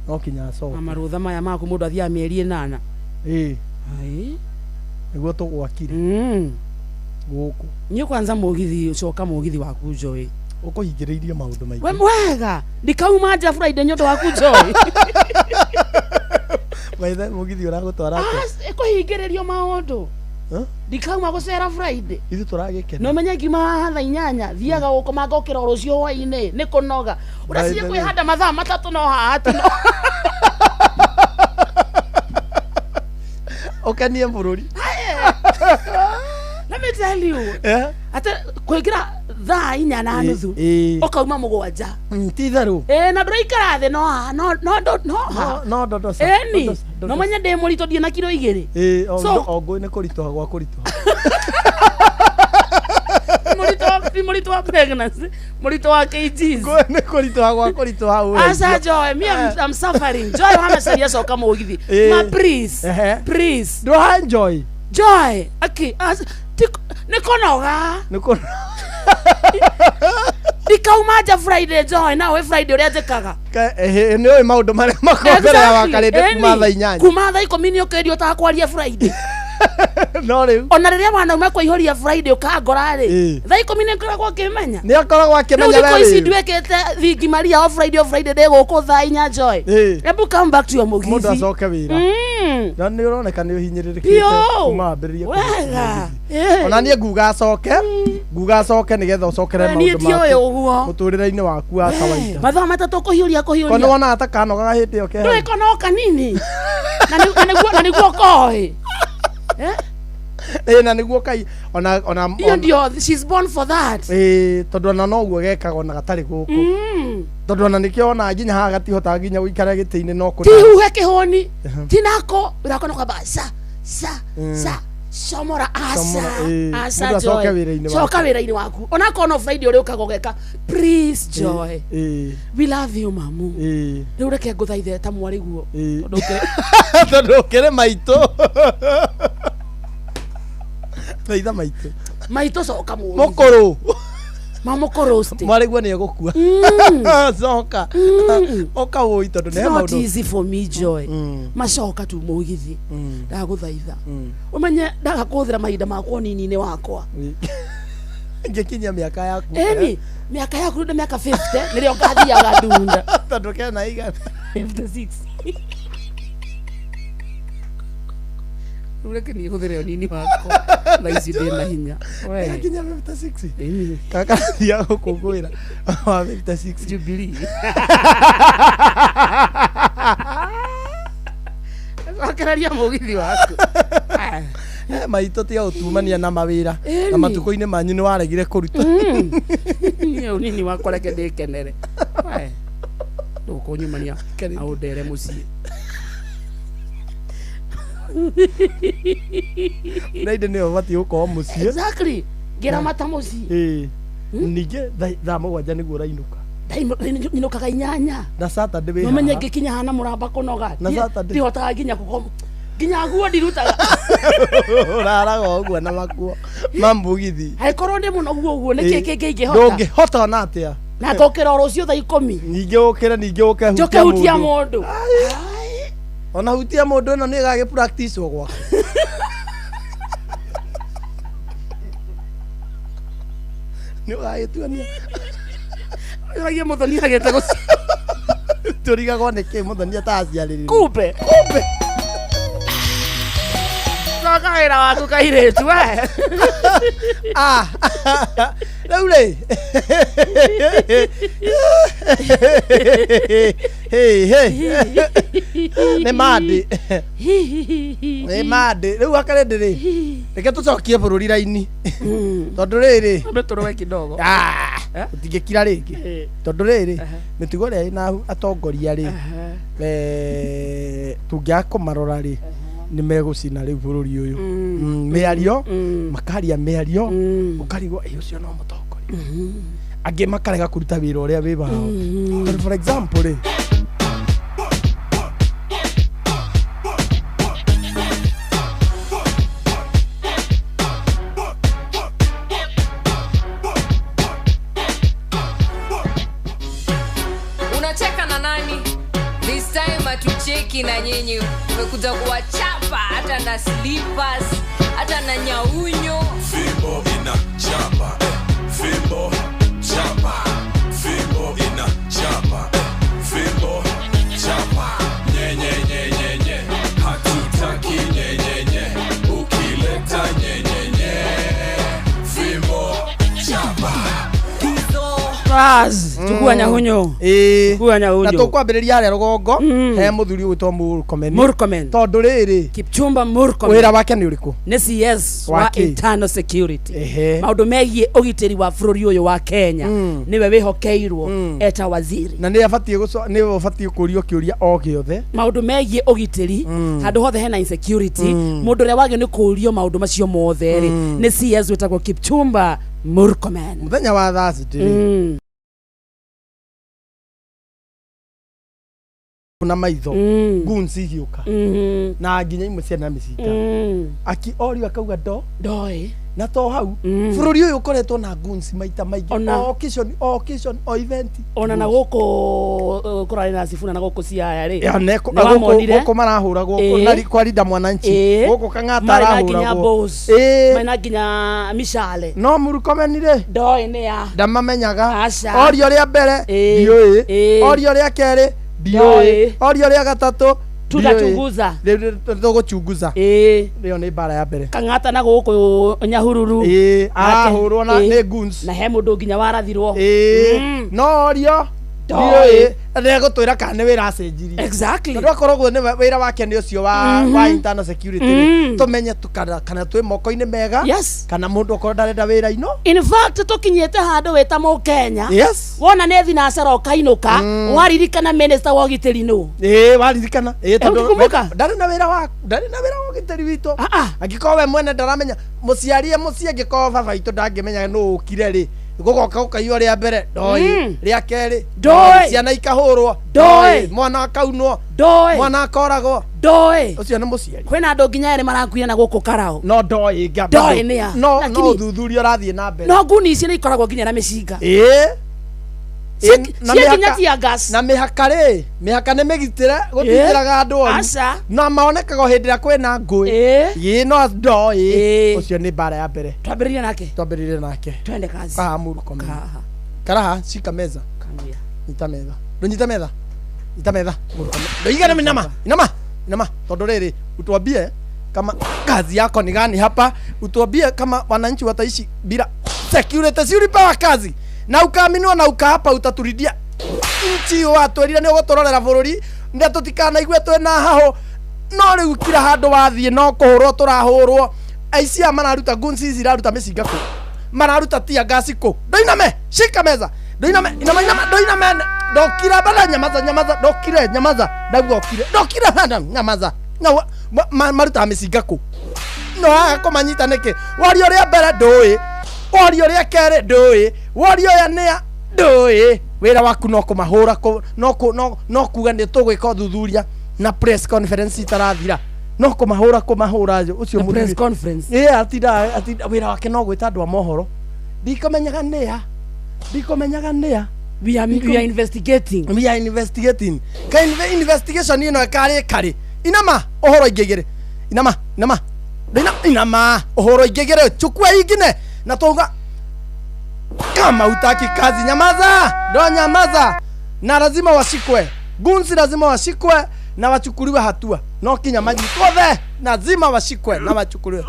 no kinya acoke marũtha maya maku mũndũ athiaga mĩeri 8 ai nĩguo tũgwakire gũkũ niĩ kwanza mũgithi coka mũgithi waku Joy ũkũhingĩrĩirie maũndũ maingĩ we mwega ndikauma nja Friday nĩ ũndũ waku Joy maithe mũgithi ũragũtwara ĩkũhingĩrĩrio maũndũ ndikauma gũcera Friday ithu tũragĩkena no menye ngima haha thaa 8 thiaga gũkoma ngokĩra rũciũ hwaĩ-inĩ nĩ kũnoga ũracirie kwĩhanda mathaa 3 no haha tino ũkenie bũrũri let me tell you ate kwĩngira thaa 4:30 ũkauma mũgwanja ti tharu na ndũraikara thĩ no ndodo no menya ndĩ mũritũ ndĩ na kilo 2 o ngũĩ nĩ kũritũha gwa kũritũha mũritũ wa pregnancy mũritũ wa kgs ngũĩ nĩ kũritũha gwa kũritũha asa Joy me I'm suffering Joy wa Macharia coka mũgithi ma please do enjoy Joy okay nĩ kũnoga ndikauma nja Friday Joy nawe Friday ũrĩa njĩkaga nĩ ũĩ maũndũ marĩa makombera wakarĩte kuma thaa 8 kuma thaa 10 nĩ ũkĩrio ta kwaria Friday no rĩu ona rĩrĩa wanauma kũihũria Friday ũkangora rĩ thaa 10 nĩ ngoragwo akĩmenya nĩ akoragwo akĩmenya wewe rĩu ici ndwĩkĩte thingi Maria o Friday ndĩgũkũ thaa 4 Joy ebu come back to your mũgithi mũndũ acoke wĩra na nĩ ũroneka nĩ ũhinyĩrĩrĩkĩte kuma ambĩrĩria ona niĩ nguga acoke nĩgetha ũcokere maũndũ mũtũrĩre-inĩ waku wa kawaida mathaa 3 kũhiũria kono wona atakanogaga hĩndĩ ĩyo kĩhe ndwĩkono kanini na nĩguo koĩ na nĩguo kai ona ndio she's born for that tondũ ona noguo gekaga ona gatarĩ gũkũ tondũ ona nĩkĩo ona nginya haha gatihota nginya gũikara gĩtĩ-inĩ no kũ tihuhe kĩhũni tinako ũrakona kwamba sa somora asa Joy coka wĩra-inĩ waku ona kono Friday ũrĩa ũkagogeka please Joy we love you mamu rĩu reke ngũthaithe ta mwarĩguo tondũ ũkĩrĩ maitũ thaitha maitũ coka mũkũrũ mamũkũrũ mwarĩguo nĩ egũkua coka oka wũi tondũ nĩ maũndũ not easy for me Joy macoka tu mũgithi ndagũthaitha ũmenye ndaga kũhũthĩra mahinda makwa nini-inĩ wakwa ngĩkinyia mĩaka yaku mĩaka yaku nĩ mĩaka 50 nĩrĩo ngathiaga ndunda tondũ kena igana 56 ureke ni hũthĩre nini wakwa thaa ici ndĩna hinya nginya 56 kaka thia gũkũngũĩra wa 56 Jubilee akararia mũgithi waku maitũ tiga ũtumania na mawĩra na matukũ-inĩ manyu nĩ waregire kũruta nini wakwa reke ndĩkenere ndũkũnyumania na ũndere mũciĩ Naide nĩ ũbatiĩ gũkorwo mũciĩ exactly ngeramata mũciĩ ningĩ thaa mũgwanja nĩguo ũrainũka inũkaga 8 na Saturday wĩ haha nomenye ngĩkinya hana mũramba kũnoga ndihotaga nginya gũkoma nginya nguo ndirutaga ũraraga ũguo na makuo mambugithi angĩkorwo ndĩ mũnogu ũguo nĩkĩ kĩngĩhota ndũngĩhota ona atĩa na ngokĩra rũciũ thaa 10 ningĩ ũkĩre njoke mũndũ ona hutia mũndũ ĩno nĩ ĩgagĩ practice ogwa nĩ ũgagĩtuania ũragia mũthoni agĩte gũci tũrigagwo nĩkĩ mũthoni ataciarĩrĩria kumbe coka wĩra waku kairĩtu rĩu rĩ nĩ mandĩ rĩu akarĩ ndĩrĩ reke tũcokie bũrũri raini tondũ rĩrĩ tũrũwe kidogo tũtingĩkira rĩngĩ tondũ rĩrĩ mĩtugo ĩrĩa ĩna atongoria rĩ tũngĩaga kũmarora rĩ nĩ megũcina rĩu bũrũri ũyũ mĩario makaria mĩario ũkarigwo ũcio no mũtongoria angĩ makarega kũruta wĩra ũrĩa wĩ wao for example rĩ Cheki na nyinyi umekuja kuwachapa hata na slippers hata na nyaunyo fimbo ina chapa fimbo chapa fimbo ina chapa fimbo chapa nye hatutaki nye ukileta nye fimbo chapa Raz, tukua nyahunyo. Tukua nyahunyo. Na tukwambiriria hare rugongo he muthuri witwa Murkomen. Murkomen. Tondu riri Kipchumba Murkomen. Wira wake ni uriku? Ni CS wa internal security. Maundu megie ugitiri wa bururi uyu wa Kenya. Niwe wihokeirwo eta waziri. Na ni abatie kurio kiuria o giothe. Maundu megie ugitiri handu hothe hena insecurity. Mundu ria wagio ni kurio maundu macio mothe ri. Ni CS witagwo Kipchumba Murkomen. Muthenya wa Thursday. Kuna maitho gunsi hiuka na nginya imwe ciana miciga aki ori akauga ndoi na to hau bururi uyu ukoretwo na gunsi maita maigi occasion o event ona na goko kurari na Sifuna na goko cia ri goko marahura goko nari kwa linda mwananchi goko kangata arahura goko maina nginya mishale no Murkomen ri ndoi ni ya ndamamenyaga ori ori mbere ndioi ori ori kere Dioi ori ori gatatu tutachunguza tuguchunguza leo ni bara ya mbere kangata na guku Nyahururu ahurwo na ni guns na he mundu nginya warathirwo no orio dioi nego twira kana wira acenjirie exactly ndo akorogwo ni wira wake ni ucio wa internal security tumenye tukana kana twi moko-ini mega kana mundu okoro ndarenda wira ino in fact tukinyete handu weta mu Kenya wona ne thinacara ukainuka waririkana minister wa ugitiri no waririkana tondu ndari na wira wa ugitiri witu angiko we mwene ndaramenya muciarie mucie ngiko baba itu ndangimenya no ukire ri gugoka ukaiywo ria mbere ndoi ria keri ndoi ciana ikahurwo ndoi mwana akaunwo ndoi mwana akoragwo ndoi ucio ni muciari kwina andu nginya eri marakuia na guku karao no ndoi ngamba ndoi ni ya no thuthuria rathie na mbere no nguni ici ni ikoragwo nginya na micinga na mihaka ni migitire gutitiraga andu oru na maonekaga hindi ria kwina ngui no ndoi ucio ni bara ya mbere twambiririe nake twende kazi kaha Murkomen karaha shika meza kamia nyita metha Murkomen ndoigana inama tondu riri utuambie kama kazi yako ni gani hapa utuambie kama wananchi wataishi bila security si ulipewa kazi na ukaaminwa na ukahapa utaturidia nchi watwerire ni ugutororera bururi ndia tutikana igwe twena haho no riu kira handu wathie no kuhurwo turahurwo aici mararuta gunsi ziraruta micinga ku mararuta tia gasi ku ndoiname shika meza ndoiname ndokira bana nyamaza ndokire ndagwo okire nyamaza maruta micinga ku no akomanyita niki wario ria mbere ndui wario ria kere ndui wario ya nia ndui wira waku no kumahura no kuga ni tugwika uthuthuria na press conference itarathira no kumahura ucio press conference atinda wira wake no gwita andu a mohoro ndikomenyaga nia we are investigating investigation ino kari inama ohoro igegere inama ohoro igegere chukua ingine na toga kama utaki kazi nyamaza na lazima washikwe gunsi lazima washikwe na wachukuliwe hatua no kinya maji tothe lazima washikwe na wachukuliwe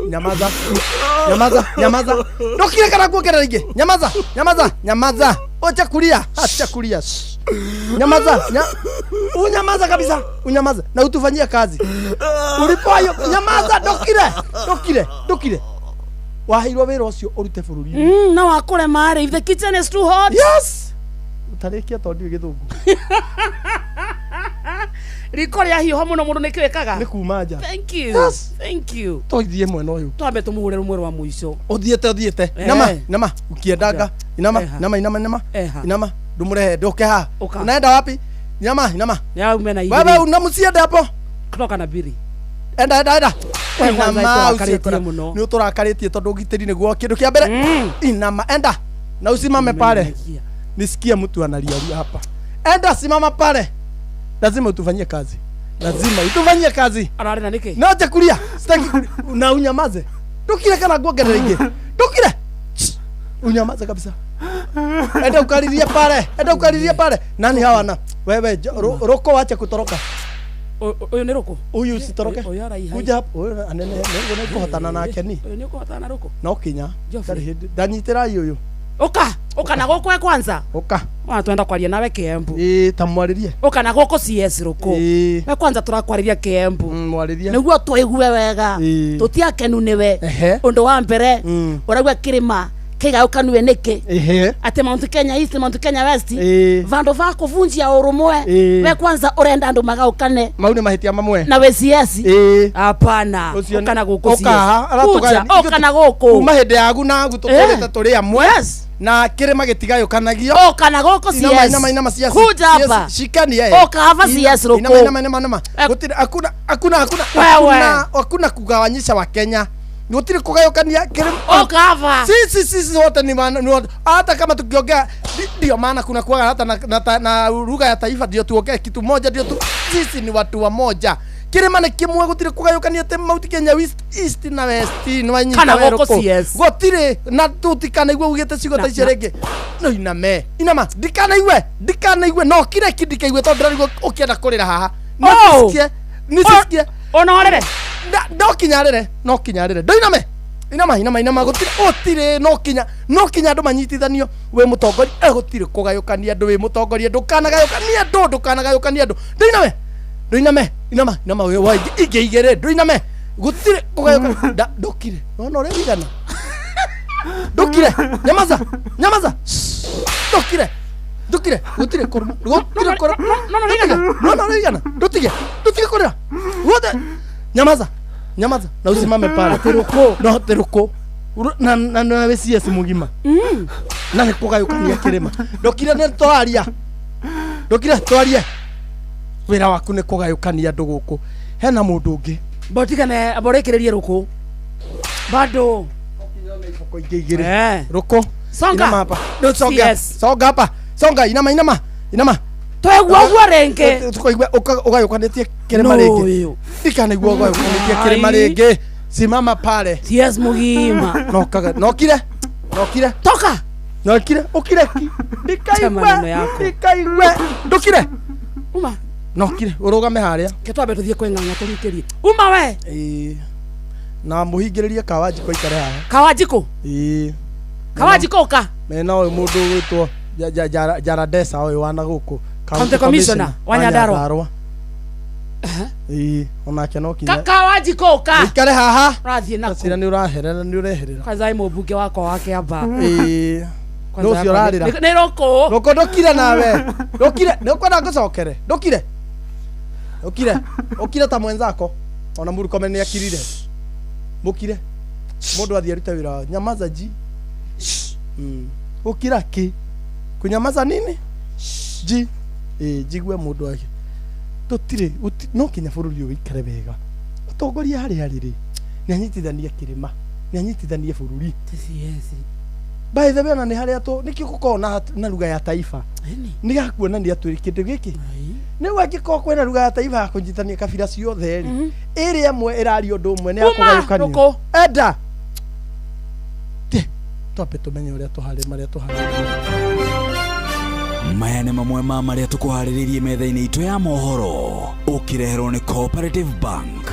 nyamaza ndokire kana kuongerera ingi nyamaza acha kulia unyamaza kabisa na utufanyie kazi ulipoayo nyamaza ndokire waheirwo wira ucio urute bururi na wakure mari if the kitchen is too hot utarikia tondu githungu riko ria hiho muno mundu nikiwekaga ni kuma nja. Thank you. Thank you. Toithie mwena uyu. Twambe tumuhure rumwe rwa muico. Uthiete. Inama ukiendaga. Inama. Inama. Ndumurehe ndoke ha. Unaenda wapi? Inama. Ya umena hivi. Wewe unamusiende hapo? Kutoka na biri. Enda. Ni uturakaritie tondu gitiri niguo kindu kia mbere. Inama enda. Na usimame pale. Nisikia mtu analia hapa. Enda simama pale. Lazima utufanyie kazi. Ararena niki? Naje kulia. Sitaki na unyamaze. Tukire kana guongerera ingi. Tukire. Unyamaze kabisa. Enda ukaririe pale. Nani hawa na? Wewe roko wacha kutoroka. Uyu ni roko. Uyu usitoroke. Kuja hapo. Uyu anene nengo kuhotana nake ni. Uyu ni kuhotana roko. No kinya. Danyitira uyu. Oka na goko kwanza. Oka. Twenda kwaria nawe Kiembu. Tamwaririe. Oka na goko CS roko. We kwanza turakwariria Kiembu. Mwariria. Niguo twigue wega. Tutiakenu niwe. Undu wa mbere. Uragwa kirima. Kiga ukanwe niki. Ate Mount Kenya East, Mount Kenya West. Vando va kuvunjia urumwe. We kwanza urenda andu magaukane. Mau ni mahitia mamwe. Na we CS. Hapana. Oka na goko CS. Oka na goko. Uma hende yagu na gutukorete turi amwe. Na kirima gitigayo kanagio. Oka na goko CS. Inama CS. Kuja hapa. Shikani yeye. Oka hapa CS roko. Inama. Gutira hakuna kugawanyisha wa Kenya. Notiri kugayokania kirima. Oka hapa. Sisi wote ni hata kama tukiongea ndio maana kuna kuwa hata na lugha ya taifa ndio tuongee kitu moja ndio sisi ni watu wa moja. Kirima ni kimwe gutire kugayokania te Mount Kenya East na West ni wanyita kana goko CS. Gutire na tutikana igwe ugete cigo ta icerenge. No inama dikana igwe no kire kidika igwe tondu ndarigo ukienda kurira haha. Nisikie onorere no kinyarire ndoiname inama gutire no kinya andu manyitithanio we mutongori gutire kugayukania andu we mutongoria ndukanagayukania andu inama we wa igere ndoiname gutire kugayukania ndokire no re bigana ndokire nyamaza ndokire gutire korma no bigana ndotige korera wote nyamaza na usimame pale teruko na we CS mugima na nikugayukania kirima ndokire ne twaria wira waku ne kugayukania andu guku hena mundu ungi botigane aborekererie ruku bado ruko songa hapa songa hapa songa inama twegwa renge tukoigwa ugayukanetie kirima ringi ikanaigwa ugayukanetie kirima ringi simama pale CS mugima nokire toka nokire ukire dikaigwe ndukire uma nokire urugame haria ketwabe tuthie kwenganga turikerie uma we na muhingiririe Kawajiko ikare haha Kawajiko Kawajiko ka mena uyu mundu witwo Jaradesa uyu wana guku County Commissioner wa Nyandarua. Onake no kinya. Kawajiko ka. Ikare haha. Rathie nako. Sira ni uraherera. Kwanza ai mubunge wako wake aba. No cio rarira. Ni roko. Roko ndokire nawe. Ndokire, ndokwenda ngucokere. Ndokire. Okire ta mwenzako. Ona Murkomen ni akirire. Mukire. Mundu athie ruta wira. Nyamaza ji. Ukira ki. Kunyamaza nini? Ji. Jigwe mundu ake. Tutire no kinya bururi uyu ikare wega. Utongoria hari ri. Ni anyitithania kirima. Ni anyitithania bururi. TCS. By the way, ni haria to nikio gukorwo na lugha ya taifa. Ni gakuonania twiri kindu giki. Ni gwakiko kwena lugha ya taifa ya kunjitania kabila ciothe ri. Iri amwe irario ndu umwe ni akugayukania. Enda. Twape tumenye uria tuhari maria tuhari. Maya nĩ mamwe ma marĩa tũkũharĩrĩirie metha-inĩ itũ ya mohoro ũkĩreherwo nĩ Cooperative Bank.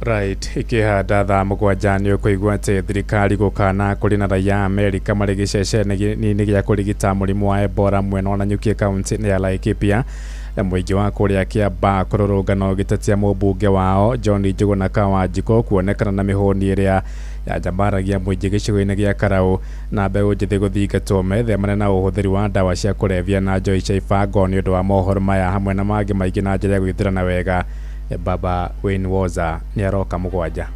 Right, ikihanda thaa mũgwanja nĩ ũkũigua atĩ thirikari gũkana kũrĩ na raia Amerika marĩ gĩceceni-inĩ gĩa kũrigita mũrimũ wa Ebola mwena wa Nanyuki kaunti ya Laikipia. Mũingĩ wa kũrĩa Kĩamba kũrũrũngano gĩtetia mũmbunge wao John Njuguna Kawajiko kuonekana na mĩhũni ĩrĩa yajambaragia muingi gicigo-ini gia Karau na mbeu njithi guthingatwo methemane na uhuthiri wa ndawa cia kulevya na njoi cia ibango ni undu wa mohoro maya hamwe na mangi maingi na njira ya gwithirana wega. Baba Wayne Woza ni aroka mugwanja.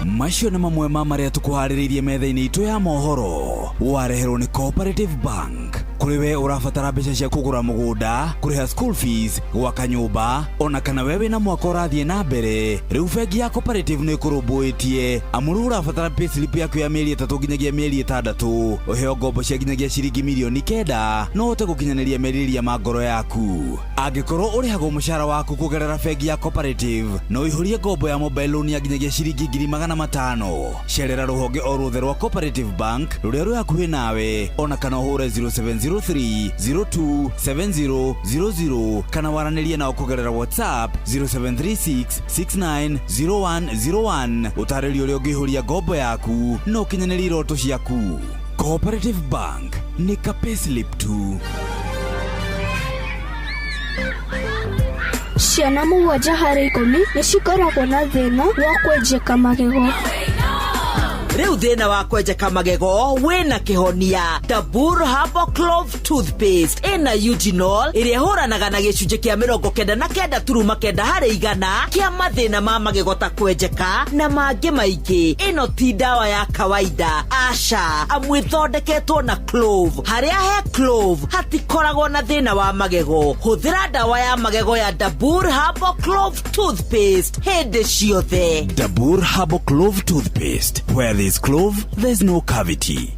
Macio na mamwe ma maria tukuhaririirie metha-ini itu ya mohoro wareherwo ni Cooperative Bank. Kuriwe urabatara mbeca cia kugura mugunda, kuriha school fees, gwaka nyumba, ona kana wewe na mwaka urathie na mbere. Riu bengi ya Cooperative ni kurumbuitie amuru urabatara payslip yaku ya mieri 3 nginyagia mieri 6 uheo ngombo cia nginyagia ciringi milioni 9 no ute gukinyaniria meriria ma ngoro yaku. Angikorwo urihagwo mushara waku kugerera bengi ya Cooperative no ihurie ngombo ya mobile loan ya nginyagia ciringi 500,000. Cerera ruhonge o ruothe rwa Cooperative Bank ruria rwi hakuhi nawe, ona kana uhure 0703027000 kana waranirie nao kugerera WhatsApp 0736690101 utaririo uria ungihuria ngombo yaku no kinyanĩria iroto ciaku. Cooperative Bank ni ka payslip tu. Ciana mũgwanja harĩ 10 nĩ cikoragwo na thĩna wa kwenjeka magego. Riu thina wa kwenjeka magego wina kihonia. Dabur Herbal Clove Toothpaste ina eugenol iria huranaga na gicunje kia 99.9 harĩ igana kia mathina ma magego ta kwenjeka na mangi maingi. Ino ti dawa ya kawaida, aca amwe thondeketwo na clove. Haria he clove hatikoragwo na thina wa magego. Huthira dawa ya magego ya Dabur Herbal Clove Toothpaste hindi ciothe. Dabur Herbal Clove Toothpaste, where there's clove, there's no cavity.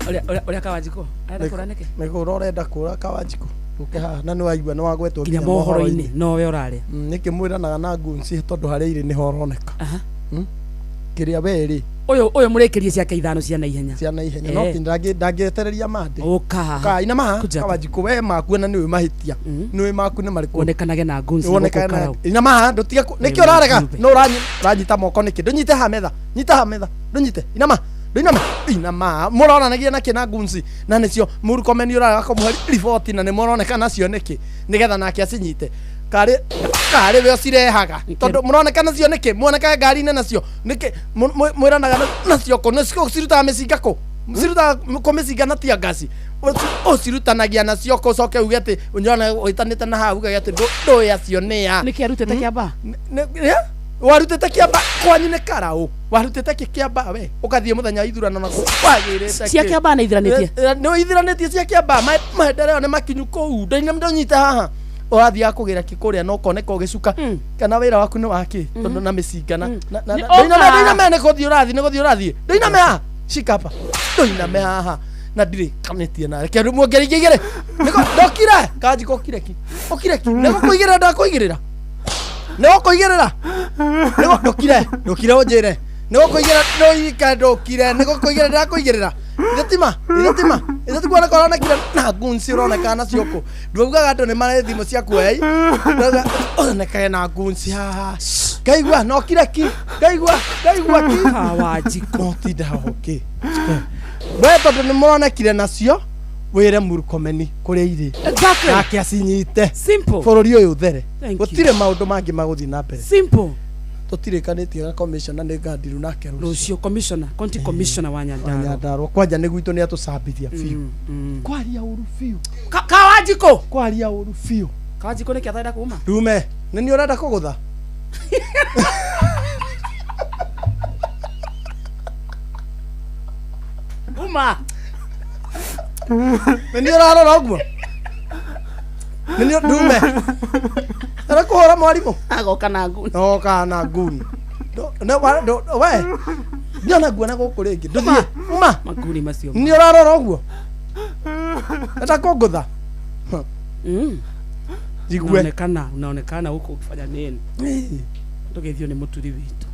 Oria Kawanjiko arenda kuraneke megoro urenda kura Kawanjiko uke ha na no aigua no wagwetwo nginya mohoro-ini no we uraria nikimwiranaga na ngunci tondu hari iri ni horoneka kiria weri uyu murekerie ciake ithano cia naihenya no ndangietereria mande uka ina maha Kawanjiko we maku na niwe mahitia niwe maku ni mariko onekanage na ngunci ina maha ndutia nikio rarega no ranyita moko niki ndunyite hametha nyita hametha ndunyite ina maha ina ma muronanagia na kina ngunci na nicio murukomeni uraga kumuhe report na ni muroneka nacio niki nigetha nake acinyite kari we cirehaga tondu muroneka nacio niki muoneka ngari-ini nacio niki mwiranaga nacio ko nacio ciruta mecinga ko ciruta komeciga na tia ngasi cirutanagia nacio ko coke uge ati unyona uitanite na hau uge ati ndo yacio ni ya niki arutete kiamba warutete kiamba kwanyu ni Karau warutete kiamba we ukathie muthenya ithurano na kwagirite cia kiamba na ithiranitie no ithiranitie cia kiamba maendeleo ni makinyu kou ndine ndonyite haha urathia kugira kikuria no koneka ugicuka kana wira waku ni waki tondu na micinga na ndina mene kuthie urathie ndina meha shikapa ndina haha na ndire kanetie na reke muongerigire niko ndokire Kawanjiko okire ki niko kuigirira ndakuigirira no kuigirira niko ndokire onjire niko kuigirira no ika ndokire niko kuigirira ndakuigirira idatima kuona korona kira na ngunci uroneka na cioko ndwaugaga andu ni mare thimo cia kuei oneka na ngunci haha kaigua no kire ki kaigua ki Kawanjiko tidahoke we tondu ni muronekire nacio wire murukomeni kuria iri nake acinyite bururi uyu there gutire maundu mangi maguthi na mbere tutirikanitie na commissioner ni Ngandiru nake rucio commissioner county commissioner wa Nyandarua kwanja ni gwitu ni atucambithia fiu kwaria uru fiu Kawanjiko kwaria uru fiu Kawanjiko ni kiathaida kuma rume ni urenda kugutha uma ni urarora uguo ni rume ara kuhora mwarimu agoka na nguni we ndiona guona guku ringi nduthie uma maguni macio ni urarora uguo eta kungutha unaonekana huko ukifanya nini tugethio ni muturi witu